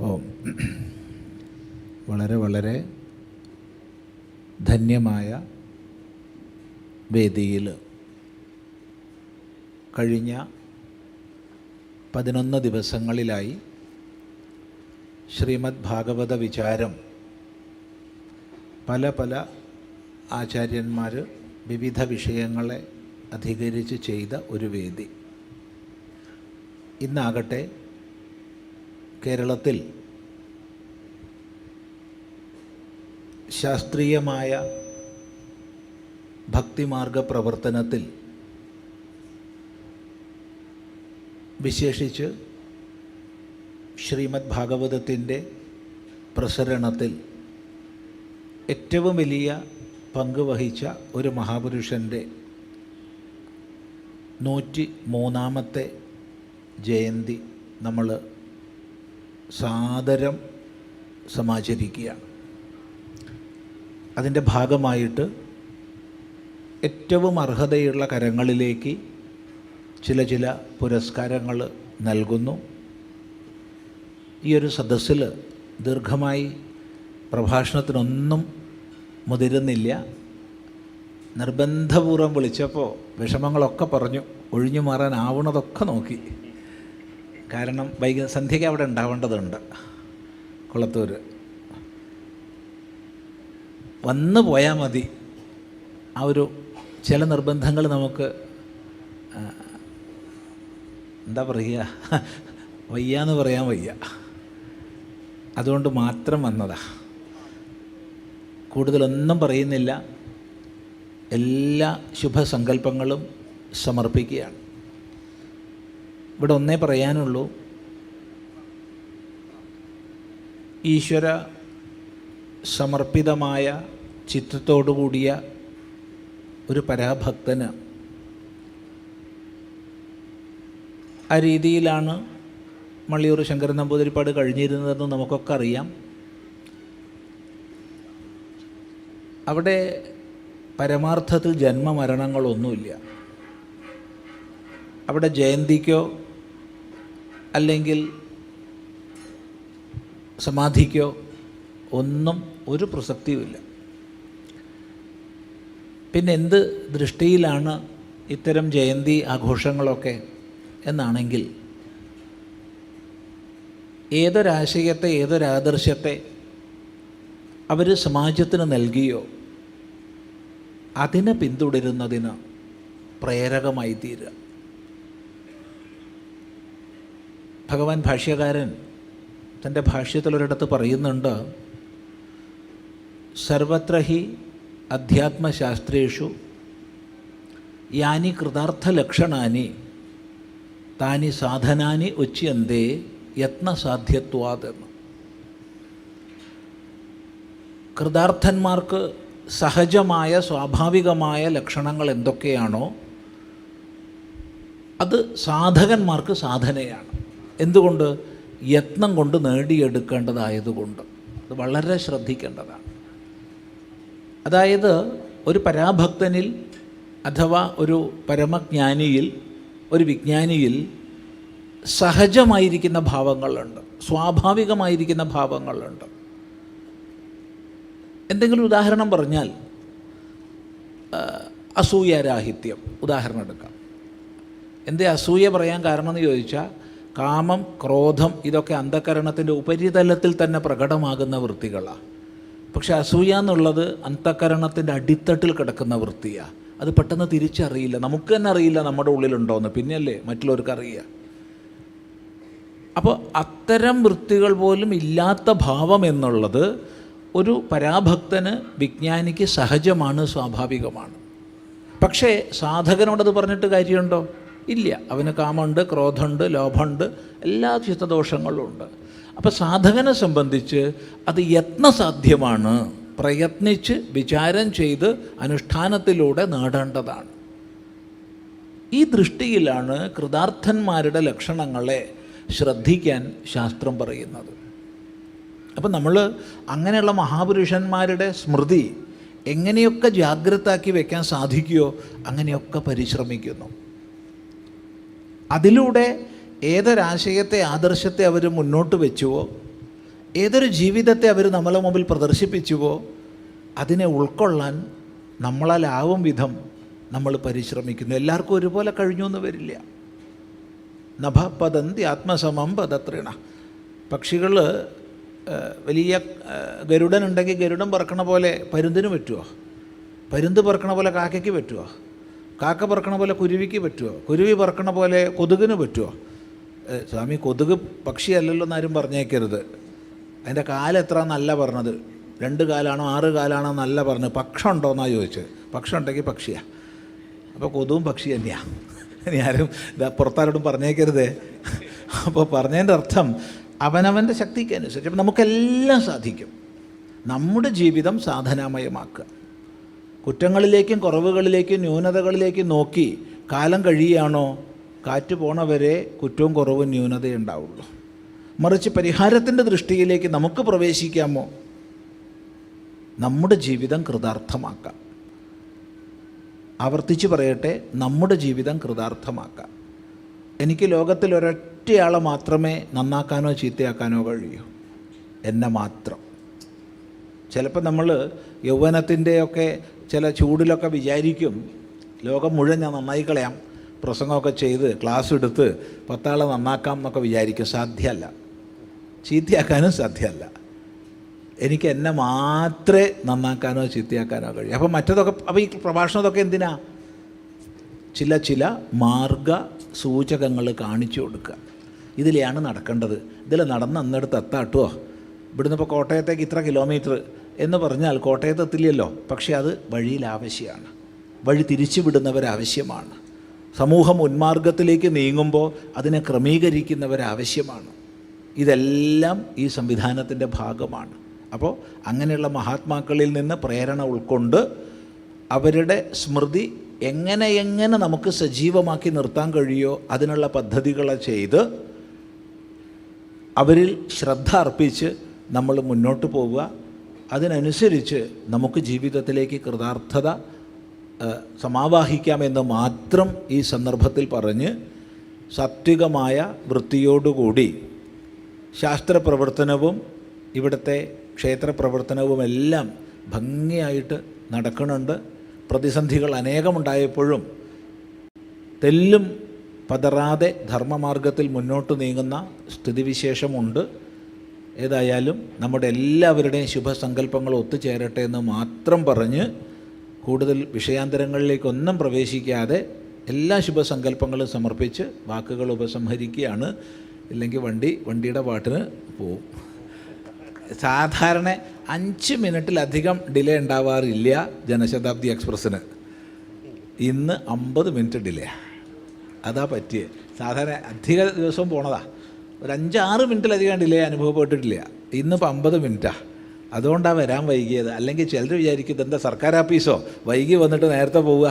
Speaker 7: ഓം. വളരെ വളരെ ധന്യമായ വേദിയിൽ കഴിഞ്ഞ 11 ദിവസങ്ങളിലായി ശ്രീമദ് ഭാഗവത വിചാരം പല പല ആചാര്യന്മാർ വിവിധ വിഷയങ്ങളെ അധികരിച്ച് ചെയ്ത ഒരു വേദി. ഇന്നാകട്ടെ കേരളത്തിൽ ശാസ്ത്രീയമായ ഭക്തിമാർഗ പ്രവർത്തനത്തിൽ വിശേഷിച്ച് ശ്രീമദ് ഭാഗവതത്തിൻ്റെ പ്രസരണത്തിൽ ഏറ്റവും വലിയ പങ്ക് വഹിച്ച ഒരു മഹാപുരുഷൻ്റെ 103ാമത്തെ ജയന്തി നമ്മൾ സാദരം സമാചരിക്കുകയാണ്. അതിൻ്റെ ഭാഗമായിട്ട് ഏറ്റവും അർഹതയുള്ള കരങ്ങളിലേക്ക് ചില പുരസ്കാരങ്ങൾ നൽകുന്നു. ഈ ഒരു സദസ്സിൽ ദീർഘമായി പ്രഭാഷണത്തിനൊന്നും മുതിരുന്നില്ല. നിർബന്ധപൂർവ്വം വിളിച്ചപ്പോൾ വിഷമങ്ങളൊക്കെ പറഞ്ഞു, ഒഴിഞ്ഞു മാറാനാവണതൊക്കെ നോക്കി. കാരണം സന്ധ്യയ്ക്ക് അവിടെ ഉണ്ടാവേണ്ടതുണ്ട്. കുളത്തൂർ വന്നു പോയാൽ മതി. ആ ഒരു ചില നിർബന്ധങ്ങൾ നമുക്ക് എന്താ പറയുക, വയ്യാന്ന് പറയാൻ വയ്യ. അതുകൊണ്ട് മാത്രം വന്നതാ. കൂടുതലൊന്നും പറയുന്നില്ല. എല്ലാ ശുഭസങ്കല്പങ്ങളും സമർപ്പിക്കുകയാണ്. ഇവിടെ ഒന്നേ പറയാനുള്ളൂ, ഈശ്വര സമർപ്പിതമായ ചിത്തത്തോടു കൂടിയ ഒരു പരാഭക്തന് ആ രീതിയിലാണ് മള്ളിയൂർ ശങ്കരൻ നമ്പൂതിരിപ്പാട് കഴിഞ്ഞിരുന്നതെന്ന് നമുക്കൊക്കെ അറിയാം. അവിടെ പരമാർത്ഥത്തിൽ ജന്മമരണങ്ങളൊന്നുമില്ല. അവിടെ ജയന്തിക്കോ അല്ലെങ്കിൽ സമാധിക്കോ ഒന്നും ഒരു പ്രസക്തിയുമില്ല. പിന്നെ എന്ത് ദൃഷ്ടിയിലാണ് ഇത്തരം ജയന്തി ആഘോഷങ്ങളൊക്കെ എന്നാണെങ്കിൽ, ഏതൊരാശയത്തെ ഏതൊരാദർശത്തെ അവർ സമാജത്തിന് നൽകിയോ അതിനെ പിന്തുടരുന്നതിന് പ്രേരകമായി തീരുക. ഭഗവാൻ ഭാഷ്യകാരൻ തൻ്റെ ഭാഷ്യത്തിലൊരിടത്ത് പറയുന്നുണ്ട്, സർവത്ര ഹി അധ്യാത്മശാസ്ത്രേഷു യാനി കൃതാർത്ഥലക്ഷണാനി താനി സാധനാനി ഉച്യന്തേ യത്നസാധ്യത്വാതെന്ന്. കൃതാർത്ഥന്മാർക്ക് സഹജമായ സ്വാഭാവികമായ ലക്ഷണങ്ങൾ എന്തൊക്കെയാണോ അത് സാധകന്മാർക്ക് സാധനയാണ്. എന്തുകൊണ്ട്? യത്നം കൊണ്ട് നേടിയെടുക്കേണ്ടതായതുകൊണ്ട്. അത് വളരെ ശ്രദ്ധിക്കേണ്ടതാണ്. അതായത് ഒരു പരാഭക്തനിൽ അഥവാ ഒരു പരമജ്ഞാനിയിൽ, ഒരു വിജ്ഞാനിയിൽ സഹജമായിരിക്കുന്ന ഭാവങ്ങളുണ്ട്, സ്വാഭാവികമായിരിക്കുന്ന ഭാവങ്ങളുണ്ട്. എന്തെങ്കിലും ഉദാഹരണം പറഞ്ഞാൽ, അസൂയാരാഹിത്യം ഉദാഹരണം എടുക്കാം. എന്തേ അസൂയ പറയാൻ കാരണം എന്ന് ചോദിച്ചാൽ, കാമം, ക്രോധം ഇതൊക്കെ അന്ധകരണത്തിൻ്റെ ഉപരിതലത്തിൽ തന്നെ പ്രകടമാകുന്ന വൃത്തികളാണ്. പക്ഷെ അസൂയ എന്നുള്ളത് അന്ധകരണത്തിൻ്റെ അടിത്തട്ടിൽ കിടക്കുന്ന വൃത്തിയാണ്. അത് പെട്ടെന്ന് തിരിച്ചറിയില്ല. നമുക്ക് തന്നെ അറിയില്ല നമ്മുടെ ഉള്ളിലുണ്ടോയെന്ന്, പിന്നെയല്ലേ മറ്റുള്ളവർക്ക് അറിയുക. അപ്പോൾ അത്തരം വൃത്തികൾ പോലും ഇല്ലാത്ത ഭാവം എന്നുള്ളത് ഒരു പരാഭക്തന്, വിജ്ഞാനിക്ക് സഹജമാണ്, സ്വാഭാവികമാണ്. പക്ഷേ സാധകനോടത് പറഞ്ഞിട്ട് കാര്യമുണ്ടോ? ഇല്ല. അവന് കാമമുണ്ട്, ക്രോധമുണ്ട്, ലോഭമുണ്ട്, എല്ലാ ചിത്തദോഷങ്ങളും ഉണ്ട്. അപ്പോൾ സാധകനെ സംബന്ധിച്ച് അത് യത്നസാധ്യമാണ്. പ്രയത്നിച്ച് വിചാരം ചെയ്ത് അനുഷ്ഠാനത്തിലൂടെ നേടേണ്ടതാണ്. ഈ ദൃഷ്ടിയിലാണ് കൃതാർത്ഥന്മാരുടെ ലക്ഷണങ്ങളെ ശ്രദ്ധിക്കാൻ ശാസ്ത്രം പറയുന്നത്. അപ്പം നമ്മൾ അങ്ങനെയുള്ള മഹാപുരുഷന്മാരുടെ സ്മൃതി എങ്ങനെയൊക്കെ ജാഗ്രതാക്കി വയ്ക്കാൻ സാധിക്കുമോ അങ്ങനെയൊക്കെ പരിശ്രമിക്കുന്നു. അതിലൂടെ ഏതൊരാശയത്തെ, ആദർശത്തെ അവർ മുന്നോട്ട് വെച്ചുവോ, ഏതൊരു ജീവിതത്തെ അവർ നമ്മളെ മുമ്പിൽ പ്രദർശിപ്പിച്ചുവോ അതിനെ ഉൾക്കൊള്ളാൻ നമ്മളാലാവും വിധം നമ്മൾ പരിശ്രമിക്കുന്നു. എല്ലാവർക്കും ഒരുപോലെ കഴിഞ്ഞു എന്ന് വരില്ല. നഭ പതന്തി ആത്മസമം പദത്രിണ. പക്ഷികൾ വലിയ ഗരുഡനുണ്ടെങ്കിൽ ഗരുഡൻ പറക്കണ പോലെ പരുന്തിന് പറ്റുമോ? പരുന്ത് പറക്കണ പോലെ കാക്കയ്ക്ക് പറ്റുമോ? കാക്ക പറക്കണ പോലെ കുരുവിക്ക് പറ്റുമോ? കുരുവി പറക്കണ പോലെ കൊതുകിന് പറ്റുമോ? സ്വാമി, കൊതുക് പക്ഷിയല്ലല്ലോ എന്നാരും പറഞ്ഞേക്കരുത്. അതിൻ്റെ കാലെത്ര എന്നല്ല പറഞ്ഞത്, 2 കാലാണോ 6 കാലാണോ എന്നല്ല പറഞ്ഞത്. പക്ഷം ഉണ്ടോയെന്നാണ് ചോദിച്ചത്. പക്ഷം ഉണ്ടെങ്കിൽ പക്ഷിയാണ്. അപ്പോൾ കൊതുവും പക്ഷി തന്നെയാണ്. ഇനി ആരും പുറത്താരോടും പറഞ്ഞേക്കരുതേ. അപ്പോൾ പറഞ്ഞതിൻ്റെ അർത്ഥം അവനവൻ്റെ ശക്തിക്ക് അനുസരിച്ച് അപ്പം നമുക്കെല്ലാം സാധിക്കും. നമ്മുടെ ജീവിതം സാധനാമയമാക്കുക. കുറ്റങ്ങളിലേക്കും കുറവുകളിലേക്കും ന്യൂനതകളിലേക്കും നോക്കി കാലം കഴിയുകയാണോ, കാറ്റ് പോണവരെ കുറ്റവും കുറവും ന്യൂനതയും ഉണ്ടാവുള്ളൂ. മറിച്ച് പരിഹാരത്തിൻ്റെ ദൃഷ്ടിയിലേക്ക് നമുക്ക് പ്രവേശിക്കാമോ, നമ്മുടെ ജീവിതം കൃതാർത്ഥമാക്കാം. ആവർത്തിച്ച് പറയട്ടെ, നമ്മുടെ ജീവിതം കൃതാർത്ഥമാക്കാം. എനിക്ക് ലോകത്തിൽ ഒരൊറ്റയാളെ മാത്രമേ നന്നാക്കാനോ ചീത്തയാക്കാനോ കഴിയൂ, എന്നെ മാത്രം. ചിലപ്പോൾ നമ്മൾ യൗവനത്തിൻ്റെയൊക്കെ ചില ചൂടിലൊക്കെ വിചാരിക്കും ലോകം മുഴുവൻ ഞാൻ നന്നായി കളയാം, പ്രസംഗമൊക്കെ ചെയ്ത് ക്ലാസ് എടുത്ത് 10 ആളെ നന്നാക്കാം എന്നൊക്കെ വിചാരിക്കും. സാധ്യമല്ല. ചീത്തയാക്കാനും സാധ്യമല്ല. എനിക്ക് എന്നെ മാത്രമേ നന്നാക്കാനോ ചീത്തയാക്കാനോ കഴിയും. അപ്പോൾ മറ്റതൊക്കെ, അപ്പോൾ ഈ പ്രഭാഷണമൊക്കെ എന്തിനാ? ചില മാർഗ സൂചകങ്ങൾ കാണിച്ചു കൊടുക്കുക. ഇതിലെയാണ് നടക്കേണ്ടത്. ഇതിൽ നടന്ന് അന്നെടുത്ത് എത്താട്ടുമോ, ഇവിടുന്ന് ഇപ്പോൾ കോട്ടയത്തേക്ക് ഇത്ര കിലോമീറ്റർ എന്ന് പറഞ്ഞാൽ കോട്ടയത്ത് എത്തില്ലല്ലോ. പക്ഷേ അത് വഴിയിൽ ആവശ്യമാണ്. വഴി തിരിച്ചു വിടുന്നവരാവശ്യമാണ്. സമൂഹം ഉന്മാർഗത്തിലേക്ക് നീങ്ങുമ്പോൾ അതിനെ ക്രമീകരിക്കുന്നവരാവശ്യമാണ്. ഇതെല്ലാം ഈ സംവിധാനത്തിൻ്റെ ഭാഗമാണ്. അപ്പോൾ അങ്ങനെയുള്ള മഹാത്മാക്കളിൽ നിന്ന് പ്രേരണ ഉൾക്കൊണ്ട് അവരുടെ സ്മൃതി എങ്ങനെ നമുക്ക് സജീവമാക്കി നിർത്താൻ കഴിയുമോ അതിനുള്ള പദ്ധതികളെ ചെയ്ത് അവരിൽ ശ്രദ്ധ അർപ്പിച്ച് നമ്മൾ മുന്നോട്ട് പോവുക. അതിനനുസരിച്ച് നമുക്ക് ജീവിതത്തിലേക്ക് കൃതാർത്ഥത സമാവാഹിക്കാമെന്ന് മാത്രം ഈ സന്ദർഭത്തിൽ പറഞ്ഞ് സാത്വികമായ വൃത്തിയോടുകൂടി ശാസ്ത്രപ്രവർത്തനവും ഇവിടുത്തെ ക്ഷേത്രപ്രവർത്തനവുമെല്ലാം ഭംഗിയായിട്ട് നടക്കുന്നുണ്ട്. പ്രതിസന്ധികൾ അനേകമുണ്ടായപ്പോഴും തെല്ലും പതറാതെ ധർമ്മമാർഗത്തിൽ മുന്നോട്ട് നീങ്ങുന്ന സ്ഥിതിവിശേഷമുണ്ട്. ഏതായാലും നമ്മുടെ എല്ലാവരുടെയും ശുഭസങ്കല്പങ്ങൾ ഒത്തുചേരട്ടെ എന്ന് മാത്രം പറഞ്ഞ് കൂടുതൽ വിഷയാന്തരങ്ങളിലേക്കൊന്നും പ്രവേശിക്കാതെ എല്ലാ ശുഭസങ്കല്പങ്ങളും സമർപ്പിച്ച് വാക്കുകൾ ഉപസംഹരിക്കുകയാണ്. ഇല്ലെങ്കിൽ വണ്ടിയുടെ പാട്ടിന് പോവും. സാധാരണ 5 മിനിറ്റിലധികം ഡിലേ ഉണ്ടാവാറില്ല ജനശതാബ്ദി എക്സ്പ്രസ്സിന്. ഇന്ന് 50 മിനിറ്റ് ഡിലേ. അതാ പറ്റിയേ. സാധാരണ അധിക ദിവസവും പോണതാ. ഒരു 5-6 മിനിറ്റിലധികം ഡിലേ അനുഭവപ്പെട്ടിട്ടില്ല. ഇന്നിപ്പോൾ 50 മിനിറ്റാണ്. അതുകൊണ്ടാണ് വരാൻ വൈകിയത്. അല്ലെങ്കിൽ ചിലർ വിചാരിക്കും ഇതെന്താ സർക്കാർ ഓഫീസോ, വൈകി വന്നിട്ട് നേരത്തെ പോവുക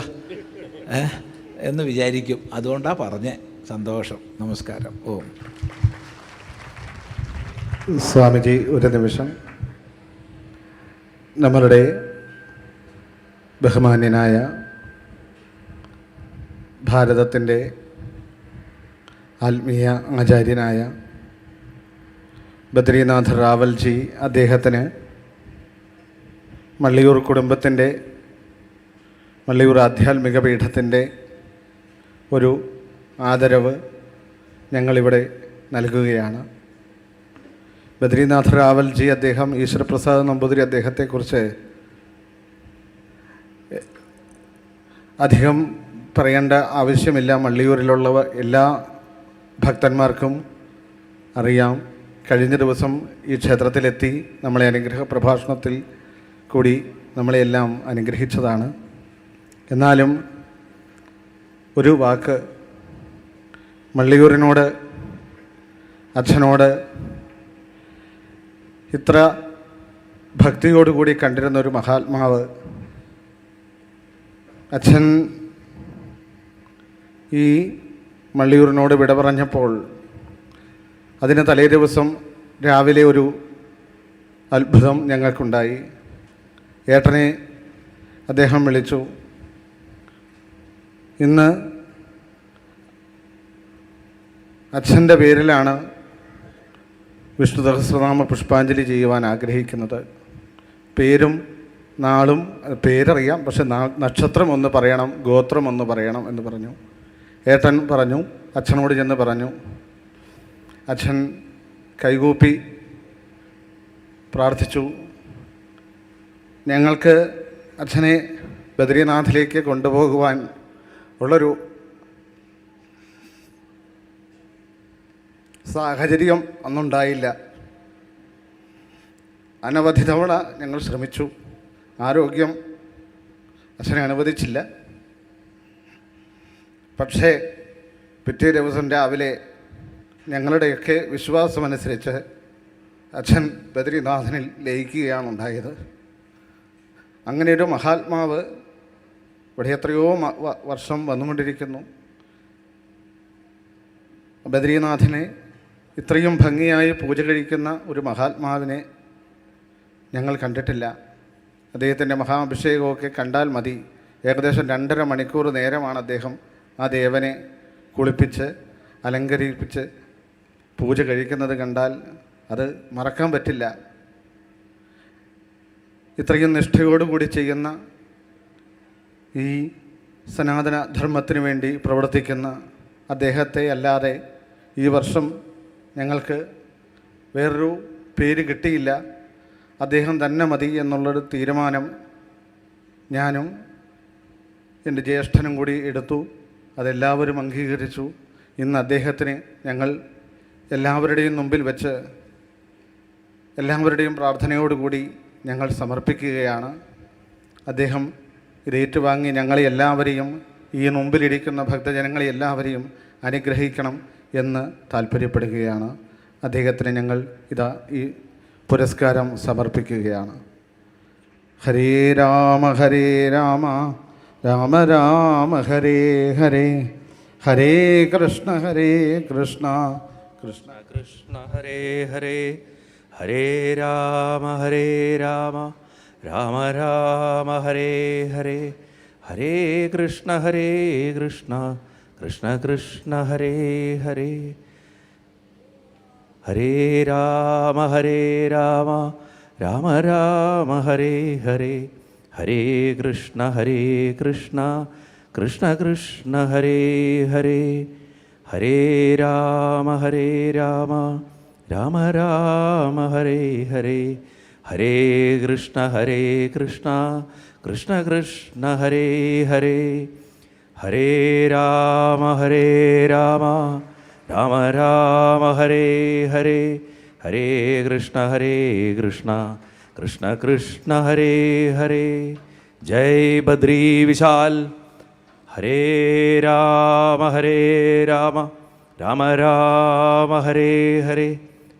Speaker 7: എന്ന് വിചാരിക്കും. അതുകൊണ്ടാണ് പറഞ്ഞേ. സന്തോഷം. നമസ്കാരം. ഓം.
Speaker 8: സ്വാമിജി, ഒരു നിമിഷം. നമ്മളുടെ ബഹുമാന്യനായ ഭാരതത്തിൻ്റെ ആത്മീയ ആചാര്യനായ ബദ്രീനാഥ് റാവൽജി, അദ്ദേഹത്തിന് മള്ളിയൂർ കുടുംബത്തിൻ്റെ, മള്ളിയൂർ ആധ്യാത്മിക പീഠത്തിൻ്റെ ഒരു ആദരവ് ഞങ്ങളിവിടെ നൽകുകയാണ്. ബദ്രീനാഥ് റാവൽജി, അദ്ദേഹം ഈശ്വരപ്രസാദ് നമ്പൂതിരി, അദ്ദേഹത്തെക്കുറിച്ച് അധികം പറയേണ്ട ആവശ്യമില്ല. മള്ളിയൂരിലുള്ള എല്ലാ ഭക്തന്മാർക്കും അറിയാം. കഴിഞ്ഞ ദിവസം ഈ ക്ഷേത്രത്തിലെത്തി നമ്മളെ അനുഗ്രഹ പ്രഭാഷണത്തിൽ കൂടി നമ്മളെയെല്ലാം അനുഗ്രഹിച്ചതാണ്. എന്നാലും ഒരു വാക്ക് മള്ളിയൂരിനോട്, അച്ഛനോട് ഇത്ര ഭക്തിയോടുകൂടി കണ്ടിരുന്നൊരു മഹാത്മാവ്, അച്ഛൻ ഈ മള്ളിയൂരിനോട് വിട പറഞ്ഞപ്പോൾ അതിന് തലേ ദിവസം രാവിലെ ഒരു അത്ഭുതം ഞങ്ങൾക്കുണ്ടായി. ഏട്ടനെ അദ്ദേഹം വിളിച്ചു. ഇന്ന് അച്ഛൻ്റെ പേരിലാണ് വിഷ്ണു സഹസ്രനാമ പുഷ്പാഞ്ജലി ചെയ്യുവാൻ ആഗ്രഹിക്കുന്നത്. പേരും നാളും പേരറിയാം, പക്ഷെ നക്ഷത്രം ഒന്ന് പറയണം, ഗോത്രം ഒന്ന് പറയണം എന്ന് പറഞ്ഞു. ഏട്ടൻ പറഞ്ഞു, അച്ഛനോട് ചെന്ന് പറഞ്ഞു. അച്ഛൻ കൈകൂപ്പി പ്രാർത്ഥിച്ചു. ഞങ്ങൾക്ക് അച്ഛനെ ബദ്രീനാഥിലേക്ക് കൊണ്ടുപോകുവാൻ ഉള്ളൊരു സാഹചര്യം അന്നുണ്ടായില്ല. അനവധി തവണ ഞങ്ങൾ ശ്രമിച്ചു. ആരോഗ്യം അച്ഛനെ അനുവദിച്ചില്ല. പക്ഷേ പിറ്റേ ദിവസം രാവിലെ ഞങ്ങളുടെയൊക്കെ വിശ്വാസമനുസരിച്ച് അച്ഛൻ ബദ്രീനാഥനിൽ ലയിക്കുകയാണ് ഉണ്ടായത്. അങ്ങനെയൊരു മഹാത്മാവ് ഇവിടെ എത്രയോ വർഷം വന്നുകൊണ്ടിരിക്കുന്നു. ബദ്രീനാഥനെ ഇത്രയും ഭംഗിയായി പൂജ കഴിക്കുന്ന ഒരു മഹാത്മാവിനെ ഞങ്ങൾ കണ്ടിട്ടില്ല. അദ്ദേഹത്തിൻ്റെ മഹാഭിഷേകമൊക്കെ കണ്ടാൽ മതി. ഏകദേശം 2.5 മണിക്കൂർ നേരമാണ് അദ്ദേഹം ആ ദേവനെ കുളിപ്പിച്ച് അലങ്കരിപ്പിച്ച് പൂജ കഴിക്കുന്നത് കണ്ടാൽ അത് മറക്കാൻ പറ്റില്ല. ഇത്രയും നിഷ്ഠയോടുകൂടി ചെയ്യുന്ന ഈ സനാതന ധർമ്മത്തിന് വേണ്ടി പ്രവർത്തിക്കുന്ന അദ്ദേഹത്തെ അല്ലാതെ ഈ വർഷം ഞങ്ങൾക്ക് വേറൊരു പേര് കിട്ടിയില്ല. അദ്ദേഹം തന്നെ മതി എന്നുള്ളൊരു തീരുമാനം ഞാനും എൻ്റെ ജ്യേഷ്ഠനും കൂടി എടുത്തു. അതെല്ലാവരും അംഗീകരിച്ചു. ഇന്ന് അദ്ദേഹത്തിന് ഞങ്ങൾ എല്ലാവരുടെയും മുമ്പിൽ വെച്ച് എല്ലാവരുടെയും പ്രാർത്ഥനയോടുകൂടി ഞങ്ങൾ സമർപ്പിക്കുകയാണ്. അദ്ദേഹം ഇത് ഏറ്റുവാങ്ങി ഞങ്ങളെ എല്ലാവരെയും, ഈ മുമ്പിലിരിക്കുന്ന ഭക്തജനങ്ങളെ എല്ലാവരെയും അനുഗ്രഹിക്കണം എന്ന് താല്പര്യപ്പെടുകയാണ്. അദ്ദേഹത്തിന് ഞങ്ങൾ ഇതാ ഈ പുരസ്കാരം സമർപ്പിക്കുകയാണ്. ഹരേ രാമ ഹരേ രാമ രാമ രാമ ഹരേ ഹരേ, ഹരേ കൃഷ്ണ കൃഷ്ണ
Speaker 9: കൃഷ്ണ ഹരേ ഹരേ, ഹരേ രാമ രാമ രാമ ഹരേ ഹരേ, ഹരേ കൃഷ്ണ കൃഷ്ണ കൃഷ്ണ ഹരേ ഹരേ, ഹരേ രാമ രാമ രാമ ഹരേ ഹരേ, ഹരേ കൃഷ്ണ കൃഷ്ണ കൃഷ്ണ ഹരേ ഹരേ, ഹരേ രാമ രാമ രാമ ഹരേ ഹരേ, ഹരേ കൃഷ്ണ കൃഷ്ണ കൃഷ്ണ ഹരേ ഹരേ, ഹരേ രാമ രാമ രാമ ഹരേ ഹരേ, ഹരേ കൃഷ്ണ കൃഷ്ണ ഹരേ ഹരേ. ജയ് ബദ്രി വിശാൽ. ഹരേ രാമ രാമ രാമ ഹരേ ഹരേ,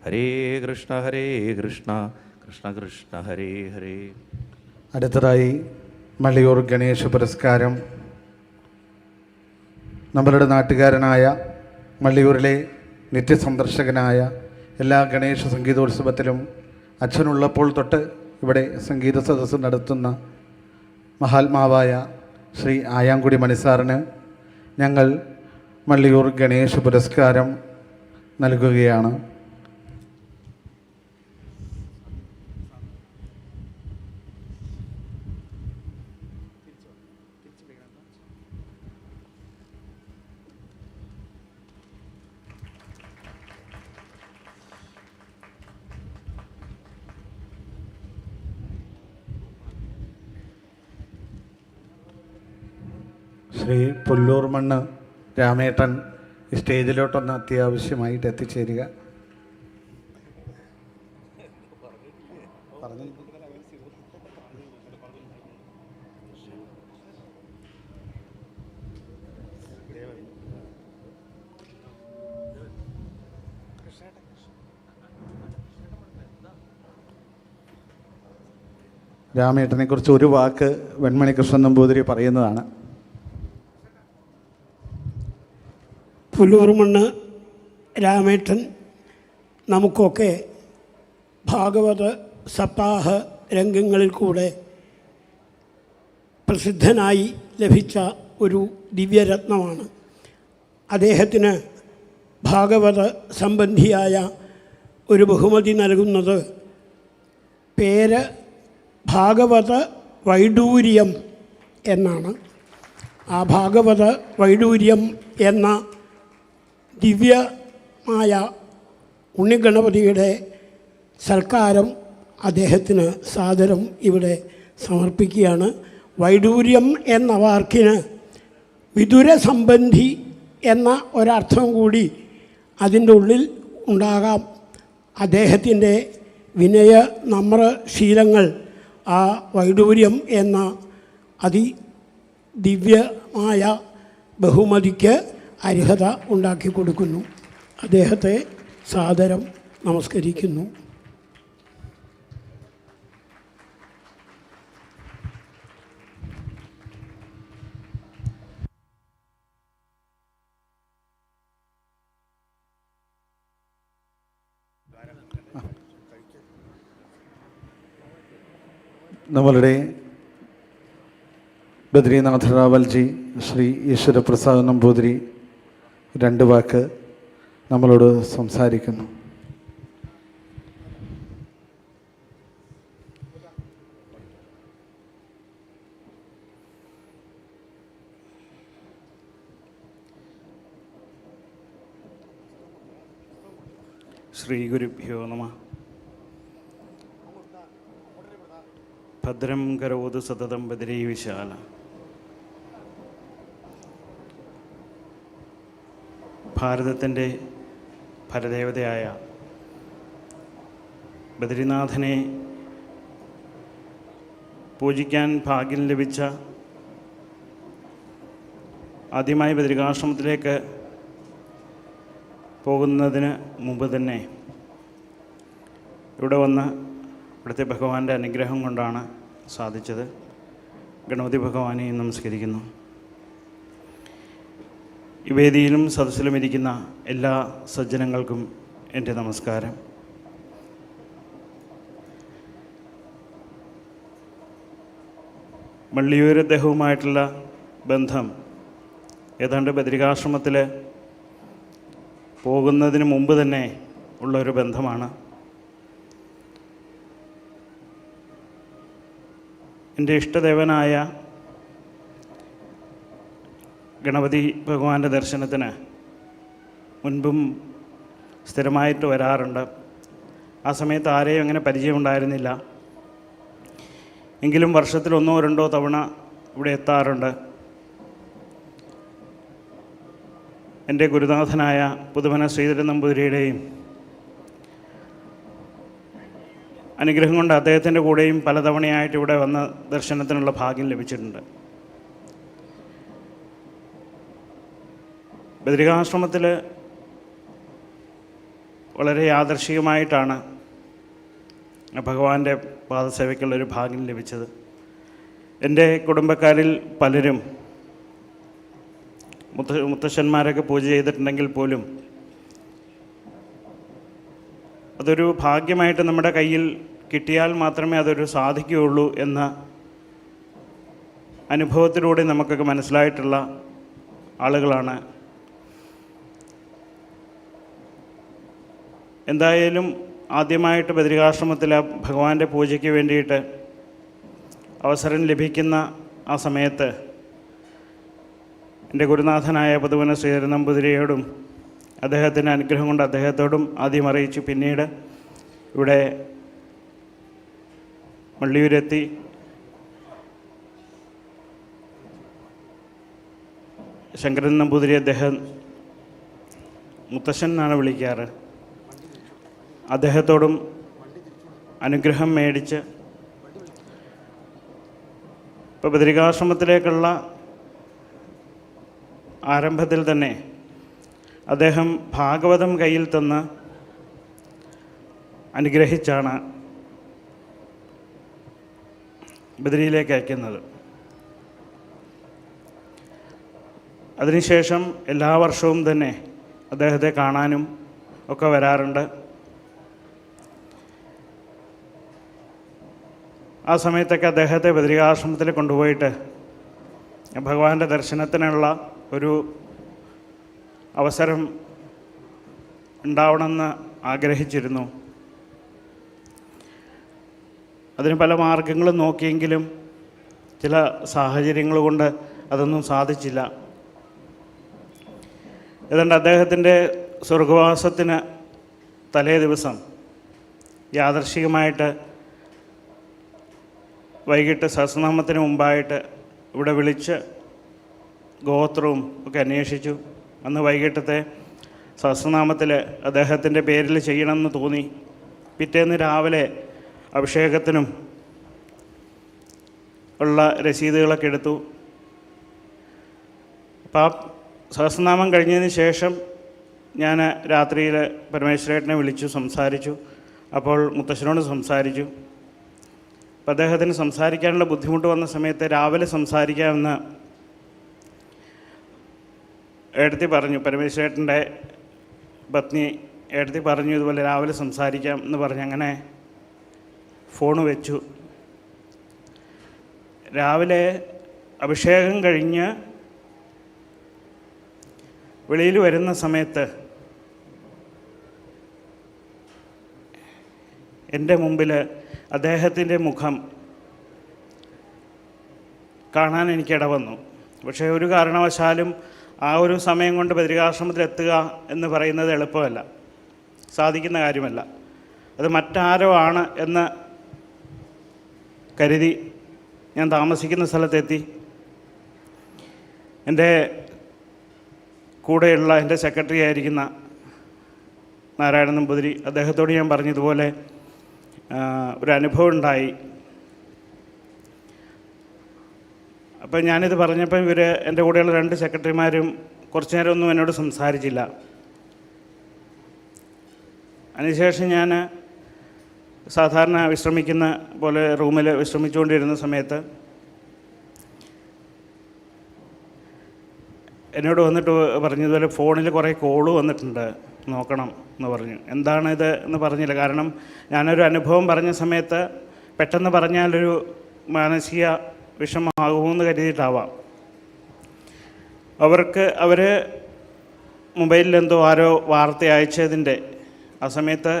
Speaker 9: ഹരേ കൃഷ്ണ കൃഷ്ണ ഹരേ ഹരേ.
Speaker 8: അടുത്തതായി മള്ളിയൂർ ഗണേശ പുരസ്കാരം നമ്മളുടെ നാട്ടുകാരനായ മള്ളിയൂരിലെ നിത്യസന്ദർശകനായ എല്ലാ ഗണേശ സംഗീതോത്സവത്തിലും അച്ഛനുള്ളപ്പോൾ തൊട്ട് ഇവിടെ സംഗീത സദസ്സ് നടത്തുന്ന മഹാത്മാവായ ശ്രീ ആയാങ്കുടി മണിസാറിന് ഞങ്ങൾ മള്ളിയൂർ ഗണേശ പുരസ്കാരം നൽകുകയാണ്. ശ്രീ പുല്ലൂർ മണ്ണ് രാമേട്ടൻ ഈ സ്റ്റേജിലോട്ടൊന്ന് അത്യാവശ്യമായിട്ട് എത്തിച്ചേരുക. രാമേട്ടനെക്കുറിച്ച് ഒരു വാക്ക് വെൺമണി കൃഷ്ണൻ നമ്പൂതിരി പറയുന്നതാണ്.
Speaker 14: പുല്ലൂർമണ്ണ് രാമേട്ടൻ നമുക്കൊക്കെ ഭാഗവത സപ്താഹ രംഗങ്ങളിൽ കൂടെ പ്രസിദ്ധനായി ലഭിച്ച ഒരു ദിവ്യരത്നമാണ്. അദ്ദേഹത്തിന് ഭാഗവത സംബന്ധിയായ ഒരു ബഹുമതി നൽകുന്നത് പേര് ഭാഗവത വൈഡൂര്യം എന്നാണ്. ആ ഭാഗവത വൈഡൂര്യം എന്ന ദിവ്യമായ ഉണ്ണിഗണപതിയുടെ സൽക്കാരം അദ്ദേഹത്തിന് സാദരം ഇവിടെ സമർപ്പിക്കുകയാണ്. വൈഡൂര്യം എന്ന വാക്കിന് വിദുര സംബന്ധി എന്ന ഒരർത്ഥം കൂടി അതിൻ്റെ ഉള്ളിൽ ഉണ്ടാകാം. അദ്ദേഹത്തിൻ്റെ വിനയ നമ്രശീലങ്ങൾ ആ വൈഡൂര്യം എന്ന ദിവ്യമായ ബഹുമതിക്ക് അർഹത ഉണ്ടാക്കി കൊടുക്കുന്നു. അദ്ദേഹത്തെ സാദരം നമസ്കരിക്കുന്നു.
Speaker 8: നമ്മളുടെ ബദ്രീനാഥ റാവൽജി ശ്രീ ഈശ്വരപ്രസാദ് നമ്പൂതിരി 2 വാക്ക് നമ്മളോട് സംസാരിക്കുന്നു.
Speaker 15: ശ്രീ ഗുരുഭ്യോ നമഃ. ഭദ്രം കരോതു സതതം ബദരീ വിശാല. ഭാരതത്തിൻ്റെ പരദേവതയായ ബദ്രിനാഥനെ പൂജിക്കാൻ ഭാഗ്യം ലഭിച്ച, ആദ്യമായി ബദ്രികാശ്രമത്തിലേക്ക് പോകുന്നതിന് മുമ്പ് തന്നെ ഇവിടെ വന്ന് ഇവിടുത്തെ ഭഗവാന്റെ അനുഗ്രഹം കൊണ്ടാണ് സാധിച്ചത്. ഗണപതി ഭഗവാനെ നമസ്കരിക്കുന്നു. ഈ വേദിയിലും സദസ്സിലും ഇരിക്കുന്ന എല്ലാ സജ്ജനങ്ങൾക്കും എൻ്റെ നമസ്കാരം. മള്ളിയൂർ അദ്ദേഹവുമായിട്ടുള്ള ബന്ധം ഏതാണ്ട് ബദ്രികാശ്രമത്തിൽ പോകുന്നതിന് മുമ്പ് തന്നെ ഉള്ളൊരു ബന്ധമാണ്. എൻ്റെ ഇഷ്ടദേവനായ ഗണപതി ഭഗവാന്റെ ദർശനത്തിന് മുൻപും സ്ഥിരമായിട്ട് വരാറുണ്ട്. ആ സമയത്ത് ആരെയും അങ്ങനെ പരിചയമുണ്ടായിരുന്നില്ല. എങ്കിലും വർഷത്തിൽ 1 or 2 തവണ ഇവിടെ എത്താറുണ്ട്. എൻ്റെ ഗുരുനാഥനായ പുതുമന ശ്രീധരൻ നമ്പൂതിരിയുടെയും അനുഗ്രഹം കൊണ്ട് അദ്ദേഹത്തിൻ്റെ കൂടെയും പലതവണയായിട്ട് ഇവിടെ വന്ന് ദർശനത്തിനുള്ള ഭാഗ്യം ലഭിച്ചിട്ടുണ്ട്. ബദ്രികാശ്രമത്തിൽ വളരെ യാദർശികമായിട്ടാണ് ഭഗവാന്റെ പാദസേവയ്ക്കുള്ളൊരു ഭാഗ്യം ലഭിച്ചത്. എൻ്റെ കുടുംബക്കാരിൽ പലരും മുത്തശ്ശന്മാരൊക്കെ പൂജ ചെയ്തിട്ടുണ്ടെങ്കിൽ പോലും അതൊരു ഭാഗ്യമായിട്ട് നമ്മുടെ കയ്യിൽ കിട്ടിയാൽ മാത്രമേ അതൊരു സാധിക്കുകയുള്ളൂ എന്ന അനുഭവത്തിലൂടെ നമുക്കൊക്കെ മനസ്സിലായിട്ടുള്ള ആളുകളാണ്. എന്തായാലും ആദ്യമായിട്ട് ബദ്രികാശ്രമത്തിലെ ഭഗവാന്റെ പൂജയ്ക്ക് വേണ്ടിയിട്ട് അവസരം ലഭിക്കുന്ന ആ സമയത്ത് എൻ്റെ ഗുരുനാഥനായ പുതുവന ശ്രീധരൻ നമ്പൂതിരിയോടും അദ്ദേഹത്തിൻ്റെ അനുഗ്രഹം കൊണ്ട് അദ്ദേഹത്തോടും ആദ്യം അറിയിച്ചു. പിന്നീട് ഇവിടെ മള്ളിയൂരെത്തി ശങ്കരൻ നമ്പൂതിരി അദ്ദേഹം മുത്തശ്ശൻ എന്നാണ് വിളിക്കാറ്. അദ്ദേഹത്തോടും അനുഗ്രഹം മേടിച്ച് ഇപ്പോൾ ബദ്രികാശ്രമത്തിലേക്കുള്ള ആരംഭത്തിൽ തന്നെ അദ്ദേഹം ഭാഗവതം കയ്യിൽ തന്ന് അനുഗ്രഹിച്ചാണ് ബദ്രിയിലേക്ക് അയക്കുന്നത്. അതിനുശേഷം എല്ലാ വർഷവും തന്നെ അദ്ദേഹത്തെ കാണാനും ഒക്കെ വരാറുണ്ട്. ആ സമയത്തൊക്കെ അദ്ദേഹത്തെ ബദരികാശ്രമത്തിൽ കൊണ്ടുപോയിട്ട് ഭഗവാന്റെ ദർശനത്തിനുള്ള ഒരു അവസരം ഉണ്ടാവണമെന്ന് ആഗ്രഹിച്ചിരുന്നു. അതിന് പല മാർഗങ്ങളും നോക്കിയെങ്കിലും ചില സാഹചര്യങ്ങൾ കൊണ്ട് അതൊന്നും സാധിച്ചില്ല. ഏതാണ്ട് അദ്ദേഹത്തിൻ്റെ സ്വർഗവാസത്തിന് തലേ ദിവസം യാദർശികമായിട്ട് വൈകിട്ട് സഹസ്രനാമത്തിന് മുമ്പായിട്ട് ഇവിടെ വിളിച്ച് ഗോത്രവും ഒക്കെ അന്വേഷിച്ചു. അന്ന് വൈകിട്ടത്തെ സഹസ്രനാമത്തിൽ അദ്ദേഹത്തിൻ്റെ പേരിൽ ചെയ്യണമെന്ന് തോന്നി. പിറ്റേന്ന് രാവിലെ അഭിഷേകത്തിനും ഉള്ള രസീതുകളൊക്കെ എടുത്തു. അപ്പോൾ ആ സഹസ്രനാമം കഴിഞ്ഞതിന് ശേഷം ഞാൻ രാത്രിയിൽ പരമേശ്വരേട്ടനെ വിളിച്ചു സംസാരിച്ചു. അപ്പോൾ മുത്തശ്ശനോട് സംസാരിച്ചു. അപ്പോൾ അദ്ദേഹത്തിന് സംസാരിക്കാനുള്ള ബുദ്ധിമുട്ട് വന്ന സമയത്ത് രാവിലെ സംസാരിക്കാമെന്ന് ഏടത്തി പറഞ്ഞു. പരമേശ്വരേട്ടൻ്റെ പത്നി ഏടത്തി പറഞ്ഞു ഇതുപോലെ രാവിലെ സംസാരിക്കാം എന്ന് പറഞ്ഞ് അങ്ങനെ ഫോണ് വെച്ചു. രാവിലെ അഭിഷേകം കഴിഞ്ഞ് വെളിയിൽ വരുന്ന സമയത്ത് എൻ്റെ മുമ്പിൽ അദ്ദേഹത്തിൻ്റെ മുഖം കാണാൻ എനിക്കിട വന്നു. പക്ഷേ ഒരു കാരണവശാലും ആ ഒരു സമയം കൊണ്ട് ബദരികാശ്രമത്തിൽ എത്തുക എന്ന് പറയുന്നത് എളുപ്പമല്ല, സാധിക്കുന്ന കാര്യമല്ല. അത് മറ്റാരോ ആണ് എന്ന് കരുതി ഞാൻ താമസിക്കുന്ന സ്ഥലത്തെത്തി. എൻ്റെ കൂടെയുള്ള എൻ്റെ സെക്രട്ടറി ആയിരിക്കുന്ന നാരായണൻ നമ്പൂതിരി, അദ്ദേഹത്തോട് ഞാൻ പറഞ്ഞതുപോലെ ഒരു അനുഭവം ഉണ്ടായി. അപ്പം ഞാനിത് പറഞ്ഞപ്പോൾ ഇവർ എൻ്റെ കൂടെയുള്ള 2 സെക്രട്ടറിമാരും കുറച്ചു നേരമൊന്നും എന്നോട് സംസാരിച്ചില്ല. അതിനുശേഷം ഞാൻ സാധാരണ വിശ്രമിക്കുന്ന പോലെ റൂമിൽ വിശ്രമിച്ചുകൊണ്ടിരുന്ന സമയത്ത് എന്നോട് വന്നിട്ട് പറഞ്ഞതുപോലെ ഫോണിൽ കുറേ കോള് വന്നിട്ടുണ്ട്, നോക്കണം എന്ന് പറഞ്ഞു. എന്താണിത് എന്ന് പറഞ്ഞില്ല. കാരണം ഞാനൊരു അനുഭവം പറഞ്ഞ സമയത്ത് പെട്ടെന്ന് പറഞ്ഞാലൊരു മാനസിക വിഷമമാകുമെന്ന് കരുതിയിട്ടാവാം. അവർ മൊബൈലിലെന്തോ ആരോ വാർത്ത അയച്ചതിൻ്റെ ആ സമയത്ത്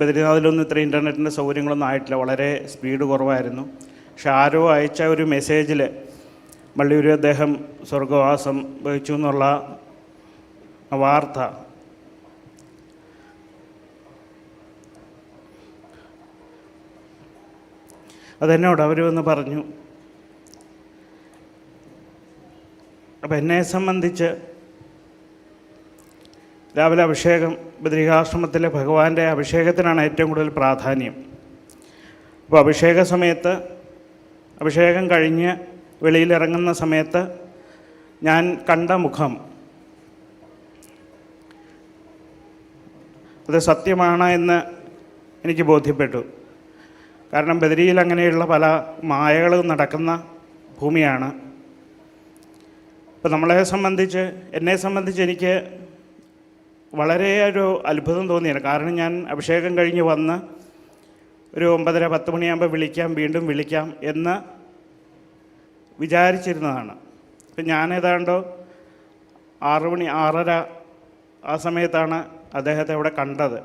Speaker 15: ബദ്രീനാഥിലൊന്നും ഇത്ര ഇൻ്റർനെറ്റിൻ്റെ സൗകര്യങ്ങളൊന്നും ആയിട്ടില്ല, വളരെ സ്പീഡ് കുറവായിരുന്നു. പക്ഷെ ആരോ അയച്ച ഒരു മെസ്സേജിൽ മള്ളിയൂർ അദ്ദേഹം സ്വർഗവാസം വഹിച്ചു എന്നുള്ള വാർത്ത അതെന്നോട് അവർ വന്ന് പറഞ്ഞു. അപ്പം എന്നെ സംബന്ധിച്ച് രാവിലെ അഭിഷേകം ബദരികാശ്രമത്തിലെ ഭഗവാന്റെ അഭിഷേകത്തിനാണ് ഏറ്റവും കൂടുതൽ പ്രാധാന്യം. അപ്പോൾ അഭിഷേക സമയത്ത് അഭിഷേകം കഴിഞ്ഞ് വെളിയിലിറങ്ങുന്ന സമയത്ത് ഞാൻ കണ്ട മുഖം അത് സത്യമാണ് എന്ന് എനിക്ക് ബോധ്യപ്പെട്ടു. കാരണം ബദരിയിൽ അങ്ങനെയുള്ള പല മായകളും നടക്കുന്ന ഭൂമിയാണ്. ഇപ്പോൾ എന്നെ സംബന്ധിച്ച് എനിക്ക് വളരെ ഒരു അത്ഭുതം തോന്നിയാണ്. കാരണം ഞാൻ അഭിഷേകം കഴിഞ്ഞ് വന്ന് ഒരു 9:30-10 മണിയാകുമ്പോൾ വീണ്ടും വിളിക്കാം എന്ന് വിചാരിച്ചിരുന്നതാണ്. ഇപ്പം ഞാൻ ഏതാണ്ടോ 6 മണി 6:30 ആ സമയത്താണ് അദ്ദേഹത്തെ അവിടെ കണ്ടത്.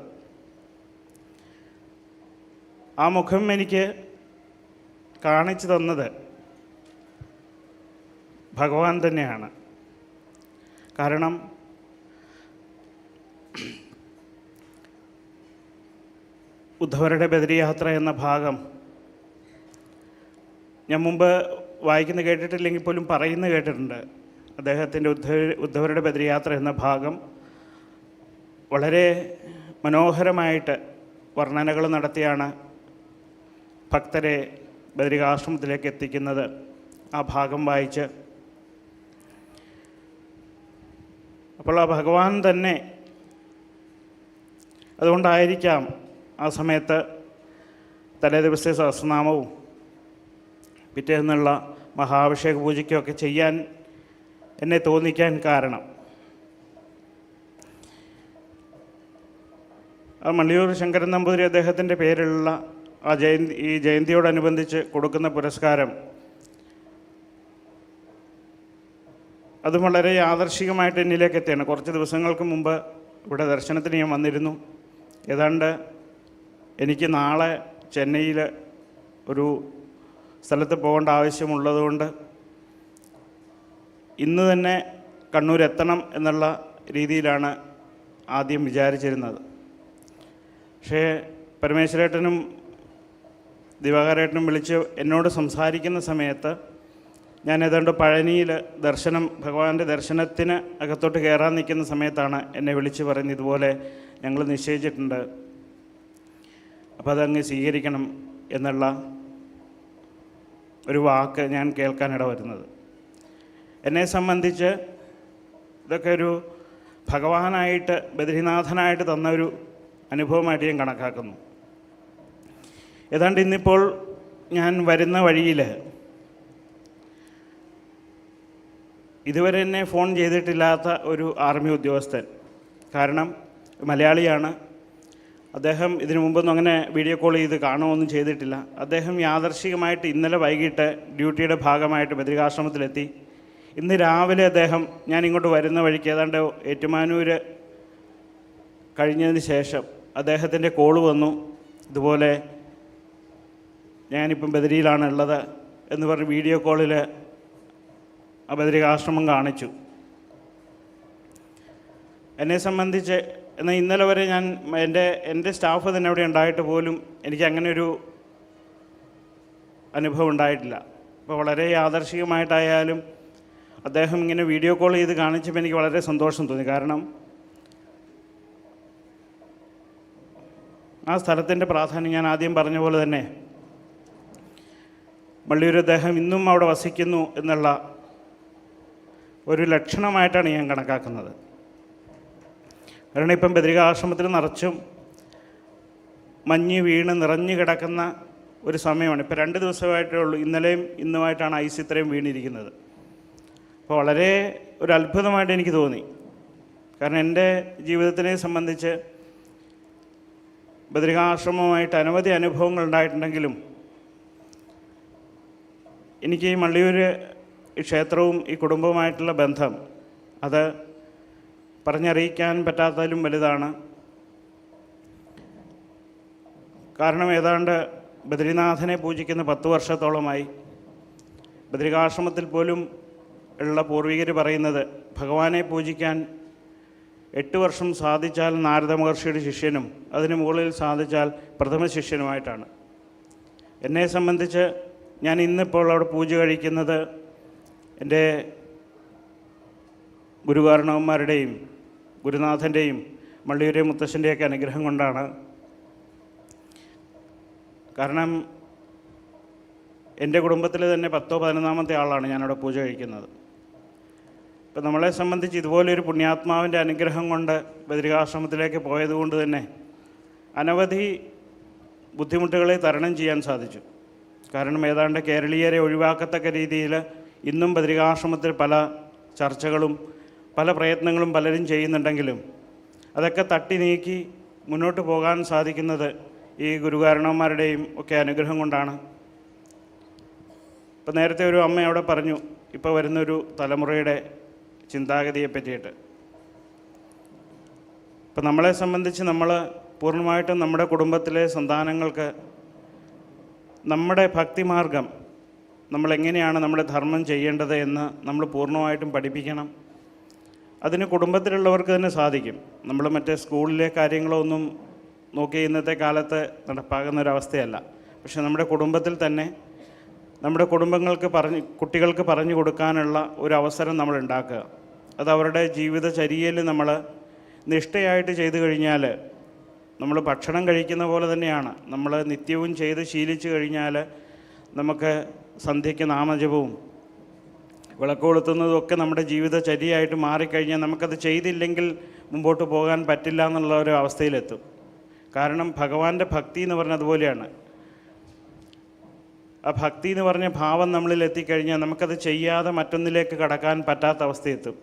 Speaker 15: ആ മുഖം എനിക്ക് കാണിച്ചു തന്നത് ഭഗവാൻ തന്നെയാണ്. കാരണം ഉദ്ധവരുടെ ബദരിയാത്ര എന്ന ഭാഗം ഞാൻ മുമ്പ് വായിക്കുന്ന കേട്ടിട്ടില്ലെങ്കിൽ പോലും പറയുന്ന കേട്ടിട്ടുണ്ട്. അദ്ദേഹത്തിൻ്റെ ഉദ്ധവരുടെ ബദരിയാത്ര എന്ന ഭാഗം വളരെ മനോഹരമായിട്ട് വർണ്ണനകൾ നടത്തിയാണ് ഭക്തരെ ബദരികാശ്രമത്തിലേക്ക് എത്തിക്കുന്നത്. ആ ഭാഗം വായിച്ച് അപ്പോൾ ആ ഭഗവാൻ തന്നെ, അതുകൊണ്ടായിരിക്കാം ആ സമയത്ത് തലേ ദിവസത്തെ സഹസ്രനാമവും പിറ്റേന്നുള്ള മഹാഭിഷേക പൂജയ്ക്കൊക്കെ ചെയ്യാൻ എന്നെ തോന്നിക്കാൻ കാരണം. ആ മള്ളിയൂർ ശങ്കരൻ നമ്പൂതിരി അദ്ദേഹത്തിൻ്റെ പേരിലുള്ള ആ ഈ ജയന്തിയോടനുബന്ധിച്ച് കൊടുക്കുന്ന പുരസ്കാരം അതും വളരെ യാദർശികമായിട്ട് എന്നിലേക്ക് എത്തിയാണ്. കുറച്ച് ദിവസങ്ങൾക്ക് മുമ്പ് ഇവിടെ ദർശനത്തിന് ഞാൻ വന്നിരുന്നു. ഏതാണ്ട് എനിക്ക് നാളെ ചെന്നൈയിൽ ഒരു സ്ഥലത്ത് പോകേണ്ട ആവശ്യമുള്ളതുകൊണ്ട് ഇന്ന് തന്നെ കണ്ണൂർ എത്തണം എന്നുള്ള രീതിയിലാണ് ആദ്യം വിചാരിച്ചിരുന്നത്. പക്ഷേ പരമേശ്വരേട്ടനും ദിവാകരേട്ടനും വിളിച്ച് എന്നോട് സംസാരിക്കുന്ന സമയത്ത് ഞാൻ ഏതാണ്ട് പഴനിയിൽ ഭഗവാന്റെ ദർശനത്തിന് അകത്തോട്ട് കയറാൻ നിൽക്കുന്ന സമയത്താണ് എന്നെ വിളിച്ച് പറയുന്നത്, ഇതുപോലെ ഞങ്ങൾ നിശ്ചയിച്ചിട്ടുണ്ട്, അപ്പോൾ അതങ്ങ് സ്വീകരിക്കണം എന്നുള്ള ഒരു വാക്ക് ഞാൻ കേൾക്കാനിട വരുന്നത്. എന്നെ സംബന്ധിച്ച് ഇതൊക്കെ ഒരു ഭഗവാനായിട്ട് ബദ്രിനാഥനായിട്ട് തന്ന ഒരു അനുഭവമായിട്ട് ഞാൻ കണക്കാക്കുന്നു. ഏതാണ്ട് ഇന്നിപ്പോൾ ഞാൻ വരുന്ന വഴിയിൽ ഇതുവരെ എന്നെ ഫോൺ ചെയ്തിട്ടില്ലാത്ത ഒരു ആർമി ഉദ്യോഗസ്ഥൻ, കാരണം മലയാളിയാണ് അദ്ദേഹം, ഇതിനു മുമ്പൊന്നും അങ്ങനെ വീഡിയോ കോൾ ചെയ്ത് കാണുകയൊന്നും ചെയ്തിട്ടില്ല. അദ്ദേഹം യാദർശികമായിട്ട് ഇന്നലെ വൈകിട്ട് ഡ്യൂട്ടിയുടെ ഭാഗമായിട്ട് ബദ്രികാശ്രമത്തിലെത്തി. ഇന്ന് രാവിലെ അദ്ദേഹം ഞാൻ ഇങ്ങോട്ട് വരുന്ന വഴിക്ക് ഏതാണ്ട് ഏറ്റുമാനൂർ കഴിഞ്ഞതിന് ശേഷം അദ്ദേഹത്തിൻ്റെ കോള് വന്നു, ഇതുപോലെ ഞാനിപ്പം ബദരിയിലാണ് ഉള്ളത് എന്ന് പറഞ്ഞ് വീഡിയോ കോളിൽ ആ ബദരികാശ്രമം കാണിച്ചു. എന്നെ സംബന്ധിച്ച് എന്നാൽ ഇന്നലെ വരെ ഞാൻ എൻ്റെ സ്റ്റാഫ് തന്നെ അവിടെ ഉണ്ടായിട്ട് പോലും എനിക്ക് അങ്ങനെ ഒരു അനുഭവം ഉണ്ടായിട്ടില്ല. അപ്പോൾ വളരെ യാദർശികമായിട്ടായാലും അദ്ദേഹം ഇങ്ങനെ വീഡിയോ കോൾ ചെയ്ത് കാണിച്ചപ്പോൾ എനിക്ക് വളരെ സന്തോഷം തോന്നി. കാരണം ആ സ്ഥലത്തിൻ്റെ പ്രാധാന്യം ഞാൻ ആദ്യം പറഞ്ഞ പോലെ തന്നെ മള്ളിയൂർ അദ്ദേഹം ഇന്നും അവിടെ വസിക്കുന്നു എന്നുള്ള ഒരു ലക്ഷണമായിട്ടാണ് ഞാൻ കണക്കാക്കുന്നത്. കാരണം ഇപ്പം ബദ്രികാശ്രമത്തിൽ നിറച്ചും മഞ്ഞ് വീണ് നിറഞ്ഞു കിടക്കുന്ന ഒരു സമയമാണ്. ഇപ്പോൾ 2 ദിവസമായിട്ടേ ഉള്ളൂ, ഇന്നലെയും ഇന്നുമായിട്ടാണ് ഐസ് ഇത്രയും വീണിരിക്കുന്നത്. അപ്പോൾ വളരെ ഒരു അത്ഭുതമായിട്ട് എനിക്ക് തോന്നി. കാരണം എൻ്റെ ജീവിതത്തിനെ സംബന്ധിച്ച് ബദ്രികാശ്രമവുമായിട്ട് അനവധി അനുഭവങ്ങൾ ഉണ്ടായിട്ടുണ്ടെങ്കിലും എനിക്ക് ഈ മള്ളിയൂർ ഈ ക്ഷേത്രവും ഈ കുടുംബവുമായിട്ടുള്ള ബന്ധം അത് പറഞ്ഞറിയിക്കാൻ പറ്റാത്തതിലും വലുതാണ്. കാരണം ഏതാണ്ട് ബദ്രിനാഥനെ പൂജിക്കുന്ന 10 വർഷത്തോളമായി. ബദ്രികാശ്രമത്തിൽ പോലും ഉള്ള പൂർവികർ പറയുന്നത് ഭഗവാനെ പൂജിക്കാൻ 8 വർഷം സാധിച്ചാൽ നാരദ മഹർഷിയുടെ ശിഷ്യനും അതിന് മുകളിൽ സാധിച്ചാൽ പ്രഥമ ശിഷ്യനുമായിട്ടാണ്. എന്നെ സംബന്ധിച്ച് ഞാൻ ഇന്നിപ്പോൾ അവിടെ പൂജ കഴിക്കുന്നത് എൻ്റെ ഗുരുകാരണവന്മാരുടെയും ഗുരുനാഥൻ്റെയും മള്ളിയൂരെ മുത്തശ്ശൻ്റെയൊക്കെ അനുഗ്രഹം കൊണ്ടാണ്. കാരണം എൻ്റെ കുടുംബത്തിൽ തന്നെ 10ഓ 11ാമത്തെ ആളാണ് ഞാനവിടെ പൂജ കഴിക്കുന്നത്. ഇപ്പം നമ്മളെ സംബന്ധിച്ച് ഇതുപോലൊരു പുണ്യാത്മാവിൻ്റെ അനുഗ്രഹം കൊണ്ട് ബദ്രികാശ്രമത്തിലേക്ക് പോയതുകൊണ്ട് തന്നെ അനവധി ബുദ്ധിമുട്ടുകളെ തരണം ചെയ്യാൻ സാധിച്ചു. കാരണം ഏതാണ്ട് കേരളീയരെ ഒഴിവാക്കത്തക്ക രീതിയിൽ ഇന്നും ബദ്രികാശ്രമത്തിൽ പല ചർച്ചകളും പല പ്രയത്നങ്ങളും പലരും ചെയ്യുന്നുണ്ടെങ്കിലും അതൊക്കെ തട്ടി നീക്കി മുന്നോട്ട് പോകാൻ സാധിക്കുന്നത് ഈ ഗുരുകാരണവന്മാരുടെയും ഒക്കെ അനുഗ്രഹം കൊണ്ടാണ്. ഇപ്പം നേരത്തെ ഒരു അമ്മ അവിടെ പറഞ്ഞു, ഇപ്പോൾ വരുന്നൊരു തലമുറയുടെ ചിന്താഗതിയെ പറ്റിയിട്ട്. ഇപ്പം നമ്മളെ സംബന്ധിച്ച് നമ്മൾ പൂർണ്ണമായിട്ടും നമ്മുടെ കുടുംബത്തിലെ സന്താനങ്ങൾക്ക് നമ്മുടെ ഭക്തിമാർഗം നമ്മളെങ്ങനെയാണ് നമ്മുടെ ധർമ്മം ചെയ്യേണ്ടത് എന്ന് നമ്മൾ പൂർണ്ണമായിട്ടും പഠിപ്പിക്കണം. അതിന് കുടുംബത്തിലുള്ളവർക്ക് തന്നെ സാധിക്കും. നമ്മൾ മറ്റേ സ്കൂളിലെ കാര്യങ്ങളോ ഒന്നും നോക്കി ഇന്നത്തെ കാലത്ത് നടപ്പാകുന്ന ഒരവസ്ഥയല്ല. പക്ഷെ നമ്മുടെ കുടുംബത്തിൽ തന്നെ നമ്മുടെ കുട്ടികൾക്ക് പറഞ്ഞു കൊടുക്കാനുള്ള ഒരു അവസരം നമ്മൾ ഉണ്ടാക്കുക. അത് അവരുടെ ജീവിതചര്യയിൽ നമ്മൾ നിഷ്ഠയായിട്ട് ചെയ്തു കഴിഞ്ഞാൽ, നമ്മൾ ഭക്ഷണം കഴിക്കുന്ന പോലെ തന്നെയാണ്, നമ്മൾ നിത്യവും ചെയ്ത് ശീലിച്ചു കഴിഞ്ഞാൽ നമുക്ക് സന്ധ്യയ്ക്ക് നാമജപവും വിളക്ക് കൊളുത്തുന്നതും ഒക്കെ നമ്മുടെ ജീവിതചര്യയായിട്ട് മാറിക്കഴിഞ്ഞാൽ നമുക്കത് ചെയ്തില്ലെങ്കിൽ മുമ്പോട്ട് പോകാൻ പറ്റില്ല എന്നുള്ള ഒരു അവസ്ഥയിലെത്തും. കാരണം ഭഗവാന്റെ ഭക്തി എന്ന് പറഞ്ഞത് അതുപോലെയാണ്. ആ ഭക്തി എന്ന് പറഞ്ഞ ഭാവം നമ്മളിൽ എത്തിക്കഴിഞ്ഞാൽ നമുക്കത് ചെയ്യാതെ മറ്റൊന്നിലേക്ക് കടക്കാൻ പറ്റാത്ത അവസ്ഥയെത്തും.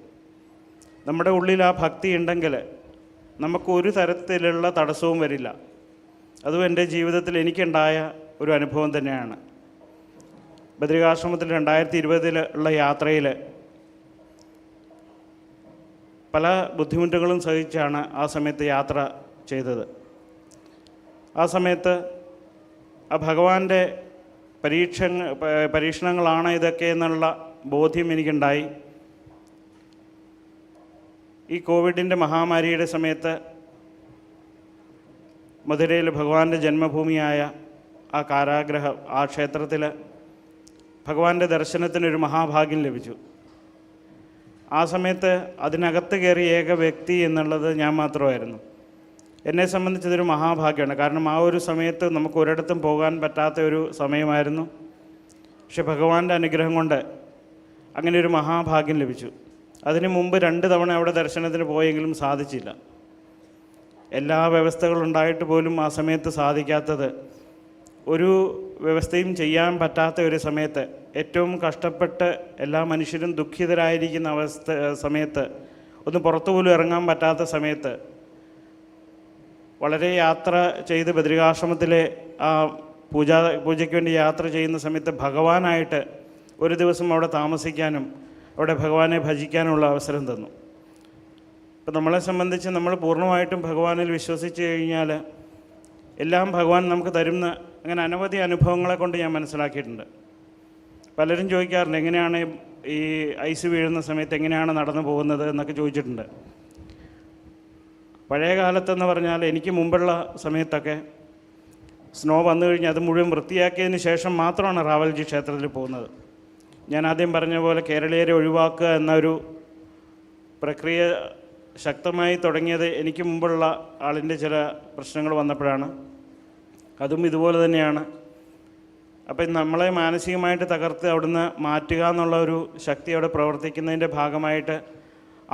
Speaker 15: നമ്മുടെ ഉള്ളിൽ ആ ഭക്തി ഉണ്ടെങ്കിൽ നമുക്കൊരു തരത്തിലുള്ള തടസ്സവും വരില്ല. അതും എൻ്റെ ജീവിതത്തിൽ എനിക്കുണ്ടായ ഒരു അനുഭവം തന്നെയാണ്. ബദ്രികാശ്രമത്തിൽ 2020 ഉള്ള യാത്രയിൽ പല ബുദ്ധിമുട്ടുകളും സഹിച്ചാണ് ആ സമയത്ത് യാത്ര ചെയ്തത്. ആ സമയത്ത് ആ ഭഗവാന്റെ പരീക്ഷണങ്ങളാണ് ഇതൊക്കെ എന്നുള്ള ബോധ്യം എനിക്കുണ്ടായി. ഈ കോവിഡിൻ്റെ മഹാമാരിയുടെ സമയത്ത് മധുരയിൽ ഭഗവാന്റെ ജന്മഭൂമിയായ ആ കാരാഗ്രഹം, ആ ക്ഷേത്രത്തിൽ ഭഗവാന്റെ ദർശനത്തിനൊരു മഹാഭാഗ്യം ലഭിച്ചു. ആ സമയത്ത് അതിനകത്ത് കയറിയ ഏക വ്യക്തി എന്നുള്ളത് ഞാൻ മാത്രമായിരുന്നു. എന്നെ സംബന്ധിച്ചതൊരു മഹാഭാഗ്യമാണ്. കാരണം ആ ഒരു സമയത്ത് നമുക്ക് ഒരിടത്തും പോകാൻ പറ്റാത്ത ഒരു സമയമായിരുന്നു. പക്ഷെ ഭഗവാന്റെ അനുഗ്രഹം കൊണ്ട് അങ്ങനെ ഒരു മഹാഭാഗ്യം ലഭിച്ചു. അതിനു മുമ്പ് 2 തവണ അവിടെ ദർശനത്തിന് പോയെങ്കിലും സാധിച്ചില്ല. എല്ലാ വ്യവസ്ഥകളുണ്ടായിട്ട് പോലും ആ സമയത്ത് സാധിക്കാത്തത്, ഒരു വ്യവസ്ഥയും ചെയ്യാൻ പറ്റാത്ത ഒരു സമയത്ത്, ഏറ്റവും കഷ്ടപ്പെട്ട് എല്ലാ മനുഷ്യരും ദുഃഖിതരായിരിക്കുന്ന സമയത്ത്, ഒന്ന് പുറത്തുപോലും ഇറങ്ങാൻ പറ്റാത്ത സമയത്ത്, വളരെ യാത്ര ചെയ്ത് ബദ്രികാശ്രമത്തിലെ ആ പൂജയ്ക്ക് വേണ്ടി യാത്ര ചെയ്യുന്ന സമയത്ത് ഭഗവാനായിട്ട് ഒരു ദിവസം അവിടെ താമസിക്കാനും അവിടെ ഭഗവാനെ ഭജിക്കാനുള്ള അവസരം തന്നു. ഇപ്പം നമ്മളെ സംബന്ധിച്ച് നമ്മൾ പൂർണ്ണമായിട്ടും ഭഗവാനിൽ വിശ്വസിച്ച് കഴിഞ്ഞാൽ എല്ലാം ഭഗവാൻ നമുക്ക് തരുന്ന അങ്ങനെ അനവധി അനുഭവങ്ങളെ കൊണ്ട് ഞാൻ മനസ്സിലാക്കിയിട്ടുണ്ട്. പലരും ചോദിക്കാറുണ്ട് എങ്ങനെയാണ് ഈ ഐസ് വീഴുന്ന സമയത്ത് എങ്ങനെയാണ് നടന്നു പോകുന്നത് എന്നൊക്കെ ചോദിച്ചിട്ടുണ്ട്. പഴയ കാലത്തെന്ന് പറഞ്ഞാൽ എനിക്ക് മുമ്പുള്ള സമയത്തൊക്കെ സ്നോ വന്നു കഴിഞ്ഞാൽ അത് മുഴുവൻ വൃത്തിയാക്കിയതിന് ശേഷം മാത്രമാണ് റാവൽജി ക്ഷേത്രത്തിൽ പോകുന്നത്. ഞാൻ ആദ്യം പറഞ്ഞ പോലെ കേരളീയരെ ഒഴിവാക്കുക എന്നൊരു പ്രക്രിയ ശക്തമായി തുടങ്ങിയത് എനിക്ക് മുമ്പുള്ള ആളിൻ്റെ ചില പ്രശ്നങ്ങൾ വന്നപ്പോഴാണ്. അതും ഇതുപോലെ തന്നെയാണ്. അപ്പം നമ്മളെ മാനസികമായിട്ട് തകർത്ത് അവിടുന്ന് മാറ്റുക എന്നുള്ള ഒരു ശക്തി അവിടെ പ്രവർത്തിക്കുന്നതിൻ്റെ ഭാഗമായിട്ട്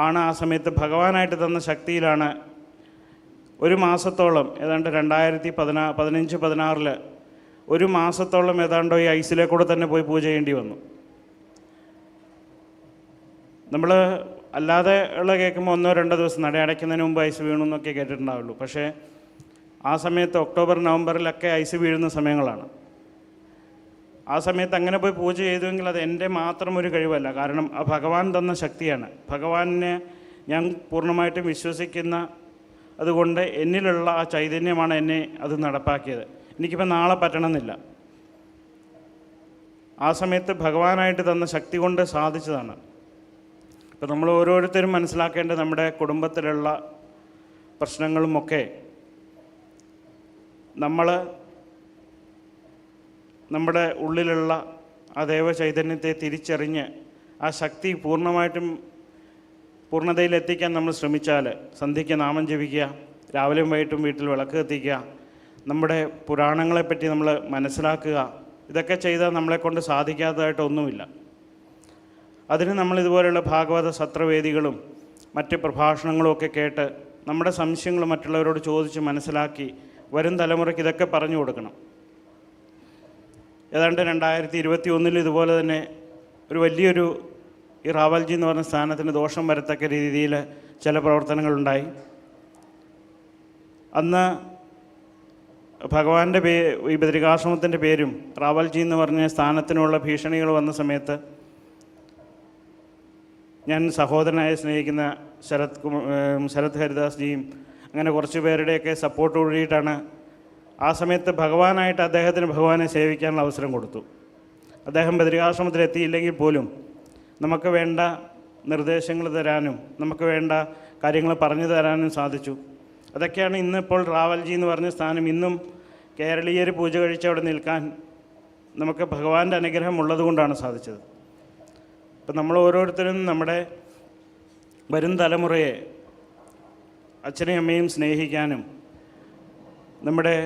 Speaker 15: ആണ് ആ സമയത്ത് ഭഗവാനായിട്ട് തന്ന ശക്തിയിലാണ് ഒരു മാസത്തോളം, ഏതാണ്ട് 2015-16 ഒരു മാസത്തോളം ഏതാണ്ടോ ഈ ഐസിലേക്കൂടെ തന്നെ പോയി പൂജ ചെയ്യേണ്ടി വന്നു. നമ്മൾ അല്ലാതെ ഉള്ള കേൾക്കുമ്പോൾ 1-2 ദിവസം നട അടയ്ക്കുന്നതിന് മുമ്പ് ഐസ് വീണു എന്നൊക്കെ കേട്ടിട്ടുണ്ടാവുള്ളൂ. പക്ഷേ ആ സമയത്ത് ഒക്ടോബർ നവംബറിലൊക്കെ ഐസ് വീഴുന്ന സമയങ്ങളാണ്. ആ സമയത്ത് അങ്ങനെ പോയി പൂജ ചെയ്തുവെങ്കിൽ അത് എൻ്റെ മാത്രം ഒരു കഴിവല്ല. കാരണം ആ ഭഗവാൻ തന്ന ശക്തിയാണ്. ഭഗവാനെ ഞാൻ പൂർണ്ണമായിട്ടും വിശ്വസിക്കുന്ന അതുകൊണ്ട് എന്നിലുള്ള ആ ചൈതന്യമാണ് എന്നെ അത് നടപ്പാക്കിയത്. എനിക്കിപ്പോൾ നാളെ പറ്റണമെന്നില്ല. ആ സമയത്ത് ഭഗവാനായിട്ട് തന്ന ശക്തി കൊണ്ട് സാധിച്ചതാണ്. ഇപ്പോൾ നമ്മൾ ഓരോരുത്തരും മനസ്സിലാക്കേണ്ട നമ്മുടെ കുടുംബത്തിലുള്ള പ്രശ്നങ്ങളുമൊക്കെ നമ്മൾ നമ്മുടെ ഉള്ളിലുള്ള ആ ദൈവചൈതന്യത്തെ തിരിച്ചറിഞ്ഞ് ആ ശക്തി പൂർണ്ണതയിലെത്തിക്കാൻ നമ്മൾ ശ്രമിച്ചാൽ, സന്ധ്യയ്ക്ക് നാമം ജപിക്കുക, രാവിലെയും വൈകിട്ടും വീട്ടിൽ വിളക്ക് കത്തിക്കുക, നമ്മുടെ പുരാണങ്ങളെപ്പറ്റി നമ്മൾ മനസ്സിലാക്കുക, ഇതൊക്കെ ചെയ്താൽ നമ്മളെക്കൊണ്ട് സാധിക്കാത്തതായിട്ടൊന്നുമില്ല. അതിന് നമ്മളിതുപോലെയുള്ള ഭാഗവത സത്രവേദികളും മറ്റ് പ്രഭാഷണങ്ങളും ഒക്കെ കേട്ട് നമ്മുടെ സംശയങ്ങൾ മറ്റുള്ളവരോട് ചോദിച്ച് മനസ്സിലാക്കി വരും തലമുറയ്ക്ക് ഇതൊക്കെ പറഞ്ഞു കൊടുക്കണം. ഏതാണ്ട് 2021 ഇതുപോലെ തന്നെ ഒരു വലിയൊരു ഈ റാവൽജി എന്ന് പറഞ്ഞ സ്ഥാനത്തിന് ദോഷം വരത്തക്ക രീതിയിൽ ചില പ്രവർത്തനങ്ങളുണ്ടായി. അന്ന് ഭഗവാന്റെ ഈ ബദ്രികാശ്രമത്തിൻ്റെ പേരും റാവൽജി എന്ന് പറഞ്ഞ സ്ഥാനത്തിനുള്ള ഭീഷണികൾ വന്ന സമയത്ത് ഞാൻ സഹോദരനായി സ്നേഹിക്കുന്ന ശരത് ഹരിദാസ്ജിയും അങ്ങനെ കുറച്ച് പേരുടെയൊക്കെ സപ്പോർട്ട് കൂടിയിട്ടാണ് ആ സമയത്ത് ഭഗവാനായിട്ട് അദ്ദേഹത്തിന് ഭഗവാനെ സേവിക്കാനുള്ള അവസരം കൊടുത്തു. അദ്ദേഹം ബദ്രികാശ്രമത്തിലെത്തിയില്ലെങ്കിൽ പോലും നമുക്ക് വേണ്ട നിർദ്ദേശങ്ങൾ തരാനും നമുക്ക് വേണ്ട കാര്യങ്ങൾ പറഞ്ഞു തരാനും സാധിച്ചു. അതൊക്കെയാണ് ഇന്നിപ്പോൾ റാവൽജി എന്ന് പറഞ്ഞ സ്ഥാനം ഇന്നും കേരളീയർ പൂജ കഴിച്ച് അവിടെ നിൽക്കാൻ നമുക്ക് ഭഗവാന്റെ അനുഗ്രഹം ഉള്ളതുകൊണ്ടാണ് സാധിച്ചത്. അപ്പം നമ്മൾ ഓരോരുത്തരും നമ്മുടെ വരും തലമുറയെ അച്ഛനെയും അമ്മയും സ്നേഹിക്കാനും നമ്മുടെ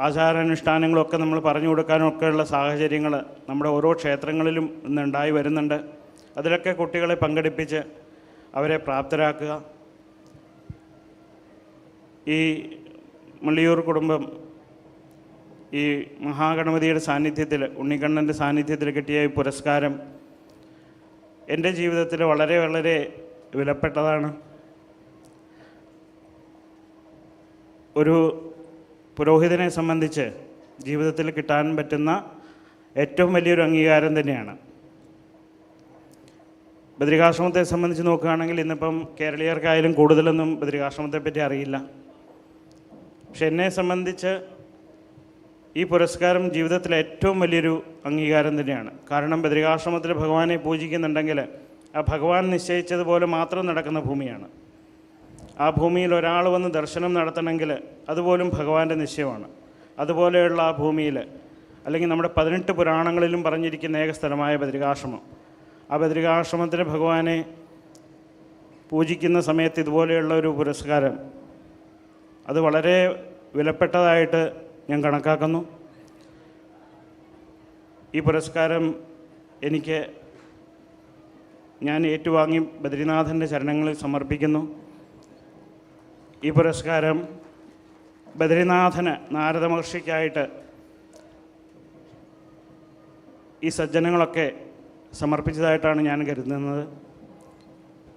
Speaker 15: ആചാരാനുഷ്ഠാനങ്ങളൊക്കെ നമ്മൾ പറഞ്ഞു കൊടുക്കാനും ഒക്കെയുള്ള സാഹചര്യങ്ങൾ നമ്മുടെ ഓരോ ക്ഷേത്രങ്ങളിലും ഇന്നുണ്ടായി വരുന്നുണ്ട്. അതിലൊക്കെ കുട്ടികളെ പങ്കെടുപ്പിച്ച് അവരെ പ്രാപ്തരാക്കുക. ഈ മള്ളിയൂർ കുടുംബം ഈ മഹാഗണപതിയുടെ സാന്നിധ്യത്തിൽ, ഉണ്ണിക്കണ്ണൻ്റെ സാന്നിധ്യത്തിൽ കിട്ടിയ ഈ പുരസ്കാരം എൻ്റെ ജീവിതത്തിൽ വളരെ വളരെ വിലപ്പെട്ടതാണ്. ഒരു പുരോഹിതനെ സംബന്ധിച്ച് ജീവിതത്തിൽ കിട്ടാൻ പറ്റുന്ന ഏറ്റവും വലിയൊരു അംഗീകാരം തന്നെയാണ്. ബദ്രികാശ്രമത്തെ സംബന്ധിച്ച് നോക്കുകയാണെങ്കിൽ ഇന്നിപ്പം കേരളീയർക്കായാലും കൂടുതലൊന്നും ബദ്രികാശ്രമത്തെപ്പറ്റി അറിയില്ല. പക്ഷെ എന്നെ സംബന്ധിച്ച് ഈ പുരസ്കാരം ജീവിതത്തിലെ ഏറ്റവും വലിയൊരു അംഗീകാരം തന്നെയാണ്. കാരണം ബദ്രികാശ്രമത്തിൽ ഭഗവാനെ പൂജിക്കുന്നുണ്ടെങ്കിൽ ആ ഭഗവാൻ നിശ്ചയിച്ചതുപോലെ മാത്രം നടക്കുന്ന ഭൂമിയാണ്. ആ ഭൂമിയിൽ ഒരാൾ വന്ന് ദർശനം നടത്തണമെങ്കിൽ അതുപോലും ഭഗവാന്റെ നിശ്ചയമാണ്. അതുപോലെയുള്ള ആ ഭൂമിയിൽ, അല്ലെങ്കിൽ നമ്മുടെ 18 പുരാണങ്ങളിലും പറഞ്ഞിരിക്കുന്ന ഏക സ്ഥലമായ ബദ്രികാശ്രമം, ആ ബദ്രികാശ്രമത്തിൽ ഭഗവാനെ പൂജിക്കുന്ന സമയത്ത് ഇതുപോലെയുള്ള ഒരു പുരസ്കാരം അത് വളരെ വിലപ്പെട്ടതായിട്ട് ഞാൻ കണക്കാക്കുന്നു. ഈ പുരസ്കാരം ഞാൻ ഏറ്റുവാങ്ങി ബദ്രിനാഥൻ്റെ ചരണങ്ങളിൽ സമർപ്പിക്കുന്നു. ഈ പുരസ്കാരം ബദ്രിനാഥന്, നാരദ മഹർഷിക്കായിട്ട് ഈ സജ്ജനങ്ങളൊക്കെ സമർപ്പിച്ചതായിട്ടാണ് ഞാൻ കരുതുന്നത്.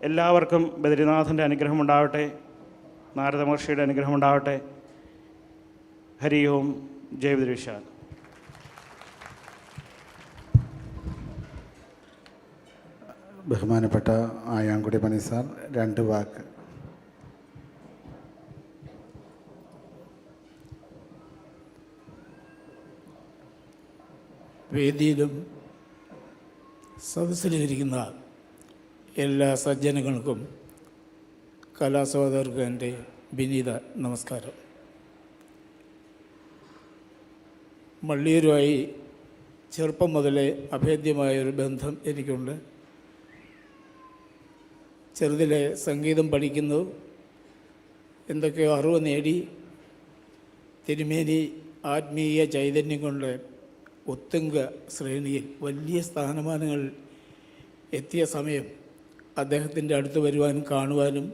Speaker 15: എല്ലാവർക്കും ബദ്രിനാഥൻ്റെ അനുഗ്രഹം ഉണ്ടാവട്ടെ, നാരദ മഹർഷിയുടെ അനുഗ്രഹം ഉണ്ടാവട്ടെ. ഹരി ഓം. ജയ് ബദ്രീശാൽ.
Speaker 8: ബഹുമാനപ്പെട്ട ആയാങ്കുടി മണി സാർ 2 വാക്ക്.
Speaker 14: വേദിയിലും സദസ്സിലിരിക്കുന്ന എല്ലാ സജ്ജനങ്ങൾക്കും കലാസഹോദരർക്കും എൻ്റെ വിനീത നമസ്കാരം. മള്ളിയൂരുമായി ചെറുപ്പം മുതലേ അഭേദ്യമായൊരു ബന്ധം എനിക്കുണ്ട്. ചെറുതിലെ സംഗീതം പഠിക്കുന്നു, എന്തൊക്കെയോ അറിവ് നേടി, തിരുമേനി ആത്മീയ ചൈതന്യം കൊണ്ട് ഉത്തുംഗ ശ്രേണിയിൽ വലിയ സ്ഥാനമാനങ്ങൾ എത്തിയ സമയം അദ്ദേഹത്തിൻ്റെ അടുത്ത് വരുവാനും കാണുവാനും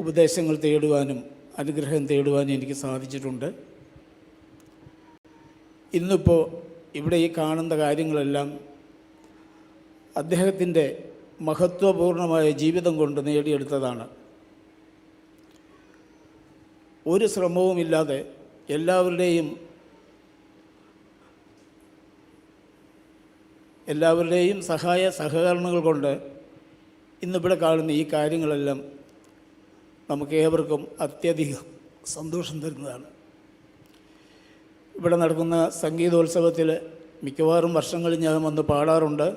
Speaker 14: ഉപദേശങ്ങൾ തേടുവാനും അനുഗ്രഹം തേടുവാനും എനിക്ക് സാധിച്ചിട്ടുണ്ട്. ഇന്നിപ്പോൾ ഇവിടെ ഈ കാണുന്ന കാര്യങ്ങളെല്ലാം അദ്ദേഹത്തിൻ്റെ മഹത്വപൂർണമായ ജീവിതം കൊണ്ട് നേടിയെടുത്തതാണ്. ഒരു ശ്രമവുമില്ലാതെ എല്ലാവരുടെയും സഹായ സഹകരണങ്ങൾ കൊണ്ട് ഇന്നിവിടെ കാണുന്ന ഈ കാര്യങ്ങളെല്ലാം നമുക്ക് ഏവർക്കും അത്യധികം സന്തോഷം തരുന്നതാണ്. ഇവിടെ നടക്കുന്ന സംഗീതോത്സവത്തിൽ മിക്കവാറും വർഷങ്ങളിൽ ഞാൻ വന്ന് പാടാറുണ്ട്.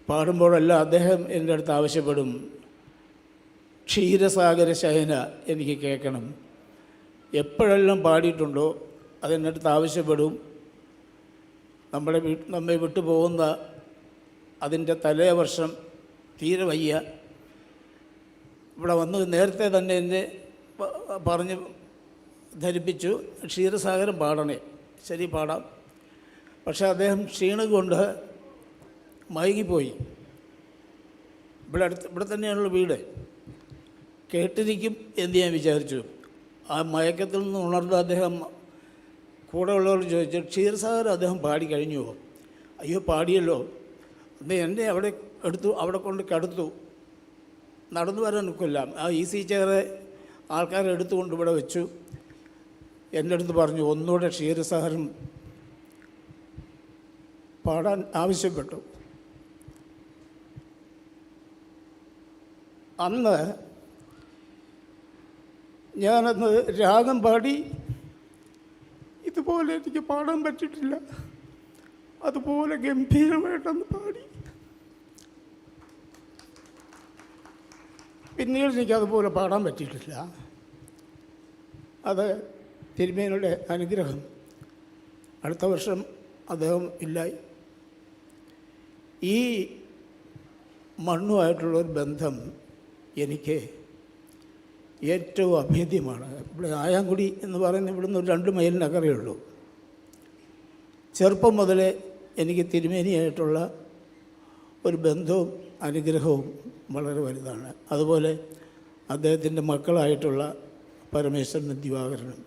Speaker 14: പാടുമ്പോഴെല്ലാം അദ്ദേഹം എൻ്റെ അടുത്ത് ആവശ്യപ്പെടും, ക്ഷീരസാഗര ശയന എനിക്ക് കേൾക്കണം. എപ്പോഴെല്ലാം പാടിയിട്ടുണ്ടോ അതെൻ്റെ അടുത്ത് ആവശ്യപ്പെടും. നമ്മെ വിട്ടു പോകുന്ന അതിൻ്റെ തലേ വർഷം തീരെ വയ്യ, ഇവിടെ വന്ന് നേരത്തെ തന്നെ എന്നെ പറഞ്ഞ് ധരിപ്പിച്ചു, ക്ഷീരസാഗരം പാടണേ. ശരി, പാടാം. പക്ഷേ അദ്ദേഹം ക്ഷീണം കൊണ്ട് മയങ്ങിപ്പോയി. ഇവിടെ തന്നെയാണുള്ള വീട്. കേട്ടിരിക്കും എന്ന് ഞാൻ വിചാരിച്ചു. ആ മയക്കത്തിൽ നിന്ന് ഉണർന്ന് അദ്ദേഹം കൂടെ ഉള്ളവരോട് ചോദിച്ചു, ക്ഷീരസാഗരം അദ്ദേഹം പാടി കഴിഞ്ഞുവോ? അയ്യോ, പാടിയല്ലോ. അന്ന് എന്നെ അവിടെ കൊണ്ട് കടുത്തു. നടന്നു വരാൻ നിൽക്കില്ല. ആ ഈസി ചെയറ് ആൾക്കാരെ എടുത്തുകൊണ്ട് ഇവിടെ വെച്ചു. എൻ്റെ അടുത്ത് പറഞ്ഞു, ഒന്നുകൂടെ ക്ഷീരസാഗരം പാടാൻ ആവശ്യപ്പെട്ടു. അന്ന് ഞാനന്ന് രാഗം പാടി, ഇതുപോലെ എനിക്ക് പാടാൻ പറ്റിയിട്ടില്ല. അതുപോലെ ഗംഭീരമായിട്ടന്ന് പാടി. പിന്നീട് എനിക്കതുപോലെ പാടാൻ പറ്റിയിട്ടില്ല. അത് തിരുമേനിയുടെ അനുഗ്രഹം. അടുത്ത വർഷം അദ്ദേഹം ഇല്ലായി. ഈ മണ്ണുമായിട്ടുള്ളൊരു ബന്ധം എനിക്ക് ഏറ്റവും അഭേദ്യമാണ്. ഇവിടെ ആയാങ്കുടി എന്ന് പറയുന്ന ഇവിടുന്ന് ഒരു 2 മൈലിനകറേ ഉള്ളൂ. ചെറുപ്പം മുതലേ എനിക്ക് തിരുമേനിയായിട്ടുള്ള ഒരു ബന്ധവും അനുഗ്രഹവും വളരെ വലുതാണ്. അതുപോലെ അദ്ദേഹത്തിൻ്റെ മക്കളായിട്ടുള്ള പരമേശ്വരനും ദിവാകരനും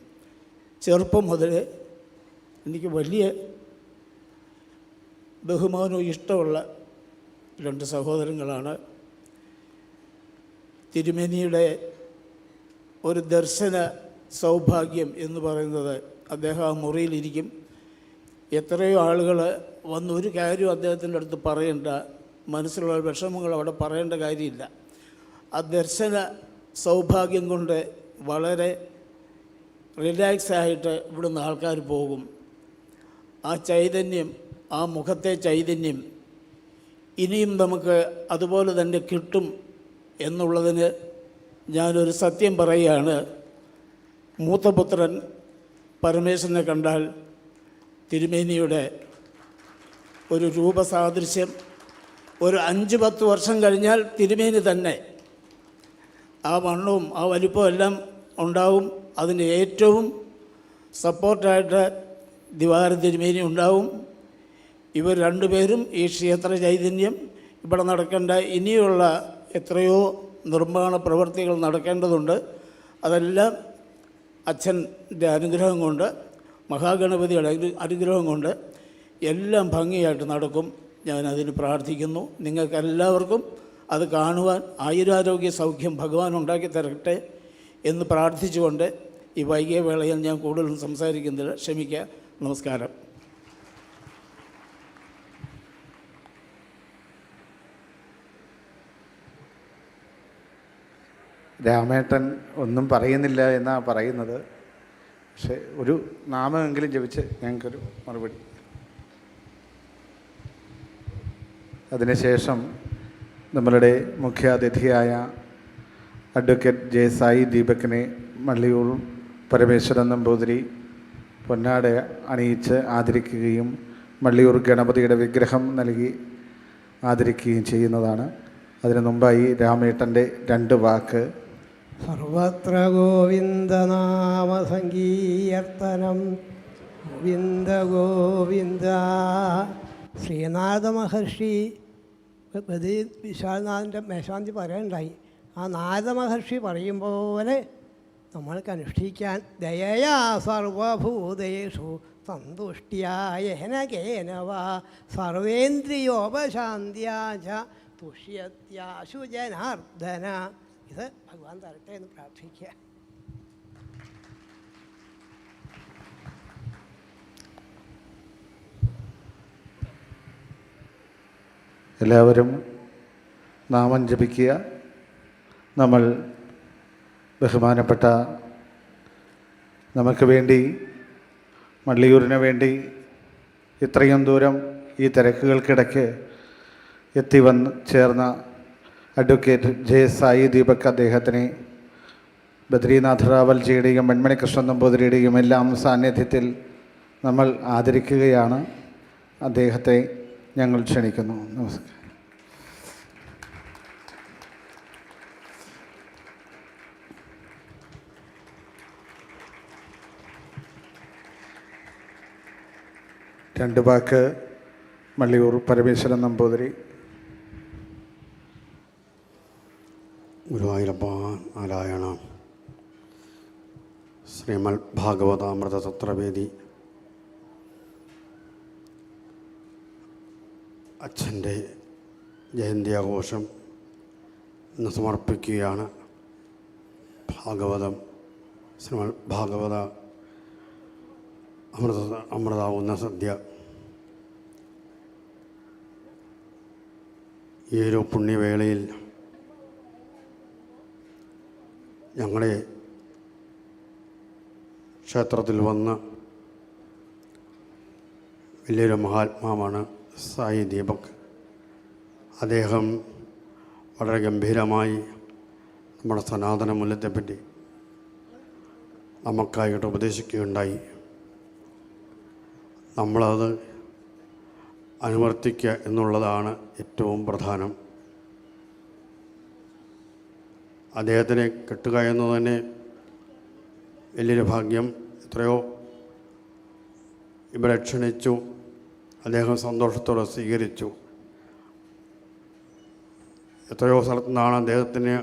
Speaker 14: ചെറുപ്പം മുതൽ എനിക്ക് വലിയ ബഹുമാനവും ഇഷ്ടമുള്ള രണ്ട് സഹോദരങ്ങളാണ്. തിരുമേനിയുടെ ഒരു ദർശന സൗഭാഗ്യം എന്ന് പറയുന്നത്, അദ്ദേഹം ആ മുറിയിലിരിക്കും, എത്രയോ ആളുകൾ വന്ന് ഒരു കാര്യം അദ്ദേഹത്തിൻ്റെ അടുത്ത് പറയേണ്ട, മനസ്സിലുള്ള വിഷമങ്ങൾ അവിടെ പറയേണ്ട കാര്യമില്ല. ആ ദർശന സൗഭാഗ്യം കൊണ്ട് വളരെ റിലാക്സായിട്ട് ഇവിടുന്ന് ആൾക്കാർ പോകും. ആ ചൈതന്യം, ആ മുഖത്തെ ചൈതന്യം ഇനിയും നമുക്ക് അതുപോലെ തന്നെ കിട്ടും എന്നുള്ളതിന് ഞാനൊരു സത്യം പറയുകയാണ്. മൂത്തപുത്രൻ പരമേശ്വരനെ കണ്ടാൽ തിരുമേനിയുടെ ഒരു രൂപസാദൃശ്യം, ഒരു 5-10 വർഷം കഴിഞ്ഞാൽ തിരുമേനി തന്നെ ആ വണ്ണവും ആ വലിപ്പവും എല്ലാം ഉണ്ടാവും. അതിന് ഏറ്റവും സപ്പോർട്ടായിട്ട് ദിവാര തിരുമേനി ഉണ്ടാവും. ഇവർ രണ്ടുപേരും ഈ ക്ഷേത്ര ചൈതന്യം ഇവിടെ നടക്കേണ്ട ഇനിയുള്ള എത്രയോ നിർമ്മാണ പ്രവൃത്തികൾ നടക്കേണ്ടതുണ്ട്. അതെല്ലാം അച്ഛൻ്റെ അനുഗ്രഹം കൊണ്ട്, മഹാഗണപതിയുടെ അനുഗ്രഹം കൊണ്ട് എല്ലാം ഭംഗിയായിട്ട് നടക്കും. ഞാനതിന് പ്രാർത്ഥിക്കുന്നു. നിങ്ങൾക്കെല്ലാവർക്കും അത് കാണുവാൻ ആയുരാരോഗ്യ സൗഖ്യം ഭഗവാൻ ഉണ്ടാക്കി തരട്ടെ എന്ന് പ്രാർത്ഥിച്ചുകൊണ്ട് ഈ വൈകിയ വേളയിൽ ഞാൻ കൂടുതലും സംസാരിക്കുന്നില്ല. ക്ഷമിക്കുക. നമസ്കാരം.
Speaker 8: രാമേട്ടൻ ഒന്നും പറയുന്നില്ല എന്നാണ് പറയുന്നത്. പക്ഷെ ഒരു നാമമെങ്കിലും ജപിച്ച് ഞങ്ങൾക്കൊരു മറുപടി. അതിനുശേഷം നമ്മളുടെ മുഖ്യാതിഥിയായ അഡ്വക്കേറ്റ് ജയസായി ദീപകിനെ മള്ളിയൂർ പരമേശ്വരൻ നമ്പൂതിരി പൊന്നാട അണിയിച്ച് ആദരിക്കുകയും മള്ളിയൂർ ഗണപതിയുടെ വിഗ്രഹം നൽകി ആദരിക്കുകയും ചെയ്യുന്നതാണ്. അതിനു മുമ്പായി രാമേട്ടൻ്റെ 2 വാക്ക്.
Speaker 16: സർവത്ര ഗോവിന്ദനാമ സങ്കീർത്തനം ഗോവിന്ദ ഗോവിന്ദ. ശ്രീനാഥ മഹർഷി വിശാലനാഥൻ്റെ മേശാന്തി പറയണ്ടായി, ആ നാരദ മഹർഷി പറയും പോലെ നമ്മൾക്ക് അനുഷ്ഠിക്കാൻ ദയയാ സർവഭൂതേഷു സന്തുഷ്ട്യായേന കേനവാ സർവേന്ദ്രിയോപശാന്ത്യാച തുഷ്യത്യാശു ജനാർദ്ദന. ഇത് ഭഗവാൻ തരട്ടെ എന്ന് പ്രാർത്ഥിക്കുക.
Speaker 8: എല്ലാവരും നാമം ജപിക്കുക. നമ്മൾ ബഹുമാനപ്പെട്ട നമുക്ക് വേണ്ടി, മള്ളിയൂരിന് വേണ്ടി ഇത്രയും ദൂരം ഈ തിരക്കുകൾക്കിടയ്ക്ക് എത്തി വന്ന് ചേർന്ന അഡ്വക്കേറ്റ് ജയസായി ദീപക് അദ്ദേഹത്തിനെ ബദ്രീനാഥ് റാവൽജിയുടെയും വെൺമണി കൃഷ്ണൻ നമ്പൂതിരിയുടെയും എല്ലാം സാന്നിധ്യത്തിൽ നമ്മൾ ആദരിക്കുകയാണ്. അദ്ദേഹത്തെ ഞങ്ങൾ ക്ഷണിക്കുന്നു. നമസ്കാരം. രണ്ട് വാക്ക് മള്ളിയൂർ പരമേശ്വരൻ നമ്പൂതിരി.
Speaker 17: ഗുരുവായൂരപ്പ നാരായണ. ശ്രീമദ് ഭാഗവതാമൃത തത്രവേദി അച്ഛൻ്റെ ജയന്തി ആഘോഷം ഇന്ന് സമർപ്പിക്കുകയാണ്. ഭാഗവതം ശ്രീമദ് ഭാഗവത അമൃതാവുന്ന സദ്യ ഈ ഒരു പുണ്യവേളയിൽ ഞങ്ങളെ ക്ഷേത്രത്തിൽ വന്ന് വലിയൊരു മഹാത്മാവാണ് സായി ദീപക്. അദ്ദേഹം വളരെ ഗംഭീരമായി നമ്മുടെ സനാതന മൂല്യത്തെപ്പറ്റി നമുക്കായിട്ട് ഉപദേശിക്കുകയുണ്ടായി. നമ്മളത് അനുവർത്തിക്കുക എന്നുള്ളതാണ് ഏറ്റവും പ്രധാനം. അദ്ദേഹത്തിനെ കിട്ടുക എന്നത് തന്നെ വലിയൊരു ഭാഗ്യം. എത്രയോ ഇവിടെ ക്ഷണിച്ചു, അദ്ദേഹം സന്തോഷത്തോടെ സ്വീകരിച്ചു. എത്രയോ സ്ഥലത്തു നിന്നാണ്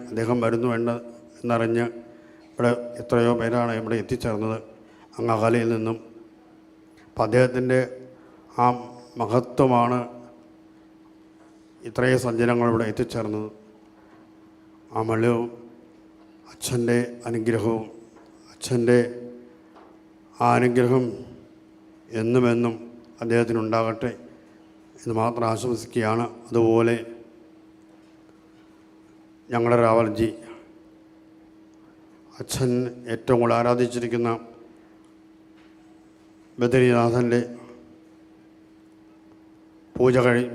Speaker 17: അദ്ദേഹം വരുന്നു എന്നറിഞ്ഞ് ഇവിടെ എത്രയോ പേരാണ് ഇവിടെ എത്തിച്ചേർന്നത്. അങ്ങ് അകലയിൽ നിന്നും. അപ്പം അദ്ദേഹത്തിൻ്റെ ആ മഹത്വമാണ് ഇത്രയും സജ്ജനങ്ങൾ ഇവിടെ എത്തിച്ചേർന്നത്. ആ മള്ളിയൂർ അച്ഛൻ്റെ അനുഗ്രഹവും അച്ഛൻ്റെ ആ അനുഗ്രഹം എന്നുമെന്നും അദ്ദേഹത്തിനുണ്ടാകട്ടെ എന്ന് മാത്രം ആശംസിക്കുകയാണ്. അതുപോലെ ഞങ്ങളുടെ റാവൽജി അച്ഛൻ ഏറ്റവും കൂടുതൽ ആരാധിച്ചിരിക്കുന്ന ബദരീനാഥൻ്റെ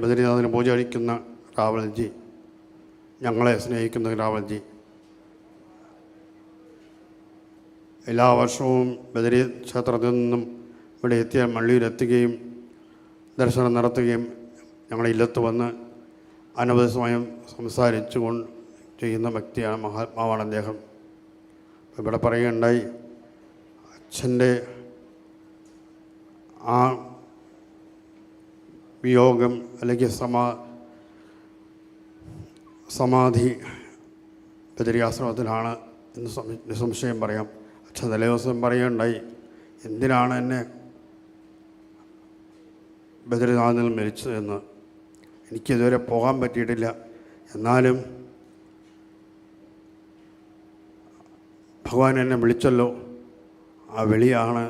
Speaker 17: ബദരീനാഥന് പൂജ കഴിക്കുന്ന റാവൽജി, ഞങ്ങളെ സ്നേഹിക്കുന്ന റാവൽജി, എല്ലാ വർഷവും ബദരി ക്ഷേത്രത്തിൽ നിന്നും ഇവിടെ എത്തിയ മള്ളിയൂരെത്തുകയും ദർശനം നടത്തുകയും ഞങ്ങളുടെ ഇല്ലത്ത് വന്ന് അനവധി സമയം സംസാരിച്ചു ചെയ്യുന്ന വ്യക്തിയാണ്. മഹാത്മാവാണ് അദ്ദേഹം. ഇവിടെ പറയുകയുണ്ടായി, അച്ഛൻ്റെ ആ വിയോഗം അല്ലെങ്കിൽ സമാധി ബദരിയാശ്രമത്തിലാണ് എന്ന് നിസ്സംശയം പറയാം. അച്ഛൻ തലേ ദിവസം പറയുകയുണ്ടായി, എന്തിനാണ് എന്നെ ബദരിനാഥിൽ മരിച്ചതെന്ന്. എനിക്കിതുവരെ പോകാൻ പറ്റിയിട്ടില്ല. എന്നാലും ഭഗവാൻ എന്നെ വിളിച്ചല്ലോ, ആ വിളിയാണ്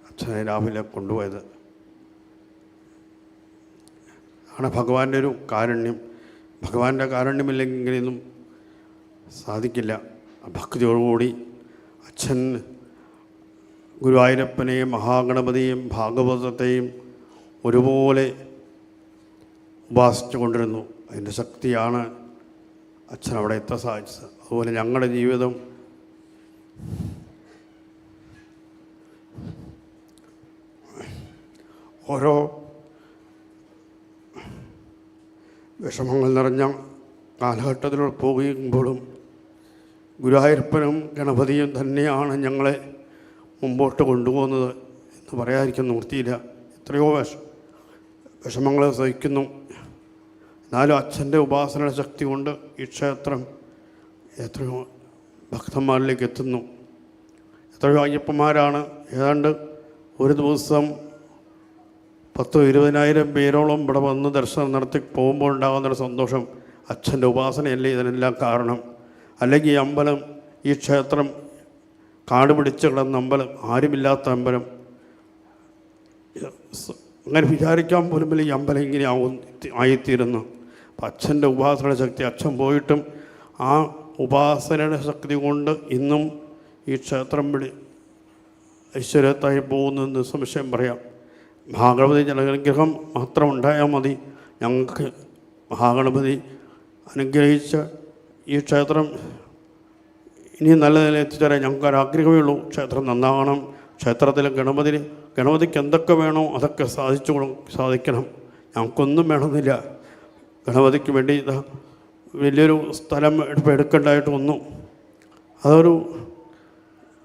Speaker 17: അച്ഛനെ രാവിലെ കൊണ്ടുപോയത്. ആണ് ഭഗവാന്റെ ഒരു കാരുണ്യം. ഭഗവാന്റെ കാരുണ്യമില്ലെങ്കിൽ ഇങ്ങനെയൊന്നും സാധിക്കില്ല. ഭക്തിയോടുകൂടി അച്ഛൻ ഗുരുവായൂരപ്പനെയും മഹാഗണപതിയെയും ഭാഗവതത്തെയും ഒരുപോലെ ഉപാസിച്ചു കൊണ്ടിരുന്നു. അതിൻ്റെ ശക്തിയാണ് അച്ഛൻ അവിടെ എത്താൻ സാധിച്ചത്. അതുപോലെ ഞങ്ങളുടെ ജീവിതം ഓരോ വിഷമങ്ങൾ നിറഞ്ഞ കാലഘട്ടത്തിലൂടെ പോകുമ്പോഴും ഗുരുവായൂരപ്പനും ഗണപതിയും തന്നെയാണ് ഞങ്ങളെ മുമ്പോട്ട് കൊണ്ടുപോകുന്നത് എന്ന് പറയാതിരിക്കാൻ നിവൃത്തിയില്ല. എത്രയോ വിഷമങ്ങൾ സഹിക്കുന്നു. എന്നാലും അച്ഛൻ്റെ ഉപാസനയുടെ ശക്തി കൊണ്ട് ഈ ക്ഷേത്രം എത്രയോ ഭക്തന്മാരിലേക്ക് എത്തുന്നു. എത്രയോ അയ്യപ്പന്മാരാണ് ഏതാണ്ട് ഒരു ദിവസം 10,000-20,000 പേരോളം ഇവിടെ വന്ന് ദർശനം നടത്തി പോകുമ്പോൾ ഉണ്ടാകുന്നൊരു സന്തോഷം അച്ഛൻ്റെ ഉപാസനയല്ലേ ഇതിനെല്ലാം കാരണം. അല്ലെങ്കിൽ ഈ അമ്പലം, ഈ ക്ഷേത്രം കാട് പിടിച്ച് കിടന്ന അമ്പലം, ആരുമില്ലാത്ത അമ്പലം, അങ്ങനെ വിചാരിക്കാൻ പോലും ഈ അമ്പലം ഇങ്ങനെ ആയിത്തീരുന്നു. അപ്പം അച്ഛൻ്റെ ഉപാസനയുടെ ശക്തി, അച്ഛൻ പോയിട്ടും ആ ഉപാസനയുടെ ശക്തി കൊണ്ട് ഇന്നും ഈ ക്ഷേത്രം ഐശ്വര്യത്തായി പോകുന്നതെന്ന് സംശയം പറയാം. മഹാഗണപതി അനുഗ്രഹം മാത്രം ഉണ്ടായാൽ മതി. ഞങ്ങൾക്ക് മഹാഗണപതി അനുഗ്രഹിച്ച ഈ ക്ഷേത്രം ഇനി നല്ല നിലയിൽ എത്തിച്ചേരാൻ ഞങ്ങൾക്കൊരാഗ്രഹമേ ഉള്ളൂ. ക്ഷേത്രം നന്നാകണം. ക്ഷേത്രത്തിലെ ഗണപതിക്ക് എന്തൊക്കെ വേണോ അതൊക്കെ സാധിക്കണം. ഞങ്ങൾക്കൊന്നും വേണമെന്നില്ല. ഗണപതിക്ക് വേണ്ടി വലിയൊരു സ്ഥലം എടുക്കേണ്ടതായിട്ട് വന്നു. അതൊരു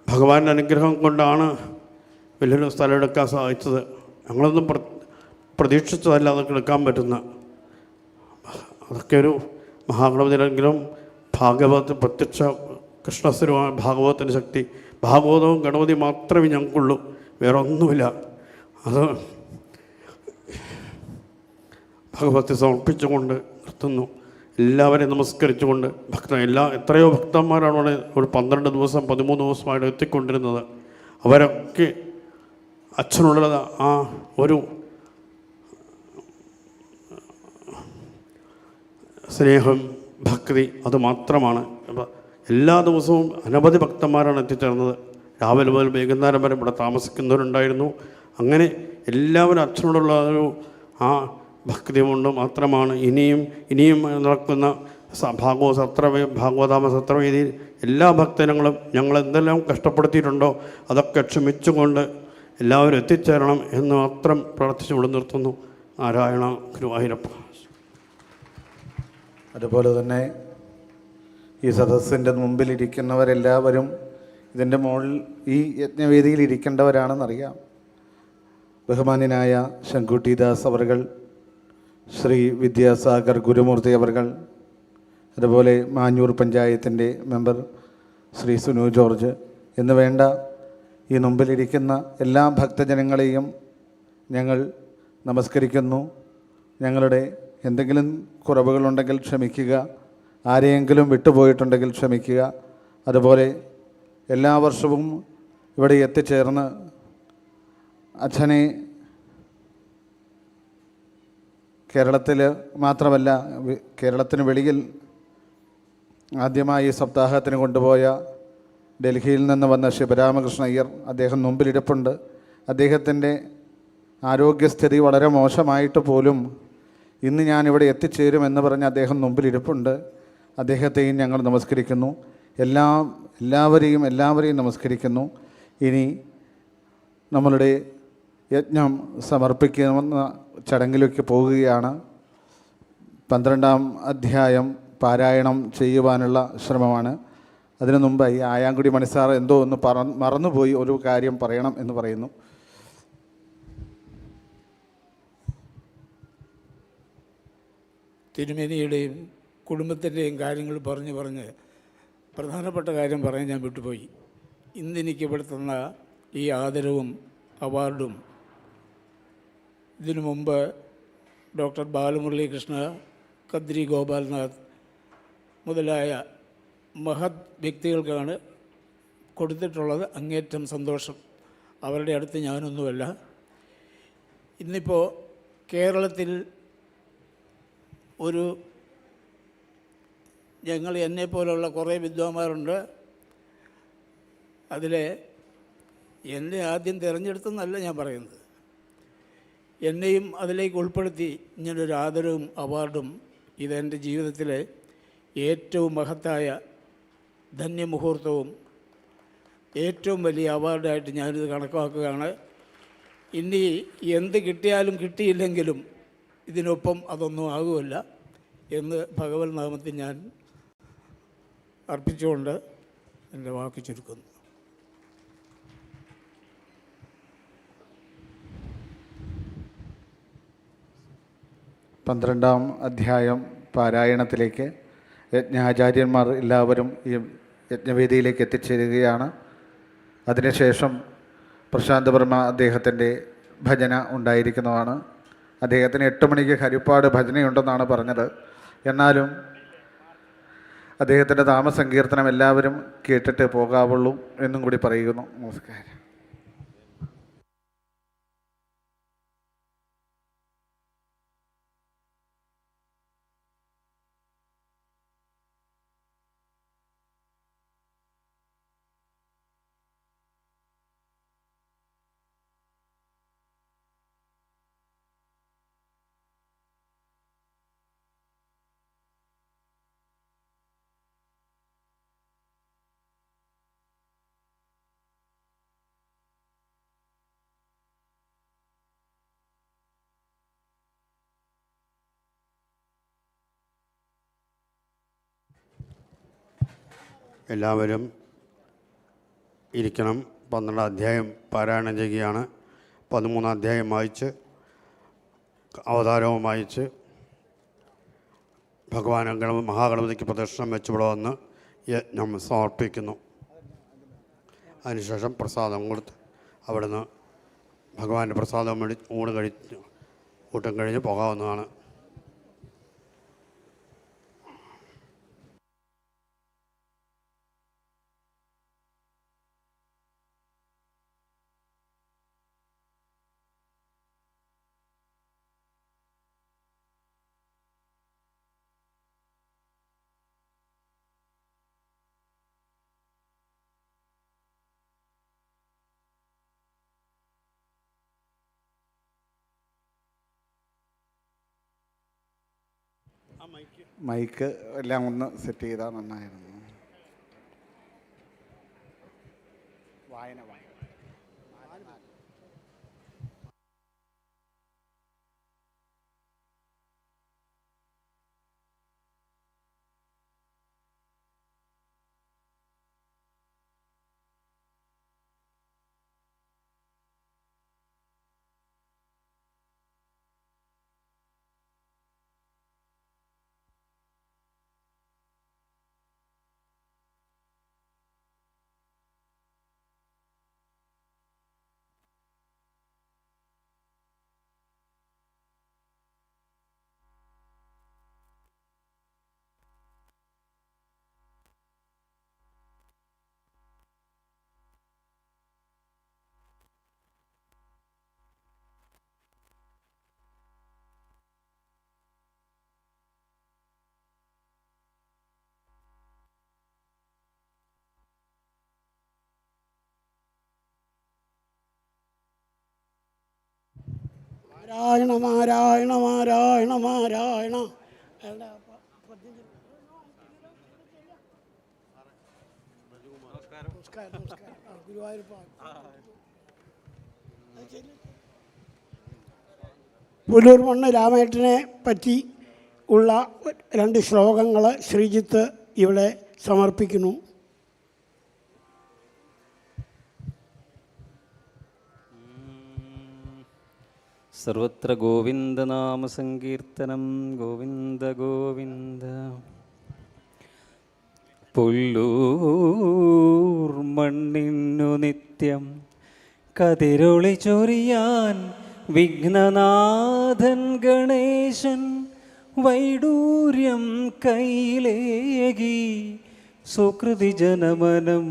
Speaker 17: ഭഗവാന്റെ അനുഗ്രഹം കൊണ്ടാണ് വലിയൊരു സ്ഥലം എടുക്കാൻ സാധിച്ചത്. ഞങ്ങളൊന്നും പ്രതീക്ഷിച്ചതല്ല അതൊക്കെ എടുക്കാൻ പറ്റുന്ന. അതൊക്കെ ഒരു മഹാഗണപതിയെങ്കിലും ഭാഗവത പ്രത്യക്ഷ കൃഷ്ണസ്വരൂപമായ ഭാഗവതത്തിൻ്റെ ശക്തി. ഭാഗവതവും ഗണപതി മാത്രമേ ഞങ്ങൾക്കുള്ളൂ, വേറെ ഒന്നുമില്ല. അത് ഭഗവത്തെ സമർപ്പിച്ചുകൊണ്ട് നിർത്തുന്നു. എല്ലാവരെയും നമസ്കരിച്ചുകൊണ്ട് എത്രയോ ഭക്തന്മാരാണ് അവിടെ ഒരു 12 ദിവസം 13 ദിവസമായിട്ട് എത്തിക്കൊണ്ടിരുന്നത്. അവരൊക്കെ അച്ഛനുള്ളത് ആ ഒരു സ്നേഹം, ഭക്തി അത് മാത്രമാണ്. എല്ലാ ദിവസവും അനവധി ഭക്തന്മാരാണ് എത്തിച്ചേർന്നത്. രാവിലെ മുതൽ വൈകുന്നേരം വരെ ഇവിടെ താമസിക്കുന്നവരുണ്ടായിരുന്നു. അങ്ങനെ എല്ലാവരും അച്ഛനോടുള്ള ഒരു ആ ഭക്തി കൊണ്ട് മാത്രമാണ് ഇനിയും നടക്കുന്ന ഭാഗവതാമ സത്രവേദിയിൽ എല്ലാ ഭക്തജനങ്ങളും ഞങ്ങളെന്തെല്ലാം കഷ്ടപ്പെടുത്തിയിട്ടുണ്ടോ അതൊക്കെ ക്ഷമിച്ചുകൊണ്ട് എല്ലാവരും എത്തിച്ചേരണം എന്ന് മാത്രം പ്രാർത്ഥിച്ചുകൊണ്ട് നിർത്തുന്നു. നാരായണ ഗുരുവായൂരപ്പ.
Speaker 8: അതുപോലെ തന്നെ ഈ സദസ്സിൻ്റെ മുമ്പിലിരിക്കുന്നവരെല്ലാവരും ഇതിൻ്റെ മുകളിൽ ഈ യജ്ഞവേദിയിൽ ഇരിക്കേണ്ടവരാണെന്നറിയാം. ബഹുമാന്യനായ ശങ്കുട്ടിദാസ് അവർകൾ, ശ്രീ വിദ്യാസാഗർ ഗുരുമൂർത്തി അവർകൾ, അതുപോലെ മാഞ്ഞൂർ പഞ്ചായത്തിൻ്റെ മെമ്പർ ശ്രീ സുനു ജോർജ് എന്ന് വേണ്ട ഈ മുമ്പിലിരിക്കുന്ന എല്ലാ ഭക്തജനങ്ങളെയും ഞങ്ങൾ നമസ്കരിക്കുന്നു. ഞങ്ങളുടെ എന്തെങ്കിലും കുറവുകളുണ്ടെങ്കിൽ ക്ഷമിക്കുക, ആരെയെങ്കിലും വിട്ടുപോയിട്ടുണ്ടെങ്കിൽ ക്ഷമിക്കുക. അതുപോലെ എല്ലാ വർഷവും ഇവിടെ എത്തിച്ചേർന്ന് അച്ഛനെ കേരളത്തിൽ മാത്രമല്ല കേരളത്തിന് വെളിയിൽ ആദ്യമായി സപ്താഹത്തിന് കൊണ്ടുപോയ ഡൽഹിയിൽ നിന്ന് വന്ന ശിവരാമകൃഷ്ണ അയ്യർ, അദ്ദേഹം മുമ്പിലിരിപ്പുണ്ട്. അദ്ദേഹത്തിൻ്റെ ആരോഗ്യസ്ഥിതി വളരെ മോശമായിട്ട് പോലും ഇന്ന് ഞാനിവിടെ എത്തിച്ചേരുമെന്ന് പറഞ്ഞ് അദ്ദേഹം മുമ്പിലിരിപ്പുണ്ട്. അദ്ദേഹത്തെയും ഞങ്ങൾ നമസ്കരിക്കുന്നു. എല്ലാവരെയും നമസ്കരിക്കുന്നു. ഇനി നമ്മളുടെ യജ്ഞം സമർപ്പിക്കുന്ന ചടങ്ങിലേക്ക് പോകുകയാണ്. 12-ാം അധ്യായം പാരായണം ചെയ്യുവാനുള്ള ശ്രമമാണ്. അതിനു മുമ്പായി ആയാങ്കുടി മണിസാർ എന്തോ ഒന്ന് മറന്നുപോയി, ഒരു കാര്യം പറയണം എന്ന് പറയുന്നു.
Speaker 14: തിരുമേനിയുടെയും കുടുംബത്തിൻ്റെയും കാര്യങ്ങൾ പറഞ്ഞ് പ്രധാനപ്പെട്ട കാര്യം പറയാൻ ഞാൻ വിട്ടുപോയി. ഇന്നെനിക്ക് ഇവിടെ തന്ന ഈ ആദരവും അവാർഡും ഇതിനു മുമ്പ് ഡോക്ടർ ബാലമുരളീകൃഷ്ണ, കദ്രി ഗോപാൽനാഥ് മുതലായ മഹത് വ്യക്തികൾക്കാണ് കൊടുത്തിട്ടുള്ളത്. അങ്ങേറ്റം സന്തോഷം. അവരുടെ അടുത്ത് ഞാനൊന്നുമല്ല. ഇന്നിപ്പോൾ കേരളത്തിൽ ഞങ്ങൾ എന്നെപ്പോലുള്ള കുറേ വിദ്വാന്മാരുണ്ട്. എന്നെ ആദ്യം തിരഞ്ഞെടുത്തെന്നല്ല ഞാൻ പറയുന്നത്, എന്നെയും അതിലേക്ക് ഉൾപ്പെടുത്തി ഇങ്ങനൊരു ആദരവും അവാർഡും ഇതെൻ്റെ ജീവിതത്തിലെ ഏറ്റവും മഹത്തായ ധന്യമുഹൂർത്തവും ഏറ്റവും വലിയ അവാർഡായിട്ട് ഞാനിത് കണക്കാക്കുകയാണ്. ഇനി എന്ത് കിട്ടിയാലും കിട്ടിയില്ലെങ്കിലും ഇതിനൊപ്പം അതൊന്നും ആകുമല്ല എന്ന് ഭഗവത് നാമത്തിൽ ഞാൻ അർപ്പിച്ചുകൊണ്ട് എൻ്റെ വാക്ക് ചുരുക്കുന്നു.
Speaker 8: പന്ത്രണ്ടാം അധ്യായം പാരായണത്തിലേക്ക് യജ്ഞാചാര്യന്മാർ എല്ലാവരും ഈ യജ്ഞവേദിയിലേക്ക് എത്തിച്ചേരുകയാണ്. അതിനുശേഷം പ്രശാന്ത് വർമ്മ അദ്ദേഹത്തിൻ്റെ ഭജന ഉണ്ടായിരിക്കുന്നതാണ്. അദ്ദേഹത്തിന് 8 മണിക്ക് ഹരിപ്പാട് ഭജനയുണ്ടെന്നാണ് പറഞ്ഞത്. എന്നാലും അദ്ദേഹത്തിൻ്റെ നാമസങ്കീർത്തനം എല്ലാവരും കേട്ടിട്ട് പോകാവുള്ളൂ എന്നും കൂടി പറയുന്നു. നമസ്കാരം.
Speaker 17: എല്ലാവരും ഇരിക്കണം. 12 അധ്യായം പാരായണം ചെയ്യുകയാണ്. 13 അധ്യായം വായിച്ച് അവതാരവും വായിച്ച് ഭഗവാൻ മഹാഗണപതിക്ക് പ്രദക്ഷിണം വെച്ചിവിടെ വന്ന് യജ്ഞം സമർപ്പിക്കുന്നു. അതിനുശേഷം പ്രസാദം കൊടുത്ത് അവിടുന്ന് ഭഗവാന്റെ പ്രസാദം ഊട്ടം കഴിഞ്ഞ് പോകാവുന്നതാണ്.
Speaker 8: മൈക്ക് എല്ലാം ഒന്ന് സെറ്റ് ചെയ്താൽ നന്നായിരുന്നു. വായന
Speaker 14: നാരായണ നാരായണ നാരായണ നാരായണ. പുലൂർ മണ്ണ് രാമേട്ടനെ പറ്റി ഉള്ള 2 ശ്ലോകങ്ങൾ ശ്രീജിത്ത് ഇവിടെ സമർപ്പിക്കുന്നു.
Speaker 5: സർവത്ര ഗോവിന്ദനാമസങ്കീർത്തനം ഗോവിന്ദ ഗോവിന്ദ. പുല്ലൂർ മണ്ണിനു നിത്യം കതിരൊളി ചൊരിയാൻ വിഘ്നനാഥൻ ഗണേശൻ വൈഡൂര്യം കൈയിലേകി സുകൃതി ജനമനം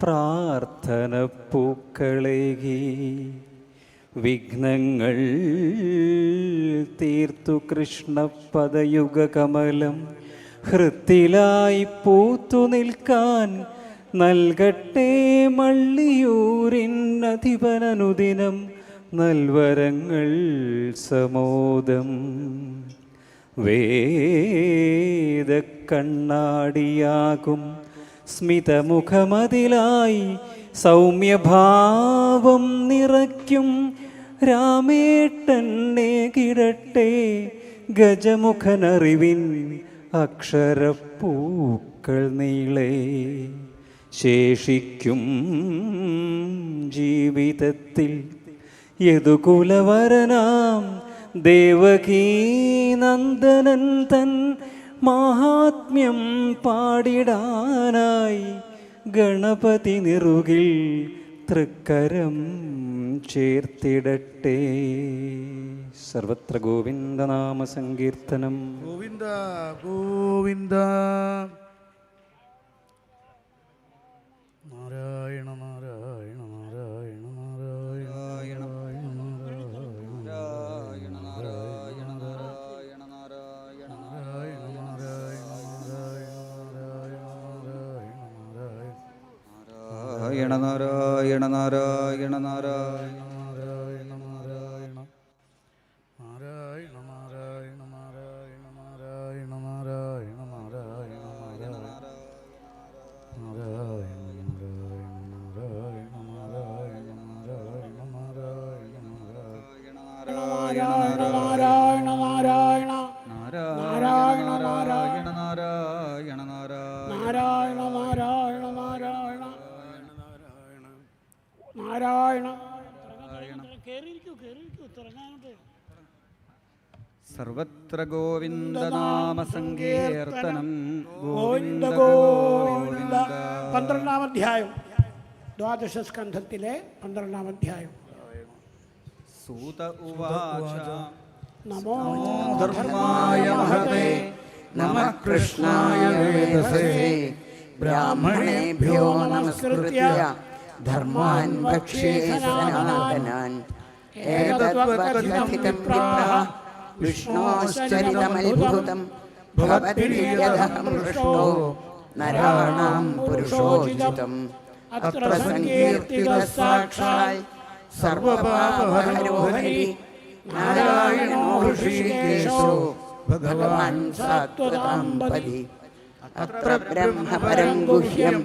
Speaker 5: പ്രാർത്ഥന പൂക്കളേകി. വിഘ്നങ്ങൾ തീർത്തു കൃഷ്ണപദയുഗകമലം ഹൃത്തിലായി പൂത്തു നിൽക്കാൻ നൽകട്ടെ മള്ളിയൂരിനധിപനനുദിനം നൽവരങ്ങൾ സമോദം. വേദക്കണ്ണാടിയാകും സ്മിതമുഖമതിലായി സൗമ്യഭാവം നിറയ്ക്കും രാമേട്ടനെ കിടട്ടെ ഗജമുഖനറിവിൻ അക്ഷരപ്പൂക്കൾ നീളെ. ശേഷിക്കും ജീവിതത്തിൽ യദുകുലവരനാം ദേവകീ നന്ദനൻ തൻ മാഹാത്മ്യം പാടിടാനായി ഗണപതി നിറുകിൽ തൃക്കരം ചേർത്തിടട്ടെ. സർവത്ര ഗോവിന്ദനാമ സങ്കീർത്തനം
Speaker 18: ഗോവിന്ദ ഗോവിന്ദ. നാരായണ നാരായണ നാരായണ നാരായണ നാരായണ നാരായണ നാരായണ നാരായണ നാരായണ നാരായണ നാരായണ സർവത്ര ഗോവിന്ദനാമ സങ്കീർത്തനം ഗോവിന്ദ ഗോവിന്ദ.
Speaker 14: 12ാം അധ്യായം, ദ്വാദശ സ്കന്ധത്തിലെ 12ാം അധ്യായം.
Speaker 1: സൂത ഉവാച
Speaker 14: നമോ
Speaker 6: ധർമായ മഹതേ നമഃ കൃഷ്ണായ വേദസേ ബ്രാഹ്മണേഭ്യോ നമസ്കൃത്യ ധർമാൻ ഭക്ഷ്യേ സനാതനാൻ. ഏതദ്വത്കഥിതം വിപ്രഃ വിഷ്ണോശ്ചരിതമത്ഭുതം ഭവദ്ഭിര്യദഹം പൃഷ്ടോ നരാണാം പുരുഷോചിതം. അത്ര സങ്കീർത്തിതഃ സാക്ഷാൽ സർവപാപഹരോ ഹരിഃ നാരായണോ ഹൃഷീകേശോ ഭഗവാൻ സാത്വതാം പദി. അത്ര ബ്രഹ്മപരം ഗുഹ്യം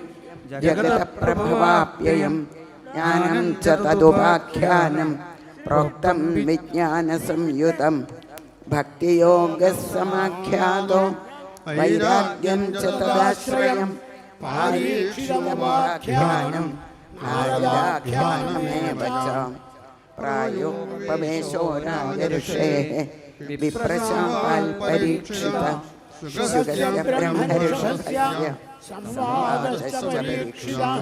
Speaker 6: ജഗതഃ പ്രഭവാപ്യയം ജ്ഞാനം ച തദുപാഖ്യാനം പ്രോക്തം വിജ്ഞാനസംയുതം. ഭക്തിയോഗഃ സമാഖ്യാതോ വൈരാഗ്യം ച തദാശ്രയം പാരീക്ഷിതമുപാഖ്യാനം നാരദാഖ്യാനമേവ ച. പ്രായോപവേശോ രാജഋഷേഃ വിപ്രശാപാൽ പരീക്ഷിതഃ ശുഗസ്യ ബ്രഹ്മഋഷസ്യ സംവാദശ്ച പരീക്ഷിതഃ.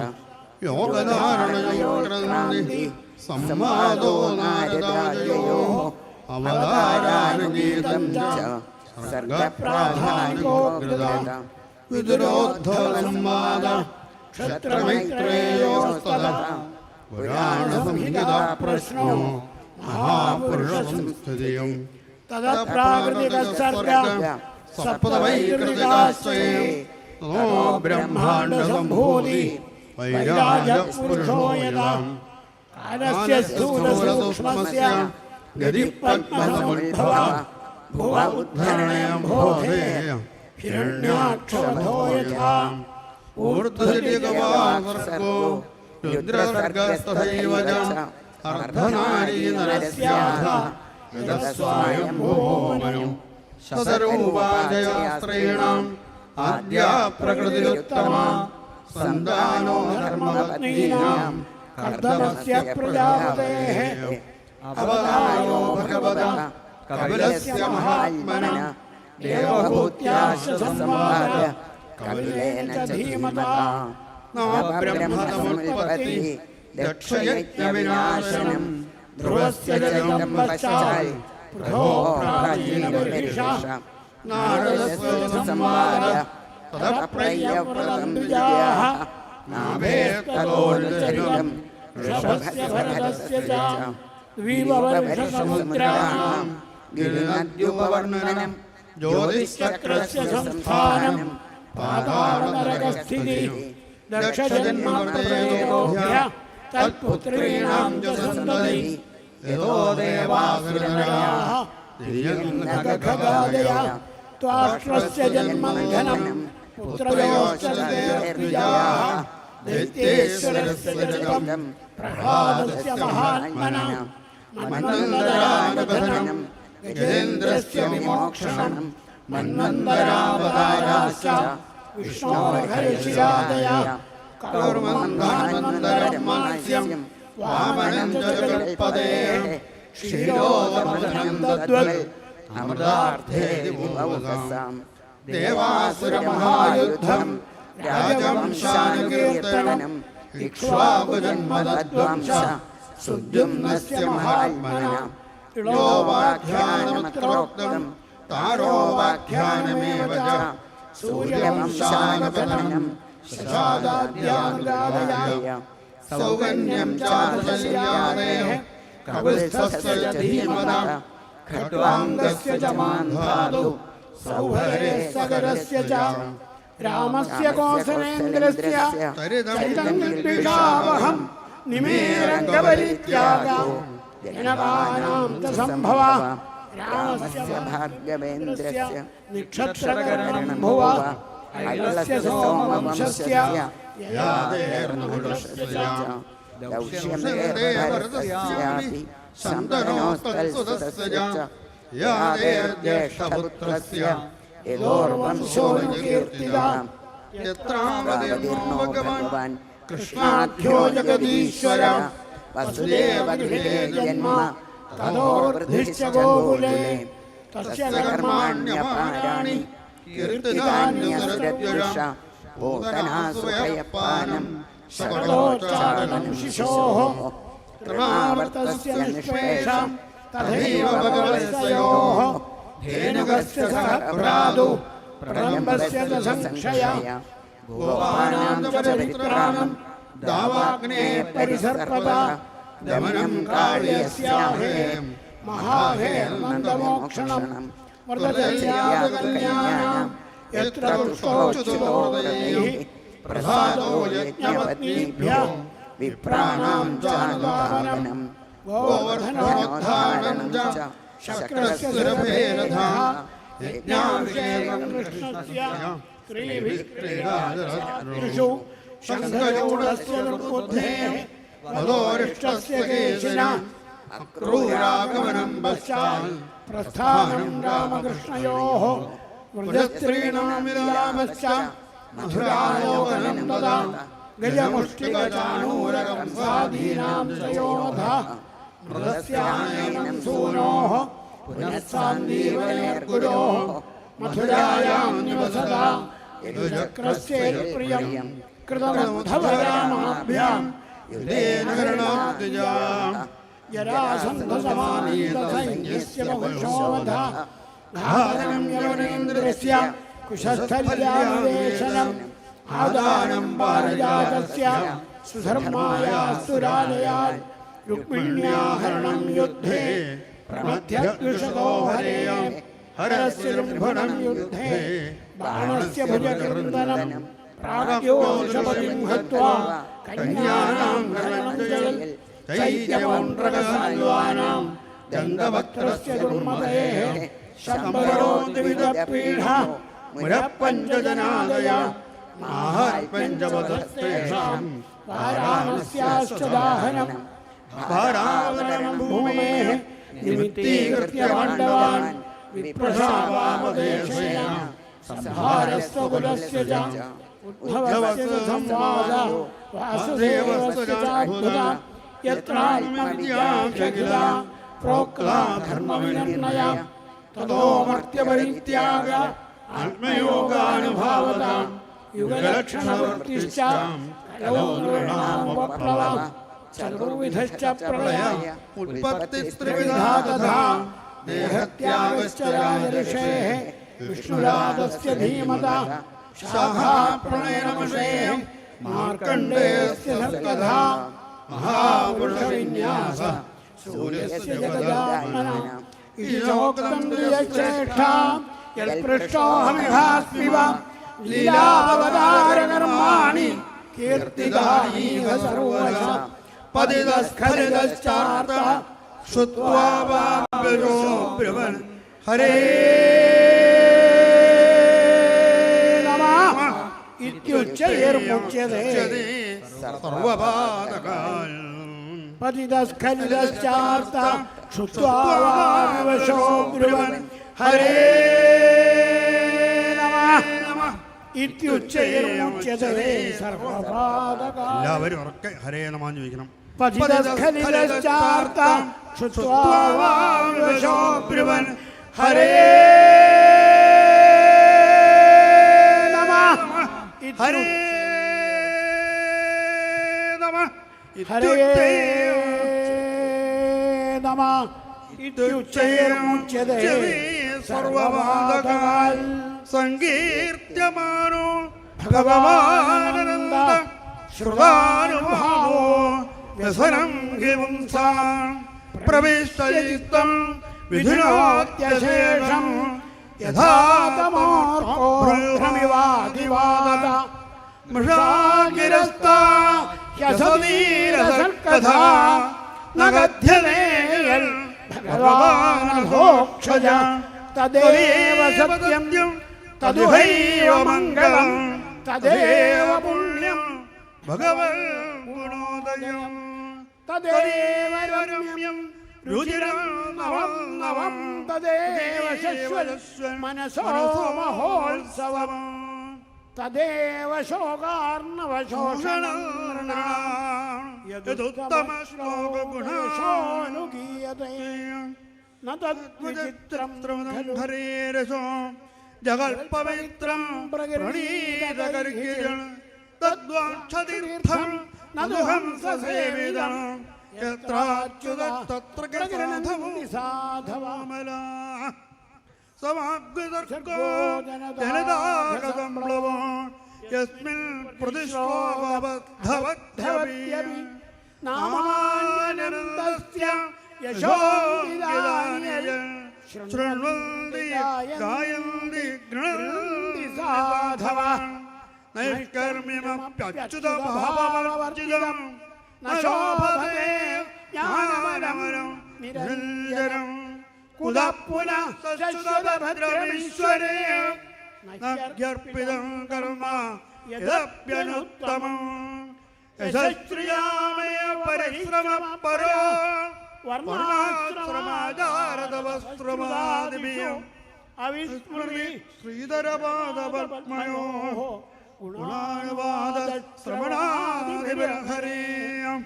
Speaker 6: യോഗധാരണയോക്രാന്തി സംവാദോ നാരദാദ്യയോഃ അവതാരാനുഗീതം ച സർഗപ്രാധാനികോ കൃതഃ. വിദുരോദ്ധവസംവാദ ക്ഷത്രമൈത്രേയോസ്തതഃ പുരാണസംഹിതാ പ്രശ്നോ മഹാപുരുഷസംസ്ഥിതിയും. തദപ്രാകൃതികസർഗ സപ്തവൈകൃതികാശ്ചയേ തോ ബ്രഹ്മാണ്ഡസംഭൂതി വൈരാജപുരുഷോ യഥാ. കാലസ്യ സ്ഥൂലസൂക്ഷ്മസ്യ
Speaker 2: ഗതിപത്മസമുദ്ഭവ ഭുവ ഉദ്ധരണയംഭോധേ ഹിരണ്യാക്ഷരോ യഥാ ഊർധ്വദിഗവാസർഗോ രുദ്രസർഗസ്തഥൈവ ച അർദ്ധനാരീ നരസ്യാധ യതസ്വായംഭൂമനു സദരൂപാജയാസ്ത്രീണാം ആദ്യാ പ്രകൃതിരുത്തമാ സന്താനോ ധർമ്മപത്നീനാം കർദമസ്യ പ്രജാപതേഃ അവതാരോ ഭഗവത കപിലസ്യ മഹാത്മന ദേവഭൂത്യാശ്ച സംവാദ കപിലേന ച ധീമതാ നവബ്രഹ്മസമുത്പത്തി ദക്ഷയജ്ഞവിനാശനം ധ്രുവസ്യ ജഗം പശ്ചാൽ പൃഥോ പ്രാചീനപുരുഷ നാരദസ്യ സംവാദ തദപ്രയ്യവ്രതം ദ്വിജാഃ നാഭേസ്തതോൽചരിതം ഋഷഭസ്യ ഭരതസ്യ ച ദ്വീപവർഷസമുദ്രാണാം ഗിരിനദ്യുപവർണ്ണനം ജ്യോതിശ്ചക്രസ്യ സംസ്ഥാനം പാതാളനരകസ്ഥിതി ദക്ഷജന്മപ്രേതോഭ്യ തത്പുത്രീണാം ച സന്തതി യതോ ദേവാസുരനരാഃ തിര്യന്നഗഖഗാദയ ത്വാഷ്ട്രസ്യ ജന്മന്ധനം പുത്രയോശ്ച ദ്വിജാഃ ദൈത്യേശ്വരസ്യ ജഗം പ്രഹ്ലാദസ്യ മഹാത്മനാ മന്വന്തരാനുബന്ധനം ഗജേന്ദ്രസ്യ വിമോക്ഷണം മന്വന്തരാവതാരാശ്ച വിഷ്ണോർഹരിശിരാദയ കൗർമന്ധാനന്തരം വാമനം ച ജഗൽപതേഃ ക്ഷീരോദമധനം തദ്വൽ അമൃതാർത്ഥേ ദിവൗകസാം ദേവാസുരമഹായുദ്ധം രാജവംശാനുകീർത്തനം ഇക്ഷ്വാകുജന്മതദ്വംശ സുദ്യുമ്നസ്യ മഹാത്മനാ ഇളോവാഖ്യാനമത്രോക്തം താരോവാഖ്യാനമേവ ച സൂര്യവംശാനുപതനം ശശാദാദ്യാനുദാദയ സൗകന്യം ചാർശല്യാദേഃ കപിൽസ്ഥസ്യ ച ധീമതാ ഖട്വാംഗസ്യ ച മാന്ധാതു സൗഹരേ സകരസ്യ ച രാമസ്യ കോസലേന്ദ്രസ്യ ചരിതം നിമേരംഗപരിത്യാഗം ജനകാനാം ച സംഭവ രാമസ്യ ഭാർഗവേന്ദ്രസ്യ നിക്ഷത്രകരണം ഭുവ ഐലസ്യ സോമവംശസ്യ യയാദേർനഹുഷസ്യ ദൗശ്യമേർഭരതസ്യാപി ശന്തനോസ്തൽസുതസ്യ ച യയാദേർജ്യേഷ്ഠപുത്രസ്യ യദോർവംശോനുകീർത്തിതാം യത്രാവതീർണോ ഭഗവാൻ കൃഷ്ണാഖ്യോ ജഗദീശ്വര വസുദേവഗൃഹേ ജന്മ തതോർവൃദ്ധിശ്ച ഗോകുലേ തസ്യ കർമാണ്യപാരാണി കീർത്തിതാന്യസുരദ്വിഷ പൂതനാസുഖയപാനം ശകലോച്ചാടനം ശിശോഃ തൃണാവർത്തസ്യ നിഷ്പേഷ തഥൈവ ഭഗവത്സയോഃ ധേനുകസ്യ സഹ ഭ്രാതു പ്രലംബസ്യ ച സംശയ ഗോപാനാം ച ചരിത്രാണം ദാവാഗ്നേ പരിസർപ്പത ദമനം കാളിയസ്യാഹേം മഹാഹേർനന്ദമോക്ഷണം വ്രതചര്യാകല്യാണം യത്ര തുഷ്ടോച്യുതോദയൈഃ പ്രസാദോ യജ്ഞപത്നീഭ്യോ വിപ്രാണാം ചാനുധാവനം ഗോവർദ്ധനോദ്ധാരണം ച ശക്രസ്യ സുരഭേരഥാ യജ്ഞാഭിഷേകം കൃഷ്ണസ്യ ക്രീഭിഃ ക്രീഡാതിഷു ശംഖചൂഡസ്യ നിർബുദ്ധേഃ വദോരിഷ്ടസ്യ കേശിന അക്രൂരാഗമനം പശ്ചാൽ പ്രസ്ഥാനം രാമകൃഷ്ണയോഃ വൃജസ്ത്രീണാം വിലാപശ്ച മധുരാലോകനം തദാ ഗജമുഷ്ടികചാണൂരകംസാദീനാം ചയോധ മൃഗസ്യാനയനം സൂനോഃ പുനഃസാന്ദീപനേർഗുരോഃ മധുരായാം നിവസതാ യദുചക്രസ്യേത്പ്രിയം കൃതമധവരാമാഭ്യാം യുധേന ഹരണാദ്വിജാം ജരാസന്ധസമാനീതസൈന്യസ്യ ബഹുശോവധ ഘാതനം യവനേന്ദ്രസ്യ കുശസ്ഥല്യാനിവേശനം ആദാനം പാരിജാതസ്യ സുധർമായാസ്തുരാലയാൽ രുക്മിണ്യാഹരണം യുദ്ധേ പ്രമധ്യദ്വിഷതോ ഹരേ ഹരസ്യ രുംഭണം യുദ്ധേ ബാണസ്യ ഭുജകൃന്ദനം പ്രാഗ്യോഷപതിം ഹത്വാ കന്യാനാം ഹരണം ചൈത്യപൗണ്ഡ്രകസാൽവാനാം
Speaker 14: ദന്തവക്ത്രസ്യ ദുർമതേഃ ശംബരോ ദ്വിവിധപീഠാ മുരപ്പഞ്ചജനാദയ മാഹാത്മ്യഞ്ചവതസ്തേഷാം വാരാണസ്യാശ്ചദാഹനം ഭാരാവരണം ഭൂമേഃ നിമിത്തീകൃത്യ പാണ്ഡവാൻ വിപ്രശാവാമദേശേന സംഹാരസ്വകുലസ്യ ച ഉദ്ധവസ്യ സംവാദ വാസുദേവസ്യ ചാദ്ഭുത യത്രാത്മവിദ്യാഖില പ്രോക്താ ധർമ്മവിനിർണയ തതോ മർത്യപരിത്യാഗ ആത്മയോഗാനുഭാവത യുഗലക്ഷണവൃത്തിശ്ച കലോ നൃണാമുപപ്ലവ ചതുർവിധശ്ച പ്രളയ ഉത്പത്തിസ്ത്രിവിധാ തഥാ ദേഹത്യാഗശ്ച രാജഋഷേഃ വിഷ്ണുരാതസ്യ ധീമത ശാഖാപ്രണയനമഷേഃ മാർക്കണ്ഡേയസ്യ സത്കഥാ മഹാപുരുഷവിന്യാസ സൂര്യസ്യ ജഗദാത്മന ഈശോക്തന്ത്രിയശ്രേഷ്ഠാ യൽപൃഷ്ടോഹമിഹാസ്മിവ ലീലാവതാരകർമാണി കീർത്തിതാനീഹ സർവശ പതിതസ്ഖലിതശ്ചാർത്ത ശ്രുത്വാ വാബ്രജോ ബ്രുവൻ ഹരേ നമഃ ഇത്യുച്ചൈർമുച്യതേ സർവപാതകാൽ പതിതസ്ഖലിതശ്ചാർത്ത ശ്രുത്വാ വാബ്രജോ ബ്രുവൻ ഹരേ നമഃ ഇത്യുച്ചൈർമുച്യതേ സർവപാതകാൽ.
Speaker 19: എല്ലാവരും ഉറക്കെ ഹരേ നമഃ ചോദിക്കണം.
Speaker 14: പതിതസ്ഖലിതശ്ചാർത്ത ശ്രുത്വാ വാബ്രജോ ബ്രുവൻ ഹരേ നമഃ ഹരേ നമഃ ഹരേ നമഃ ഇത്യുച്ചൈർമുച്യതേ സർവപാതകാൽ.
Speaker 19: സങ്കീർത്യമാനോ ഭഗവാനന്ദ ശ്രുതാനുഭാവോ വ്യസനം ഹിംസാം പ്രവിഷ്ടയിത്തം വിധിനോത്യശേഷം
Speaker 14: യഥാതമോർഭ്രമിവാദിവാദ മൃഷാഗിരസ്താ ഹ്യസതീരസൽകഥാ നഗധ്യനേയൽ ഭഗവാനധോക്ഷജ തദേവ സത്യം തദുഹൈവ മംഗളം തദേവ പുണ്യം ഭഗവൻ ഗുണോദയം തദേവ രമ്യം രുചിരം നവം നവം തദേവ ശശ്വത് മനസോ മഹോത്സവം തദേവ ശോകാർണവ ശോഷണം യദുത്തമ ശ്ലോക ഗുണേശോനുഗീയതേ ന തദ്വിചിത്രം ധരേരസോ ജഗൽപവിത്രം പ്രണീതകർഹിജം തദ്വാക്ഷതീർത്ഥം നദുഹംസസേവിതം യത്രാച്യുതത്ര ഗൃഹണധവോ സാധവാമല സമാഗ്വിതർക്കോ ജനതാകസംപ്ലവോ യസ്മിൻ പ്രതിശ്ലോകബദ്ധവദ്ധവ്യപി നാമാന്യനന്ദസ്യ യശോവിദാന്യജൻ ശൃണ്വന്തി ഗായന്തി ഗൃണന്തി സാധവാൻ നൈഷ്കർമ്മ്യമപ്യച്യുതഭാവവർജിതം ന ശോഭതേ ജ്ഞാനമരം നിരഞ്ജനം കുതഃ ശശ്വതഭദ്രമീശ്വരേ നഹ്യർപ്പിതം കർമ്മ യദപ്യനുത്തമം യശശ്രിയാമയ പരിശ്രമപരോ വർണ്ണാശ്രമാചാരതവസ്ത്രമാദിഭ്യം അവിസ്മൃതി ശ്രീധരപാദപത്മയോ ഗുണാനുവാദശ്രവണാദിഭിർഹരേയം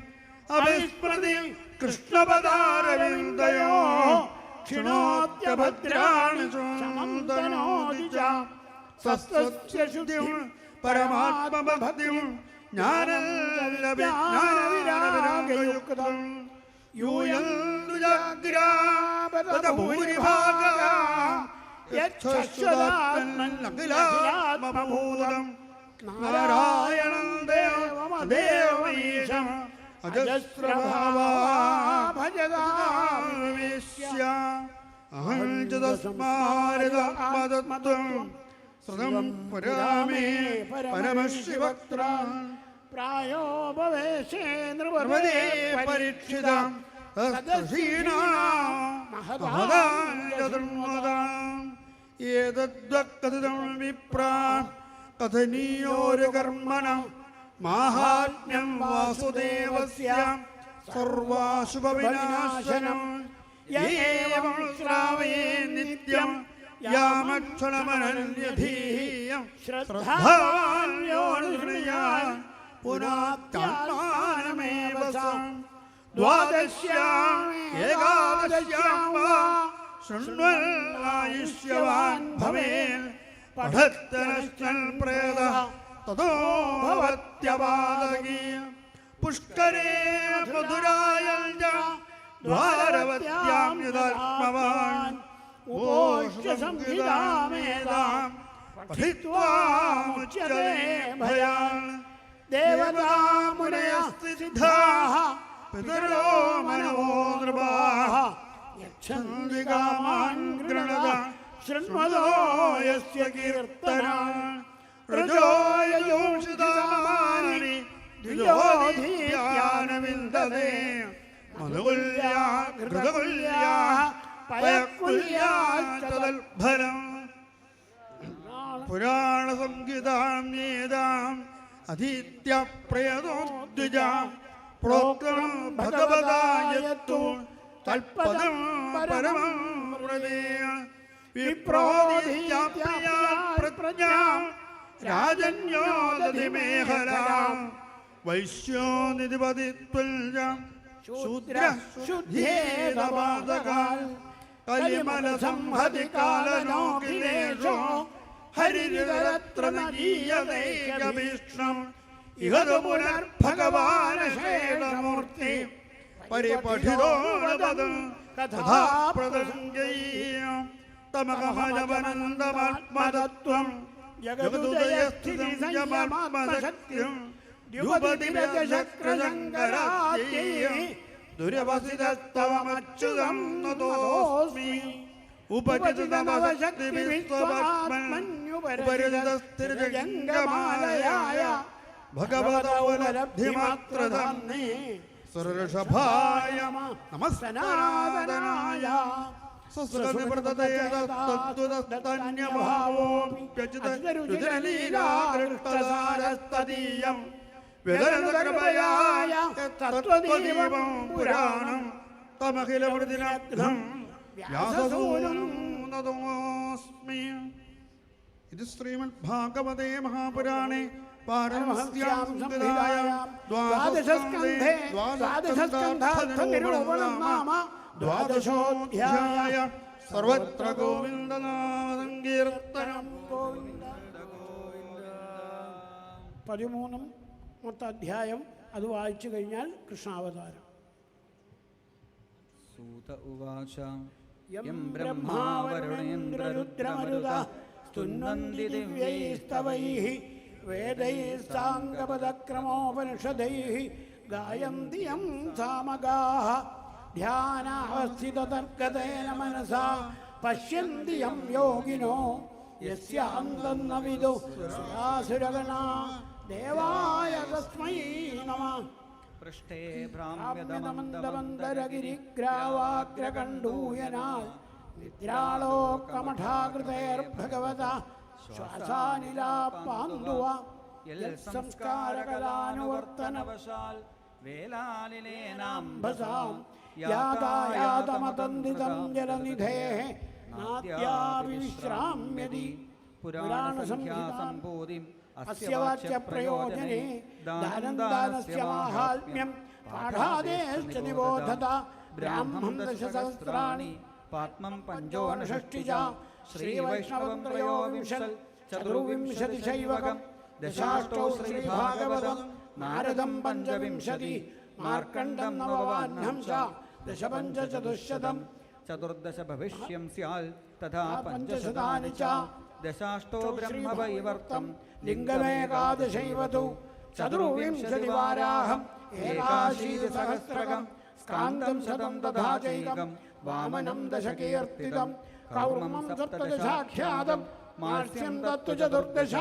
Speaker 14: അവിസ്മൃതി കൃഷ്ണപദാരവിന്ദയോ ക്ഷണോത്യഭദ്രാണി സമന്തനോതി ച സസ്തസ്യ ശുദ്ധിം പരമാത്മഭക്തിം ജ്ഞാനവിരാഗയുക്തം യൂയന്തു ജാഗ്രാപതഭൂരിഭാഗാ യച്ഛശ്വതാത്മനഖിലാത്മഭൂതം നാരായണം ദേവമദേവമീശം അജസ്രഭാവാ ഭജതാവിശ്യ അഹം ച തസ്മാരിതമതത്വം ശ്രുതം പുരാമേ പരമശിവക്ത്ര പ്രായോ ഭവേശേ നൃപർവദേ പരീക്ഷിത
Speaker 19: ഏതദ്വക്തം വിപ്രാ കഥനീയോരു കർമ്മണ മാഹാത്മ്യം വാസുദേവസ്യ സർവാശുഭവിനാശനം യേവം ശ്രാവയേ നിത്യം യാമക്ഷണമനന്യധീയം ശ്രദ്ധാവാന്യോനുശൃണുയാൻ പുനാത്യാത്മാനമേവ സം ദ്വാദശ്യാം ഏകാദശ്യാം വാ ശൃണ്വന്നായുഷ്യവാൻ ഭവേത് പഠത്തനശ്ചൽ പ്രേതഃ തതോ ഭവത്യപാദകീ പുഷ്കരേ മധുരായം ച ദ്വാരവത്യാം യദാത്മവാൻ ഉപോഷ്യ സംഹിതാമേതാം പഠിത്വാ മുച്യതേ ഭയാൻ ദേവതാ മുനയഃസിദ്ധാഃ പിതരോ മനവോ നൃപാഃ യച്ഛന്തി കാമാൻ ഗൃണത ശൃണ്വതോ യസ്യ കീർത്തനം ഋജോ യജോഷിതാമാനി ദ്വിജോധീയാനവിന്ദതേ മധുകുല്യാ ഘൃതകുല്യാ പയകുല്യാ തദൽഭരം പുരാണസംഹിതാം യേതാം അധീത്യപ്രയതോദ്വിജാം പ്രോക്തം ഭഗവതായത്തു തൽപദം പരമം ഹൃദയ വിപ്രോദിപ്രജ്ഞാം രാജന്യോ ദധിമേഹലാം വൈശ്യോ നിധിപതിത്വൽജം ശൂദ്ര ശുദ്ധേതപാദകാൽ കലിമല സംഹതി കാലനോകിലേഷോ ഹരിരിതരത്ര നഗീയതൈകഭീഷ്ണം ഇഹതു പുനർഭഗവാനശേഷമൂർത്തി പരിപഠിതോപദം കഥാപ്രസംഗൈഃ തമകമജവനന്ദമാത്മതത്വം ജഗതുദയസ്ഥിതി സംയമമാത്മശക്തിം ദ്യുപതിരജശക്രശങ്കരാദ്യൈഃ ദുരവസിതസ്തവമച്യുതം നതോസ്മി ഉപരിതസ്ഥിരജംഗമാലയായ ഭഗവതോലബ്ധിമാത്രധർമ്മേ സുരഋഷഭായ നമസ്സനാദനായ സ്വസ്വനിവൃതതേതത്തദ്വതസ്തന്യഭാവോപ്യചിതരുചിരലീലാകൃഷ്ടസാരസ്തദീയം വ്യതരതകൃപയായ തത്വദീപം പുരാണം തമഖിലവൃതിനഗ്നം വ്യാസസൂനം നതോസ്മി. ഇത് ശ്രീമദ്ഭാഗവതേ മഹാപുരാണേ പാരമഹംസ്യാം സംഹിതായാം ദ്വാദശസ്കന്ധേ ദ്വാദശസ്കന്ധാർത്ഥനിരൂപണം നാമ ദ്വാദശോധ്യായ. സർവത്ര ഗോവിന്ദനാമസങ്കീർത്തനം.
Speaker 14: 13ാമത്തെ അധ്യായം അത് വായിച്ചു കഴിഞ്ഞാൽ കൃഷ്ണാവതാരം.
Speaker 1: സൂത ഉവാച
Speaker 14: യം ബ്രഹ്മാ വരുണേന്ദ്രരുദ്രമരുത സ്തുന്വന്തി ദിവ്യൈസ്തവൈഃ വേദൈഃ സാംഗപദക്രമോപനിഷദൈഃ ഗായന്തി യം സാമഗാഃ ധ്യാനാവസ്ഥിതതർക്കതേന മനസാ പശ്യന്തി യം യോഗിനോ യസ്യാന്തം ന വിദുഃ സുരാസുരഗണാ ദേവായ തസ്മൈ നമഃ.
Speaker 1: പൃഷ്ഠേ
Speaker 14: ഭ്രാമ്യതമന്ദമന്ദരഗിരിഗ്രാവാഗ്രകണ്ഡൂയനാൽ നിദ്രാളോകമഠാകൃതേർഭഗവത ശ്വാസാനിലാപാന്തുവ യൽസംസ്കാരകലാനുവർത്തനവശാൽ വേലാലിലേനാംബസാം യാതായാതമതന്തിതം ജലനിധേഃ നാദ്യാവിശ്രാമ്യതി. പുരാണസംഹിതാസംഭൂതിം അസ്യ വാച്യപ്രയോജനേ ദാനന്ദാനസ്യ മാഹാത്മ്യം പാഠാദേശ്ച നിബോധത. ബ്രാഹ്മം ദശസഹസ്രാണി പാത്മം പഞ്ചോനഷഷ്ടി ച ശ്രീവൈഷ്ണവം ത്രയോവിംശൽ ചതുർവിംശതിശൈവകം ദശാഷ്ടൗ ശ്രീഭാഗവതം നാരദം പഞ്ചവിംശതി മാർക്കണ്ഡം നവവാഹ്നം ച ദശപഞ്ചചതുശ്ശതം.
Speaker 1: ചതുർദശ ഭവിഷ്യം സ്യാൽ തഥാ പഞ്ചശതാനി ച ദശാഷ്ടോ ബ്രഹ്മവൈവർത്തം
Speaker 14: ലിംഗമേകാദശൈവതു ചതുർവിംശതിവാരാഹം ഏകാശീതിസഹസ്രകം സ്കാന്തം ശതം തഥാ ചൈകം വാമനം ദശകീർത്തിതം കൗർമം സപ്തദശാഖ്യാതം മാർസ്യം തത്തു ചതുർദശ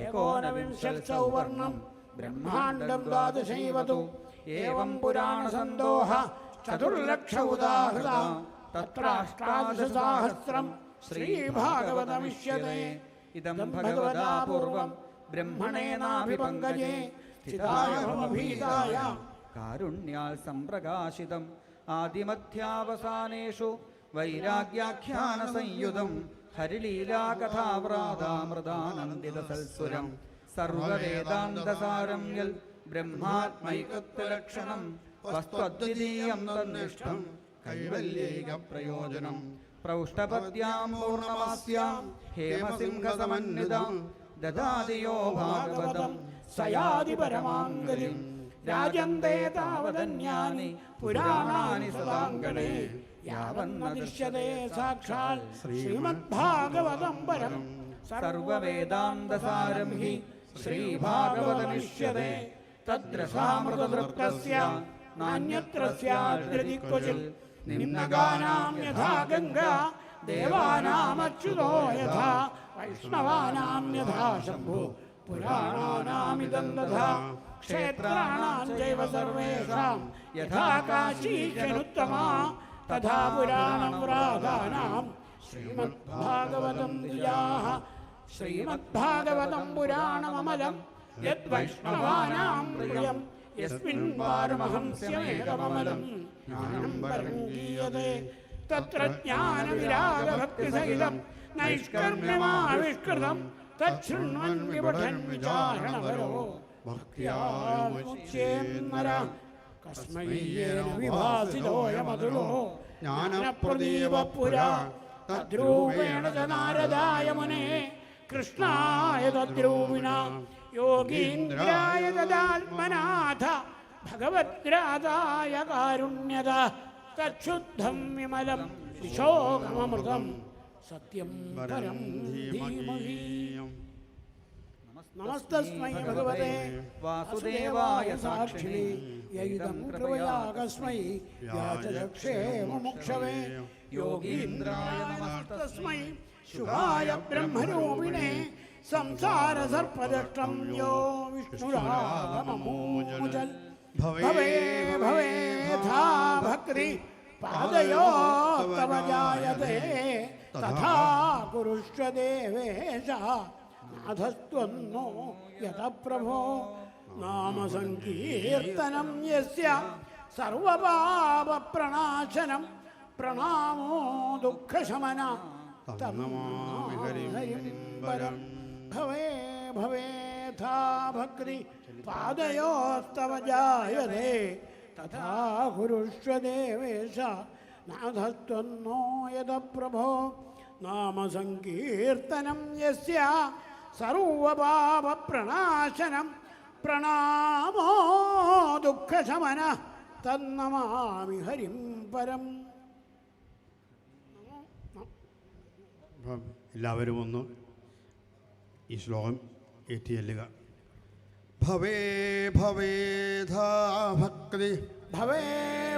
Speaker 14: ഏകോനവിംശൽ സൗവർണം ബ്രഹ്മാണ്ഡം ദ്വാദശൈവതു. ഏവം പുരാണസന്തോഹ
Speaker 19: ചതുർലക്ഷ ഉദാഹൃത തത്രാഷ്ടാദശസഹസ്രം ശ്രീഭാഗവതമിഷ്യതേ
Speaker 1: ഇദം ഭഗവതാ പൂർവം ബ്രഹ്മണേനാഭിപങ്കജേ സ്ഥിതായ ഭവഭീതായ കാരുണ്യാൽ സംപ്രകാശിതം ആദിമധ്യാവസാനേഷു വൈരാഗ്യാഖ്യാന സംയുതം ഹരിലീലാകഥാവ്രാതാമൃതാനന്ദിതസൽസുരം സർവവേദാന്തസാരം യൽ ബ്രഹ്മാത്മൈകത്വലക്ഷണം വസ്ത്വദ്വിതീയം തന്നിഷ്ഠം കൈവല്യൈക പ്രയോജനം പ്രൗഷ്ടപദ്യാം പൂർണ്ണമാസ്യാം ഹേമസിംഹസമന്വിതാം ദദാതിയോ ഭാഗവതം
Speaker 19: സയാതി പരമാംഗലിം രാജന്തേ താവതന്യാനി പുരാണാനി സദാംഗണേ യാവന്നദിശ്യതേ സാക്ഷാൽ ശ്രീമദ്ഭാഗവതം പരം
Speaker 1: സർവവേദാന്തസാരം ഹി ശ്രീഭാഗവതമിഷ്യതേ തദ്രസാമൃതതൃപ്തസ്യ നാന്യത്ര സ്യാദ്രതി ക്വചിൽ
Speaker 19: നിമ്നഗാനാം യഥാ ഗംഗാ ദേവാനാമച്യുതോ യഥാ വൈഷ്ണവാനാം യഥാ ശംഭോ പുരാണാനാമിദം തഥാ ക്ഷേത്രാണാം ചൈവ സർവേഷാം യഥാ കാശീശ്വരുത്തമാ തഥാ പുരാണം പുരാധാനാം ശ്രീമദ്ഭാഗവതം ദ്വിജാഃ ശ്രീമദ്ഭാഗവതം പുരാണമമലം യദ്വൈഷ്ണവാനാം പ്രിയം യസ്മിൻ പാരമഹംസ്യമേകമമലം ജ്ഞാനം പരം ഗീയതേ തത്ര ജ്ഞാനവിരാഗഭക്തിസഹിതം നൈഷ്കർമ്മ്യമാവിഷ്കൃതം തച്ഛൃണ്വൻ വിപഠൻ വിചാരണപരോ ഭക്ത്യാ മുച്യേന്നരാ കസ്മൈ യേന വിഭാസിതോയമതുലോ ജ്ഞാനപ്രദീപപുരാ തദ്രൂപേണ ച നാരദായ മുനേ കൃഷ്ണായ തദ്രൂപിണ യോഗീന്ദ്രായ തദാത്മനാഥ ഭഗവദ്രാതായ കാരുണ്യത തച്ഛുദ്ധം വിമലം വിശോകമമൃതം സത്യം പരം ധീമഹി. നമസ്തസ്മൈ ഭഗവതേ വാസുദേവായ സാക്ഷിണേ യൈദം കൃപയാ കസ്മൈ വ്യാചലക്ഷേ മുമുക്ഷവേ യോഗീന്ദ്രായ നമസ്തസ്മൈ ശുഭായ ബ്രഹ്മരൂപിണേ സംസാര സർപ്പദഷ്ടം യോ വിഷ്ണുരാഗമമൂചൽ ഭവേ ഭവേഥാ ഭക്തി പാദയോ തവ ജായതേ തഥാ കുരുഷ്വ ദേവേശ നാഥസ്ത്വന്നോ യത പ്രഭോ നാമസങ്കീർത്തനം യസ്യ സർവപാപപ്രണാശനം പ്രണാമോ ദുഃഖശമന തന്നമാമി ഹരിം പരം ഭവേ ഭവേഥാ ഭക്തി പാദയോസ്തവ ജായതേ തഥാ കുരുഷ്വ ദേവേശ നാഥസ്ത്വന്നോ യത പ്രഭോ നാമസങ്കീർത്തനം യസ്യ സർവപാപപ്രണാശനം പ്രണാമോ ദുഃഖശമന തന്നമാമി ഹരിം പരം.
Speaker 17: എല്ലാവരും ഒന്ന് ഈ ശ്ലോകം ഏറ്റിയെല്ലുക. ഭവേ ഭവേധാ ഭക്തി
Speaker 19: ഭവേ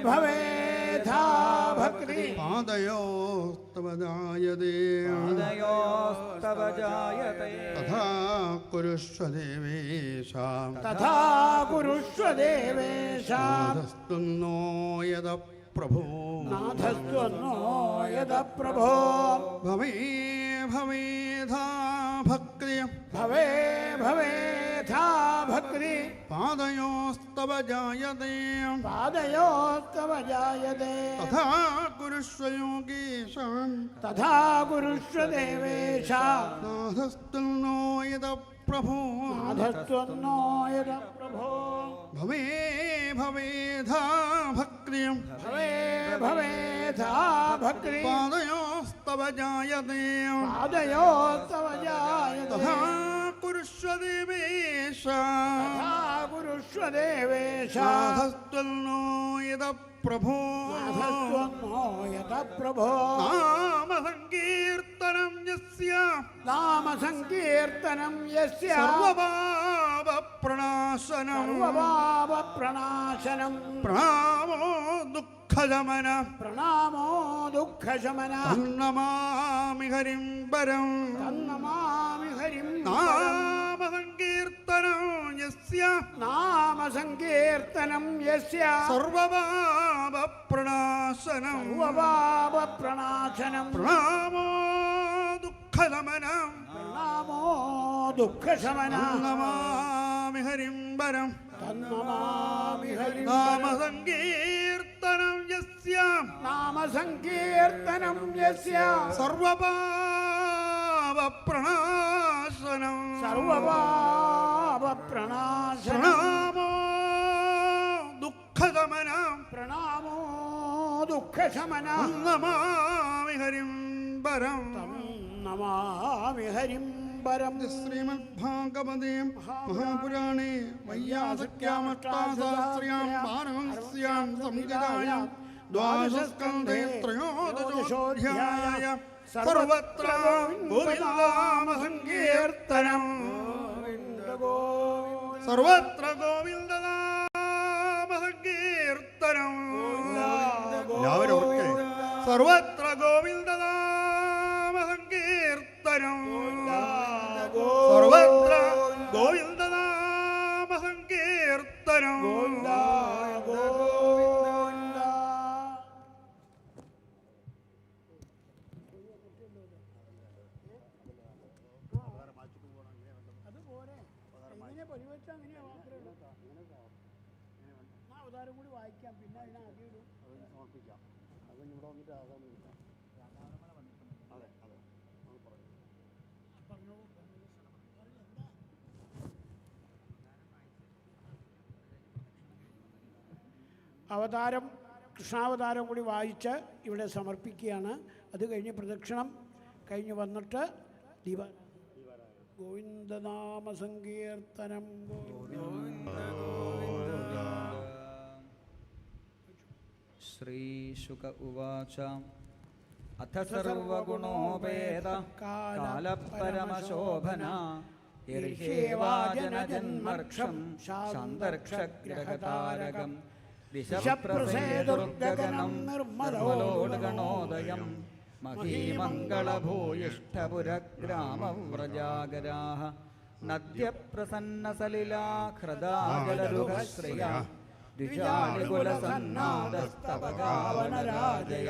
Speaker 19: ഭവേധാ ഭക്തി
Speaker 17: പാദയോസ്തവ ജായതേ തഥാ കുരുഷ്വ ദേവേശ
Speaker 19: തഥാ കുരുഷ്വ ദേവേശ
Speaker 17: നാഥസ്ത്വന്നോ യത പ്രഭോ
Speaker 19: നാഥസ്ത്വന്നോ യത പ്രഭോ
Speaker 17: ഭവേ ഭവേധാ ഭക്തി
Speaker 19: ഭവേ ഭവേധാ ഭക്തി
Speaker 17: പാദയോസ്തവ ജായതേ
Speaker 19: പാദയോസ്തവ ജായതേ
Speaker 17: തഥാ കുരുഷ്വ യോഗീശ
Speaker 19: തഥാ കുരുഷ്വ ദേവേശ
Speaker 17: നാഥസ്ത്വന്നോ യത പ്രഭോ
Speaker 19: നാഥസ്ത്വന്നോ യത പ്രഭോ
Speaker 17: ഭവേ ഭവേധാ ഭക്തി
Speaker 19: ഭവേ ഭവേധാ ഭക്തി
Speaker 17: പാദയോസ്തവ ജായതേ
Speaker 19: പാദയോസ്തവ ജായതേ
Speaker 17: തഥാ കുരുഷ്വ ദേവേശ
Speaker 19: തഥാ കുരുഷ്വ ദേവേശ
Speaker 17: നാഥസ്ത്വന്നോ യത പ്രഭോ
Speaker 19: നാഥസ്ത്വന്നോ യത പ്രഭോ
Speaker 17: നാമസങ്കീർത്തനം യസ്യ
Speaker 19: നാമസങ്കീർത്തനം യസ്യ
Speaker 17: സർവപാപപ്രണാശനം
Speaker 19: സർവപാപപ്രണാശനം
Speaker 17: പ്രണാമോ ദുഃഖശമന
Speaker 19: പ്രണാമോ ദുഃഖശമന
Speaker 17: തന്നമാമി ഹരിം പരം
Speaker 19: തന്നമാമി ഹരിം
Speaker 17: നാമസങ്കീർത്തനം
Speaker 2: സർവസങ്കീർത്തനം യസ്യ
Speaker 19: നാമസങ്കീർത്തനം യസ്യ
Speaker 2: സർവപാപപ്രണാശനം
Speaker 19: സർവപാപപ്രണാശനം
Speaker 2: പ്രണാമോ ദുഃഖശമനം
Speaker 19: പ്രണാമോ ദുഃഖശമനം
Speaker 2: നമാമി ഹരിം പരം
Speaker 19: തന്നമാമി ഹരിം
Speaker 2: നാമസങ്കീർത്തനം യസ്യ
Speaker 19: നാമസങ്കീർത്തനം യസ്യ
Speaker 2: സർവപാപപ്രണാശനം
Speaker 19: സർവപാപപ്രണാശനം
Speaker 2: പ്രണാമോ ദുഃഖശമനം
Speaker 19: പ്രണാമോ ദുഃഖശമനം
Speaker 2: നമാമി ഹരിം പരം
Speaker 19: നമാമി ഹരിം പരം.
Speaker 2: ശ്രീമദ്ഭാഗവതേ മഹാപുരാണേ വൈയാസക്യാമഷ്ടാസഹസ്രയാം പാരമഹംസ്യാം സംഹിതായാം ദ്വാദശസ്കന്ധേ ത്രയോദശോऽധ്യായ സർവത്ര ഗോവിന്ദനാമസങ്കീർത്തനം സർവത്ര ഗോവിന്ദനാമസങ്കീർത്തനം എല്ലാവരും ഓർക്കേ സർവത്ര ഗോവിന്ദനാമസങ്കീർത്തനം സർവത്ര ഗോവിന്ദനാമസങ്കീർത്തനം
Speaker 19: അവതാരം കൂടി വായിക്കാം, പിന്നെ അതിനാദ്യം സമർപ്പിക്കാം. അത് ഇവിടെ വന്നിട്ട് ആകാമില്ല. അവതാരം കൃഷ്ണാവതാരം കൂടി വായിച്ച് ഇവിടെ സമർപ്പിക്കുകയാണ്. അത് കഴിഞ്ഞ് പ്രദക്ഷിണം കഴിഞ്ഞ് വന്നിട്ട് ഗോവിന്ദനാമ സങ്കീർത്തനം.
Speaker 1: ശ്രീശുക ഉവാച അഥ സർവഗുണോപേത കാലപരമശോഭന യർഹേവാജനജന്മർക്ഷം ശാന്തർക്ഷഗ്രഹതാരകം ദിശപ്രസേതുർഗഗനം നിർമ്മലോദ്ഗണോദയം മഹീമംഗളഭൂയിഷ്ഠപുരഗ്രാമവ്രജാഗരാः നദ്യപ്രസന്നസലിലാഹൃദാജലരുഹശ്രിയ ദ്വിജാലികുലസന്നാദസ്തവഗാവനരാജയ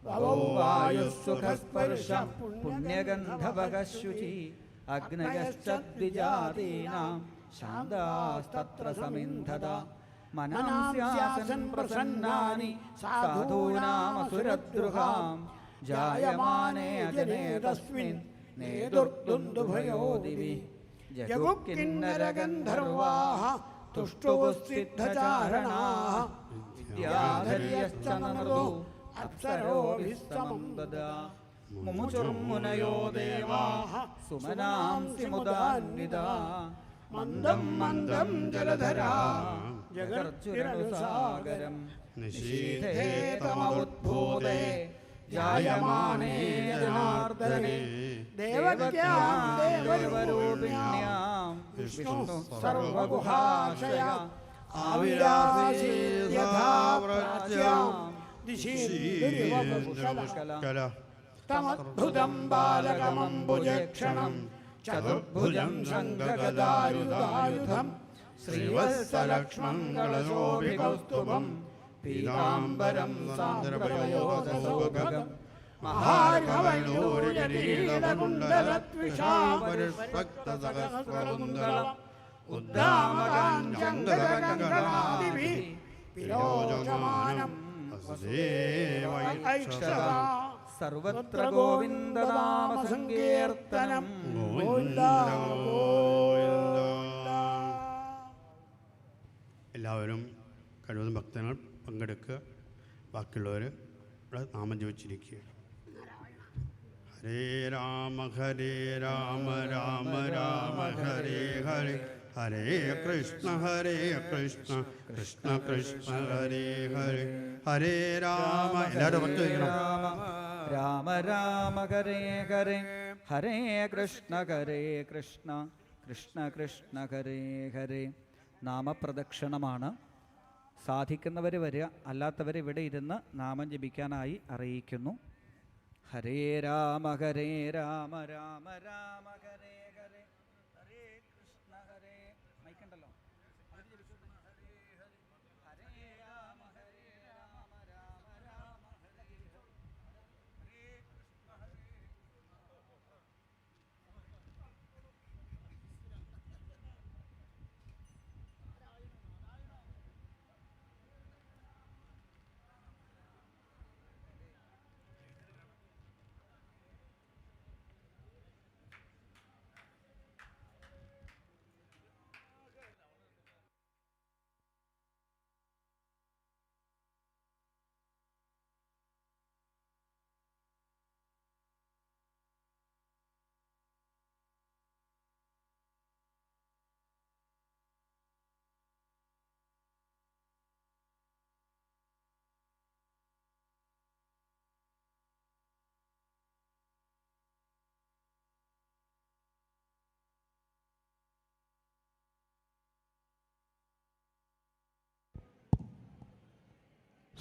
Speaker 1: വവൗവായുസ്സുഖസ്പർശ പുണ്യഗന്ധവകശുചി അഗ്നയശ്ച ദ്വിജാതീനാം ശാന്താസ്തത്ര സമിന്ധത മനാംസ്യാസൻ പ്രസന്നാനി സാധൂനാമസുരദ്രുഹാം ജായമാനേ ജനേ തസ്മിൻ നേതുർദുന്ദുഭയോ ദിവി ജഗുക്കിന്നരഗന്ധർവാഃ തുഷ്ടുപുസ്സിദ്ധചാരണാഃ വിദ്യാധര്യശ്ച നമൃദു അപ്സരോഭിः സമം ദദാ മുമുചുർമുനയോ ദേവാഃ സുമനാംസി മുദാന്വിതാ മന്ദം മന്ദം ജലധരാ ജഗർജുരനുസാഗരം നിശീഥേ തമോദ്ഭൂതേ ജായമാനേ ജനാർദ്ദനേ ദേവക്യാം ദേവരൂപിണ്യാം വിഷ്ണു സർവഗുഹാശയ ആവിരാസീയഥാ വ്രജ്യാം ദിശീന്ദ്രിവപുഷകല തമദ്ഭുതം ബാലകമംബുജക്ഷണം ചതുർഭുജം ശംഖഗദായുധായുധം ശ്രീവത്സലക്ഷ്മങ്ങളശോഭികൗസ്തുഭം പീതാംബരം സാന്ദ്രപയോദസൗഭഗം മഹാർഘവൈഢൂര്യകിരീടകുണ്ടലത്വിഷാപരിഷ്വക്തസഹസ്രകുണ്ടലം ഉദ്ദാമകാഞ്ജംഗദകങ്കണാദിഭിः വിരോചമാനം വസുദേവൈക്ഷതാ സർവത്ര ഗോവിന്ദനാമസങ്കീർത്തനം ഗോവിന്ദ ഗോവിന്ദ.
Speaker 17: എല്ലാവരും കഴിവതും ഭക്തങ്ങൾ പങ്കെടുക്കുക. ബാക്കിയുള്ളവർ ഇവിടെ നാമം ജപിച്ചിരിക്കുക. ഹരേ രാമ രാമ രാമ ഹരേ ഹരേ ഹരേ കൃഷ്ണ കൃഷ്ണ കൃഷ്ണ ഹരേ ഹരേ ഹരേ രാമ. എല്ലാവരും
Speaker 1: രാമ രാമ ഹരേ ഹരേ ഹരേ കൃഷ്ണ കൃഷ്ണ കൃഷ്ണ കൃഷ്ണ ഹരേ ഹരേ. നാമപ്രദക്ഷിണമാണ്. സാധിക്കുന്നവർ വരിക, അല്ലാത്തവർ ഇവിടെ ഇരുന്ന് നാമം ജപിക്കാനായി അറിയിക്കുന്നു. ഹരേ രാമ രാമ രാമ ഹരേ ഹരേ ഹരേ കൃഷ്ണ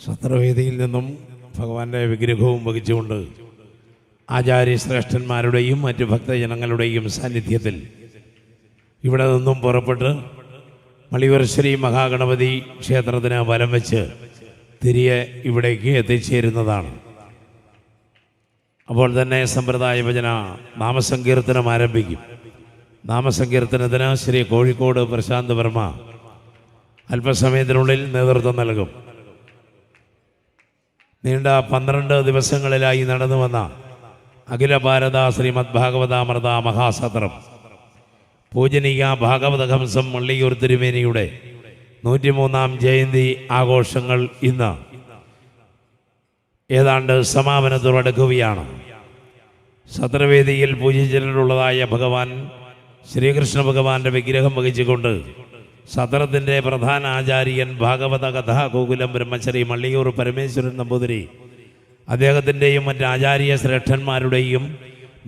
Speaker 3: സത്രവേദിയിൽ നിന്നും ഭഗവാന്റെ വിഗ്രഹവും വഹിച്ചുകൊണ്ട് ആചാര്യശ്രേഷ്ഠന്മാരുടെയും മറ്റ് ഭക്തജനങ്ങളുടെയും സാന്നിധ്യത്തിൽ ഇവിടെ നിന്നും പുറപ്പെട്ട് മള്ളിയൂർ ശ്രീ മഹാഗണപതി ക്ഷേത്രത്തിന് വലം വെച്ച് തിരികെ ഇവിടേക്ക് എത്തിച്ചേരുന്നതാണ്. അപ്പോൾ തന്നെ സമ്പ്രദായ ഭജന നാമസങ്കീർത്തനം ആരംഭിക്കും. നാമസങ്കീർത്തനത്തിന് ശ്രീ കോഴിക്കോട് പ്രശാന്ത് വർമ്മ അല്പസമയത്തിനുള്ളിൽ നേതൃത്വം നൽകും. നീണ്ട 12 ദിവസങ്ങളിലായി നടന്നു വന്ന അഖില ഭാരത ശ്രീമദ് ഭാഗവതാമൃത മഹാസത്രം പൂജനീയ ഭാഗവതഹംസം മള്ളിയൂർ തിരുമേനിയുടെ 103-ാം ജയന്തി ആഘോഷങ്ങൾ ഇന്ന് ഏതാണ്ട് സമാപനത്തോടടുക്കുകയാണ്. സത്രവേദിയിൽ പൂജിച്ചിട്ടുള്ളതായ ഭഗവാൻ ശ്രീകൃഷ്ണ ഭഗവാന്റെ വിഗ്രഹം വഹിച്ചുകൊണ്ട് സത്രത്തിൻ്റെ പ്രധാന ആചാര്യൻ ഭാഗവത കഥാഗോകുലം ബ്രഹ്മശ്രീ മള്ളിയൂർ പരമേശ്വരൻ നമ്പൂതിരി അദ്ദേഹത്തിൻ്റെയും മറ്റ് ആചാര്യ ശ്രേഷ്ഠന്മാരുടെയും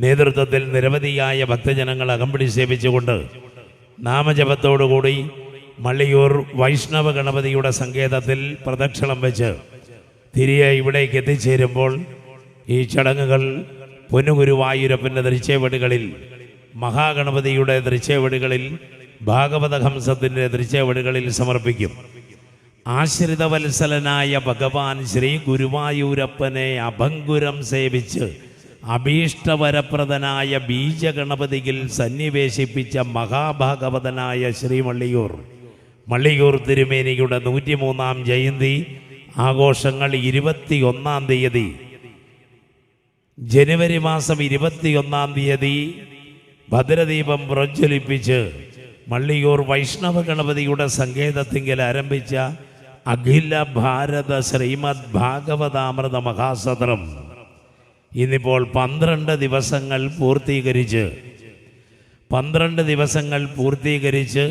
Speaker 3: നേതൃത്വത്തിൽ നിരവധിയായ ഭക്തജനങ്ങൾ അകമ്പടി സേവിച്ചുകൊണ്ട് നാമജപത്തോടുകൂടി മള്ളിയൂർ വൈഷ്ണവ ഗണപതിയുടെ സങ്കേതത്തിൽ പ്രദക്ഷിണം വെച്ച് തിരികെ ഇവിടേക്ക് എത്തിച്ചേരുമ്പോൾ ഈ ചടങ്ങുകൾ പൊന്നുഗുരുവായൂരപ്പൻ്റെ ദൃശ്യവടികളിൽ, മഹാഗണപതിയുടെ ദൃശ്യവടികളിൽ, ഭാഗവതഹംസത്തിൻ്റെ ദൃശ്യവടികളിൽ സമർപ്പിക്കും. ആശ്രിതവത്സലനായ ഭഗവാൻ ശ്രീ ഗുരുവായൂരപ്പനെ അഭംഗുരം സേവിച്ച് അഭീഷ്ടവരപ്രദനായ ബീജഗണപതിയിൽ സന്നിവേശിപ്പിച്ച മഹാഭാഗവതനായ ശ്രീ മള്ളിയൂർ തിരുമേനിയുടെ 103-ാം ജയന്തി ആഘോഷങ്ങൾ 21-ാം തീയതി ജനുവരി മാസം 21-ാം തീയതി ഭദ്രദീപം പ്രജ്വലിപ്പിച്ച് മള്ളിയൂർ വൈഷ്ണവ ഗണപതിയുടെ സങ്കേതത്തിങ്കിൽ ആരംഭിച്ച അഖില ഭാരത ശ്രീമദ് ഭാഗവതാമൃത മഹാസത്രം ഇന്നിപ്പോൾ 12 ദിവസങ്ങൾ പൂർത്തീകരിച്ച്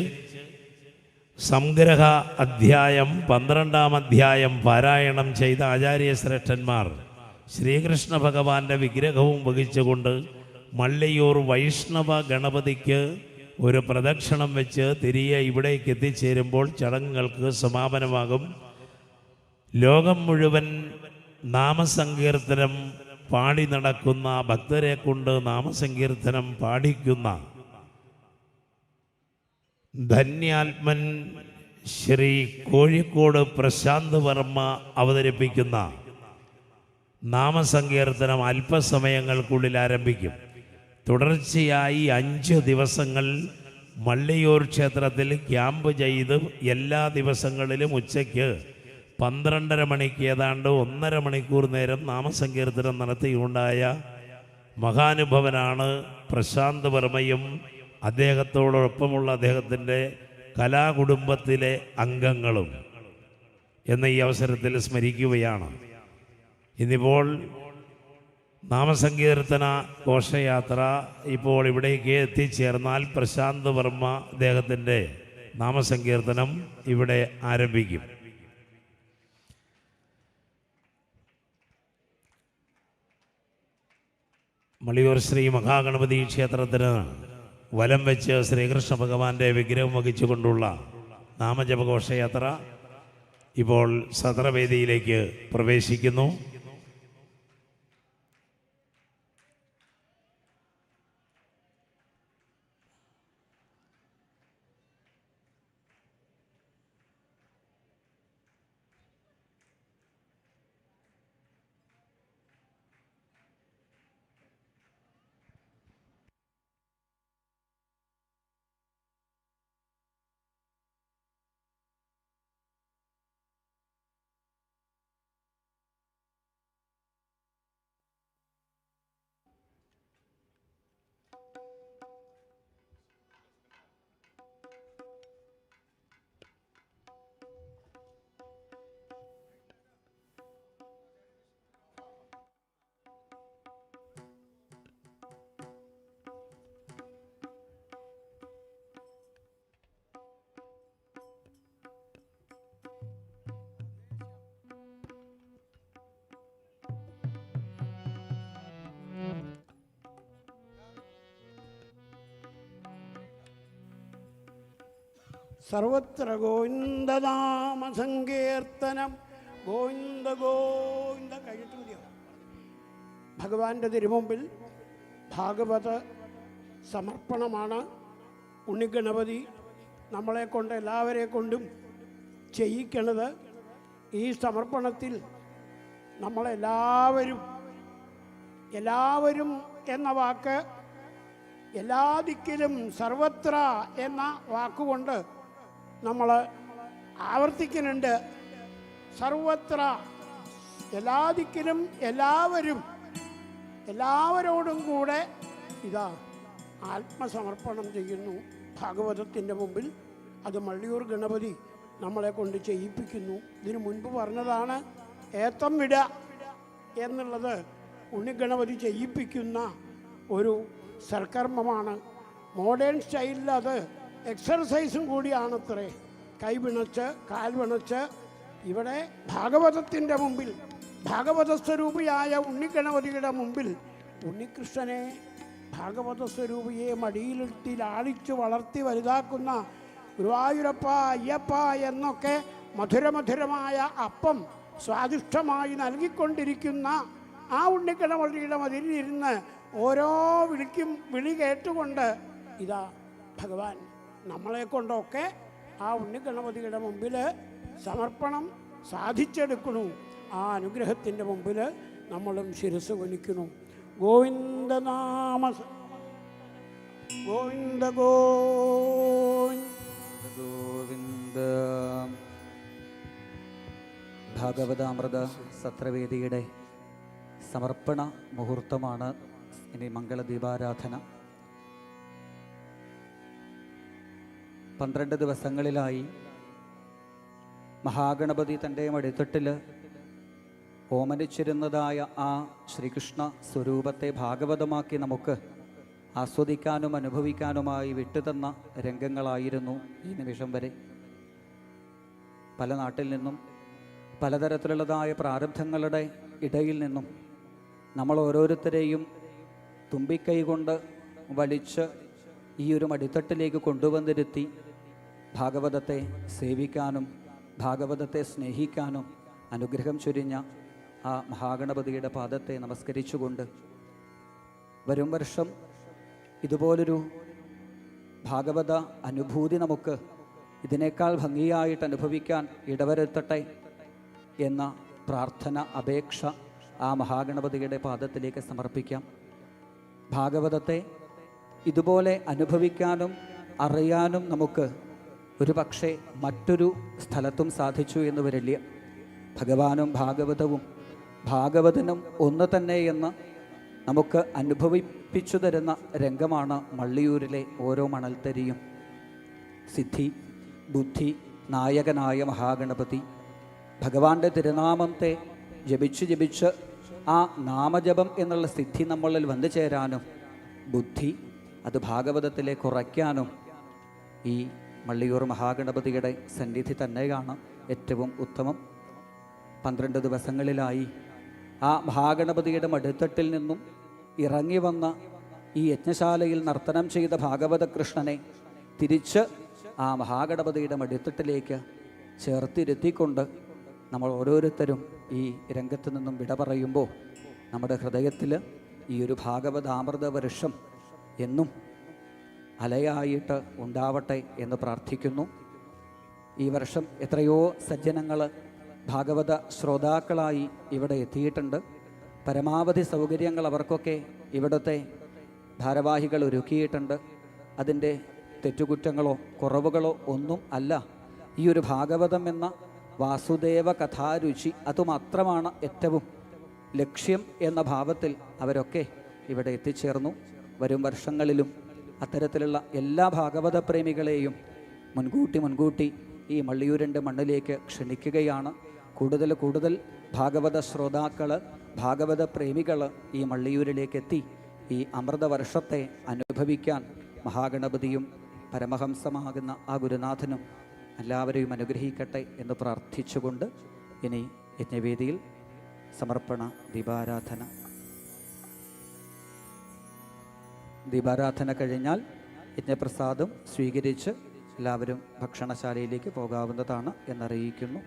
Speaker 3: സംഗ്രഹ അധ്യായം 12-ാം അധ്യായം പാരായണം ചെയ്ത ആചാര്യശ്രേഷ്ഠന്മാർ ശ്രീകൃഷ്ണ ഭഗവാന്റെ വിഗ്രഹവും വഹിച്ചുകൊണ്ട് മള്ളിയൂർ വൈഷ്ണവ ഗണപതിക്ക് ഒരു പ്രദക്ഷിണം വെച്ച് തിരികെ ഇവിടേക്ക് എത്തിച്ചേരുമ്പോൾ ചടങ്ങുകൾക്ക് സമാപനമാകും. ലോകം മുഴുവൻ നാമസങ്കീർത്തനം പാടി നടക്കുന്ന, ഭക്തരെ കൊണ്ട് നാമസങ്കീർത്തനം പാടിക്കുന്ന ധന്യാത്മൻ ശ്രീ കോഴിക്കോട് പ്രശാന്ത് വർമ്മ അവതരിപ്പിക്കുന്ന നാമസങ്കീർത്തനം അല്പസമയങ്ങൾക്കുള്ളിൽ ആരംഭിക്കും. തുടർച്ചയായി 5 ദിവസങ്ങൾ മള്ളിയൂർ ക്ഷേത്രത്തിൽ ക്യാമ്പ് ചെയ്ത് എല്ലാ ദിവസങ്ങളിലും ഉച്ചയ്ക്ക് 12:30 മണിക്ക് ഏതാണ്ട് 1.5 മണിക്കൂർ നേരം നാമസങ്കീർത്തനം നടത്തിയുണ്ടായ മഹാനുഭവനാണ് പ്രശാന്ത് വർമ്മയും അദ്ദേഹത്തോടൊപ്പമുള്ള അദ്ദേഹത്തിൻ്റെ കലാകുടുംബത്തിലെ അംഗങ്ങളും എന്ന ഈ അവസരത്തിൽ സ്മരിക്കുകയാണ്. ഇന്നിപ്പോൾ നാമസങ്കീർത്തന ഘോഷയാത്ര ഇപ്പോൾ ഇവിടേക്ക് എത്തിച്ചേർന്നാൽ പ്രശാന്ത് വർമ്മ അദ്ദേഹത്തിൻ്റെ നാമസങ്കീർത്തനം ഇവിടെ ആരംഭിക്കും. മള്ളിയൂർ ശ്രീ മഹാഗണപതി ക്ഷേത്രത്തിന് വലം വെച്ച് ശ്രീകൃഷ്ണ ഭഗവാന്റെ വിഗ്രഹം വഹിച്ചുകൊണ്ടുള്ള നാമജപഘോഷയാത്ര ഇപ്പോൾ സത്രവേദിയിലേക്ക് പ്രവേശിക്കുന്നു.
Speaker 19: സർവത്ര ഗോവിന്ദനാമസങ്കീർത്തനം ഗോവിന്ദ ഗോവിന്ദ കഴിഞ്ഞിട്ട് മതിയോ? ഭഗവാന്റെ തിരുമുമ്പിൽ ഭാഗവത സമർപ്പണമാണ് ഉണ്ണിഗണപതി നമ്മളെ കൊണ്ട് എല്ലാവരെ കൊണ്ടും ചെയ്യിക്കണത്. ഈ സമർപ്പണത്തിൽ നമ്മളെല്ലാവരും എന്ന വാക്ക് എല്ലാ ദിക്കിലും സർവത്ര എന്ന വാക്കുകൊണ്ട് നമ്മൾ ആവർത്തിക്കുന്നുണ്ട്. സർവത്ര എല്ലാ ദിക്കിലും എല്ലാവരോടും കൂടെ ഇതാ ആത്മസമർപ്പണം ചെയ്യുന്നു ഭാഗവതത്തിൻ്റെ മുമ്പിൽ. അത് മള്ളിയൂർ ഗണപതി നമ്മളെ കൊണ്ട് ചെയ്യിപ്പിക്കുന്നു. ഇതിനു മുൻപ് പറഞ്ഞതാണ് ഏത്തം വിട എന്നുള്ളത് ഉണ്ണിഗണപതി ചെയ്യിപ്പിക്കുന്ന ഒരു സൽക്കർമ്മമാണ്. മോഡേൺ സ്റ്റൈലിൽ അത് എക്സർസൈസും കൂടിയാണത്രേ. കൈ പിണച്ച് കാൽ പിണച്ച് ഇവിടെ ഭാഗവതത്തിൻ്റെ മുമ്പിൽ ഭാഗവത സ്വരൂപിയായ ഉണ്ണിഗണപതിയുടെ മുമ്പിൽ ഉണ്ണികൃഷ്ണനെ ഭാഗവത സ്വരൂപിയെ മടിയിലിട്ട് ലാളിച്ച് വളർത്തി വലുതാക്കുന്ന ഗുരുവായൂരപ്പ അയ്യപ്പ എന്നൊക്കെ മധുരമധുരമായ അപ്പം സ്വാദിഷ്ടമായി നൽകിക്കൊണ്ടിരിക്കുന്ന ആ ഉണ്ണിഗണപതിയുടെ മതിലിരുന്ന് ഓരോ വിളി കേട്ടുകൊണ്ട് ഇതാ ഭഗവാൻ നമ്മളെ കൊണ്ടൊക്കെ ആ ഉണ്ണിഗണപതിയുടെ മുമ്പിൽ സമർപ്പണം സാധിച്ചെടുക്കണു. ആ അനുഗ്രഹത്തിൻ്റെ മുമ്പിൽ നമ്മളും ശിരസ് കുനിക്കുന്നു. ഗോവിന്ദനാമ ഗോവിന്ദ
Speaker 1: ഗോവിന്ദ. ഭാഗവതാമൃത സത്രവേദിയുടെ സമർപ്പണ മുഹൂർത്തമാണ് ഇനി മംഗളദീപാരാധന. 12 ദിവസങ്ങളിലായി മഹാഗണപതി തൻ്റെ മടിത്തട്ടിൽ ഓമനിച്ചിരുന്നതായ ആ ശ്രീകൃഷ്ണ സ്വരൂപത്തെ ഭാഗവതമാക്കി നമുക്ക് ആസ്വദിക്കാനും അനുഭവിക്കാനുമായി വിട്ടുതന്ന രംഗങ്ങളായിരുന്നു ഈ നിമിഷം വരെ. പല നാട്ടിൽ നിന്നും പലതരത്തിലുള്ളതായ പ്രാരബ്ധങ്ങളുടെ ഇടയിൽ നിന്നും നമ്മൾ ഓരോരുത്തരെയും തുമ്പിക്കൈ കൊണ്ട് വലിച്ച് ഈ ഒരു മടിത്തട്ടിലേക്ക് കൊണ്ടുവന്നിരുത്തി ഭാഗവതത്തെ സേവിക്കാനും ഭാഗവതത്തെ സ്നേഹിക്കാനും അനുഗ്രഹം ചൊരിഞ്ഞ ആ മഹാഗണപതിയുടെ പാദത്തെ നമസ്കരിച്ചുകൊണ്ട് വരും വർഷം ഇതുപോലൊരു ഭാഗവത അനുഭൂതി നമുക്ക് ഇതിനേക്കാൾ ഭംഗിയായിട്ട് അനുഭവിക്കാൻ ഇടവരുത്തട്ടെ എന്ന പ്രാർത്ഥന അപേക്ഷ ആ മഹാഗണപതിയുടെ പാദത്തിലേക്ക് സമർപ്പിക്കാം. ഭാഗവതത്തെ ഇതുപോലെ അനുഭവിക്കാനും അറിയാനും നമുക്ക് ഒരു പക്ഷേ മറ്റൊരു സ്ഥലത്തും സാധിച്ചു എന്ന് വരില്ല. ഭഗവാനും ഭാഗവതനും ഒന്ന് തന്നെ എന്ന് നമുക്ക് അനുഭവിപ്പിച്ചു തരുന്ന രംഗമാണ് മള്ളിയൂരിലെ ഓരോ മണൽത്തരിയും. സിദ്ധി ബുദ്ധി നായകനായ മഹാഗണപതി ഭഗവാന്റെ തിരുനാമത്തെ ജപിച്ച് ആ നാമജപം എന്നുള്ള സിദ്ധി നമ്മളിൽ വന്നു ചേരാനും ബുദ്ധി അത് ഭാഗവതത്തിലേക്ക് ഉറയ്ക്കാനും ഈ മള്ളിയൂർ മഹാഗണപതിയുടെ സന്നിധി തന്നെയാണ് ഏറ്റവും ഉത്തമം. 12 ദിവസങ്ങളിലായി ആ മഹാഗണപതിയുടെ മടിത്തട്ടിൽ നിന്നും ഇറങ്ങി വന്ന ഈ യജ്ഞശാലയിൽ നർത്തനം ചെയ്ത ഭാഗവത കൃഷ്ണനെ തിരിച്ച് ആ മഹാഗണപതിയുടെ മടിത്തട്ടിലേക്ക് ചേർത്തിരുത്തിക്കൊണ്ട് നമ്മൾ ഓരോരുത്തരും ഈ രംഗത്ത് നിന്നും വിട പറയുമ്പോൾ നമ്മുടെ ഹൃദയത്തിൽ ഈ ഒരു ഭാഗവതാമൃത വർഷം എന്നും അലയായിട്ട് ഉണ്ടാവട്ടെ എന്ന് പ്രാർത്ഥിക്കുന്നു. ഈ വർഷം എത്രയോ സജ്ജനങ്ങൾ ഭാഗവത ശ്രോതാക്കളായി ഇവിടെ എത്തിയിട്ടുണ്ട്. പരമാവധി സൗകര്യങ്ങൾ അവർക്കൊക്കെ ഇവിടുത്തെ ഭാരവാഹികൾ ഒരുക്കിയിട്ടുണ്ട്. അതിൻ്റെ തെറ്റുകുറ്റങ്ങളോ കുറവുകളോ ഒന്നും അല്ല. ഈ ഒരു ഭാഗവതം എന്ന വാസുദേവ കഥാരുചി അതുമാത്രമാണ് ഏറ്റവും ലക്ഷ്യം എന്ന ഭാവത്തിൽ അവരൊക്കെ ഇവിടെ എത്തിച്ചേർന്നു. വരും വർഷങ്ങളിലും അത്തരത്തിലുള്ള എല്ലാ ഭാഗവത പ്രേമികളെയും മുൻകൂട്ടി ഈ മള്ളിയൂരിൻ്റെ മണ്ണിലേക്ക് ക്ഷണിക്കുകയാണ്. കൂടുതൽ ഭാഗവത ശ്രോതാക്കൾ ഭാഗവത പ്രേമികൾ ഈ മള്ളിയൂരിലേക്ക് എത്തി ഈ അമൃതവർഷത്തെ അനുഭവിക്കാൻ മഹാഗണപതിയും പരമഹംസമാകുന്ന ആ ഗുരുനാഥനും എല്ലാവരെയും അനുഗ്രഹിക്കട്ടെ എന്ന് പ്രാർത്ഥിച്ചുകൊണ്ട് ഇനി യജ്ഞവേദിയിൽ സമർപ്പണ ദീപാരാധന കഴിഞ്ഞാൽ യജ്ഞപ്രസാദം സ്വീകരിച്ച് എല്ലാവരും ഭക്ഷണശാലയിലേക്ക് പോകാവുന്നതാണ് എന്നറിയിക്കുന്നു.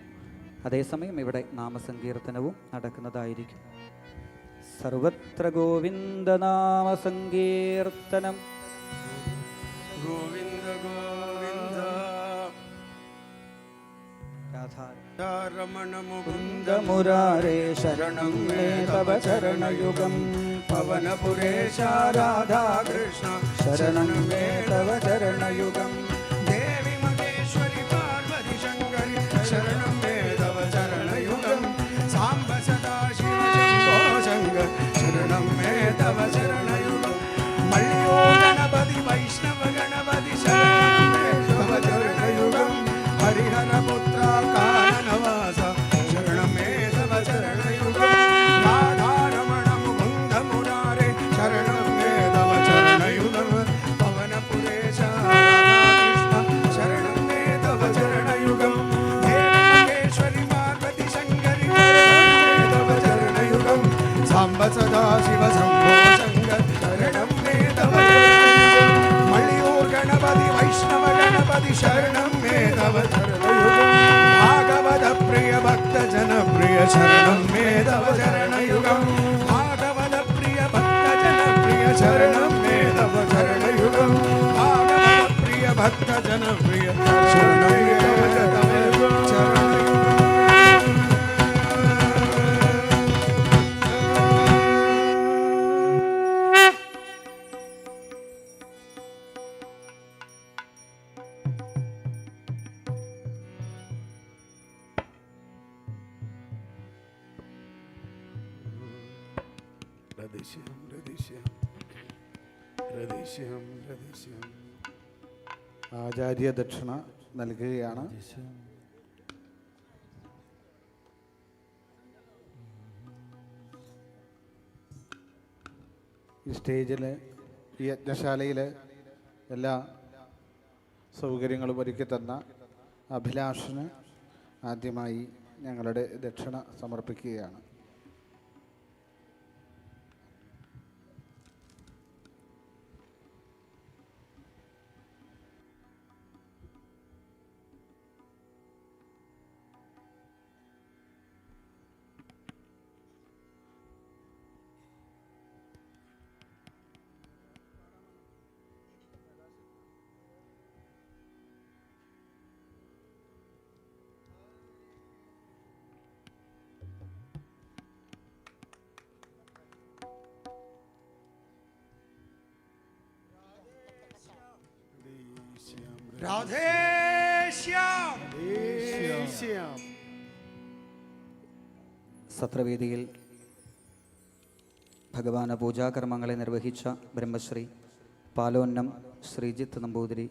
Speaker 1: അതേസമയം ഇവിടെ നാമസങ്കീർത്തനവും നടക്കുന്നതായിരിക്കും. സർവത്ര ഗോവിന്ദനാമസങ്കീർത്തനം.
Speaker 2: ഗോവിന്ദ ഗോവിന്ദ രമണ മുകുന്ദ
Speaker 1: മുരാരേ ശരണം മേ തവ ചരണയുഗം.
Speaker 2: പവനപുരേശ രാധാകൃഷ്ണ ശരണം മേ തവ ചരണയുഗം. ദേവി മഹേശ്വരി പാർവതി ശങ്കരി ശരണം മേ തവ ചരണയുഗം. സാംബ സദാശിവ ശംഭോ ശങ്കർ ശരണം മേ തവ ചരണയുഗം. മള്ളിയോർ ഗണപതി വൈഷ്ണവ ഗണപതി ശരണം മേ തവ ചരണയുഗം. ഹരിഹര പുത്ര കാനനവാസ ശരണം മേ തവ ചരണയുഗം. രാധാരമണ മുകുന്ദ മുരാരേ ശരണം മേ തവ ചരണയുഗം. പവനപുരേശ രാധാകൃഷ്ണ ശരണം മേ തവ ചരണയുഗം. ദേവമഹേശ്വരി പാർവതി ശങ്കരി തവ ചരണയുഗം. സാംബ സദാശിവ ശംഭോ ശങ്കർ ശരണം മേ തവ ചരണയുഗം. മള്ളിയൂർ ഗണപതി വൈഷ്ണവ ഗണപതി ശരണം മേ തവ ചരണയുഗം. ഭാഗവത പ്രിയ ഭക്ത ജനപ്രിയ ശരണം മേ തവ ചരണയുഗം. ഭാഗവത പ്രിയ ഭക്ത ജനപ്രിയ ശരണം മേ തവ ചരണയുഗം. ഭാഗവത പ്രിയ ഭക്ത ജനപ്രിയ ശരണം മേ തവ ചരണയുഗം.
Speaker 8: ആചാര്യ ദക്ഷിണ നൽകുകയാണ്. ഈ സ്റ്റേജിൽ, ഈ യജ്ഞശാലയിൽ എല്ലാ സൗകര്യങ്ങളും ഒരുക്കി തന്ന അഭിലാഷിന് ആദ്യമായി ഞങ്ങളുടെ ദക്ഷിണ സമർപ്പിക്കുകയാണ്.
Speaker 1: സത്രവേദിയിൽ ഭഗവാന് പൂജാകർമ്മങ്ങളെ നിർവഹിച്ച ബ്രഹ്മശ്രീ പാലോന്നം ശ്രീജിത്ത് നമ്പൂതിരി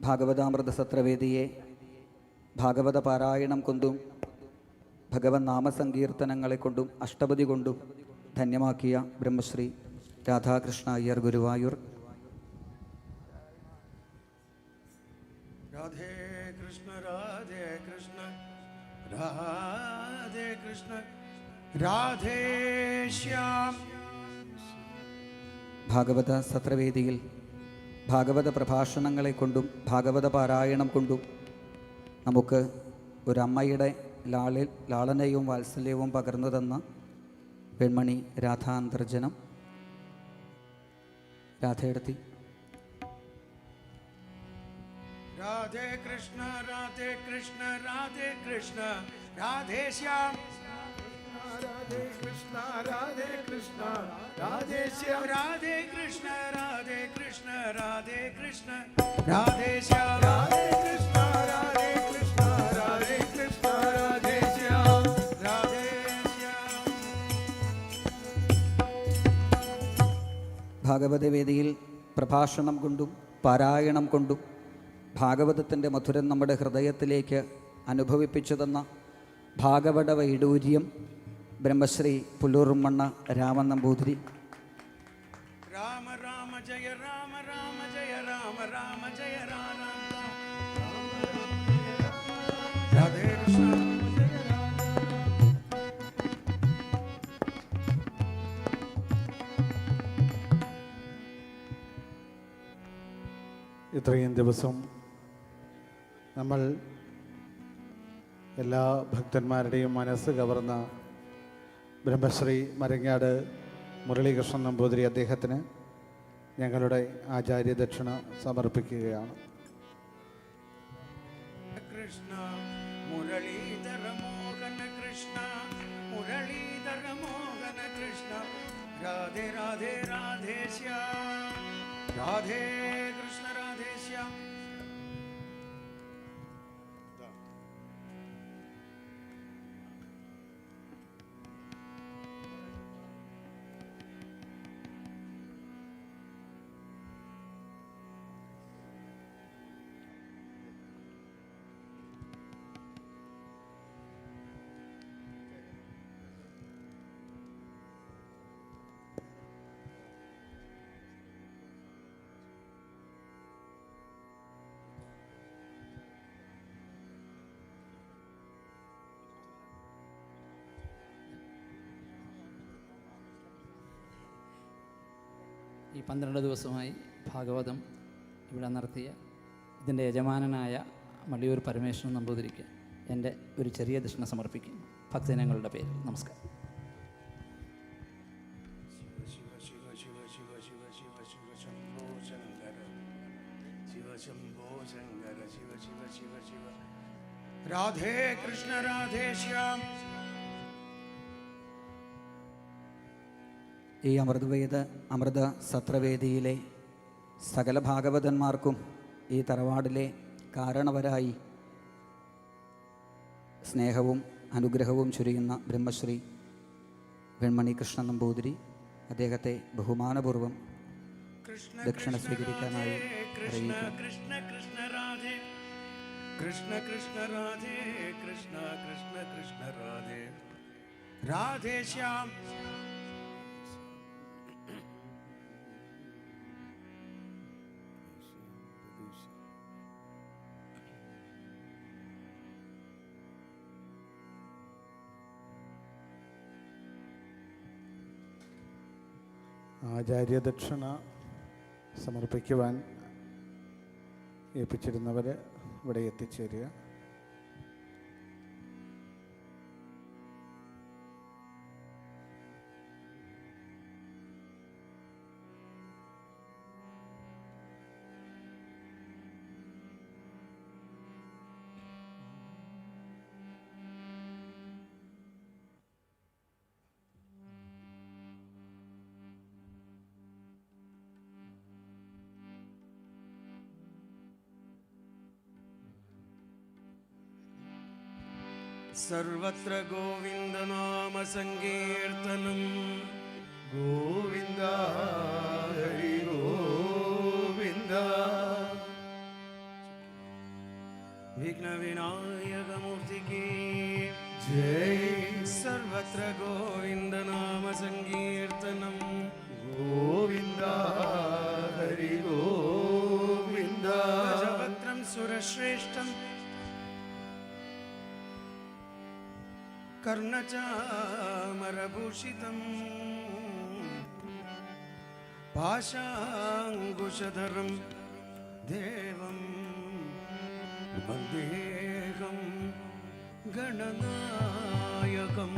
Speaker 1: ഭാഗവതാമൃത സത്രവേദിയെ ഭാഗവത പാരായണം കൊണ്ടും ഭഗവൻ നാമസങ്കീർത്തനങ്ങളെ കൊണ്ടും അഷ്ടപതി കൊണ്ടും ധന്യമാക്കിയ ബ്രഹ്മശ്രീ രാധാകൃഷ്ണ അയ്യർ ഗുരുവായൂർ.
Speaker 2: രാധേ കൃഷ്ണ രാധേ കൃഷ്ണ രാധേ കൃഷ്ണ രാധേ ശ്യാം.
Speaker 1: ഭാഗവത സത്രവേദിയിൽ ഭാഗവത പ്രഭാഷണങ്ങളെ കൊണ്ടും ഭാഗവത പാരായണം കൊണ്ടും നമുക്ക് ഒരമ്മയുടെ ലാളനയും വാത്സല്യവും പകർന്നു തന്ന പെൺമണി രാധാന്തർജനം. രാധയെടുത്തി.
Speaker 2: രാധേ കൃഷ്ണ രാധേ കൃഷ്ണ രാധേ കൃഷ്ണ രാധേ ശ്യാം. രാധേ കൃഷ്ണ രാധേ കൃഷ്ണ രാധേ ശ്യാം. രാധേ കൃഷ്ണ രാധേ കൃഷ്ണ രാധേ കൃഷ്ണ രാധേ ശ്യാം. രാധേ കൃഷ്ണ രാധേ കൃഷ്ണ രാധേ കൃഷ്ണ രാധേ ശ്യാം. രാധേ ശ്യാം.
Speaker 1: ഭാഗവതവേദിയിൽ പ്രഭാഷണം കൊണ്ടും പാരായണം കൊണ്ടും ഭാഗവതത്തിൻ്റെ മധുരം നമ്മുടെ ഹൃദയത്തിലേക്ക് അനുഭവിപ്പിച്ചു തന്ന ഭാഗവത വൈഡൂര്യം ബ്രഹ്മശ്രീ പുല്ലൂർമണ്ണ രാമൻ നമ്പൂതിരി.
Speaker 2: രാമ രാമ ജയ രാമ രാമ ജയ രാമ രാമ ജയ രാമ രാധേ കൃഷ്ണ.
Speaker 8: ഇത്രയും ദിവസം നമ്മൾ എല്ലാ ഭക്തന്മാരുടെയും മനസ്സ് കവർന്ന ബ്രഹ്മശ്രീ മരങ്ങാട് മുരളീകൃഷ്ണൻ നമ്പൂതിരി അദ്ദേഹത്തിന് ഞങ്ങളുടെ ആചാര്യ ദക്ഷിണ സമർപ്പിക്കുകയാണ്.
Speaker 2: കൃഷ്ണ മുരളീധര മോഹന കൃഷ്ണ മുരളീധര മോഹന കൃഷ്ണ രാധേ രാധേ രാധേ ശ്യാം രാധേ കൃഷ്ണ രാധേ ശ്യാം.
Speaker 19: ഈ 12 ദിവസമായി ഭാഗവതം ഇവിടെ നടത്തിയ ഇതിൻ്റെ യജമാനനായ മള്ളിയൂർ പരമേശ്വരൻ നമ്പൂതിരിക്ക് എൻ്റെ ഒരു ചെറിയ ദക്ഷിണ സമർപ്പിക്കുന്നു ഭക്തജനങ്ങളുടെ പേരിൽ. നമസ്കാരം.
Speaker 2: രാധേ കൃഷ്ണ രാധേ ശ്യാം.
Speaker 1: ഈ അമൃത സത്രവേദിയിലെ സകല ഭാഗവതന്മാർക്കും ഈ തറവാടിലെ കാരണവരായി സ്നേഹവും അനുഗ്രഹവും ചൊരിയുന്ന ബ്രഹ്മശ്രീ വെൺമണി കൃഷ്ണൻ നമ്പൂതിരി അദ്ദേഹത്തെ ബഹുമാനപൂർവം ദക്ഷിണ സ്വീകരിക്കാനായി അറിയിക്കുന്നു.
Speaker 2: കൃഷ്ണ കൃഷ്ണ രാധേ കൃഷ്ണ കൃഷ്ണ രാധേ കൃഷ്ണ കൃഷ്ണ കൃഷ്ണ രാധേ രാധേ ശ്യാം.
Speaker 8: ആചാര്യദക്ഷിണ സമർപ്പിക്കുവാൻ ഏൽപ്പിച്ചിരുന്നവർ ഇവിടെ എത്തിച്ചേരുക.
Speaker 2: സർവത്ര ഗോവിന്ദ നാമ സങ്കീർത്തനം ഗോവിന്ദ ഹരി ഗോവിന്ദ. വിഘ്ന വിനായക മൂർത്തിക്ക് ജയ്. സർവത്ര ഗോവിന്ദ നാമ സങ്കീർത്തനം ഗോവിന്ദ ഹരി ഗോവിന്ദ. ഗജപത്രം സുരശ്രേഷ്ഠം കർണചാമരഭൂഷിതം പാശാങ്കുശധരം ദേവം വന്ദേഹം ഗണനായകം.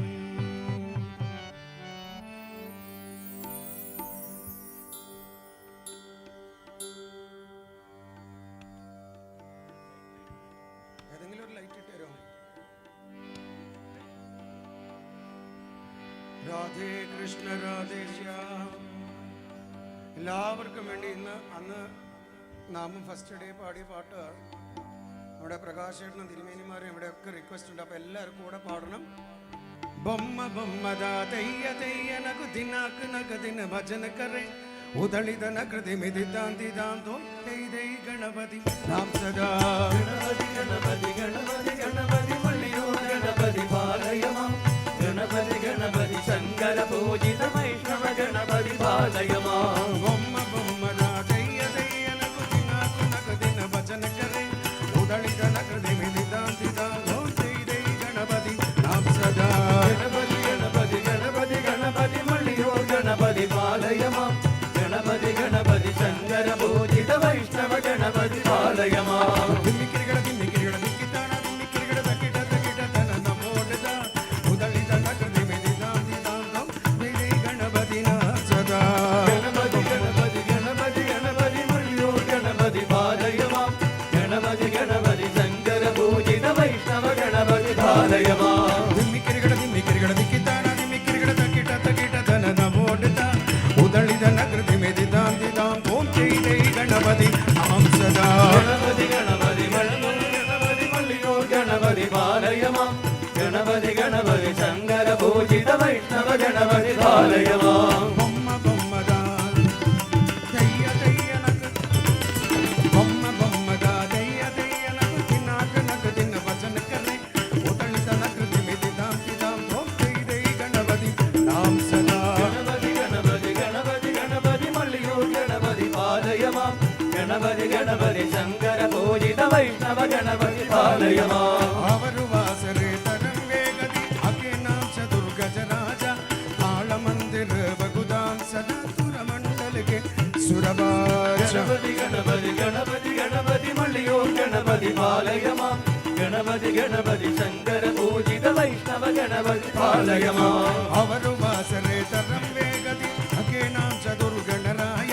Speaker 2: ഏതെങ്കിലും ഒരു ലൈറ്റ് ഇട്ട് തരുമോ? രാധേ കൃഷ്ണ രാധേ ശ്യാം. എല്ലാവർക്കും വേണ്ടി അന്ന് നാമം ഫസ്റ്റ് ഡേ പാടിയ പാട്ട് നമ്മുടെ പ്രകാശേട്ടനും തിരുമേനിമാരും ഇവിടെയൊക്കെ റിക്വസ്റ്റ് ഉണ്ട്. അപ്പോൾ എല്ലാവർക്കും കൂടെ പാടണം. ബൊമ്മ ബൊമ്മദാ തെയ്യ തെയ്യ നകു ദിനാക്ക് നഗദിന ഭജന കരേ ഉദളിതന കൃതി മിതിതാന്തി ദാന്തോ തെയ് തെയ് ഗണപതി നാം സദാ ഗണപതി ഗണപതി ഗണപതി ഗണപതി മള്ളിയൂർ ഗണപതി പാലയമാം ഗണപതി ഗണപതി ശങ്കര പൂജിത വൈഷ്ണവ ഗണപതി പാലയമാം. ബൊമ്മ ബൊമ്മദാ തെയ്യ തെയ്യ നകു ദിനാക്ക്
Speaker 6: ഗണപതി ശങ്കര പൂജിത വൈഷ്ണവ ഗണപതി പാലയ മാം
Speaker 2: അവരുവാസരേ തരം വേഗതി അഖിനാം ചതുർഗജരാജ ആളമന്ദിര ബഗുദാം സദാ സുരമണ്ഡലകെ സുരഭാര
Speaker 6: ഗണപതി ഗണപതി ഗണപതി ഗണപതി മള്ളിയൂർ ഗണപതി പാലയ മാം ഗണപതി ഗണപതി ശങ്കര പൂജിത വൈഷ്ണവ ഗണപതി പാലയ മാം
Speaker 2: അവരുവാസരേ തരം വേഗതി അഖിനാം ചതുർഗണരായ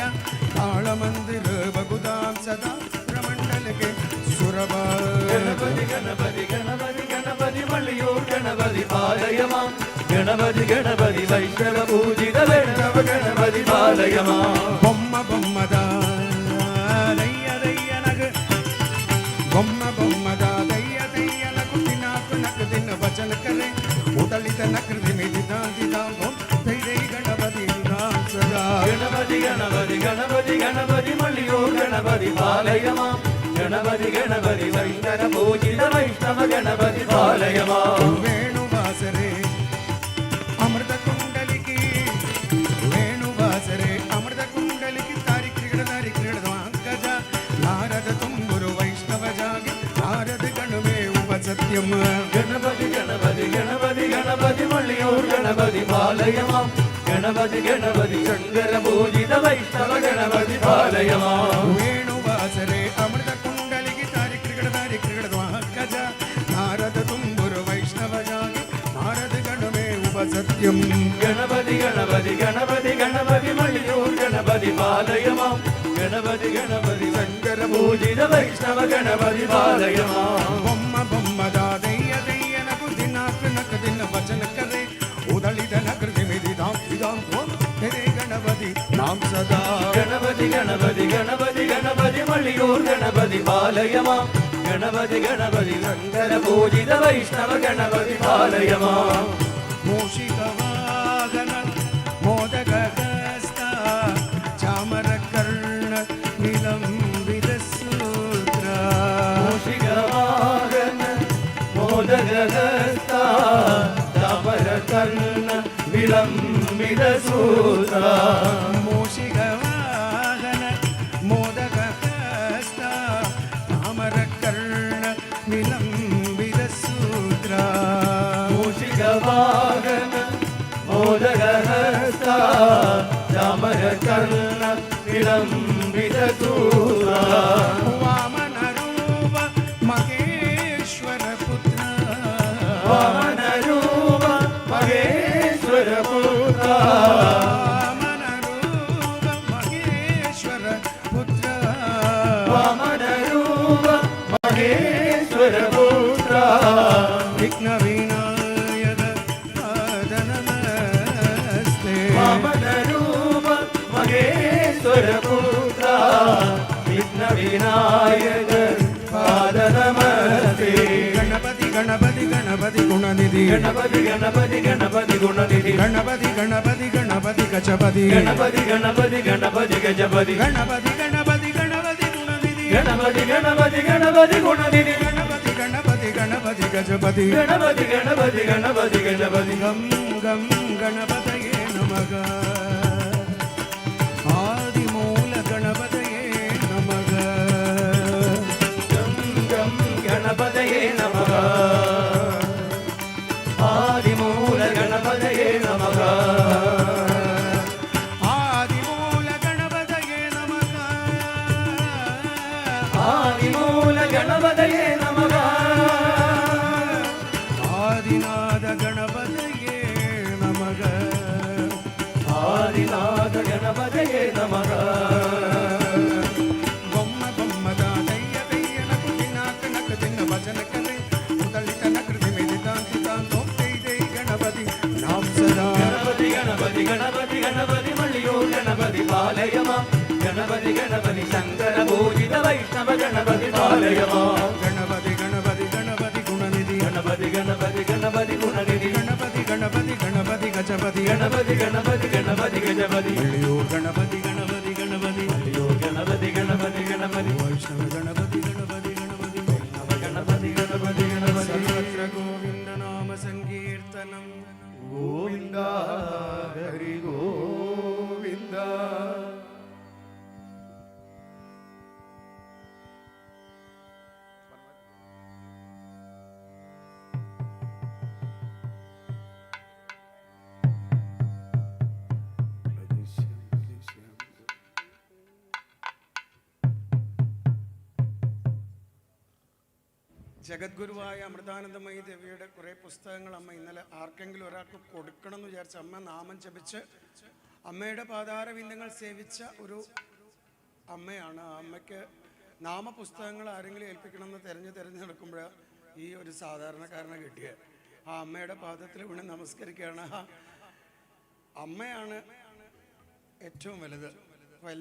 Speaker 2: ആളമന്ദിര ബഗുദാം സദാ സുരമണ്ഡലകെ സുരഭാര
Speaker 6: ഗണപതി ഗണപതി ഗണപതി ഗണപതി മള്ളിയൂർ ഗണപതി പാലയ മാം ഗണപതി ഗണപതി വൈഷ്ണവ പൂജിത വൈഷ്ണവ ഗണപതി പാലയ മാം
Speaker 2: ബൊമ്മ ബൊമ്മദാ ദയ്യ ദയ്യനക ബൊമ്മ ബൊമ്മദാ ദയ്യ ദയ്യനക ദിനാക നക ദിന വചന കരെ ഉദളിത നകൃതി മിദിതാം ദിതാം ബൊം ദൈ ഗണപതി നാം സദാ
Speaker 6: ഗണപതി ഗണപതി ഗണപതി ഗണപതി മള്ളിയൂർ ഗണപതി പാലയ മാം ഗണപതി ഗണപതി വൈഷ്ണവ പൂജിത വൈഷ്ണവ ഗണപതി പാലയ മാം
Speaker 2: വേണുവാസരേ അമൃത കുണ്ടലിക്ക് വേണുവാസരേ അമൃത കുണ്ടലിക്ക് താരി ക്രീഡ വാങ്കജ നാരദ തുമ്പുരു വൈഷ്ണവ ജാഗി നാരദ ഗണമേ ഉപസത്യം
Speaker 6: ഗണപതി ഗണപതി ഗണപതി ഗണപതി മള്ളിയൂർ ഗണപതി പാലയ മാം ഗണപതി ഗണപതി ശങ്കര പൂജിത വൈഷ്ണവ ഗണപതി പാലയ മാം
Speaker 2: വേണുവാസരേ അമൃത കുണ്ടലിക്ക് താരി ക്രീഡ വാങ്കജ നാരദ തുമ്പുരു വൈഷ്ണവ ജാഗി നാരദ ഗണമേ ഉപസത്യം
Speaker 6: ഗണപതി ഗണപതി ഗണപതി ഗണപതി മള്ളിയൂർ ഗണപതി പാലയ മാം ഗണപതി ഗണപതി ശങ്കര പൂജിത വൈഷ്ണവ ഗണപതി പാലയ മാം
Speaker 2: ബൊമ്മ ബൊമ്മദാ ദയ്യ ദയ്യനക ദിനാക നക ദിന വചന കരെ ഉദളിത നകൃതി മിദിതാം ദിതാം ബൊം ദൈ ഗണപതി നാം സദാ
Speaker 6: ഗണപതി ഗണപതി ഗണപതി ഗണപതി മള്ളിയൂർ ഗണപതി പാലയ മാം ഗണപതി ഗണപതി ശങ്കര പൂജിത വൈഷ്ണവ ഗണപതി പാലയ മാം
Speaker 2: മൂഷികവാഹന മോദകഹസ്ത ചാമരകർണ നിലംബിത സൂത്ര
Speaker 6: മൂഷികവാഹന മോദകഹസ്ത ചാമരകർണ വിളംബിത സൂത്ര
Speaker 2: മൂഷികവാഹന മോദകഹസ്ത ചാമരകർണ നിലംബിത സൂത്ര
Speaker 6: മൂഷികവാഹന മോദകഹസ്ത ചാമരകർണ വിളംബിത സൂത്ര
Speaker 2: വാമനരൂപ മഹേശ്വര പുത്ര
Speaker 6: വാമനരൂപ മഹേശ്വര പുത്ര
Speaker 2: വാമനരൂപ മഹേശ്വര പുത്ര
Speaker 6: വാമനരൂപ മഹേശ്വര പുത്ര
Speaker 2: വിഘ്നവിനായക പാദനമസ്തേ
Speaker 6: വാമനരൂപ മഹേശ്വര പുത്ര വിഘ്നവിനായക പാദനമസ്തേ
Speaker 2: ഗണപതി ഗണപതി ഗണപതി ഗുണനിധി
Speaker 6: ഗണപതി ഗണപതി ഗണപതി ഗുണനിധി
Speaker 2: ഗണപതി ഗണപതി ഗണപതി ഗജപതി
Speaker 6: ഗണപതി ഗണപതി ഗണപതി ഗജപതി
Speaker 2: ഗണപതി ഗണപതി ഗണപതി ഗുണനിധി
Speaker 6: ഗണപതി ഗണപതി ഗണപതി ഗുണനിധി
Speaker 2: ഗണപതി ഗണപതി ഗണപതി ഗജപതി
Speaker 6: ഗണപതി ഗണപതി ഗണപതി ഗജപതി
Speaker 2: ഗം ഗം ഗണപതയേ നമഃ ആദിമൂല ഗണപതയേ നമഃ
Speaker 6: ഗം ഗം ഗണപതയേ നമഃ ആദിമൂല ഗണപതയേ നമഃ
Speaker 2: ആദിമൂല ഗണപതയേ നമഃ
Speaker 6: ആദിമൂല ഗണപതയേ നമഃ
Speaker 2: ആദിനാഥ ഗണപതയേ നമഃ
Speaker 6: ആദിനാഥ ഗണപതയേ നമഃ
Speaker 2: ബൊമ്മ ബൊമ്മദാ ദയ്യ ദയ്യനക ദിനാക നക ദിന വചന കരെ ഉദളിത നകൃതി മിദിതാം ദിതാം ബൊം ദൈ ഗണപതി നാം സദാ
Speaker 6: ഗണപതി ഗണപതി ഗണപതി ഗണപതി മള്ളിയൂർ ഗണപതി പാലയ മാം ഗണപതി ഗണപതി ശങ്കര പൂജിത വൈഷ്ണവ ഗണപതി പാലയ മാം
Speaker 2: ഗണപതി ഗണപതി ഗണപതി ഗുണനിധി
Speaker 6: ഗണപതി ഗണപതി ഗണപതി ഗുണനിധി
Speaker 2: ഗണപതി ഗണപതി ഗണപതി ഗജപതി
Speaker 6: ഗണപതി ഗണപതി ഗണപതി ഗജപതി
Speaker 2: മള്ളിയൂർ ഗണപതി ഗണപതി ഗണപതി
Speaker 6: മള്ളിയൂർ ഗണപതി ഗണപതി ഗണപതി
Speaker 2: വൈഷ്ണവ ഗണപതി ഗണപതി ഗണപതി
Speaker 6: ഗണപതി ഗണപതി ഗണപതി
Speaker 2: സർവത്ര ഗോവിന്ദ നാമ സങ്കീർത്തനം
Speaker 6: ഗോവിന്ദ ഹരി ഗോവിന്ദ
Speaker 2: ജഗദ്ഗുരുവായ അമൃതാനന്ദമയി ദേവിയുടെ കുറേ പുസ്തകങ്ങൾ അമ്മ ഇന്നലെ ആർക്കെങ്കിലും ഒരാൾക്ക് കൊടുക്കണം എന്ന് വിചാരിച്ച അമ്മ നാമം ജപിച്ച് അമ്മയുടെ പാതാരവിന്ദങ്ങൾ സേവിച്ച ഒരു അമ്മയാണ്. ആ അമ്മയ്ക്ക് നാമപുസ്തകങ്ങൾ ആരെങ്കിലും ഏൽപ്പിക്കണമെന്ന് തിരഞ്ഞു നടക്കുമ്പോഴാണ് ഈ ഒരു സാധാരണക്കാരനെ കിട്ടിയത്. ആ അമ്മയുടെ പാദത്തിൽ വീണ് നമസ്കരിക്കുകയാണ്. അമ്മയാണ് ഏറ്റവും വലുത്. അപ്പോൾ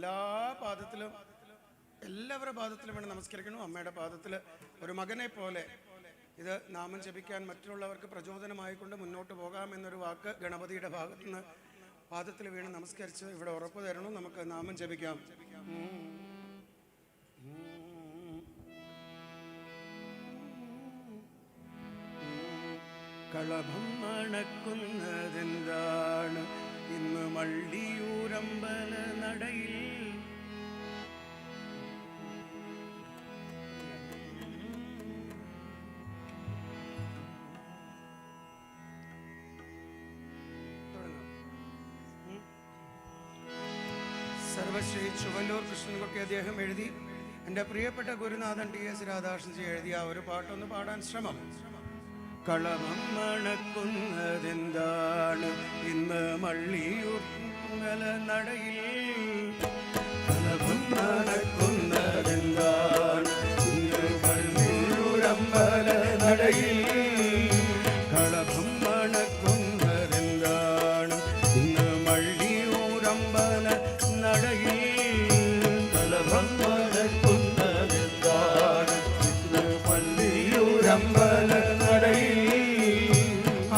Speaker 2: എല്ലാവരുടെ പാദത്തിലും വേണം നമസ്കരിക്കണം. അമ്മയുടെ പാദത്തിൽ ഒരു മകനെ പോലെ ഇത് നാമം ജപിക്കാൻ മറ്റുള്ളവർക്ക് പ്രചോദനമായിക്കൊണ്ട് മുന്നോട്ട് പോകാമെന്നൊരു വാക്ക് ഗണപതിയുടെ ഭാഗത്തുനിന്ന് പാദത്തിൽ വീണ് നമസ്കരിച്ച് ഇവിടെ ഉറപ്പ് തരണം. നമുക്ക് നാമം ജപിക്കാം. കളഭം മണക്കുന്നതെന്താണ് ഇന്ന് മള്ളിയൂരമ്പല നടയിൽ? സർവശ്രീ ചുവല്ലൂർ കൃഷ്ണൻകുട്ടി അദ്ദേഹം എഴുതി എൻ്റെ പ്രിയപ്പെട്ട ഗുരുനാഥൻ ടി.എസ്. രാധാകൃഷ്ണൻജി എഴുതിയ ആ ഒരു പാട്ടൊന്ന് പാടാൻ ശ്രമം. കളഭം മണക്കുന്നതെന്താണ് ഇന്ന് മള്ളിയൂർമല നടയിൽ? കളഭം മണക്കുന്നതെന്താണ് ഇന്ന് മള്ളിയൂരമ്പല നടയിൽ? കളഭം മണക്കുന്നതെന്താണ് ഇന്ന് മള്ളിയൂരമ്പല നടയിൽ? കളഭം മണക്കുന്നതെന്താണ് ഇന്ന് മള്ളിയൂരമ്പല നടയിൽ?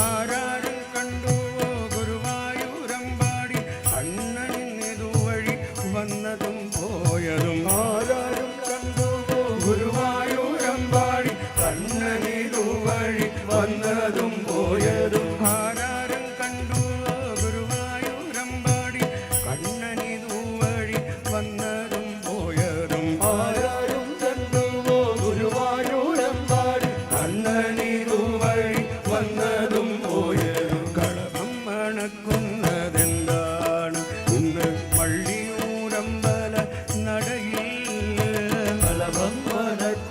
Speaker 2: ആരാരും കണ്ടുവോ ഗുരുവായൂരമ്പാടി കണ്ണനിന്നിതുവഴി വന്നതും പോയതും? ആരാരും കണ്ടുവോ ഗുരുവായൂരമ്പാടി കണ്ണനിതുവഴി വന്നതും പോയതും? ആരാരും കണ്ടുവോ ഗുരുവായൂരമ്പാടി കണ്ണനിതുവഴി വന്നതും പോയതും? ആരാരും കണ്ടുവോ ഗുരുവായൂരമ്പാടി കണ്ണനിതുവഴി വന്നതും പോയതും? കളഭം മണക്കുന്നതെന്താണ് ഇന്ന് മള്ളിയൂരമ്പല നടയിൽ? കളഭം മണക്കുന്നതെന്താണ്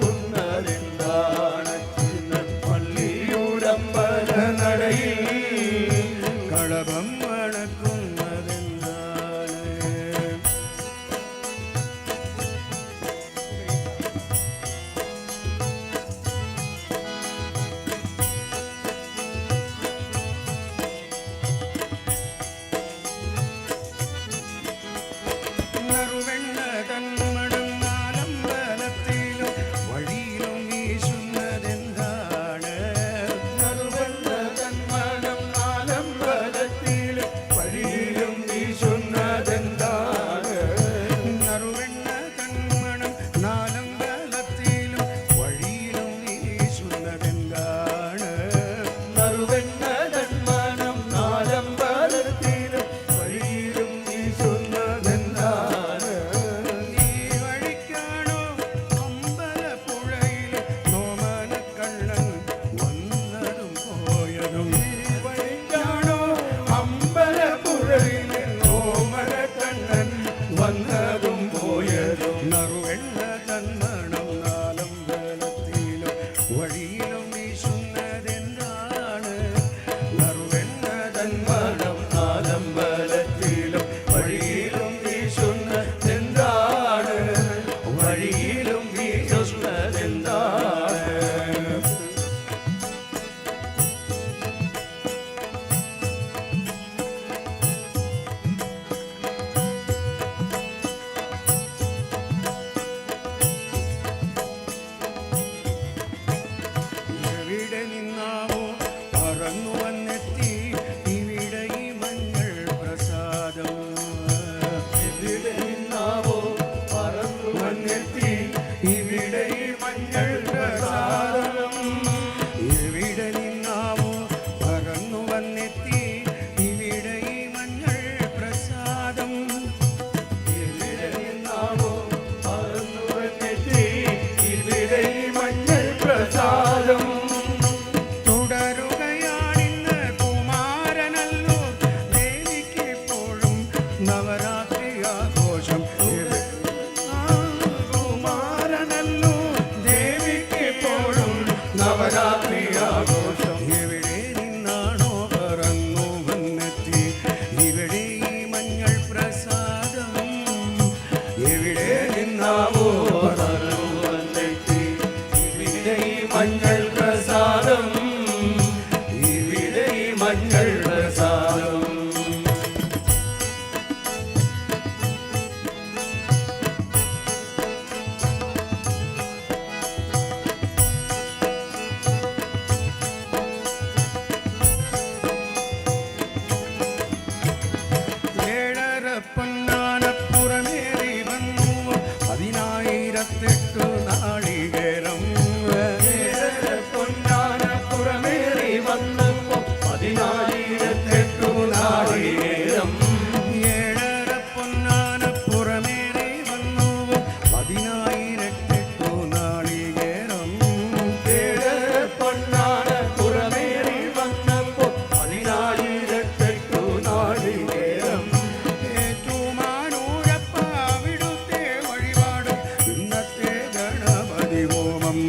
Speaker 6: നാളികേരം പൊന്നാന പുറമേറി വന്നപ്പോ 10,008 നാളികേരം ഏഴര പൊന്നാന പുറമേറി വന്നു 10,008 നാളികേരം ഏഴര പൊന്നാന പുറമേറി വന്നപ്പോ 10,008 നാളികേരം ഏറ്റുമാനൂരപ്പ അവിടുത്തെ വഴിപാട് ഇന്നത്തെ ഗണപതി ഹോമം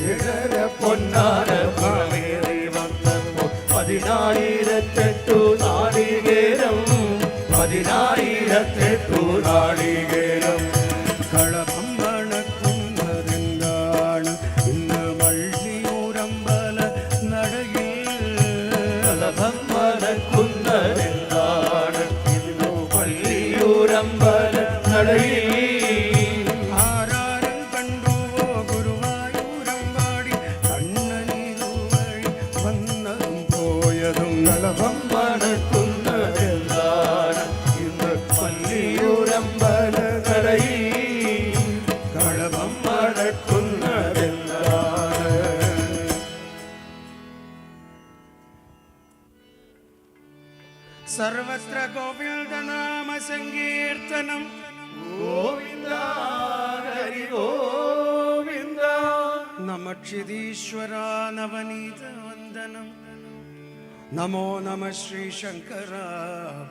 Speaker 6: ഏഴര പൊന്നാന പുറമേറി വന്നപ്പോ 10,008 നാളികേരം 10,008 നാളികേരം കളഭം മണക്കുന്നതെന്താണ് ഇന്ന് വള്ളിയൂരമ്പല നടയിൽ കളഭം മണക്കുന്നതെന്താണ് ഇന്ന് വള്ളിയൂരമ്പല നടയിൽ ആരാരും കണ്ടുവോ ഗുരുവായൂരമ്പാടി കണ്ണനീതുവഴി വന്നതും പോയതും കളഭം മണക്കുന്നതെന്താണ് ഇന്ന് വള്ളിയൂരമ്പല നടയിൽ കളഭം മണക്കുന്നതെന്താണ് സർവത്ര ഗോവിന്ദനാമ സങ്കീർത്തനം ഗോവിന്ദ ഹരി ഗോവിന്ദ നമഃ നവനീത വന്ദനം നമോ നമ ശ്രീ ശങ്കര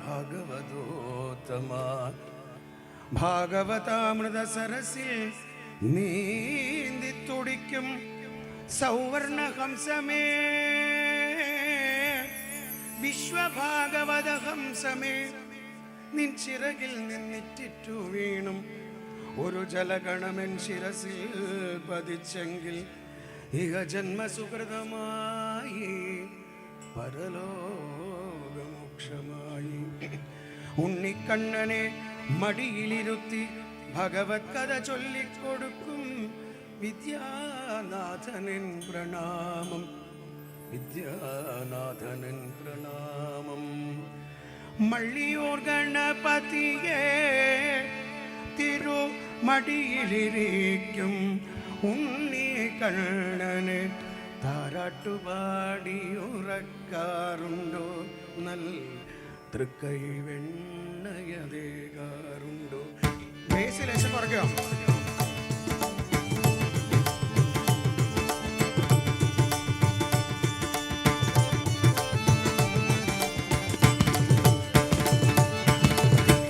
Speaker 6: ഭാഗവതോത്തമ ഭാഗവതാമൃത സരസിൽ നീന്തി തുടിക്കും സൗവർണ ഹംസമേ വിശ്വഭാഗവത ഹംസമേ നിൻ ചിറകിൽ നിന്നിറ്റിറ്റു വീണും ഒരു ജലഗണമെൻ ശിരസിൽ പതിച്ചെങ്കിൽ ഇഹ ജന്മസുഹൃതമായി പരലോകമോക്ഷമായി ഉണ്ണിക്കണ്ണനെ മടിയിലിരുത്തി ഭഗവത് കഥ ചൊല്ലിക്കൊടുക്കും വിദ്യാനാഥനൻ പ്രണാമം വിദ്യാനാഥനൻ പ്രണാമം മള്ളിയൂർ ഗണപതിയെ തിരുമടിയിലിരിക്കും ഉണ്ണിക്കണ്ണനെ താരാട്ടുപാടിയുറക്കാറുണ്ടോ നൽ തൃക്കൈ വെണ്ണയതേകാറുണ്ടോ ബേസിലേശം കുറയ്ക്കാം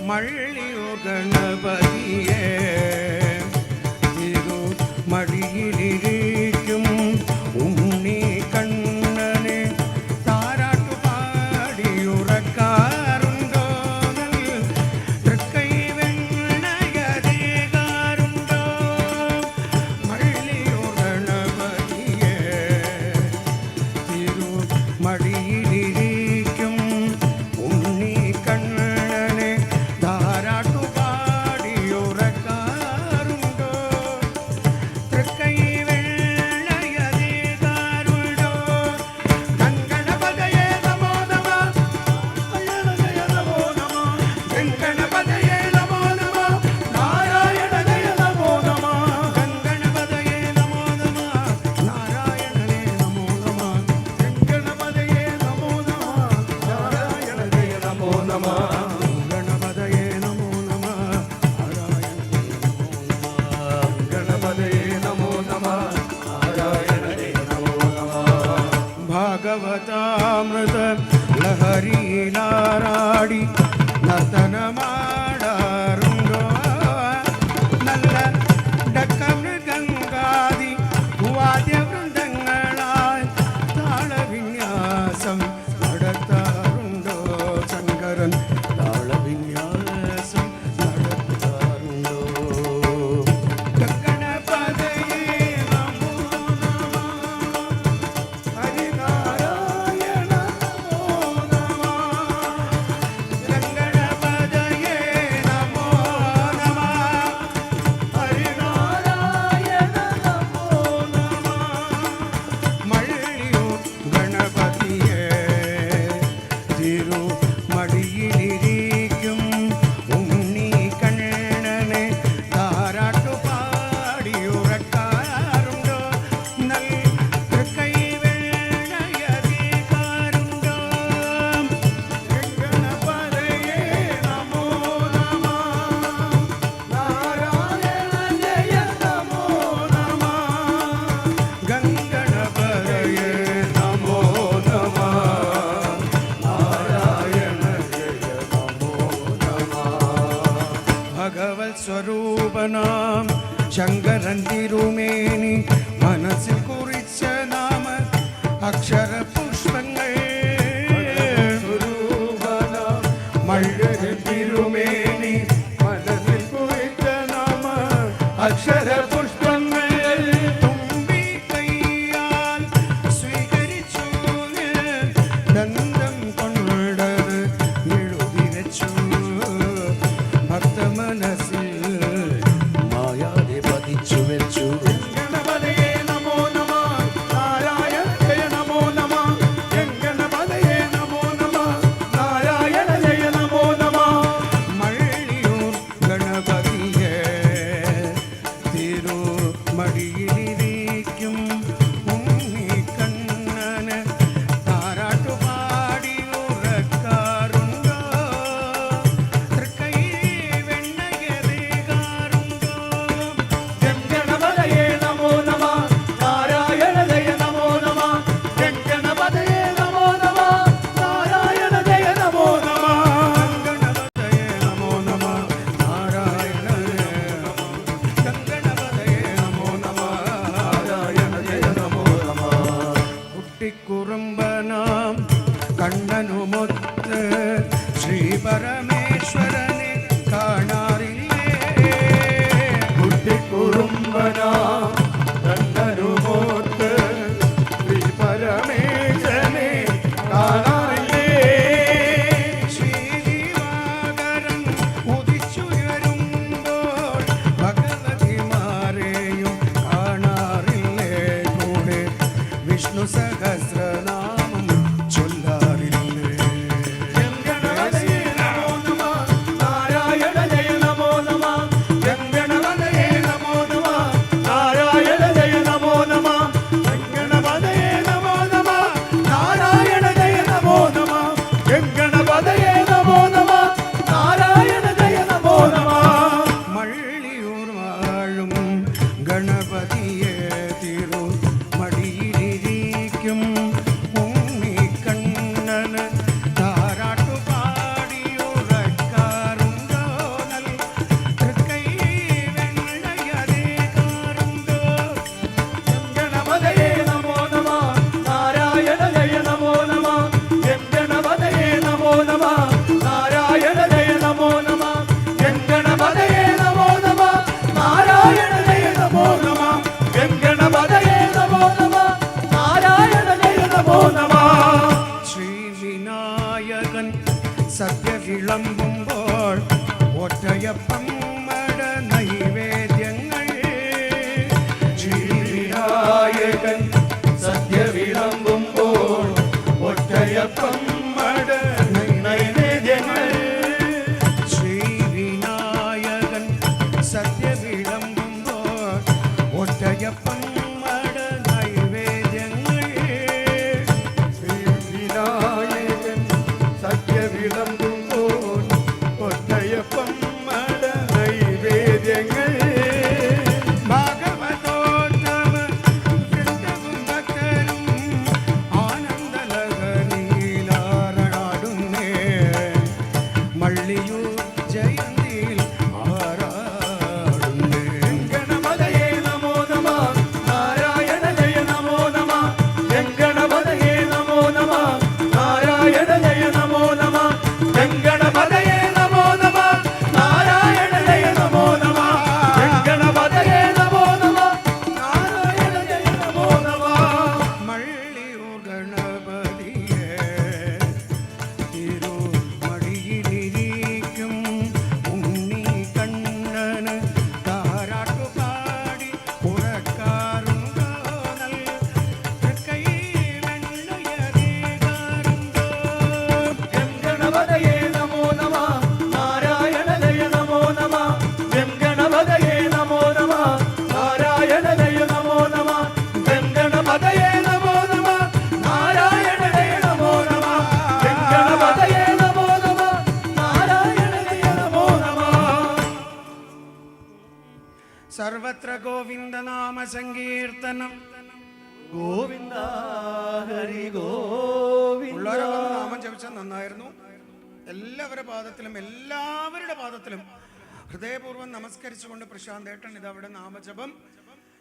Speaker 6: മള്ളിയൂർ ഗണപതിയെ തിരുമടിയിലിരിക്കും ഉണ്ണിക്കണ്ണനെ താരാട്ടുപാടിയുറക്കാറുണ്ടോ തൃക്കൈ വെണ്ണയതേകാറുണ്ടോ മള്ളിയൂർ ഗണപതിയെ തിരുമടിയിലിരിക്കും ഉണ്ണിക്കണ്ണനെ താരാട്ടുപാടിയുറക്കാറുണ്ടോ തൃക്കൈ വെണ്ണയതേകാറുണ്ടോ ഗംഗണപതയേ നമോ നമഃ നാരായണ നമോ നമഃ ഗംഗണപതയേ നമോ നമഃ നാരായണ നമോ നമഃ ഗംഗണപതയേ നമോ നമഃ നാരായണനേ നമോ നമഃ ഗംഗണപതയേ നമോ നമഃ നാരായണനേ നമോ നമഃ ഗണപതയേ നമോ നമഃ ഗണപതയേ നമോ നമഃ നാരായണനേ നമോ നമഃ ഭാഗവതാമൃത ലഹരിയിലാറാടി നർത്തനമാടാറുണ്ടോ നല്ല ഡക്കമൃഗങ്കാദി വാദ്യവൃന്ദങ്ങളാൽ താളവിന്യാസം നടത്താറുണ്ടോ ശങ്കരൻ താളവിന്യാസം നടത്താറുണ്ടോ ഗണപതയേ നമോ നമഃ ഹരിനാരായണ നമോ നമഃ ഗംഗണപതയേ
Speaker 2: തിരുമേനി മനസ്സിൽ കുറിച്ച നാമ അക്ഷര പുഷ്പങ്ങൾ മല്ലൂർ തിരുമേനി മനസ്സിൽ കുറിച്ച നാമ അക്ഷര പുഷ്പങ്ങൾ തുമ്പി കൈയാൽ സ്വീകരിച്ചു ദന്തം കൊണ്ടത് എഴുതി വെച്ചു ഭക്ത മനസ്സിൽ മായാതെ പതിച്ചു വെച്ചു. ഗണപതയേ നമോ നമ നാരായണ ജയ നമോ നമ ഗണപതയേ നമോ നമ നാരായണ ജയ നമോ നമ. മള്ളിയൂർ ഗണപതിയെ തിരുമടിയിലിരിക്കും ഉണ്ണിക്കണ്ണന് താരാട്ടുപാടി ഉറക്കാറുണ്ടോ തൃക്കൈ വെണ്ണയറികാറുണ്ടോ. ഗണപതയേ നമോ നമ നാരായണ ജയ നമോ നമ ഗണപതയേ നമോ നമ നാരായണ ജയ നമോ നമ ഗണപതയേ നമോ നമ നാരായണ ജയ നമോ ഗണപതയേ നമോ നമ നാരായണ ജയ നമോ നമ. കുട്ടിക്കുറുമ്പനാം കണ്ണനുമൊത്ത് ശ്രീ പരമേശ്വരനെ കാണാറില്ലേ. കുട്ടിക്കുറുമ്പനാം കണ്ണനുമൊത്ത് ശ്രീ പരമേശ്വരനെ കാണാറില്ലേ. ശ്രീദിവാകരൻ ഉദിച്ചുയരുമ്പോൾ ഭഗവതിമാരെയും കാണാറില്ലേ. കൂടെ വിഷ്ണു സഹസ്രനാമം ചൊല്ലാറില്ലേ. ഗണപതയേ നമോ നമ നാരായണ ജയ നമോ നമ ഗണപതയേ നമോ നമ നാരായണ ജയ നമോ നമ ഗണപതയേ നമോ നമ നാരായണ ജയ നമോ നമ ഗണപതയേ നമോ നമ നാരായണ ജയ നമോ നമ. മള്ളിയൂർ വാഴും ഗണപതിയെ തിരു മടിയിലിരിക്കും ഉണ്ണിക്കണ്ണന് താരാട്ടുപാടി ഉറക്കാറുണ്ടോ നൽ തൃക്കൈ വെണ്ണയറികാറുണ്ടോ. ഗണപതയേ നമോ നമ നാരായണ ജയ നമോ നമ ഗണപതയേ നമോ നമ നാരായണ ജയ നമോ നമ ഗണപതയേ നമോ നമ നാരായണ ജയ നമോ നമ ഗണപതയേ നമോ നമ നാരായണ ജയ നമോ നമ. ശ്രീ വിനായകൻ സദ്യ വിളമ്പുമ്പോൾ ഒറ്റയപ്പം മട നൈവേദ്യങ്ങൾ. ശ്രീ വിനായകൻ സദ്യ വിളമ്പുമ്പോൾ ഒറ്റയപ്പം മട നൈവേദ്യങ്ങൾ. ശ്രീ വിനായകൻ സദ്യ വിളമ്പുമ്പോൾ ഒറ്റയപ്പം മട നൈവേദ്യങ്ങൾ. ശ്രീ വിനായകൻ സദ്യ വിളമ്പുമ്പോൾ ഒറ്റയപ്പം മട നൈവേദ്യങ്ങൾ. ഭാഗവതോത്തമ വൃന്ദവും ഭക്തരും ആനന്ദലഹരിയിലാറാടുന്നേ. മള്ളിയൂർ ജയന്തിയിൽ ആറാടുന്നേ. ഗണപതയേ നമോ നമ നാരായണ ജയ നമോ നമ ഗണപതയേ നമോ നമ നാരായണ ജയ നമോ നമ ഗണപതയേ നമോ നമ നാരായണ ജയ നമോ നമ ഗണപതയേ നമോ നമ നാരായണ ജയ നമോ നമ. മള്ളിയൂർ ഗണപതിയെ തിരുമടിയിലിരിക്കും ഉണ്ണിക്കണ്ണന് താരാട്ടുപാടി ഉറക്കാറുണ്ടോ നൽ തൃക്കൈ വെണ്ണയറികാറുണ്ടോ. ഗണപതയേ നമോ നമ നാരായണ ജയ നമോ നമ ഗണപതയേ നമോ നമ നാരായണ ജയ നമോ നമ ഗണപതയേ നമോ നമ നാരായണ ജയ നമോ നമ ഗണപതയേ നമോ നമ നാരായണ ജയ നമോ നമ. സർവത്ര ഗോവിന്ദ നാമ സങ്കീർത്തനം.
Speaker 6: ഗോവിന്ദ ഹരി ഗോവിന്ദ.
Speaker 2: ഉള്ളവരൊക്കെ നാമം ജപിച്ചാൽ നന്നായിരുന്നു. എല്ലാവരുടെ പാദത്തിലും ഹൃദയപൂർവ്വം നമസ്കരിച്ചുകൊണ്ട് പ്രശാന്തേട്ടൻ ഇതവിടെ നാമജപം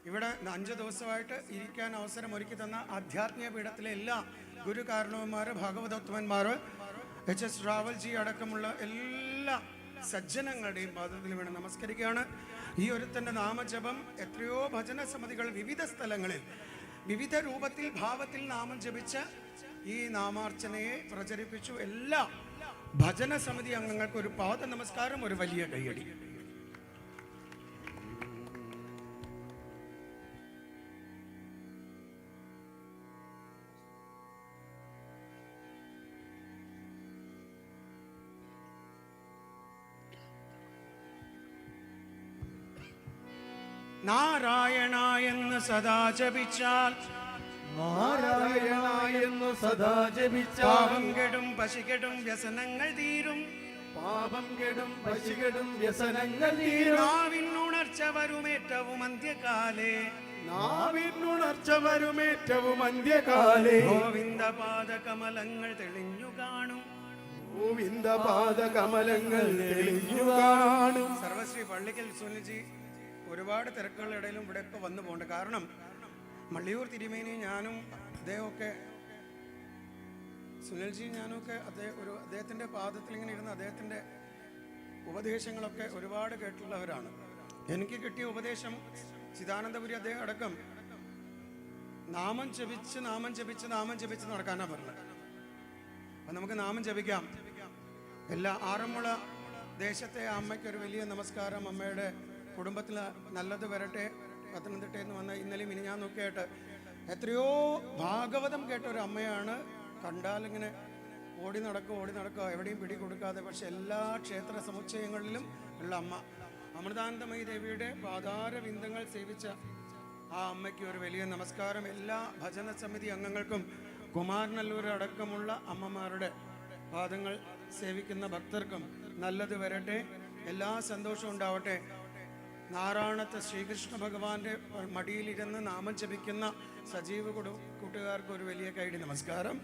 Speaker 2: ഇവിടെ 5 ദിവസമായിട്ട് ഇരിക്കാൻ അവസരം ഒരുക്കി തന്ന ആധ്യാത്മിക പീഠത്തിലെ എല്ലാ ഗുരു കാരണവന്മാർ, ഭാഗവതോത്തമന്മാർ, HS റാവൽജി അടക്കമുള്ള എല്ലാ സജ്ജനങ്ങളുടെയും പാദത്തിൽ വീണ് നമസ്കരിക്കുകയാണ്. ഈ ഒരുത്തൻ്റെ നാമജപം എത്രയോ ഭജന സമിതികൾ വിവിധ സ്ഥലങ്ങളിൽ വിവിധ രൂപത്തിൽ ഭാവത്തിൽ നാമം ജപിച്ച ഈ നാമാർച്ചനയെ പ്രചരിപ്പിച്ചു. എല്ലാ ഭജന സമിതി അംഗങ്ങൾക്ക് ഒരു പാദ നമസ്കാരം, ഒരു വലിയ കയ്യടി. നാരായണ എന്ന് സദാ ജപിച്ചാൽ,
Speaker 6: നാരായണ എന്ന് സദാ ജപിച്ചാൽ
Speaker 2: പാപം കെടും പശി കെടും വ്യസനങ്ങൾ തീരും,
Speaker 6: പാപം കെടും പശി കെടും വ്യസനങ്ങൾ തീരും.
Speaker 2: നാവിനുണർച്ച വരുമേറ്റവും അന്ത്യകാലേ,
Speaker 6: നാവിനുണർച്ച വരുമേറ്റവും അന്ത്യകാലേ.
Speaker 2: ഗോവിന്ദ പാദകമലങ്ങൾ തെളിഞ്ഞു കാണും,
Speaker 6: ഗോവിന്ദ പാദകമലങ്ങൾ തെളിഞ്ഞു കാണും.
Speaker 2: സർവശ്രീ പള്ളിക്കൽ സുനിൽജി ഒരുപാട് തിരക്കുകളുടെ ഇടയിലും ഇവിടെ ഇപ്പോൾ വന്നു പോകേണ്ട കാരണം മള്ളിയൂർ തിരുമേനി ഞാനും അദ്ദേഹമൊക്കെ, സുനിൽജി ഞാനൊക്കെ അദ്ദേഹത്തിൻ്റെ പാദത്തിൽ ഇങ്ങനെ ഇരുന്ന് അദ്ദേഹത്തിൻ്റെ ഉപദേശങ്ങളൊക്കെ ഒരുപാട് കേട്ടുള്ളവരാണ്. എനിക്ക് കിട്ടിയ ഉപദേശം ചിദാനന്ദപുരി അദ്ദേഹം അടക്കം നാമം ജപിച്ച് നടക്കാനാണ് പറഞ്ഞത്. അപ്പം നമുക്ക് നാമം ജപിക്കാം. എല്ലാ ആറന്മുള ദേശത്തെ അമ്മയ്ക്ക് ഒരു വലിയ നമസ്കാരം. അമ്മയുടെ കുടുംബത്തിൽ നല്ലത് വരട്ടെ. പത്തനംതിട്ടയിൽ നിന്ന് വന്ന ഇന്നലെയും മിനിഞ്ഞാന്നൊക്കെ ആയിട്ട് എത്രയോ ഭാഗവതം കേട്ട ഒരു അമ്മയാണ്. കണ്ടാലിങ്ങനെ ഓടി നടക്കുക, എവിടെയും പിടി കൊടുക്കാതെ. പക്ഷെ എല്ലാ ക്ഷേത്ര സമുച്ചയങ്ങളിലും ഉള്ള അമ്മ, അമൃതാനന്ദമയി ദേവിയുടെ പാതാരവിന്ദങ്ങൾ സേവിച്ച ആ അമ്മയ്ക്ക് ഒരു വലിയ നമസ്കാരം. എല്ലാ ഭജന സമിതി അംഗങ്ങൾക്കും, കുമാരനല്ലൂർ അടക്കമുള്ള അമ്മമാരുടെ പാദങ്ങൾ സേവിക്കുന്ന ഭക്തർക്കും നല്ലത് വരട്ടെ, എല്ലാ സന്തോഷവും ഉണ്ടാവട്ടെ. നാരായണത്തെ ശ്രീകൃഷ്ണ ഭഗവാന്റെ മടിയിലിരുന്ന് നാമം ജപിക്കുന്ന സജീവ കൂട്ടുകാർക്ക് ഒരു വലിയ കൈയടി നമസ്കാരം.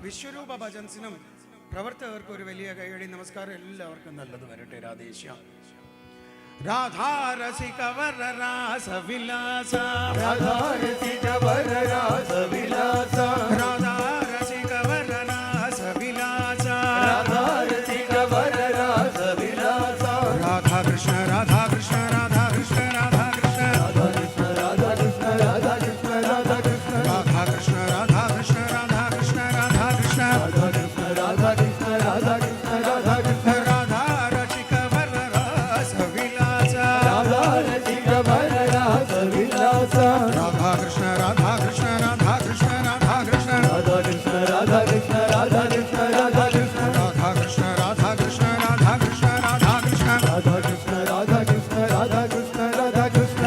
Speaker 2: വിശ്വരൂപ ഭജൻസിനും പ്രവർത്തകർക്ക് ഒരു വലിയ കൈയടി നമസ്കാരം. എല്ലാവർക്കും നല്ലത് വരട്ടെ. രാധേശ്യാം. രാധാരസിക വരരാസ വിലാസ,
Speaker 6: രാധാരസിക വരരാസ വിലാസ,
Speaker 2: രാധാരസിക വരരാസ വിലാസ,
Speaker 6: രാധാരസിക വരരാസ വിലാസ.
Speaker 2: രാധാകൃഷ്ണ രാധാകൃഷ്ണ രാധാകൃഷ്ണ രാധാകൃഷ്ണ
Speaker 6: രാധാകൃഷ്ണ രാധാകൃഷ്ണ രാധാകൃഷ്ണ രാധാകൃഷ്ണ
Speaker 2: രാധാകൃഷ്ണ രാധാകൃഷ്ണ രാധാകൃഷ്ണ രാധാകൃഷ്ണ
Speaker 6: രാധാകൃഷ്ണ രാധാകൃഷ്ണ രാധാകൃഷ്ണ രാധാകൃഷ്ണ.
Speaker 2: രാധാരസിക വരരാസ വിലാസ,
Speaker 6: രാധാരസിക വരരാസ വിലാസ.
Speaker 2: രാധാകൃഷ്ണ രാധാകൃഷ്ണ രാധാകൃഷ്ണ രാധാകൃഷ്ണ
Speaker 6: രാധാകൃഷ്ണ രാധാകൃഷ്ണ രാധാകൃഷ്ണ രാധാകൃഷ്ണ.
Speaker 2: രാധാകൃഷ്ണ രാധാകൃഷ്ണ രാധാകൃഷ്ണ രാധാകൃഷ്ണ
Speaker 6: രാധാകൃഷ്ണ രാധാകൃഷ്ണ രാധാകൃഷ്ണ രാധാകൃഷ്ണ.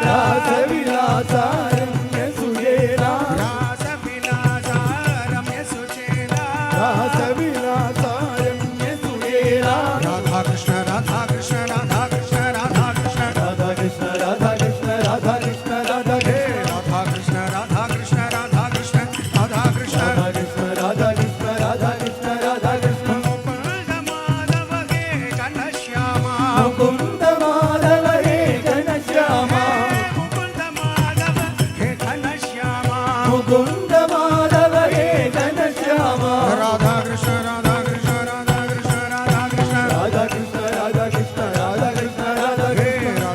Speaker 2: രാസവിലാസ രമ്യ സുചേല,
Speaker 6: രാസവിലാസ രമ്യ സുചേല,
Speaker 2: രാസവിലാസ രമ്യ സുചേല,
Speaker 6: രാസവിലാസ രമ്യ സുചേല.
Speaker 2: രാധാകൃഷ്ണ രാധാകൃഷ്ണ രാധാകൃഷ്ണ രാധാകൃഷ്ണ
Speaker 6: രാധാകൃഷ്ണ രാധാകൃഷ്ണ രാധാകൃഷ്ണ രാധാകൃഷ്ണ.
Speaker 2: രാധാകൃഷ്ണ രാധാകൃഷ്ണ രാധാകൃഷ്ണ രാധാകൃഷ്ണ
Speaker 6: രാധാകൃഷ്ണ രാധാകൃഷ്ണ രാധാകൃഷ്ണ രാധാകൃഷ്ണ.
Speaker 2: മുകുന്ദ മാധവ ഹേ ഘനശ്യാമ,
Speaker 6: മുകുന്ദ മാധവ ഹേ ഘനശ്യാമ,
Speaker 2: മുകുന്ദ മാധവ ഹേ ഘനശ്യാമ,
Speaker 6: മുകുന്ദ മാധവ ഹേ ഘനശ്യാമ.
Speaker 2: രാധാകൃഷ്ണ രാധാകൃഷ്ണ രാധാകൃഷ്ണ രാധാകൃഷ്ണ
Speaker 6: രാധാകൃഷ്ണ രാധാകൃഷ്ണ രാധാകൃഷ്ണ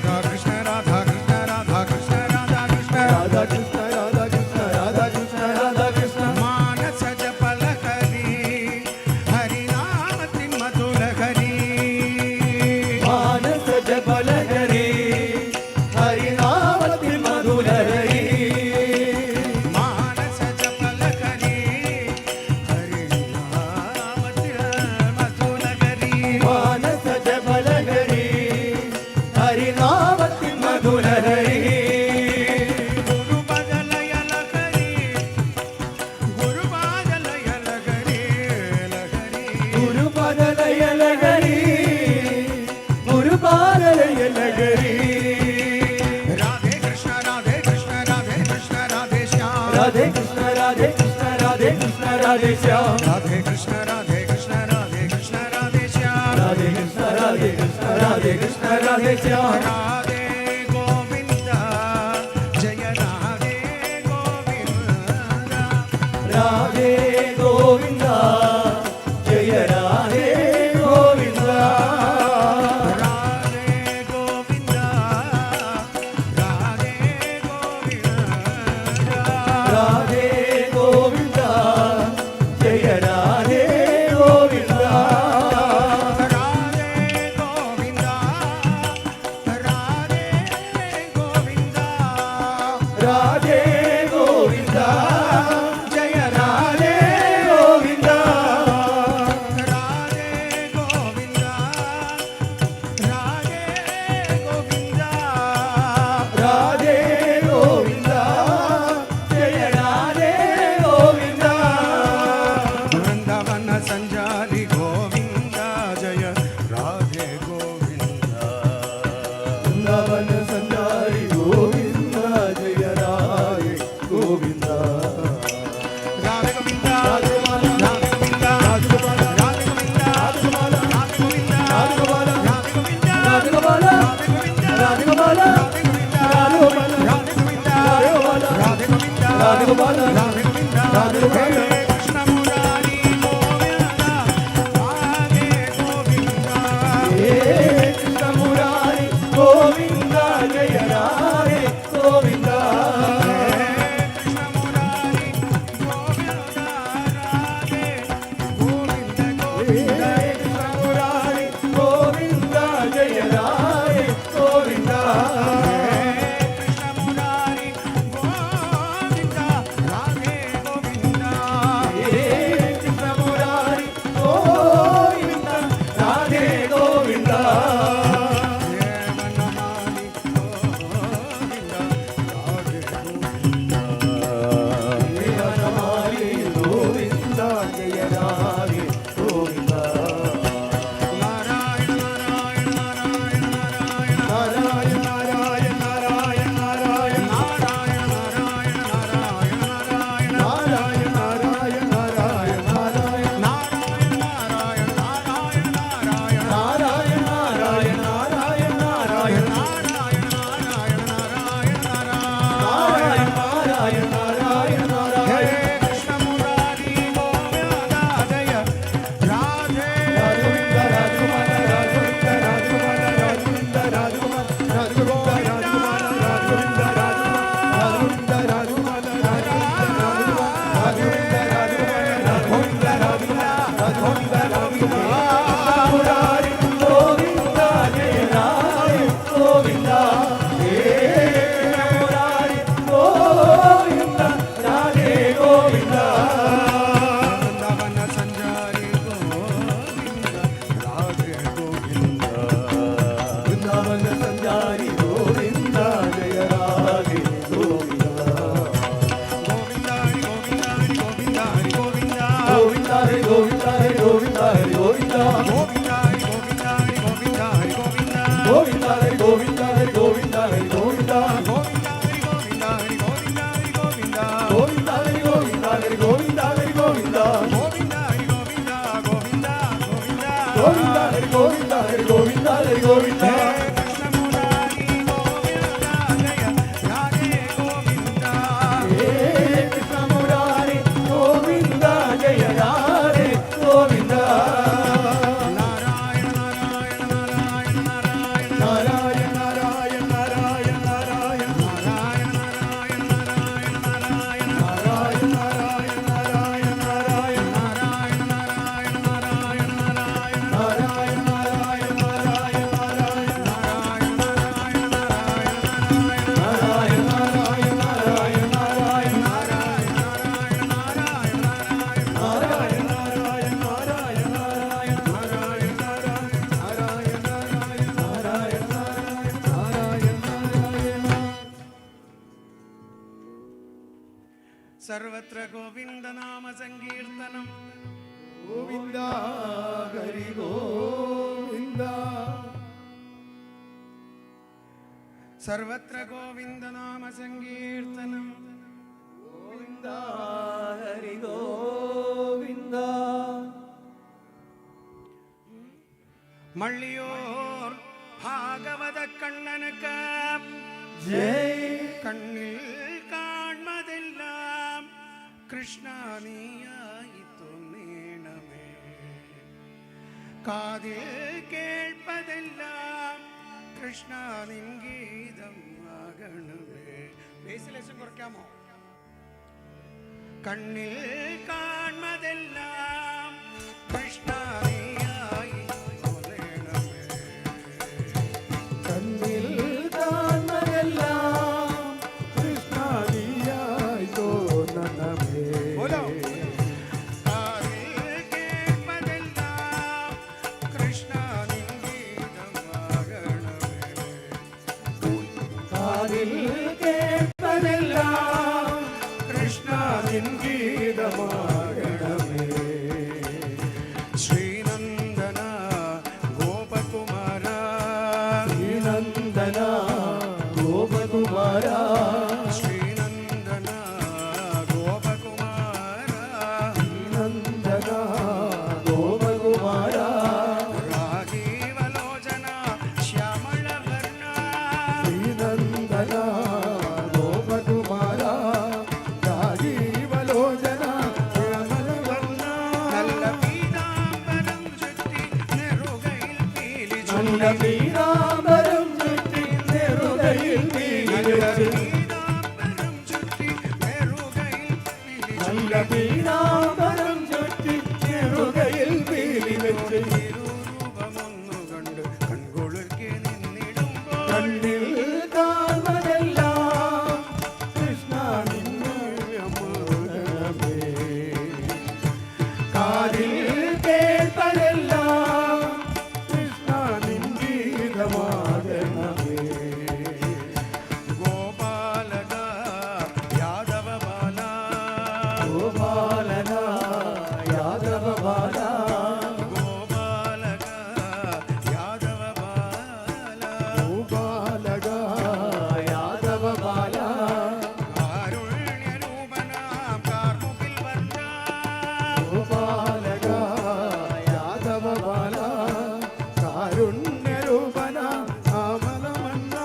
Speaker 6: രാധാകൃഷ്ണ.
Speaker 2: രാധാകൃഷ്ണ രാധാകൃഷ്ണ രാധാകൃഷ്ണ രാധാകൃഷ്ണ
Speaker 6: രാധാകൃഷ്ണ രാധാകൃഷ്ണ രാധാകൃഷ്ണ രാധാകൃഷ്ണ.
Speaker 2: മാനസജ പലഹരി ഹരിനാമത്തിൻ മധുലഹരി,
Speaker 6: മാനസജ ബലഹരി ഹരിനാമത്തിൽ മധുരഹരി.
Speaker 2: മാനസജ പലഹരി ഹരിനാമത്തിൻ മധുലഹരി,
Speaker 6: മാനസജ ബലഹരി ഹരിനാമത്തിൽ മധുരഹരി.
Speaker 2: ഗുരുപദലയലഹരി ഗുരുപാദലയലഹരി ലഹരി,
Speaker 6: ഗുരുപദലയലഹരി ഗുരുപാദലയലഹരി.
Speaker 2: രാധേ കൃഷ്ണ രാധേ കൃഷ്ണ രാധേ കൃഷ്ണ രാധേ ശ്യാം,
Speaker 6: രാധേ കൃഷ്ണ രാധേ കൃഷ്ണ രാധേ കൃഷ്ണ രാധേ ശ്യാം.
Speaker 2: രാധേ കൃഷ്ണ രാധേ കൃഷ്ണ രാധേ കൃഷ്ണ രാധേ ശ്യാം,
Speaker 6: രാധേ കൃഷ്ണ രാധേ കൃഷ്ണ രാധേ രാധേ കൃഷ്ണ രാധേ ശ്യാം
Speaker 2: രാധേ ഗോവിന്ദ ജയ രാധേ ഗോവിന്ദ
Speaker 6: രാധേ ഗോവിന്ദ ജയ രാധേ ഗോവിന്ദ
Speaker 2: രാധേ ഗോവിന്ദ രാധേ ഗോവിന്ദ
Speaker 6: രാധേ ഗോവിന്ദ ജയ രാധേ ഗോവിന്ദ രാധേ ഗോവിന്ദ ജയ രാധേ ഗോവിന്ദ രാധേ ഗോവിന്ദ ജയ രാധേ ഗോവിന്ദ
Speaker 2: വൃന്ദാവന സഞ്ചാരി ഗോവിന്ദ ജയ രാധേ ഗോവിന്ദ
Speaker 6: വൃന്ദാവന സഞ്ചാരി ഗോവിന്ദ ജയ രാധേ ഗോവിന്ദ
Speaker 2: രാധേ ഗോവിന്ദ രാധേ ഗോവിന്ദ രാധേ ഗോവിന്ദ രാധേ ഗോവിന്ദ രാധേ ഗോവിന്ദ രാധേ ഗോവിന്ദ രാധേ ഗോവിന്ദ രാധേ ഗോപാല രാധേ ഗോപാല രാധേ ഗോവിന്ദ രാധേ ഗോപാല കൃഷ്ണ മുരാരി ഗോവിന്ദ രാധേ ഗോവിന്ദ
Speaker 6: ഹേ കൃഷ്ണ മുരാരി ഗോവിന്ദ ജയ രാധേ ഗോവിന്ദ
Speaker 2: കൃഷ്ണ മുരാരി ഗോവിന്ദ രാധേ ഗോവിന്ദ ഗോവിന്ദ
Speaker 6: കൃഷ്ണ മുരാരി ഗോവിന്ദ ജയ രാധേ ഗോവിന്ദ
Speaker 2: കൃഷ്ണ മുരാരി ഗോവിന്ദ രാധേ ഗോവിന്ദ
Speaker 6: ഹേ കൃഷ്ണ മുരാരി ഗോവിന്ദ രാധേ ഗോവിന്ദ ദേവനമാലി ഗോവിന്ദ ജയ രാധേ ഗോവിന്ദ നാരായണ നാരായണ നാരായണ നാരായണ നാരായണ
Speaker 2: സർവത്ര ഗോവിന്ദ നാമ സങ്കീർത്തനം
Speaker 6: ഗോവിന്ദ ഹരി ഗോവിന്ദ
Speaker 2: സർവത്ര ഗോവിന്ദ നാമ സങ്കീർത്തനം
Speaker 6: ഗോവിന്ദ ഹരി ഗോവിന്ദ
Speaker 2: മള്ളിയൂർ ഭാഗവത കണ്ണനക്ക് കണ്ണിൽ കാൺമതെല്ലാം കൃഷ്ണ നീയായി തോന്നേണമേ, കാതിൽ കേൾപ്പതെല്ലാം കൃഷ്ണ നിൻ ഗീതം ആകണമേ. ബേസിലേശം കുറയ്ക്കാമോ? കണ്ണിൽ കാൺമതെല്ലാം കൃഷ്ണ നീയായി തോന്നേണമേ,
Speaker 6: കണ്ണിൽ കാണുന്നതെല്ലാം കൃഷ്ണ നീയായി തോന്നണമേ.
Speaker 2: കാതിൽ കേൾപ്പതെല്ലാം കൃഷ്ണ നിൻ ഗീതമാകണമേ. ശ്രീനന്ദന ഗോപകുമാര,
Speaker 6: ശ്രീനന്ദന ഗോപകുമാര,
Speaker 2: ശ്രീനന്ദന ഗോപകുമാര,
Speaker 6: ശ്രീനന്ദന ഗോപകുമാര,
Speaker 2: രാജീവലോചന ശ്യാമളവർണ്ണ,
Speaker 6: ശ്രീനന്ദന ഗോപകുമാര, രാജീവലോചന ശ്യാമളവർണ്ണ,
Speaker 2: നല്ല പീതാംബരം ചുറ്റി നെറുകയിൽ പീലി
Speaker 6: നല്ല പീതാംബരം ചുറ്റി നെറുകയിൽ പീലി വെച്ച്, നല്ല പീതാംബരം ചുറ്റി നെറുകയിൽ പീലി വെച്ച്,
Speaker 2: രൂപമൊന്നു കണ്ട് കൺകുളിർക്കെ നിന്നിടുമ്പോൾ
Speaker 6: കണ്ണിൽ കാണുന്നതെല്ലാം കൃഷ്ണ നിന്നെ അമൃതമേ, കാതിൽ കേൾപ്പതെല്ലാം കൃഷ്ണ നിൻ ഗീതമാകണമേ.
Speaker 2: ഗോപാലക യാദവ ബാല,
Speaker 6: ഗോപാലന യാദവ ബാല,
Speaker 2: ഗോപാലക യാദവ ബാല,
Speaker 6: ഗോപാലക യാദവ ബാല,
Speaker 2: കാരുണ്യരൂപനാം കാർമുകിൽ വർണ്ണ,
Speaker 6: ഗോപാലക യാദവ ബാല, കാരുണ്യരൂപന അമലമന്ന,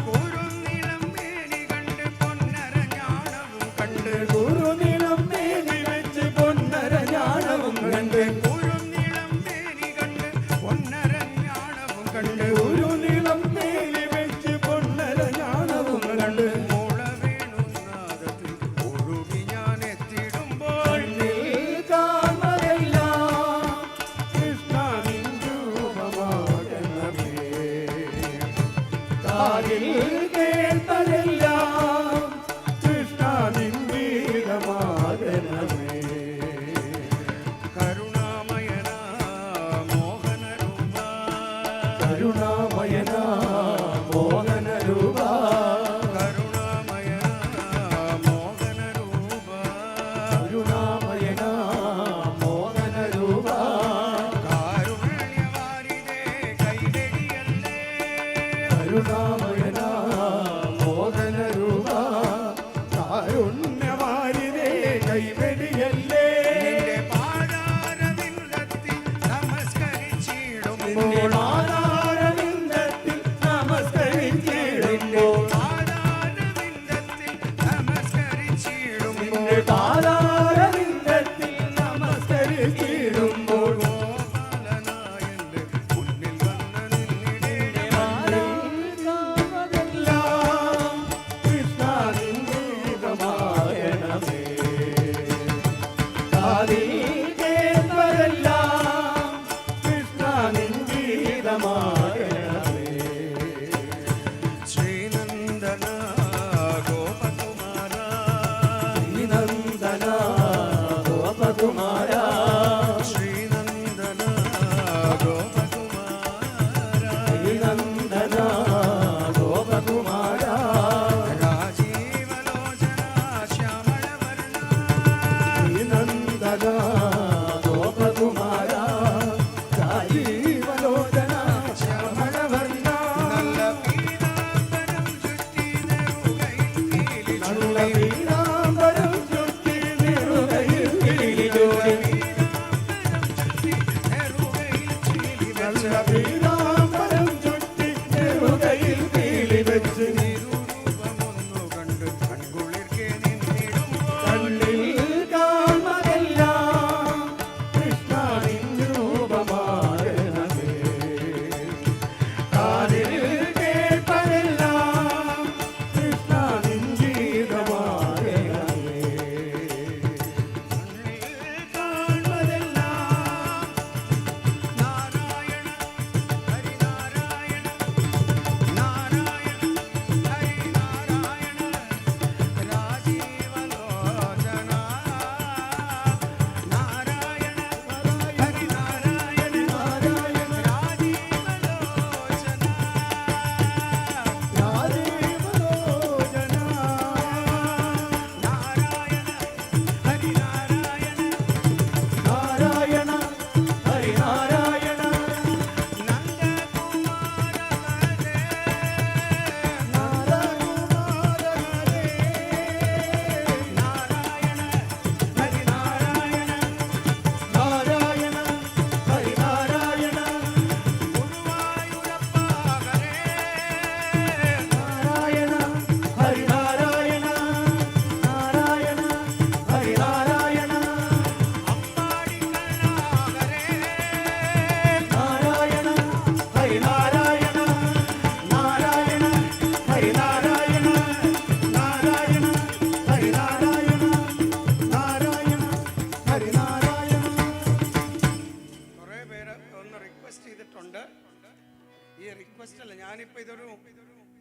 Speaker 2: കുറുനിളം മേനി കണ്ട് പൊന്നര ജ്ഞാനവും കണ്ട്,
Speaker 6: ഗുരുനിളം മേനി വെച്ച് പൊന്നര ജ്ഞാനവും കണ്ട്,
Speaker 2: കുറുനിളം മേനി കണ്ട് പൊന്നര ജ്ഞാനവും കണ്ട്,
Speaker 6: ഗുരുനിളം മേനി വെച്ച് പൊന്നര ജ്ഞാനവും കണ്ട്,
Speaker 2: മുളവേണുനാദത്തിൽ ഒഴുകി ഞാൻ എത്തിടുമ്പോൾ
Speaker 6: കണ്ണിൽ കാണുന്നതെല്ലാം കൃഷ്ണ നിൻ രൂപമാകണമേ, കാതിൽ കേൾപ്പതെല്ലാം കൃഷ്ണ നിൻ ഗീതമാകണമേ.
Speaker 2: കരുണാമയന മോഹനരൂപ,
Speaker 6: കരുണാമയന മോഹനരൂപ,
Speaker 2: കരുണാമയന മോഹനരൂപ,
Speaker 6: കരുണാമയന മോഹനരൂപ,
Speaker 2: കാരുണ്യവാരിതേ കൈവെടിയല്ലേ,
Speaker 6: കരുണാമയന മോഹനരൂപ, കാരുണ്യവാരിതേ കൈവെടിയല്ലേ,
Speaker 2: നിന്റെ പാദാരവിന്ദത്തിൽ നമസ്കരിച്ചിടുമ്പോൾ,
Speaker 6: പാദാരവിന്ദത്തിൽ നമസ്കരിച്ചിടുമ്പോൾ,
Speaker 2: പാദാരവിന്ദത്തിൽ നമസ്കരിച്ചിടുമ്പോൾ,
Speaker 6: പാദാരവിന്ദത്തിൽ നമസ്കരിച്ചിടുമ്പോൾ,
Speaker 2: ഗോപാലനായന്റെ മുന്നിൽ വന്ന് നിന്നിടേണം.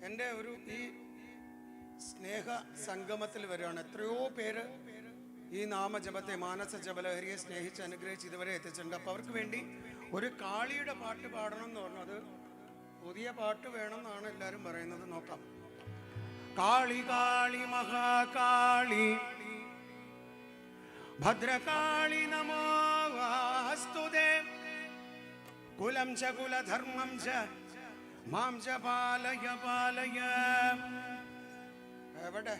Speaker 2: എൻ്റെ ഈ സ്നേഹ സംഗമത്തിൽ വരികയാണ്. എത്രയോ പേര് ഈ നാമജപത്തെ, മാനസ ജപലഹരിയെ സ്നേഹിച്ച് അനുഗ്രഹിച്ച് ഇതുവരെ എത്തിച്ചിട്ടുണ്ട്. അപ്പോൾ അവർക്ക് വേണ്ടി ഒരു കാളിയുടെ പാട്ട് പാടണം എന്ന് പറഞ്ഞത് പുതിയ പാട്ട് വേണം എന്നാണ് എല്ലാവരും പറയുന്നത്. നോക്കാം. കാളി കാളി മഹാകാളി ഭദ്രകാളി നമോസ്തുതേ കുലം ച കുലധർമ്മം ച മാം ച പാലയ പാലയ. എവിടെ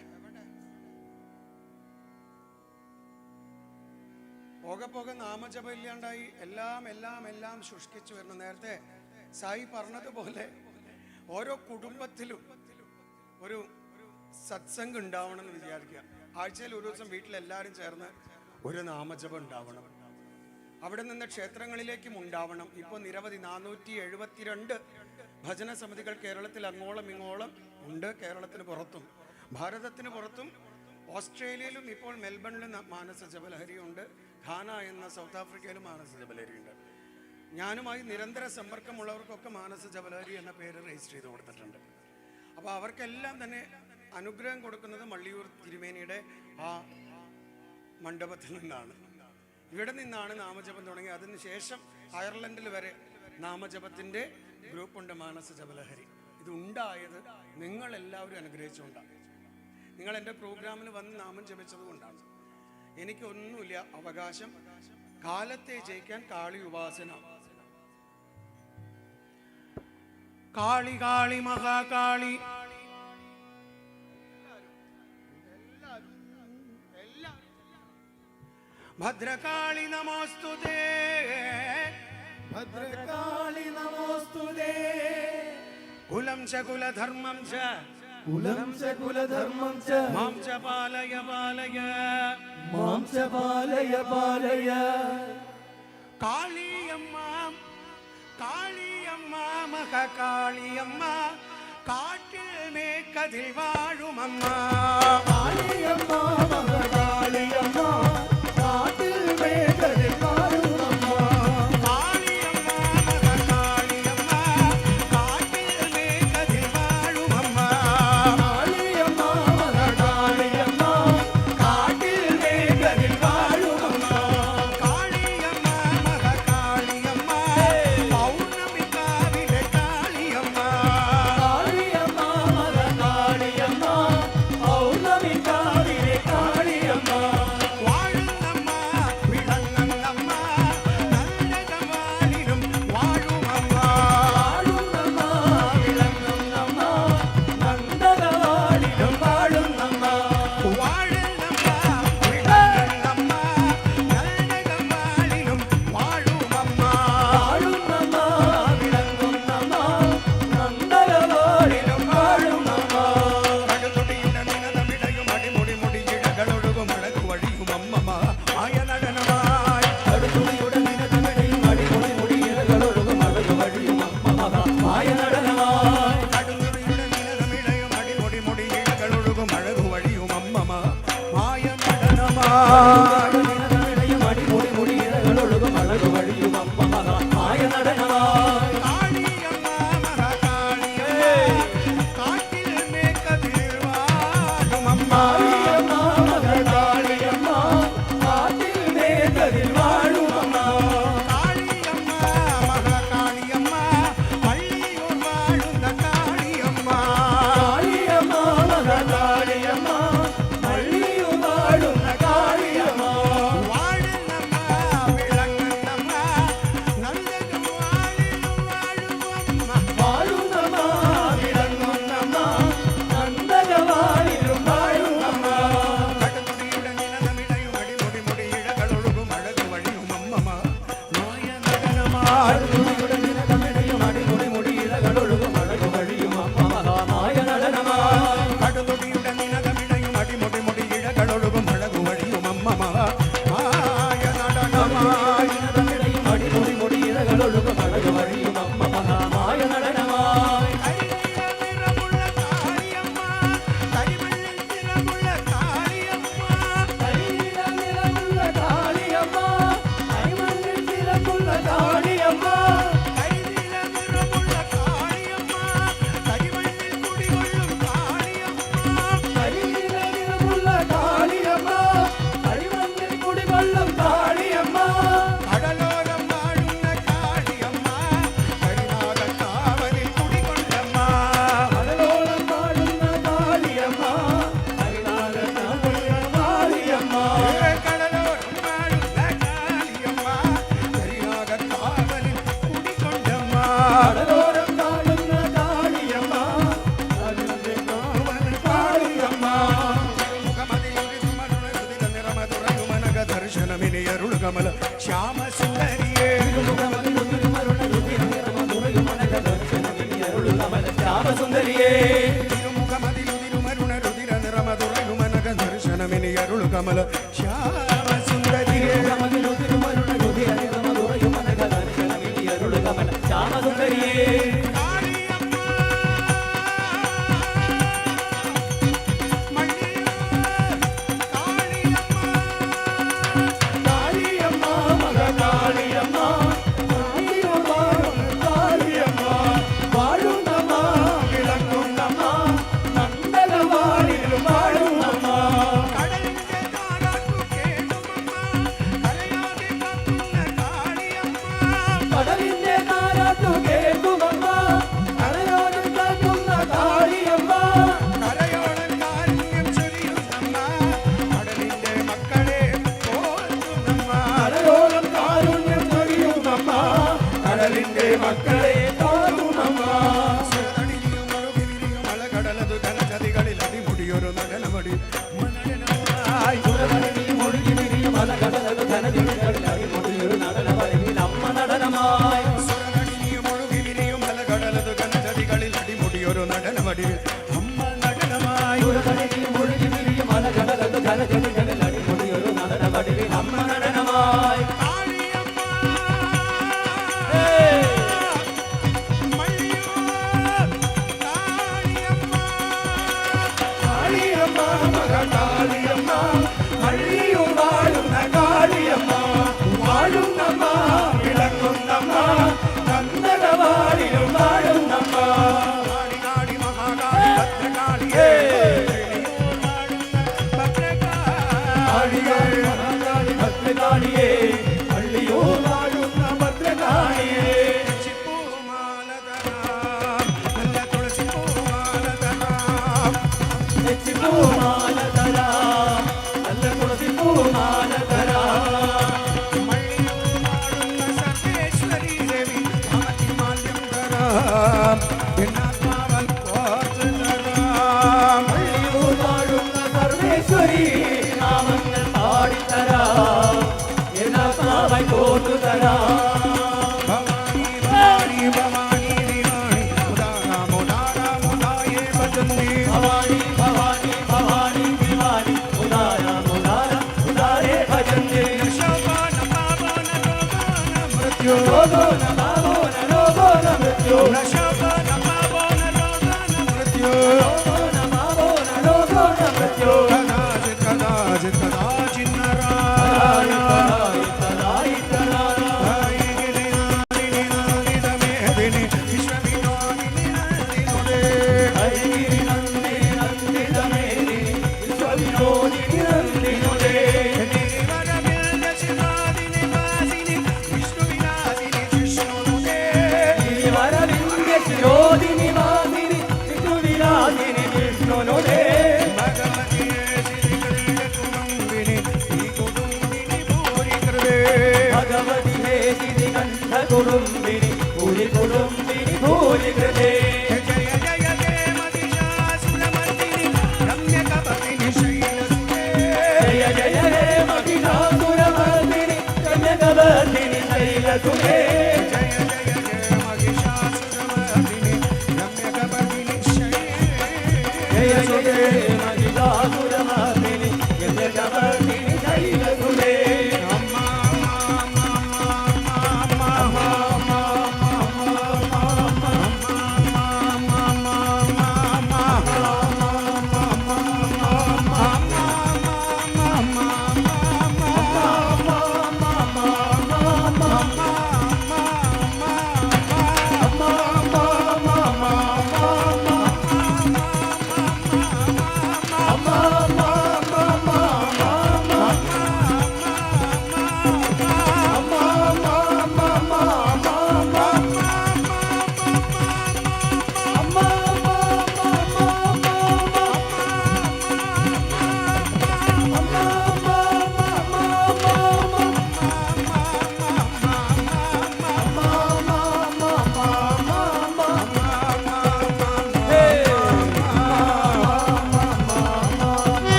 Speaker 2: പോകെ പോകെ നാമജപം ഇല്ലാണ്ടായി. എല്ലാം എല്ലാം എല്ലാം ശുഷ്കിച്ചു വരുന്നു. നേരത്തെ സായി പറഞ്ഞതുപോലെ ഓരോ കുടുംബത്തിലും ഒരു സത്സംഗം ഉണ്ടാവണം എന്ന് വിചാരിക്കുക. ആഴ്ചയിൽ ഒരു ദിവസം വീട്ടിലെല്ലാവരും ചേർന്ന് ഒരു നാമജപം ഉണ്ടാവണം. അവിടെ നിന്ന് ക്ഷേത്രങ്ങളിലേക്കും ഉണ്ടാവണം. ഇപ്പോൾ നിരവധി 472 ഭജന സമിതികൾ കേരളത്തിൽ അങ്ങോളം ഇങ്ങോളം ഉണ്ട്. കേരളത്തിന് പുറത്തും ഭാരതത്തിന് പുറത്തും ഓസ്ട്രേലിയയിലും ഇപ്പോൾ മെൽബണിലും മാനസ ജപലഹരിയുണ്ട്. ഘാന എന്ന സൗത്ത് ആഫ്രിക്കയിലും മാനസ ജപലഹരിയുണ്ട്. ഞാനുമായി നിരന്തര സമ്പർക്കമുള്ളവർക്കൊക്കെ മാനസ ജപലഹരി എന്ന പേര് രജിസ്റ്റർ ചെയ്ത് കൊടുത്തിട്ടുണ്ട്. അപ്പോൾ അവർക്കെല്ലാം തന്നെ അനുഗ്രഹം കൊടുക്കുന്നത് മള്ളിയൂർ തിരുമേനിയുടെ ആ മണ്ഡപത്തിൽ നിന്നാണ്. ഇവിടെ നിന്നാണ് നാമജപം തുടങ്ങി. അതിനുശേഷം അയർലൻഡിൽ വരെ നാമജപത്തിൻ്റെ ഗ്രൂപ്പുണ്ട്, മാനസ ജപലഹരി. ഇതുണ്ടായത് നിങ്ങളെല്ലാവരും അനുഗ്രഹിച്ചുകൊണ്ടാണ്. നിങ്ങൾ എൻ്റെ പ്രോഗ്രാമിൽ വന്ന് നാമം ജപിച്ചത് കൊണ്ടാണ്. എനിക്കൊന്നുമില്ല അവകാശം. കാലത്തെ ജയിക്കാൻ കാളി ഉപാസന. കാളി കാളി മഹാകാളി ഭദ്രകാളി നമോസ്തുതേ
Speaker 6: ഭദ്രകാളി നമോസ്തുതേ
Speaker 2: കുലം ച കുലധർമ്മം ച
Speaker 6: കുലം ച കുലധർമ്മം ച
Speaker 2: മാം ച പാലയ പാലയ
Speaker 6: മാം ച പാലയ പാലയ.
Speaker 2: കാളിയമ്മ കാളിയമ്മ മഹാകാളിയമ്മ കാട്ടിൽ മേക്കതിൽ വാഴുമമ്മ.
Speaker 6: കാളിയമ്മ മഹാകാളിയമ്മ കാട്ടിൽ മേക്കതിൽ വാഴുമമ്മ.
Speaker 2: കാളിയമ്മ മഹാകാളിയമ്മ കാട്ടിൽ മേക്കതിൽ വാഴുമമ്മ.
Speaker 6: കാളിയമ്മ മഹാകാളിയമ്മ കാട്ടിൽ മേക്കതിൽ വാഴുമമ്മ.
Speaker 2: കാളിയമ്മ മഹാകാളിയമ്മ പൗർണമി കാവിലെ കാളിയമ്മ.
Speaker 6: കാളിയമ്മ മഹാകാളിയമ്മ പൗർണമി കാവിലെ കാളിയമ്മ.
Speaker 2: വാഴുന്നമ്മ വിളങ്ങുന്നമ്മ നന്ദകവാനിലും വാഴുമമ്മ.
Speaker 6: വാഴുന്നമ്മ വിളങ്ങുന്നമ്മ നന്ദകവാനിലും വാഴുന്നമ്മ.
Speaker 2: വാഴുന്നമ്മ വിളങ്ങുന്നമ്മ നന്ദകവാനിലും വാഴുമമ്മ.
Speaker 6: വാഴുന്നമ്മ വിളങ്ങുന്നമ്മ നന്ദകവാനിലും വാഴുന്നമ്മ.
Speaker 2: കടുതുടിയുടെ നിനതമിടയും അടിമുടി മുടിയിഴകളൊഴുകും അഴകു വഴിയുമമ്മ ആയ നടനമായി.
Speaker 6: കടുതുടിയുടെ നിനതമിടയും അടിമുടി മുടിയിഴകളൊഴുകും അഴകു വഴിയുമമ്മ മായ നടനമായി.
Speaker 2: കടുതുടിയുടെ നിനതമിടയും അടിമുടി മുടിയിഴകളൊഴുകും അഴകു വഴിയുമമ്മ ആയ നടനമായി.
Speaker 6: നിനതമിടയും അടിമുടി മുടിയിഴകളൊഴുകും അഴകു വഴിയുമമ്മ മായ നടനമായി.
Speaker 2: കാളിയമ്മ മഹാകാളിയമ്മ കാട്ടിൽ മേക്കതിൽ വാഴുമമ്മ.
Speaker 6: കാളിയമ്മ മഹാകാളിയമ്മ കാട്ടിൽ മേക്കതിൽ വാഴുമമ്മ.
Speaker 2: കാളിയമ്മ മഹാകാളിയമ്മ പള്ളിയൂർ വാഴുന്ന കാളിയമ്മ.
Speaker 6: കാളിയമ്മ മഹാകാളിയമ്മ പള്ളിയിൽ വാഴുന്ന കാളിയമ്മ.
Speaker 2: കമല ശ്യാമസുന്ദരിയേ
Speaker 6: ശ്യാമസുന്ദരിയേ
Speaker 2: തിരുമുഖമതിലുതിരുമരുണരുതിര നിറമതുറയുമനക ദർശനമിനി അരുളു കമല ശ്യാമസുന്ദരിയേ
Speaker 6: ശ്യാമസുന്ദരിയേ മക്കളെ
Speaker 2: മലകടലതു ധനചതികളിൽ അടിമുടിയൊരു നടനമടി ഒരു നടനമടിയിൽ അമ്മ നടനമായി
Speaker 6: അമ്മ നടനമായി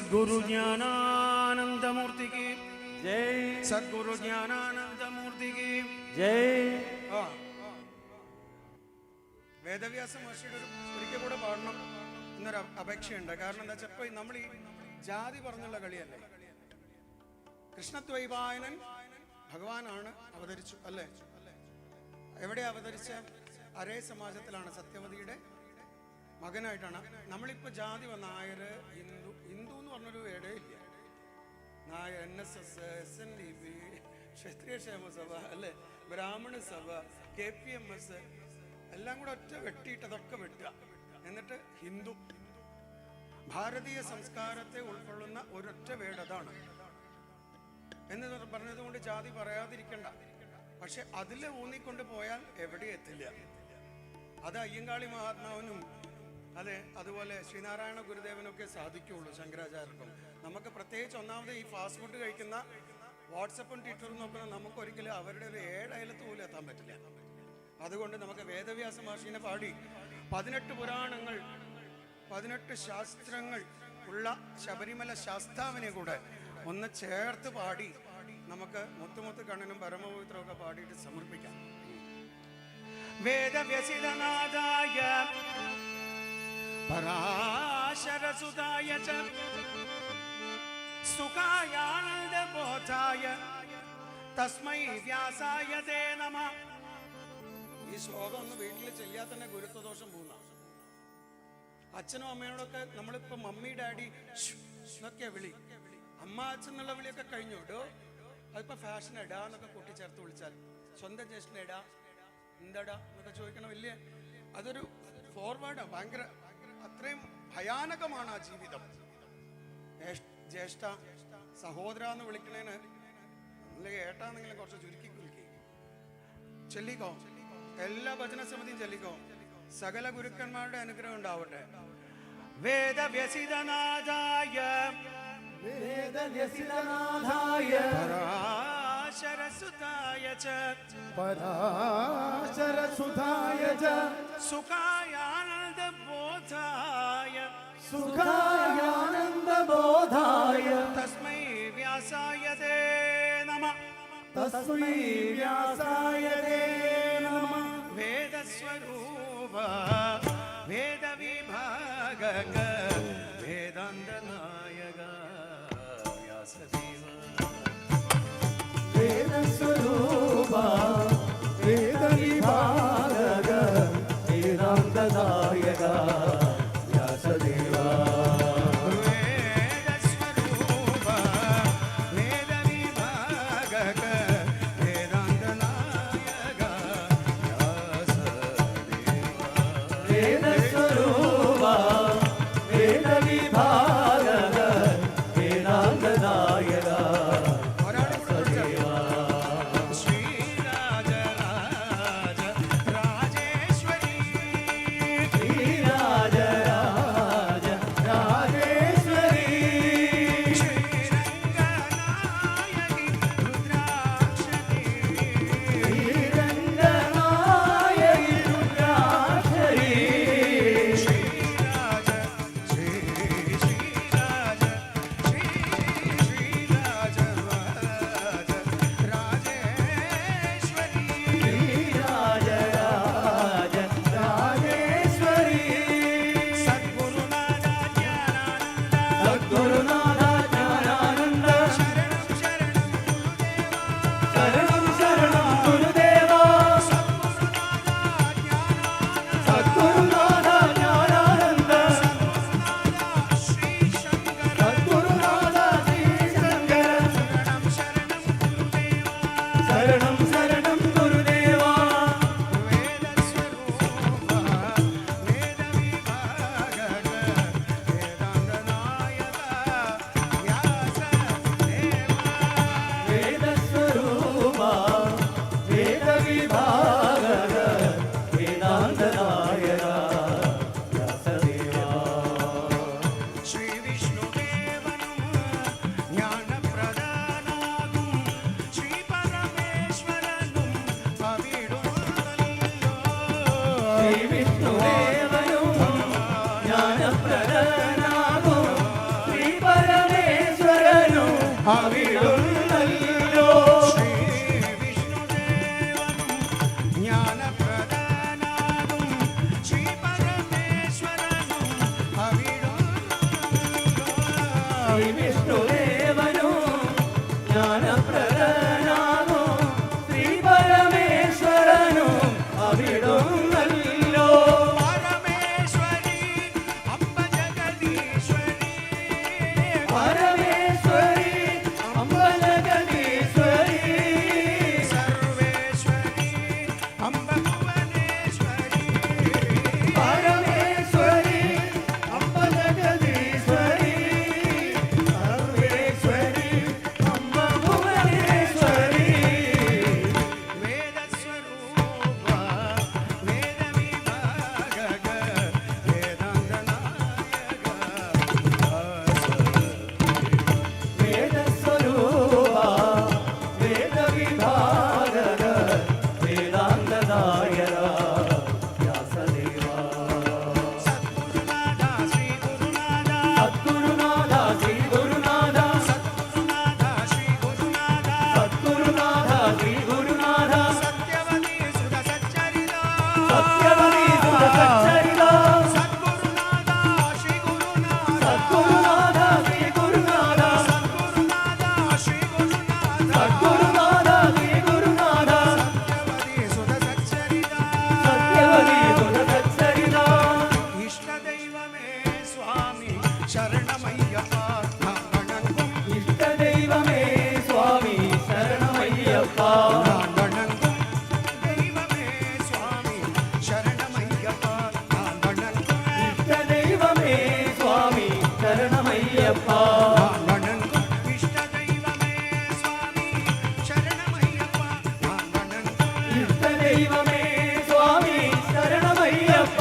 Speaker 2: सद्गुरु ज्ञानानंदमूर्ति की जय। सद्गुरु ज्ञानानंदमूर्ति की जय। വേദവ്യാസ മഹർഷിയുടെ ഒരിക്കൽ കൂടെ പാടണം എന്നൊരു അപേക്ഷയുണ്ട്. കാരണം എന്താ വെച്ചാൽ ഇപ്പോൾ നമ്മൾ ഈ ജാതി പറഞ്ഞുള്ള കളിയല്ലേ. കൃഷ്ണദ്വൈപായനൻ ഭഗവാനാണ് അവതരിച്ചു അല്ലേ? എവിടെ അവതരിച്ച? അരേ സമാജത്തിലാണ്, സത്യവതിയുടെ മകനായിട്ടാണ്. നമ്മളിപ്പോൾ ജാതി നായർ, ഹിന്ദു, ഹിന്ദു എന്ന് പറഞ്ഞൊരു വേടേ ഇല്ല. നായർ, NSS, SNDP, ക്ഷത്രിയ ക്ഷേമസഭ അല്ലേ, ബ്രാഹ്മണ സഭ, KPMS എല്ലാം കൂടെ ഒറ്റ വെട്ടിയിട്ട് അതൊക്കെ വെട്ടുക. എന്നിട്ട് ഹിന്ദു. ഭാരതീയ സംസ്കാരത്തെ ഉൾക്കൊള്ളുന്ന ഒരൊറ്റ വേട് അതാണ് എന്ന് പറഞ്ഞതുകൊണ്ട് ജാതി പറയാതിരിക്കണ്ട. പക്ഷെ അതിൽ ഊന്നിക്കൊണ്ട് പോയാൽ എവിടെ എത്തില്ല. അത് അയ്യങ്കാളി മഹാത്മാവിനും അതെ അതുപോലെ ശ്രീനാരായണ ഗുരുദേവനൊക്കെ സാധിക്കുകയുള്ളൂ, ശങ്കരാചാര്യർക്കും. നമുക്ക് പ്രത്യേകിച്ച് ഒന്നാമത് ഈ ഫാസ്റ്റ് ഫുഡ് കഴിക്കുന്ന വാട്സപ്പും ട്വിറ്ററും നോക്കുന്ന നമുക്കൊരിക്കലും അവരുടെ ഒരു 7 അയലത്ത് പോലും എത്താൻ പറ്റില്ല. അതുകൊണ്ട് നമുക്ക് വേദവ്യാസ മഹർഷിനെ പാടി 18 പുരാണങ്ങൾ 18 ശാസ്ത്രങ്ങൾ ഉള്ള ശബരിമല ശാസ്താവിനെ കൂടെ ഒന്ന് ചേർത്ത് പാടി നമുക്ക് മുത്തുമുത്ത് കണ്ണനും പരമപവിത്രമൊക്കെ പാടിയിട്ട് സമർപ്പിക്കാം. വേദവ്യസിതനാദായ പരാശരസുതായ ച സുഖായാനന്ദബോധായ തസ്മൈ വ്യാസായ തേ നമഃ. ഈ ശ്ലോകം ഒന്ന് വീട്ടിൽ ചെല്ലിയാൽ തന്നെ ഗുരുത്വദോഷം പോകുന്ന. അച്ഛനും അമ്മയോടൊക്കെ നമ്മളിപ്പോൾ മമ്മി ഡാഡി എന്നൊക്കെ വിളി, അമ്മ അച്ഛൻ എന്നുള്ള വിളിയൊക്കെ കഴിഞ്ഞു. ഇടോ അതിപ്പോൾ ഫാഷൻ എടാ എന്നൊക്കെ കൂട്ടിച്ചേർത്ത് വിളിച്ചാൽ, സ്വന്തം ജ്യേഷ്ഠൻ എടാ എന്താടാ എന്നൊക്കെ ചോദിക്കണം. വലിയ അതൊരു ഫോർവേഡാണ്, ഭയങ്കര അത്രയും ഭയാനകമാണ് ആ ജീവിതം. ജ്യേഷ്ഠ സഹോദര എന്ന് വിളിക്കണേന് അല്ലെങ്കിൽ ഏട്ടാന്നെങ്കിലും കുറച്ച് ചുരുക്കി കുലുക്കി ചൊല്ലിക്കോ. എല്ലാ ഭജനസമിതിയും ചൊല്ലിക്കോ. സകല ഗുരുക്കന്മാരുടെ അനുഗ്രഹം ഉണ്ടാവട്ടെ. വേദവ്യസിതനാഥായ പരാശരസുതായ ച സുഖായാനന്ദബോധായ തസ്മൈ വ്യാസായ തേ നമഃ. വേദസ്വരൂപ വേദവിഭാഗക വേദാന്തനായക വ്യാസദേവ. വേദസ്വരൂപ വേദവിഭാഗക വേദാന്തനായക വ്യാസദേവ.
Speaker 6: ജ്ഞാനപ്രദനാകും ശ്രീ പരമേശ്വരനും ഇഷ്ടദൈവമേ സ്വാമി ശരണമയ്യപ്പ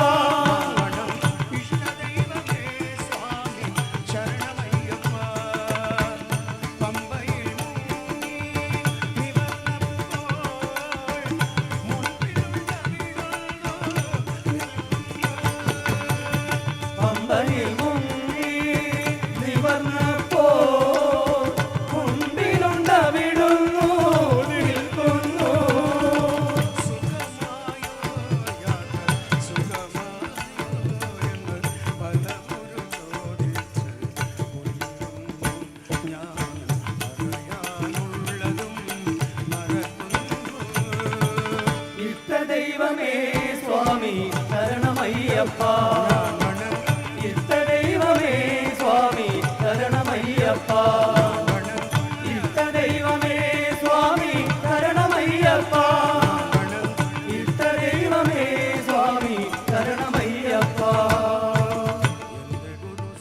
Speaker 6: പമ്പയിൽ മുങ്ങി നിവർന്നപ്പോൾ മുൻപിലുണ്ടവിടുന്നു നിൽക്കുന്നു. ഇഷ്ടദൈവമേ സ്വാമി ശരണമയ്യപ്പ ഇഷ്ടദൈവമേ സ്വാമി ശരണമയ്യപ്പ ഇഷ്ടദൈവമേ സ്വാമി ശരണമയ്യപ്പ ഇഷ്ടദൈവമേ സ്വാമി ശരണമയ്യപ്പ.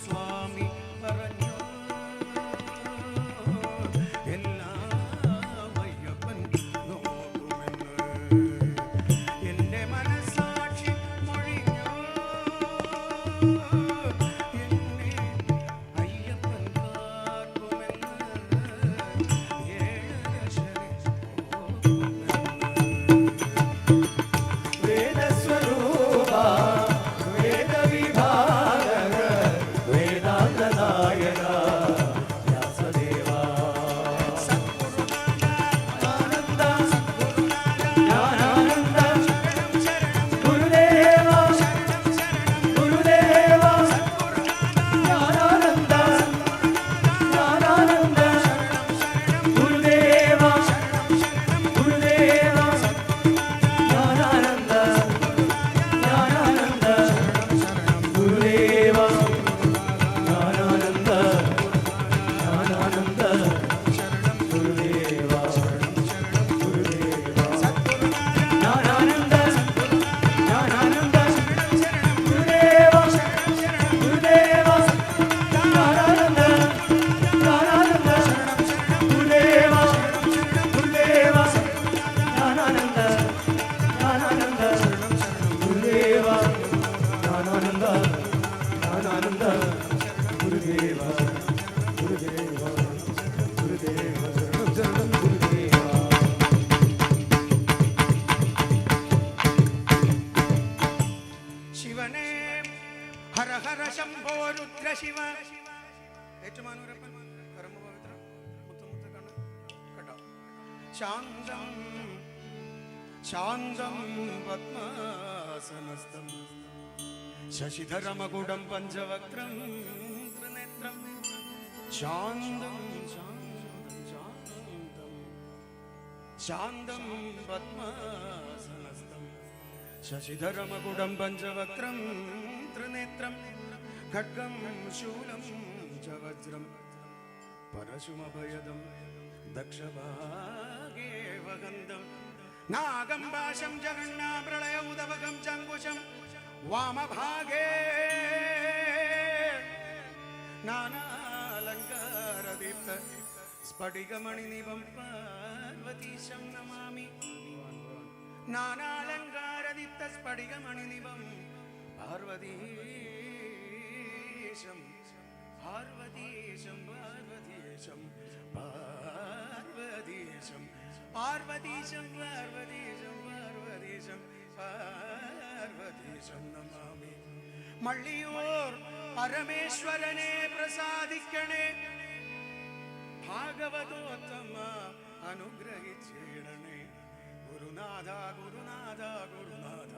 Speaker 2: സ്വാമി പറഞ്ഞു എല്ലാം അയ്യപ്പൻ നോക്കുമെന്ന് എന്റെ മനസ്സാക്ഷി മൊഴിഞ്ഞു എന്നെ അയ്യപ്പൻ കാക്കുമെന്ന് ഏഴര ശനി
Speaker 6: വേദസ്വരൂപ വേദവിഭാഗക വേദാന്തനായക വ്യാസദേവ ആനന്ദ ജ്ഞാനാനന്ദ ഗുരുദേവ ഗുരുദേവ ജ്ഞാനാനന്ദ ജ്ഞാനാനന്ദ ഗുരുദേവ ഗുരുദേവ ജ്ഞാനാനന്ദ ജ്ഞാനാനന്ദ ഗുരുദേവ ജ്ഞാനാനന്ദ ജ്ഞാനാനന്ദ ഗുരുദേവ ഗുരുദേവ ജ്ഞാനാനന്ദ ജ്ഞാനാനന്ദ ഗുരുദേവ ഗുരുദേവ ജ്ഞാനാനന്ദ ജ്ഞാനാനന്ദ ഗുരുദേവ ഗുരുദേവ ജ്ഞാനാനന്ദ ജ്ഞാനാനന്ദ ഗുരുദേവ ജ്ഞാനാനന്ദ ജ്ഞാനാനന്ദ ഗുരുദേവ ഗുരുദേവ ഗുരുദേവ ഗുരുദേവ.
Speaker 2: ശിവനേ ഹര ഹര ശംഭോ രുദ്ര ശിവ ഏറ്റുമാനൂരപ്പൻ പരമപവിത്രം മുത്തുമുത്ത് കണ്ണ് കേട്ടോ. ശാന്തം ശാന്തം പദ്മാസനസ്ഥം ശശിധരമകുടം പഞ്ചവക്രം ത്രിനേത്രം ശാന്തം ശാന്തം പദ്മാസനസ്ഥം ശശിധരമകുടം പഞ്ചവക്രം ത്രിനേത്രം ഖഡ്ഗം ശൂലം ച വജ്രം പരശുമഭയദം ദക്ഷഭാഗേ വഹന്തം നാഗം പാശം ജഗന്നാ പ്രളയ ഉദവകം ചങ്കുശം വാമഭാഗേ നാനാലങ്കാരദീപ്ത സ്ഫടികമണിനിഭം പാർവതീശം നമാമി നാനാലങ്കാരദീപ്ത സ്ഫടികമണിനിഭം പാർവതീശം പാർവതീശം പാർവതീശം പാർവതീശം പാർവതീശം പാർവതീശം പാർവതീശം പാർവതീശം നമാമി. മള്ളിയൂർ പരമേശ്വരനെ പ്രസാദിക്കണേ ഭാഗവതോത്തമ അനുഗ്രഹിച്ചിടണേ ഗുരുനാഥ ഗുരുനാഥ ഗുരുനാഥ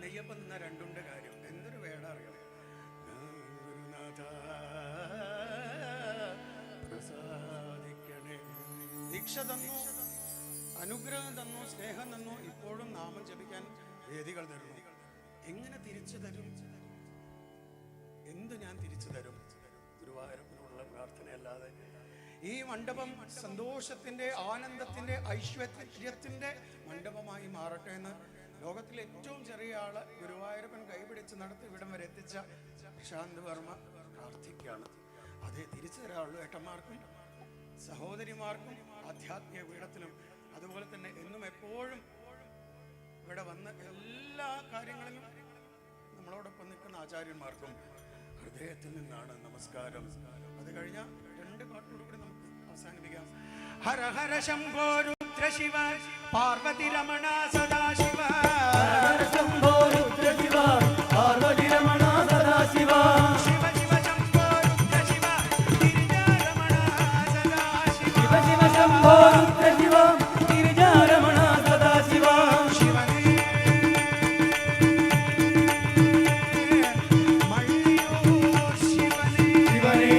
Speaker 2: നെയ്യപ്പന്ന രണ്ടുണ്ട് കാര്യം എന്തൊരു വേട അറിയാം. ഗുരുനാഥ പ്രസാദിക്കണേ. ദീക്ഷ തന്നു, അനുഗ്രഹം തന്നു, സ്നേഹം തന്നു, ഇപ്പോഴും നാമം ജപിക്കാൻ വേദികൾ തരുന്നു. എങ്ങനെ തിരിച്ചു തരും? എന്ത് ഞാൻ തിരിച്ചു തരും? ഗുരുവായൂരപ്പനുള്ള പ്രാർത്ഥനയല്ലാതെ ഈ മണ്ഡപം സന്തോഷത്തിൻ്റെ, ആനന്ദത്തിൻ്റെ, ഐശ്വര്യത്തിൻ്റെ മണ്ഡപമായി മാറട്ടെ എന്ന് ലോകത്തിലെ ഏറ്റവും ചെറിയ ആള് ഗുരുവായൂരപ്പൻ കൈപിടിച്ച് നടത്തി ഇവിടം വരെ എത്തിച്ച പ്രശാന്ത് വർമ്മ പ്രാർത്ഥിക്കുകയാണ്. അതേ തിരിച്ചു തരാറുള്ളൂ ഏട്ടന്മാർക്കും സഹോദരിമാർക്കും ആധ്യാത്മിക പീഠത്തിലും അതുപോലെ തന്നെ എന്നും എപ്പോഴും ഇവിടെ വന്ന് എല്ലാ കാര്യങ്ങളിലും നമ്മളോടൊപ്പം നിൽക്കുന്ന ആചാര്യന്മാർക്കും ഹൃദയത്തിൽ നിന്നാണ് നമസ്കാരം. അത് കഴിഞ്ഞാൽ 2 പാട്ടോടുകൂടി നമുക്ക് അവസാനിപ്പിക്കാം. ഹര ഹര ശംഭോ രുദ്ര ശിവ പാർവതി രമണ സദാശിവ.
Speaker 6: ഹര ശംഭോ രുദ്ര ശിവ പാർവതി രമണ സദാശിവ.
Speaker 2: ശിവ ശിവ ശംഭോ രുദ്ര ശിവ ഗിരിജാ രമണ സദാശിവ.
Speaker 6: ശിവ ശിവ ശംഭോ രുദ്ര ശിവ ഗിരിജാ രമണ സദാശിവ.
Speaker 2: ശിവനേ മള്ളിയൂർ ശിവനേ.
Speaker 6: ശിവനേ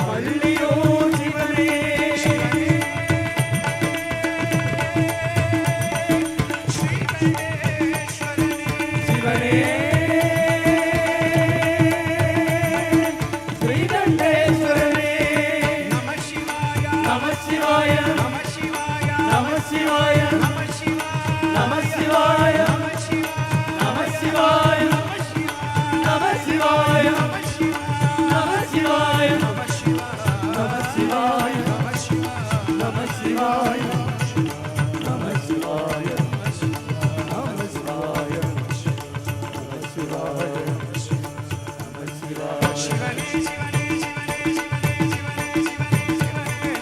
Speaker 6: മള്ളിയൂർ ശിവനേ. ശിവനേ ശ്രീകണ്ഠേശ്വരനേ.
Speaker 2: നമഃ ശിവായ
Speaker 6: നമഃ ശിവായ
Speaker 2: നമഃ ശിവായ
Speaker 6: നമഃ ശിവായ
Speaker 2: നമഃ ശിവായ
Speaker 6: നമഃ ശിവായ
Speaker 2: നമഃ ശിവായ
Speaker 6: നമഃ ശിവായ നമഃ ശിവായ നമഃ ശിവായ നമഃ ശിവായ നമഃ ശിവായ നമഃ ശിവായ
Speaker 2: ശിവനേ ശിവനേ ശിവനേ ശിവനേ ശിവനേ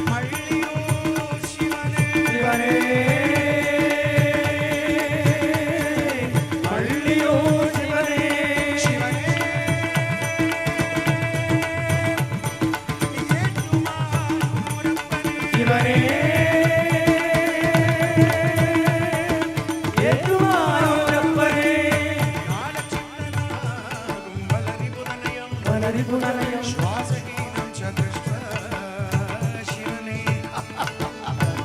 Speaker 2: മള്ളിയൂർ ശിവനേ.
Speaker 6: ശിവനേ മള്ളിയൂർ ശിവനേ.
Speaker 2: ശിവനേ
Speaker 6: ശിവനേ ഏറ്റുമാനൂരപ്പനേ. വനരിപുനയം
Speaker 2: ശ്വാസഹീനം ച ദൃഷ്ട്വാ ശിവനേ.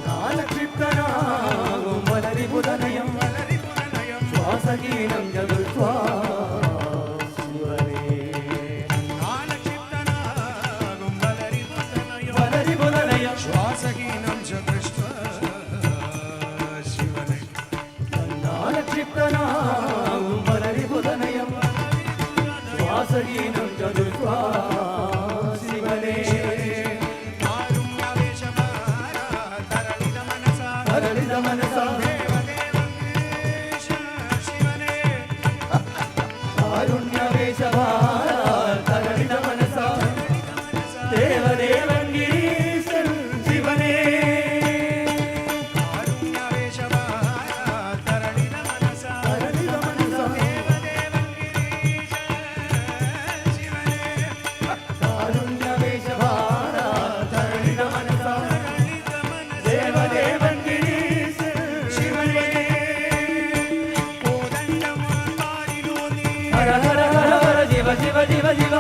Speaker 6: നാലക്ഷിപ്തനാകും വനരിപുനയം ശ്വാസഹീനം ജഗത്വാ. ശിവനേ
Speaker 2: കാലക്ഷിപ്തനാകും
Speaker 6: വനരിപുനയം
Speaker 2: ശ്വാസഹീനം ച ദൃഷ്ട്വാ ശിവനേ.
Speaker 6: നാലക്ഷിപ്തനാകും വനരിപുനയം ശ്വാസഹീനം ജഗത്വാ. ശിവനേ തരളിത മനസാ കാരുണ്യവേശഭാര തരളിത മനസാ ദേവദേവൻ ഗിരീശൻ ശിവനേ. തരളിത മനസാ കാരുണ്യവേശഭാര തരളിത മനസാ ദേവദേവൻ ഗിരീശൻ ശിവനേ. ഹര ഹര ഹര ഹര ശിവ ശിവ ശിവ ശിവ.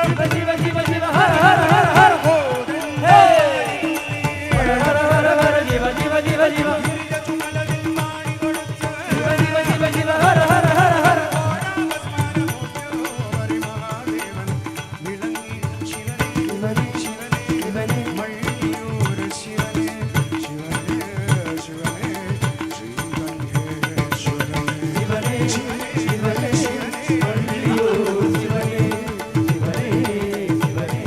Speaker 6: ശിവ ശിവ ശിവ ശിവ ഹര ഹര ഹര ഹര. ഹേ ഹര ഹര ഹര ഹര ശിവ ശിവ ശിവ ശിവ. ശിവ ശിവ ശിവ ശിവ ഹര ഹര ഹര ഹര. ശിവനേ ശിവനേ
Speaker 2: മള്ളിയൂർ ശിവനേ. ശിവനേ ശിവനേ ശ്രീകണ്ഠേശ്വരനേ.
Speaker 6: ശിവനേ ശിവനേ മള്ളിയൂർ ശിവനേ. ശിവനേ ശിവനേ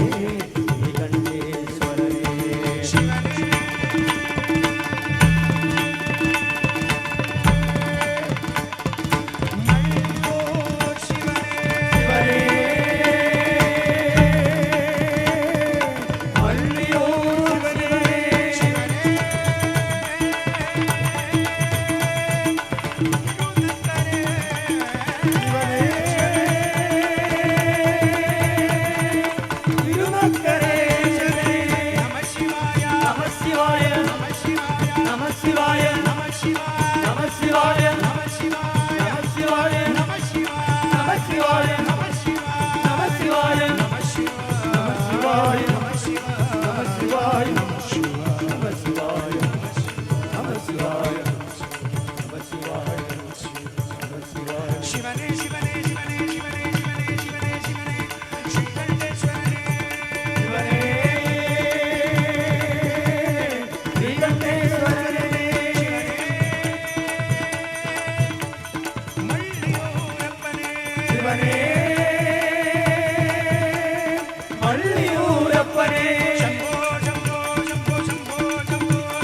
Speaker 6: അയ്യപ്പനെ ശംഭോ ശംഭോ ശംഭോ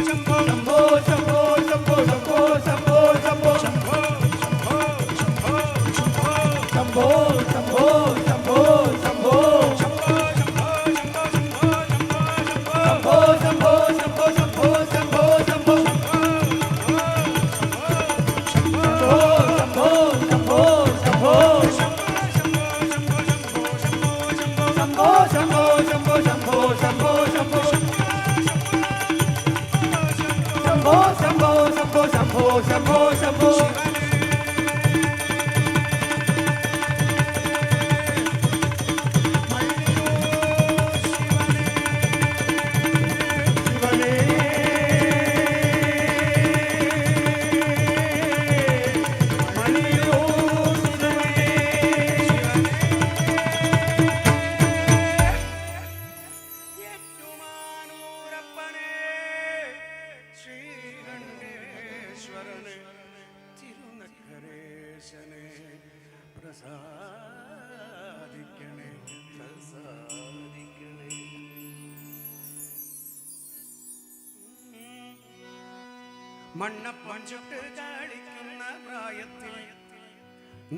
Speaker 6: ശംഭോ ശംഭോ ശംഭോ ശംഭോ ശംഭോ ശംഭോ ശംഭോ ശംഭോ ശംഭോ ശംഭോ ശംഭോ ശംഭോ ശംഭോ
Speaker 2: മണ്ണപ്പം ചുട്ട് കളിക്കുന്ന പ്രായത്തിൽ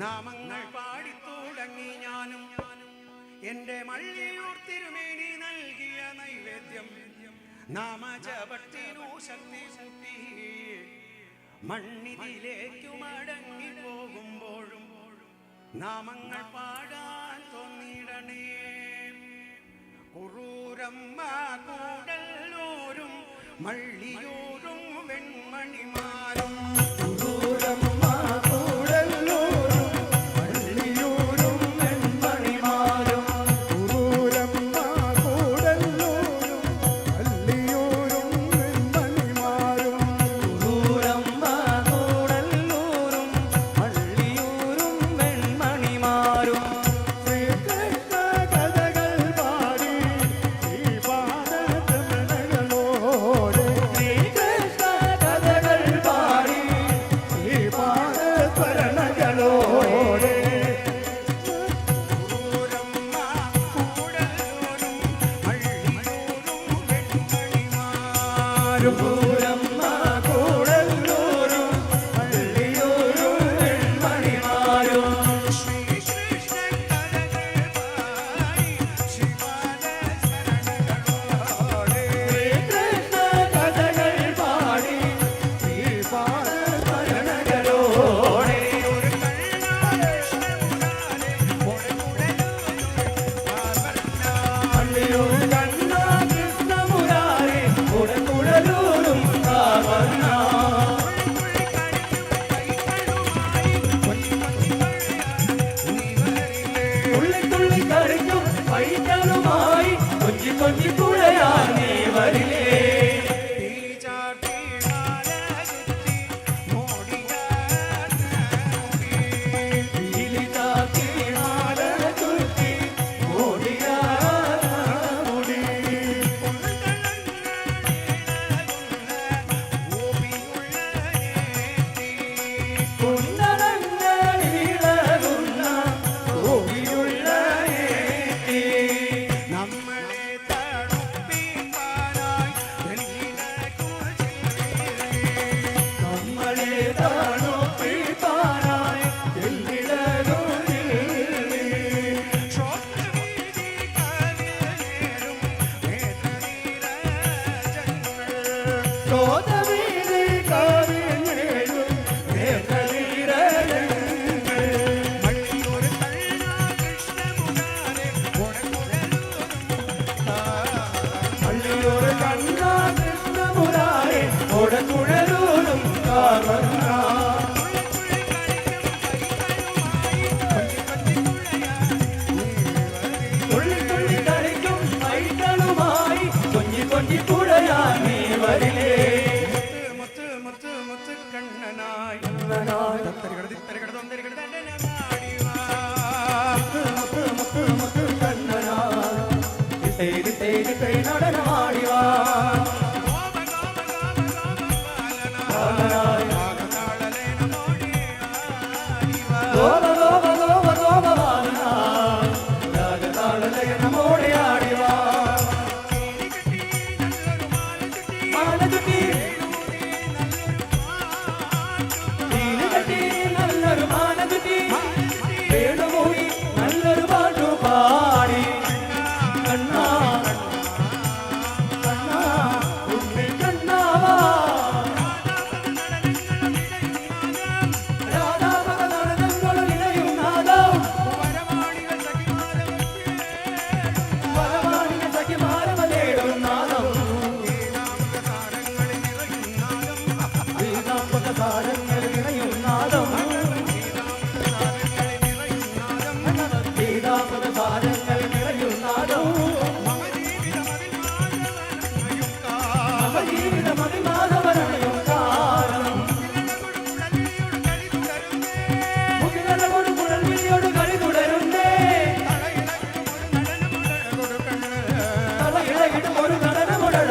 Speaker 2: നാമങ്ങൾ പാടിത്തുടങ്ങി ഞാനും എൻ്റെ മള്ളിയൂർ തിരുമേനി നൽകിയ നൈവേദ്യം നാമജപത്തിനു ശക്തി കൂട്ടി മണ്ണിതിലേക്കു മടങ്ങി പോകുമ്പോഴും നാമങ്ങൾ പാടാൻ തോന്നിയിടണേ. കുറൂരമ്മ കൂടല്ലൂരും മള്ളിയൂരും വെൺമണിമാരും കുറൂരമ്മ കൂടല്ലൂരും മള്ളിയൂരും വെൺമണിമാരും കുറൂരമ്മ കൂടല്ലൂരും മള്ളിയൂരും വെൺമണിമാരും കുറൂരമ്മ കൂടല്ലൂരും മള്ളിയൂരും വെൺമണിമാരും ശ്രീകൃഷ്ണ കഥകൾ പാടി ശ്രീപാദരമണകളോടെ ശ്രീകൃഷ്ണ കഥകൾ പാടി ശ്രീപാദരമണകളോടെ കുറൂരമ്മ കൂടല്ലൂരും മള്ളിയൂരും വെൺമണിമാരും കുറൂരമ്മ കൂടല്ലൂരും മള്ളിയൂരും വെൺമണിമാരും ശ്രീകൃഷ്ണ കഥകൾ പാടി ശ്രീപാദരമണകളോടെ ശ്രീകൃഷ്ണ കഥകൾ പാടി ശ്രീപാദരമണകളോടെ മള്ളിയൂർ കണ്ണാ കൃഷ്ണമുരാരെ ഉടകുടലൂരും കാവർണ്ണ തുള്ളി തുള്ളി കളിക്കും പൈതലുമായി കൊഞ്ചി കൊഞ്ചി പുഴയാൻ നീ വരില്ലേ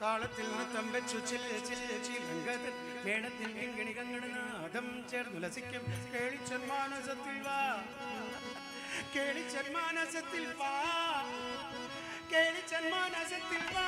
Speaker 2: താളത്തിൽ നൃത്തം വെച്ചു ചിലങ്കതൻ മേളത്തിൽ കിങ്ങിണികങ്ങടനാദം ചേർന്നുലസിക്കും കേളിച്ചൻ മാനസത്തിൽ വാ കേളിച്ചൻ മാനസത്തിൽ വാ കേളിച്ചൻ മാനസത്തിൽ വാ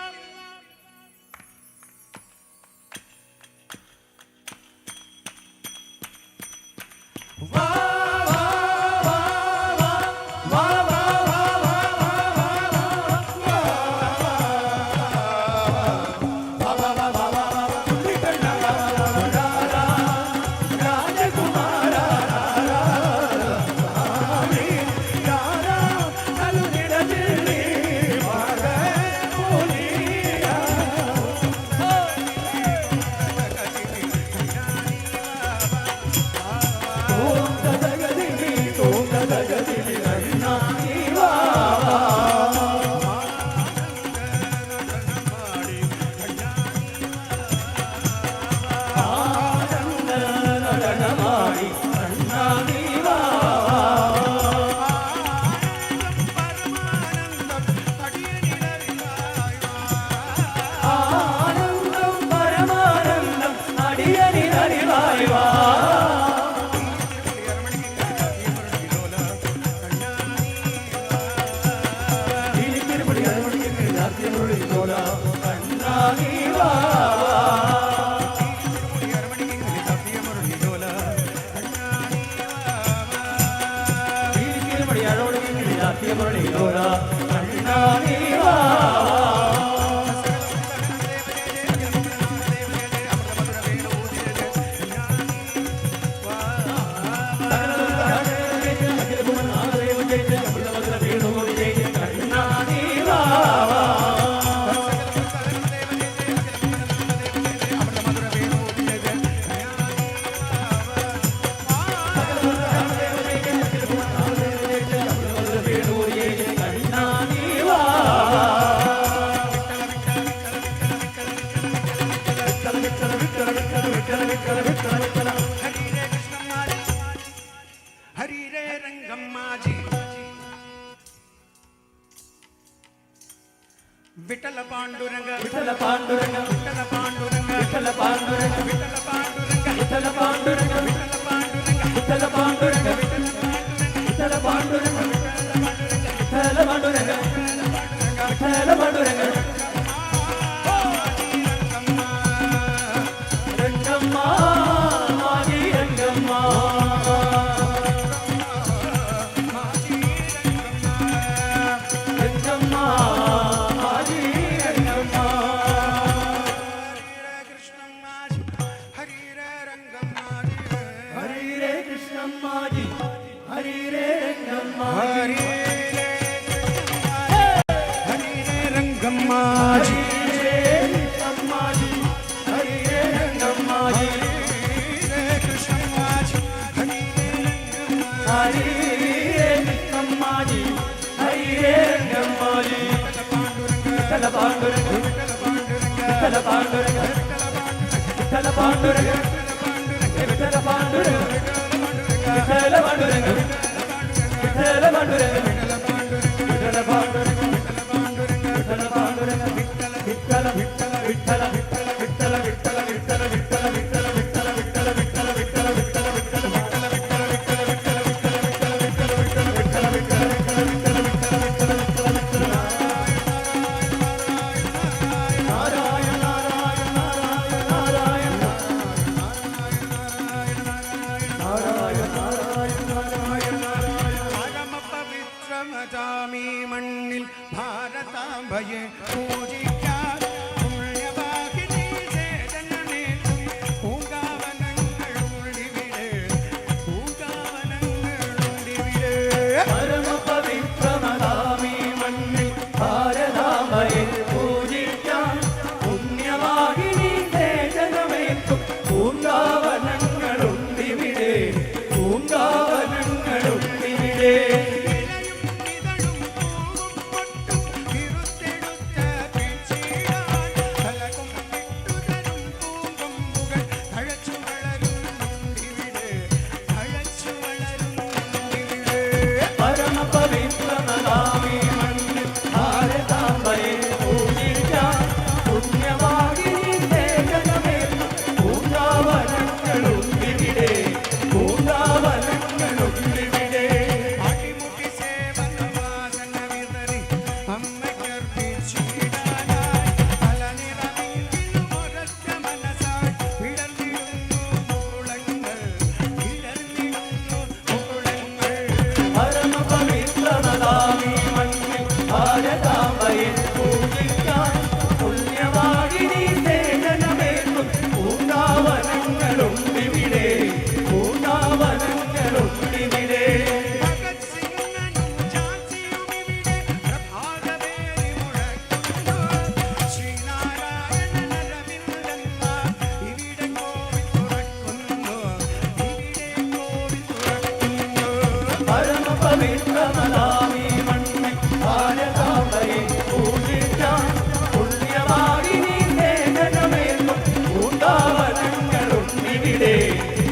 Speaker 6: പവിത്രമതാമീ മണ്ണിൽ ഭാരതാംബയെ പൂജിക്കാൻ പുണ്യവാഹിനി തേജനമേൽക്കും പൂങ്കാവനങ്ങളുണ്ടിവിടെ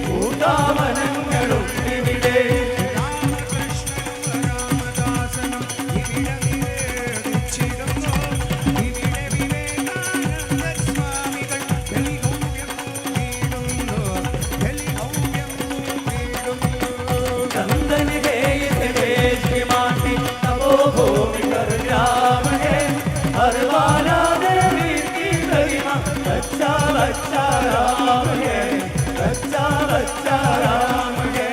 Speaker 6: പൂങ്കാവനങ്ങളുണ്ടിവിടെ बच्चा राम है बच्चा राम है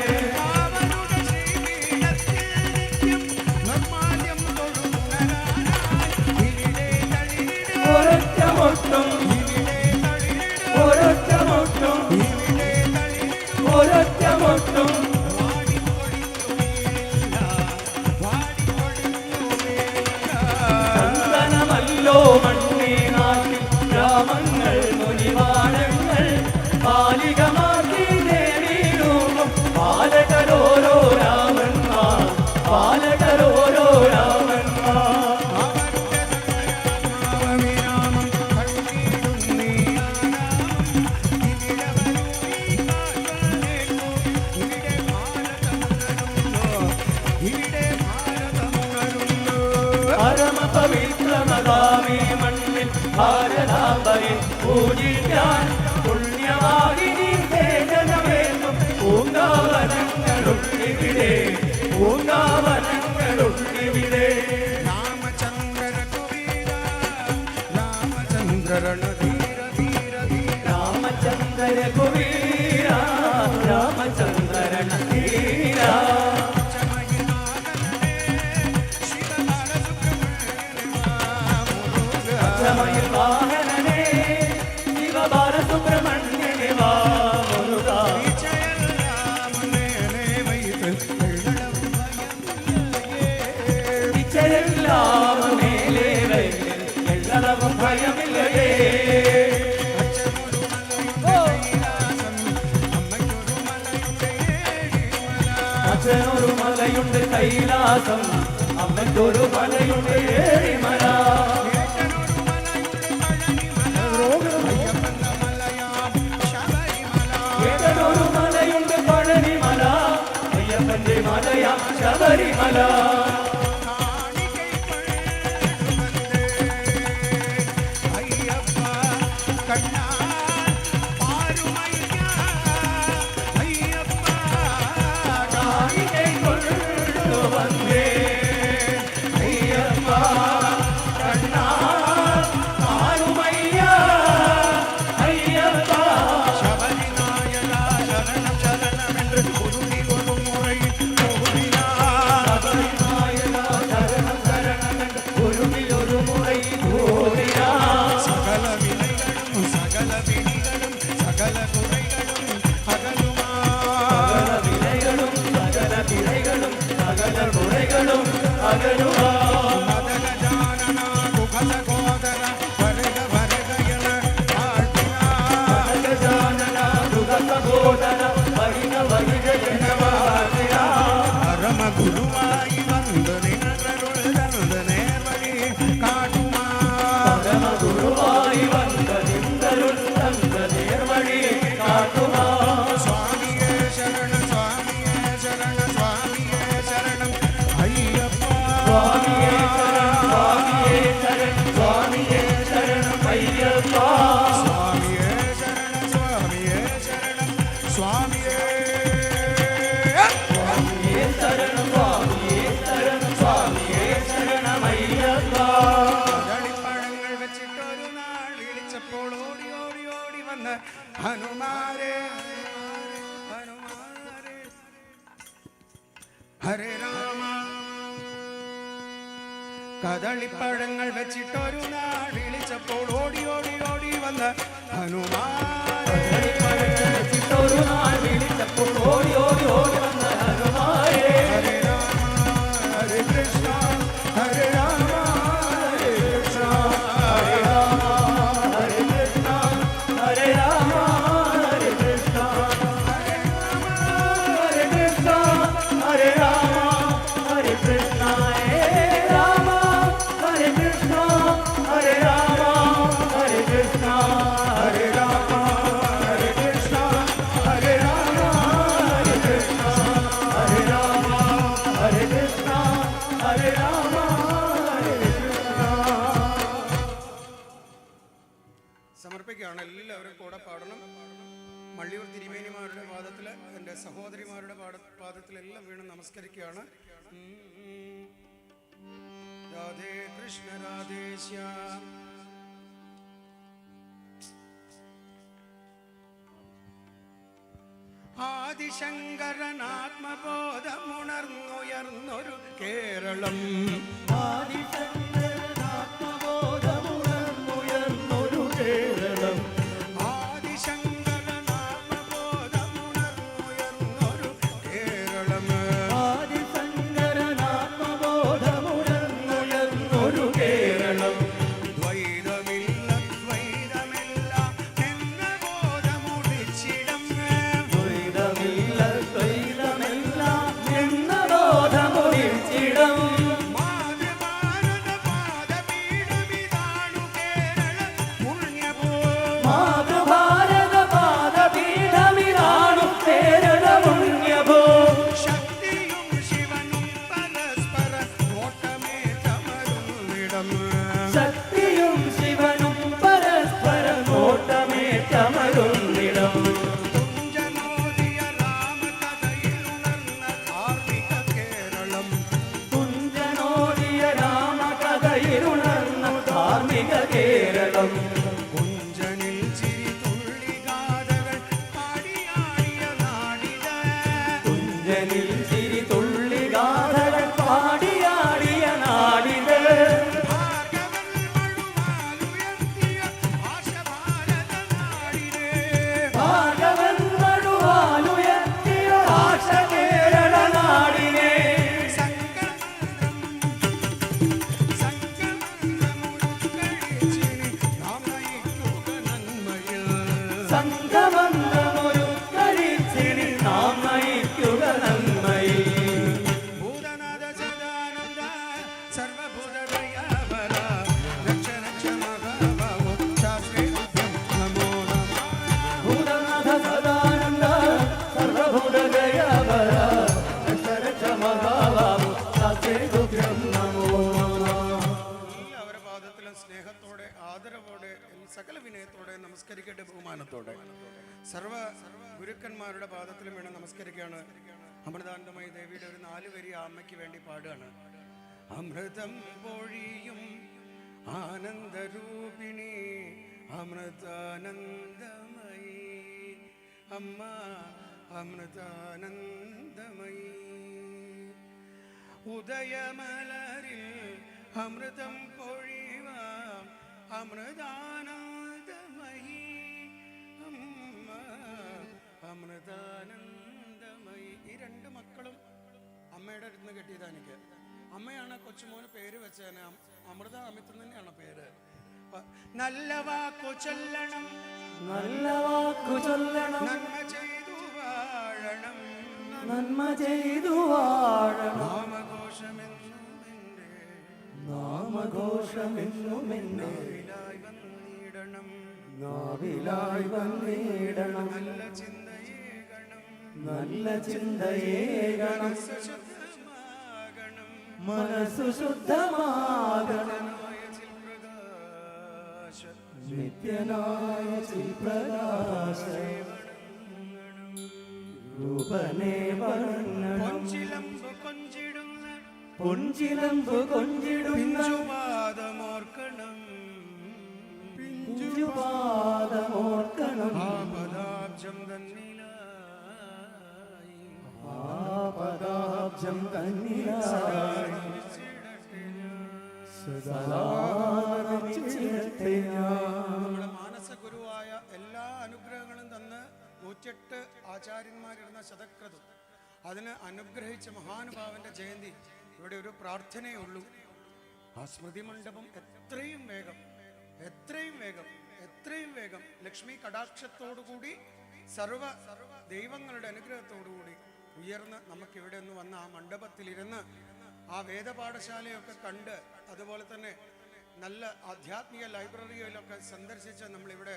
Speaker 6: ഒരൊറ്റമൊട്ടും ഒരൊറ്റമൊട്ടും ഒരൊറ്റമൊട്ടും ചന്ദനമല്ലോ മണ്ണി നാട്ടിൽ ഗ്രാമങ്ങൾ മുനിവാണങ്ങൾ ബാലികമാക്കി നേടിയിടും പാലകരോരോ രാമന്മാർ പാലകരോരോ രാമന്മാർ പവിത്രമതാമീ മണ്ണിൽ ഭാരതാംബയെ പൂജിക്കാൻ പുണ്യവാഹിനി തേജനമേൽക്കും പൂങ്കാവനങ്ങളുണ്ടിവിടെ പൂങ്കാവനങ്ങളുണ്ടിവിടെ രാമചന്ദ്രന കുവീര രാമചന്ദ്രന ധീര ധീര രാമചന്ദ്ര കുവീര രാമചന്ദ്രന ധീര വാഹനനേ ശിവ ബാലസുബ്രഹ്മണ്യനേ വാ മുരുക പിച്ചയെല്ലാം മേലേ എള്ളളവും ഭയമില്ലയേ അച്ഛനൊരു മലയുണ്ട് കൈലാസം അമ്മയ്ക്കൊരു മലയുണ്ട് ഏഴിമല ഏതൊരു മലയുണ്ട് പഴനിമല അയ്യപ്പന്റെ മലയാ ശബരിമല
Speaker 2: ഹരേ രാമ കദളിപ്പഴങ്ങൾ വെച്ചിട്ടൊരു നാൾ വിളിച്ചപ്പോൾ ഓടി ഓടി ഓടി വന്ന് ഹനുമാൻ വെച്ചിട്ടൊരു നാൾ വിളിച്ചപ്പോൾ ഓടി ഓടി ഓടി വന്ന് ഹനുമാൻ ഹരേ രാമ ഹരേ കൃഷ്ണ ഹരേ രാമ ഹരേ കൃഷ്ണ ഹരേ രാമ ഹരേ കൃഷ്ണ ഹരേ രാമ ഹരേ കൃഷ്ണ ഹരേ രാമ ഹരേ കൃഷ്ണ ഹരേ രാമ മള്ളിയൂർ തിരുമേനിമാരുടെ പാദത്തിൽ, എൻ്റെ സഹോദരിമാരുടെ പാദത്തിലെല്ലാം വീണ് നമസ്കരിക്കുകയാണ്. രാധേ കൃഷ്ണ രാധേ ശ്യാം. ആദിശങ്കരനാത്മബോധമുണർന്നുയർന്നൊരു കേരളം,
Speaker 6: ആദിശങ്കരനാത്മബോധമുണർന്നുയർന്നൊരു കേരളം,
Speaker 2: ആദിശങ്കരനാത്മബോധമുണർന്നുയർന്നൊരു കേരളം,
Speaker 6: ആദിശങ്കരനാത്മബോധമുണർന്നുയർന്നൊരു കേരളം.
Speaker 2: ദ്വൈതമില്ല ദ്വൈതമില്ല എന്ന ബോധമുടിച്ചിടം,
Speaker 6: ദ്വൈതമില്ല ദ്വൈതമില്ല എന്ന ബോധമുദിച്ചിടം.
Speaker 2: മാതൃഭാരത പാദപീഠമിതാണു കേരളം പുണ്യഭൂ,
Speaker 6: മാതൃഭാരത പാദപീഠമിതാണു കേരള പുണ്യഭൂ.
Speaker 2: ശക്തിയും ശിവനും പരസ്പര നോട്ടമേറ്റമരുന്നിടം,
Speaker 6: ശക്തിയും ശിവനും പരസ്പര നോട്ടമേറ്റമരുന്നിടം.
Speaker 2: തുഞ്ചനോദിയ രാമകഥയിലുണർന്ന ധാർമ്മിക കേരളം,
Speaker 6: തുഞ്ചനോദിയ രാമകഥയിലുണർന്ന ധാർമ്മിക കേരളം.
Speaker 2: കുഞ്ചനിൽ ചിരി തുള്ളിഗാഥകൾ പാടിയാടിയ നാടിത്,
Speaker 6: കുഞ്ചനിൽ ചിരി തുള്ളി ഗാഥകൾ പാടിയാടിയ നാടിത്.
Speaker 2: ഭാർഗവൻ മഴുവാലുയർത്തിയ ആശഭാരത നാടിത്,
Speaker 6: ഭാർഗവൻ മഴുവാലുയർത്തിയ ആശ കേരള നാടിനെ.
Speaker 2: സംഗമന്ത്രമൊരുക്കഴിച്ചിനി നാം നയിക്കുക നന്മയിൽ.
Speaker 6: സംഗമന്ത്രമൊരുക്കഴിച്ചിനി നാം നയിക്കുക നന്മയിൽ.
Speaker 2: ഭൂതനാഥ സദാനന്ദ സർവഭൂതദയാവര രക്ഷ രക്ഷ മഹാബാഹോ ശാസ്ത്രീഭ്യം നമോ നമഃ.
Speaker 6: ഭൂതനാഥ സദാനന്ദ സർവഭൂതദയാവര രക്ഷ രക്ഷ മഹാബാഹോ ശാസ്ത്രീഭ്യം നമോ നമഃ.
Speaker 2: എല്ലാവരുടെ പാദത്തിലും സ്നേഹത്തോടെ ആദരവോടെ സകല വിനയത്തോടെ നമസ്കരിക്കട്ടെ, ബഹുമാനത്തോടെ. സർവ ഗുരുക്കന്മാരുടെ പാദത്തിലും വേണം നമസ്കരിക്കുകയാണ്. അമൃതാനന്ദമയി ദേവിയുടെ ഒരു 4 വരി ആ അമ്മയ്ക്ക് വേണ്ടി പാടുകയാണ്. അമൃതം പൊഴിയും ആനന്ദരൂപിണി അമൃതാനന്ദമയി അമ്മ അമൃതാനന്ദമയി. ഉദയമലരിൽ അമൃതം പൊഴിവാം അമൃതാനന്ദമയി അമ്മ അമൃതാനന്ദമയി. ഈ 2 മക്കളും അമ്മയുടെ അടുത്ത് കെട്ടിയതാണ് എനിക്ക്. അമ്മയാണ് കൊച്ചുമോന് പേര് വെച്ചതിന് അമൃത അമിത്രം തന്നെയാണ് പേര്. നല്ല വാക്കു ചൊല്ലണം,
Speaker 6: നല്ല വാക്കു ചൊല്ലണം,
Speaker 2: നന്മ ചെയ്തു വാഴണം,
Speaker 6: നന്മ ചെയ്തു വാഴണം.
Speaker 2: നാമഘോഷമെന്നുമെന്റെ
Speaker 6: നാമഘോഷമെന്നുമെന്റെ
Speaker 2: വന്നിടണം,
Speaker 6: നാവിലായി വന്നിടണം.
Speaker 2: നല്ല ചിന്തയേകണം,
Speaker 6: നല്ല ചിന്തയേകണം, മനസ്സു ശുദ്ധമാകണം. നിത്യനായ ചിൽപ്രകാശ രൂപനെ വണങ്ങണം.
Speaker 2: പൊഞ്ചിലമ്പ് കൊഞ്ചിടുന്ന
Speaker 6: പൊഞ്ചിലമ്പ് കൊഞ്ചിടുന്ന
Speaker 2: പാദമോർക്കണം,
Speaker 6: പിഞ്ചുപാദമോർക്കണം.
Speaker 2: പദാബ്ജം തന്നിലായി,
Speaker 6: പദാബ്ജം തന്നിലായി സദാനമിച്ചിടട്ടെ ഞാൻ.
Speaker 2: നമ്മുടെ മാനസ ഗുരുവായ എല്ലാ അനുഗ്രഹങ്ങളും തന്ന് 108 ആചാര്യന്മാരിരുന്ന ശതക്രതും അതിന് അനുഗ്രഹിച്ച മഹാനുഭാവന്റെ ജയന്തി. ഇവിടെ ഒരു പ്രാർത്ഥനയേ ഉള്ളൂ. ആ സ്മൃതി മണ്ഡപം എത്രയും വേഗം എത്രയും വേഗം എത്രയും വേഗം ലക്ഷ്മി കടാക്ഷത്തോടുകൂടി സർവ ദൈവങ്ങളുടെ അനുഗ്രഹത്തോടുകൂടി ഉയർന്ന് നമുക്കിവിടെ ഒന്ന് വന്ന് ആ മണ്ഡപത്തിലിരുന്ന് ആ വേദപാഠശാലയൊക്കെ കണ്ട് അതുപോലെ തന്നെ നല്ല ആധ്യാത്മിക ലൈബ്രറിയിലൊക്കെ സന്ദർശിച്ച് നമ്മളിവിടെ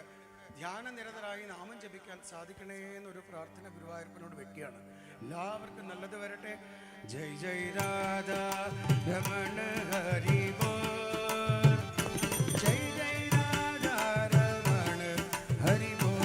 Speaker 2: ധ്യാനനിരതരായി നാമം ജപിക്കാൻ സാധിക്കണേ എന്നൊരു പ്രാർത്ഥന ഗുരുവായൂരപ്പനോട് വെക്കുകയാണ്. എല്ലാവർക്കും നല്ലത് വരട്ടെ. ജയ് ജയ് രാധാ രമണ ഹരി ബോൽ, ജയ് ജയ് രാധാ രമണ ഹരി ബോൽ.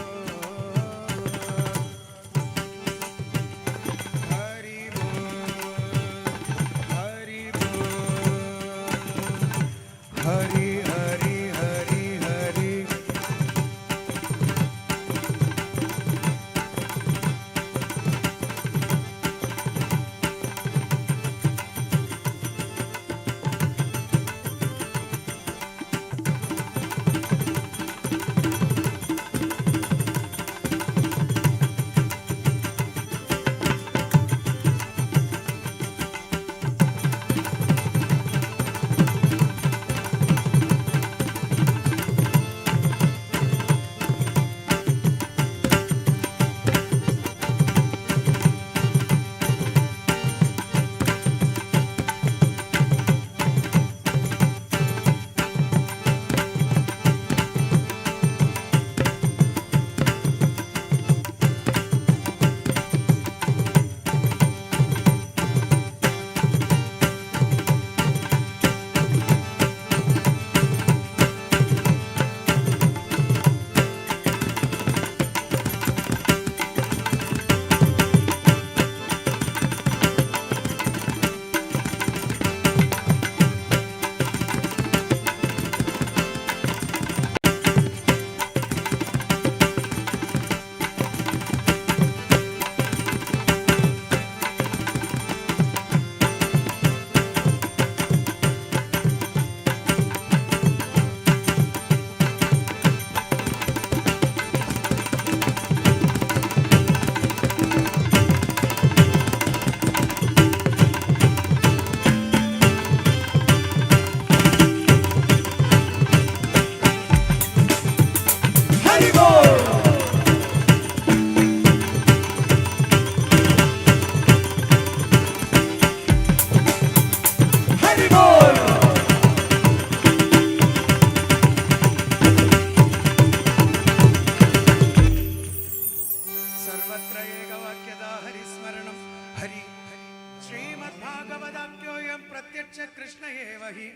Speaker 2: ശ്രീമദ്ഭാഗവതാഖ്യോയം പ്രത്യക്ഷ കൃഷ്ണ ഏവ ഹി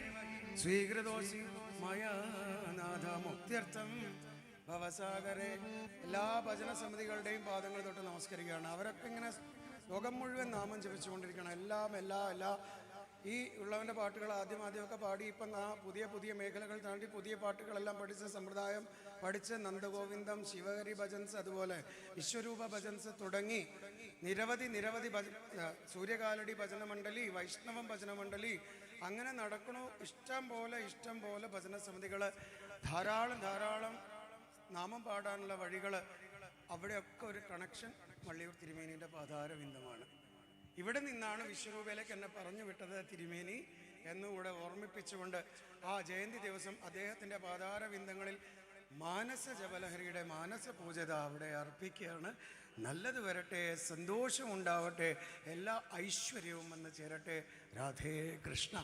Speaker 2: സ്വീകൃതോസി മയാ നാഥ മുക്ത്യർത്ഥം ഭവസാഗരെ. എല്ലാ ഭജന സമിതികളുടെയും പാദങ്ങൾ തൊട്ട് നമസ്കരിക്കുകയാണ്. അവരൊക്കെ ഇങ്ങനെ ലോകം മുഴുവൻ നാമം ജപിച്ചുകൊണ്ടിരിക്കണം. എല്ലാ ഈ ഉള്ളവൻ്റെ പാട്ടുകൾ ആദ്യമൊക്കെ പാടി ഇപ്പം പുതിയ മേഖലകൾ താണ്ടി പുതിയ പാട്ടുകളെല്ലാം പഠിച്ച സമ്പ്രദായം പഠിച്ച് നന്ദഗോവിന്ദം, ശിവഹരി ഭജൻസ്, അതുപോലെ വിശ്വരൂപ ഭജൻസ് തുടങ്ങി നിരവധി സൂര്യകാലടി ഭജന മണ്ഡലി, വൈഷ്ണവം ഭജന മണ്ഡലി അങ്ങനെ നടക്കണു. ഇഷ്ടം പോലെ ഭജന സമിതികൾ, ധാരാളം നാമം പാടാനുള്ള വഴികൾ. അവിടെയൊക്കെ ഒരു കണക്ഷൻ മള്ളിയൂർ തിരുമേനിയുടെ പാതാരവിന്ദമാണ്. ഇവിടെ നിന്നാണ് വിശ്വരൂപയിലേക്ക് എന്നെ പറഞ്ഞു വിട്ടത് തിരുമേനി എന്നുകൂടെ ഓർമ്മിപ്പിച്ചുകൊണ്ട് ആ ജയന്തി ദിവസം അദ്ദേഹത്തിൻ്റെ പാതാരവിന്ദങ്ങളിൽ മാനസ ജപലഹരിയുടെ മാനസ പൂജത അവിടെ അർപ്പിക്കുകയാണ്. നല്ലത് വരട്ടെ, സന്തോഷമുണ്ടാവട്ടെ, എല്ലാ ഐശ്വര്യവും വന്ന് ചേരട്ടെ. രാധേ കൃഷ്ണ.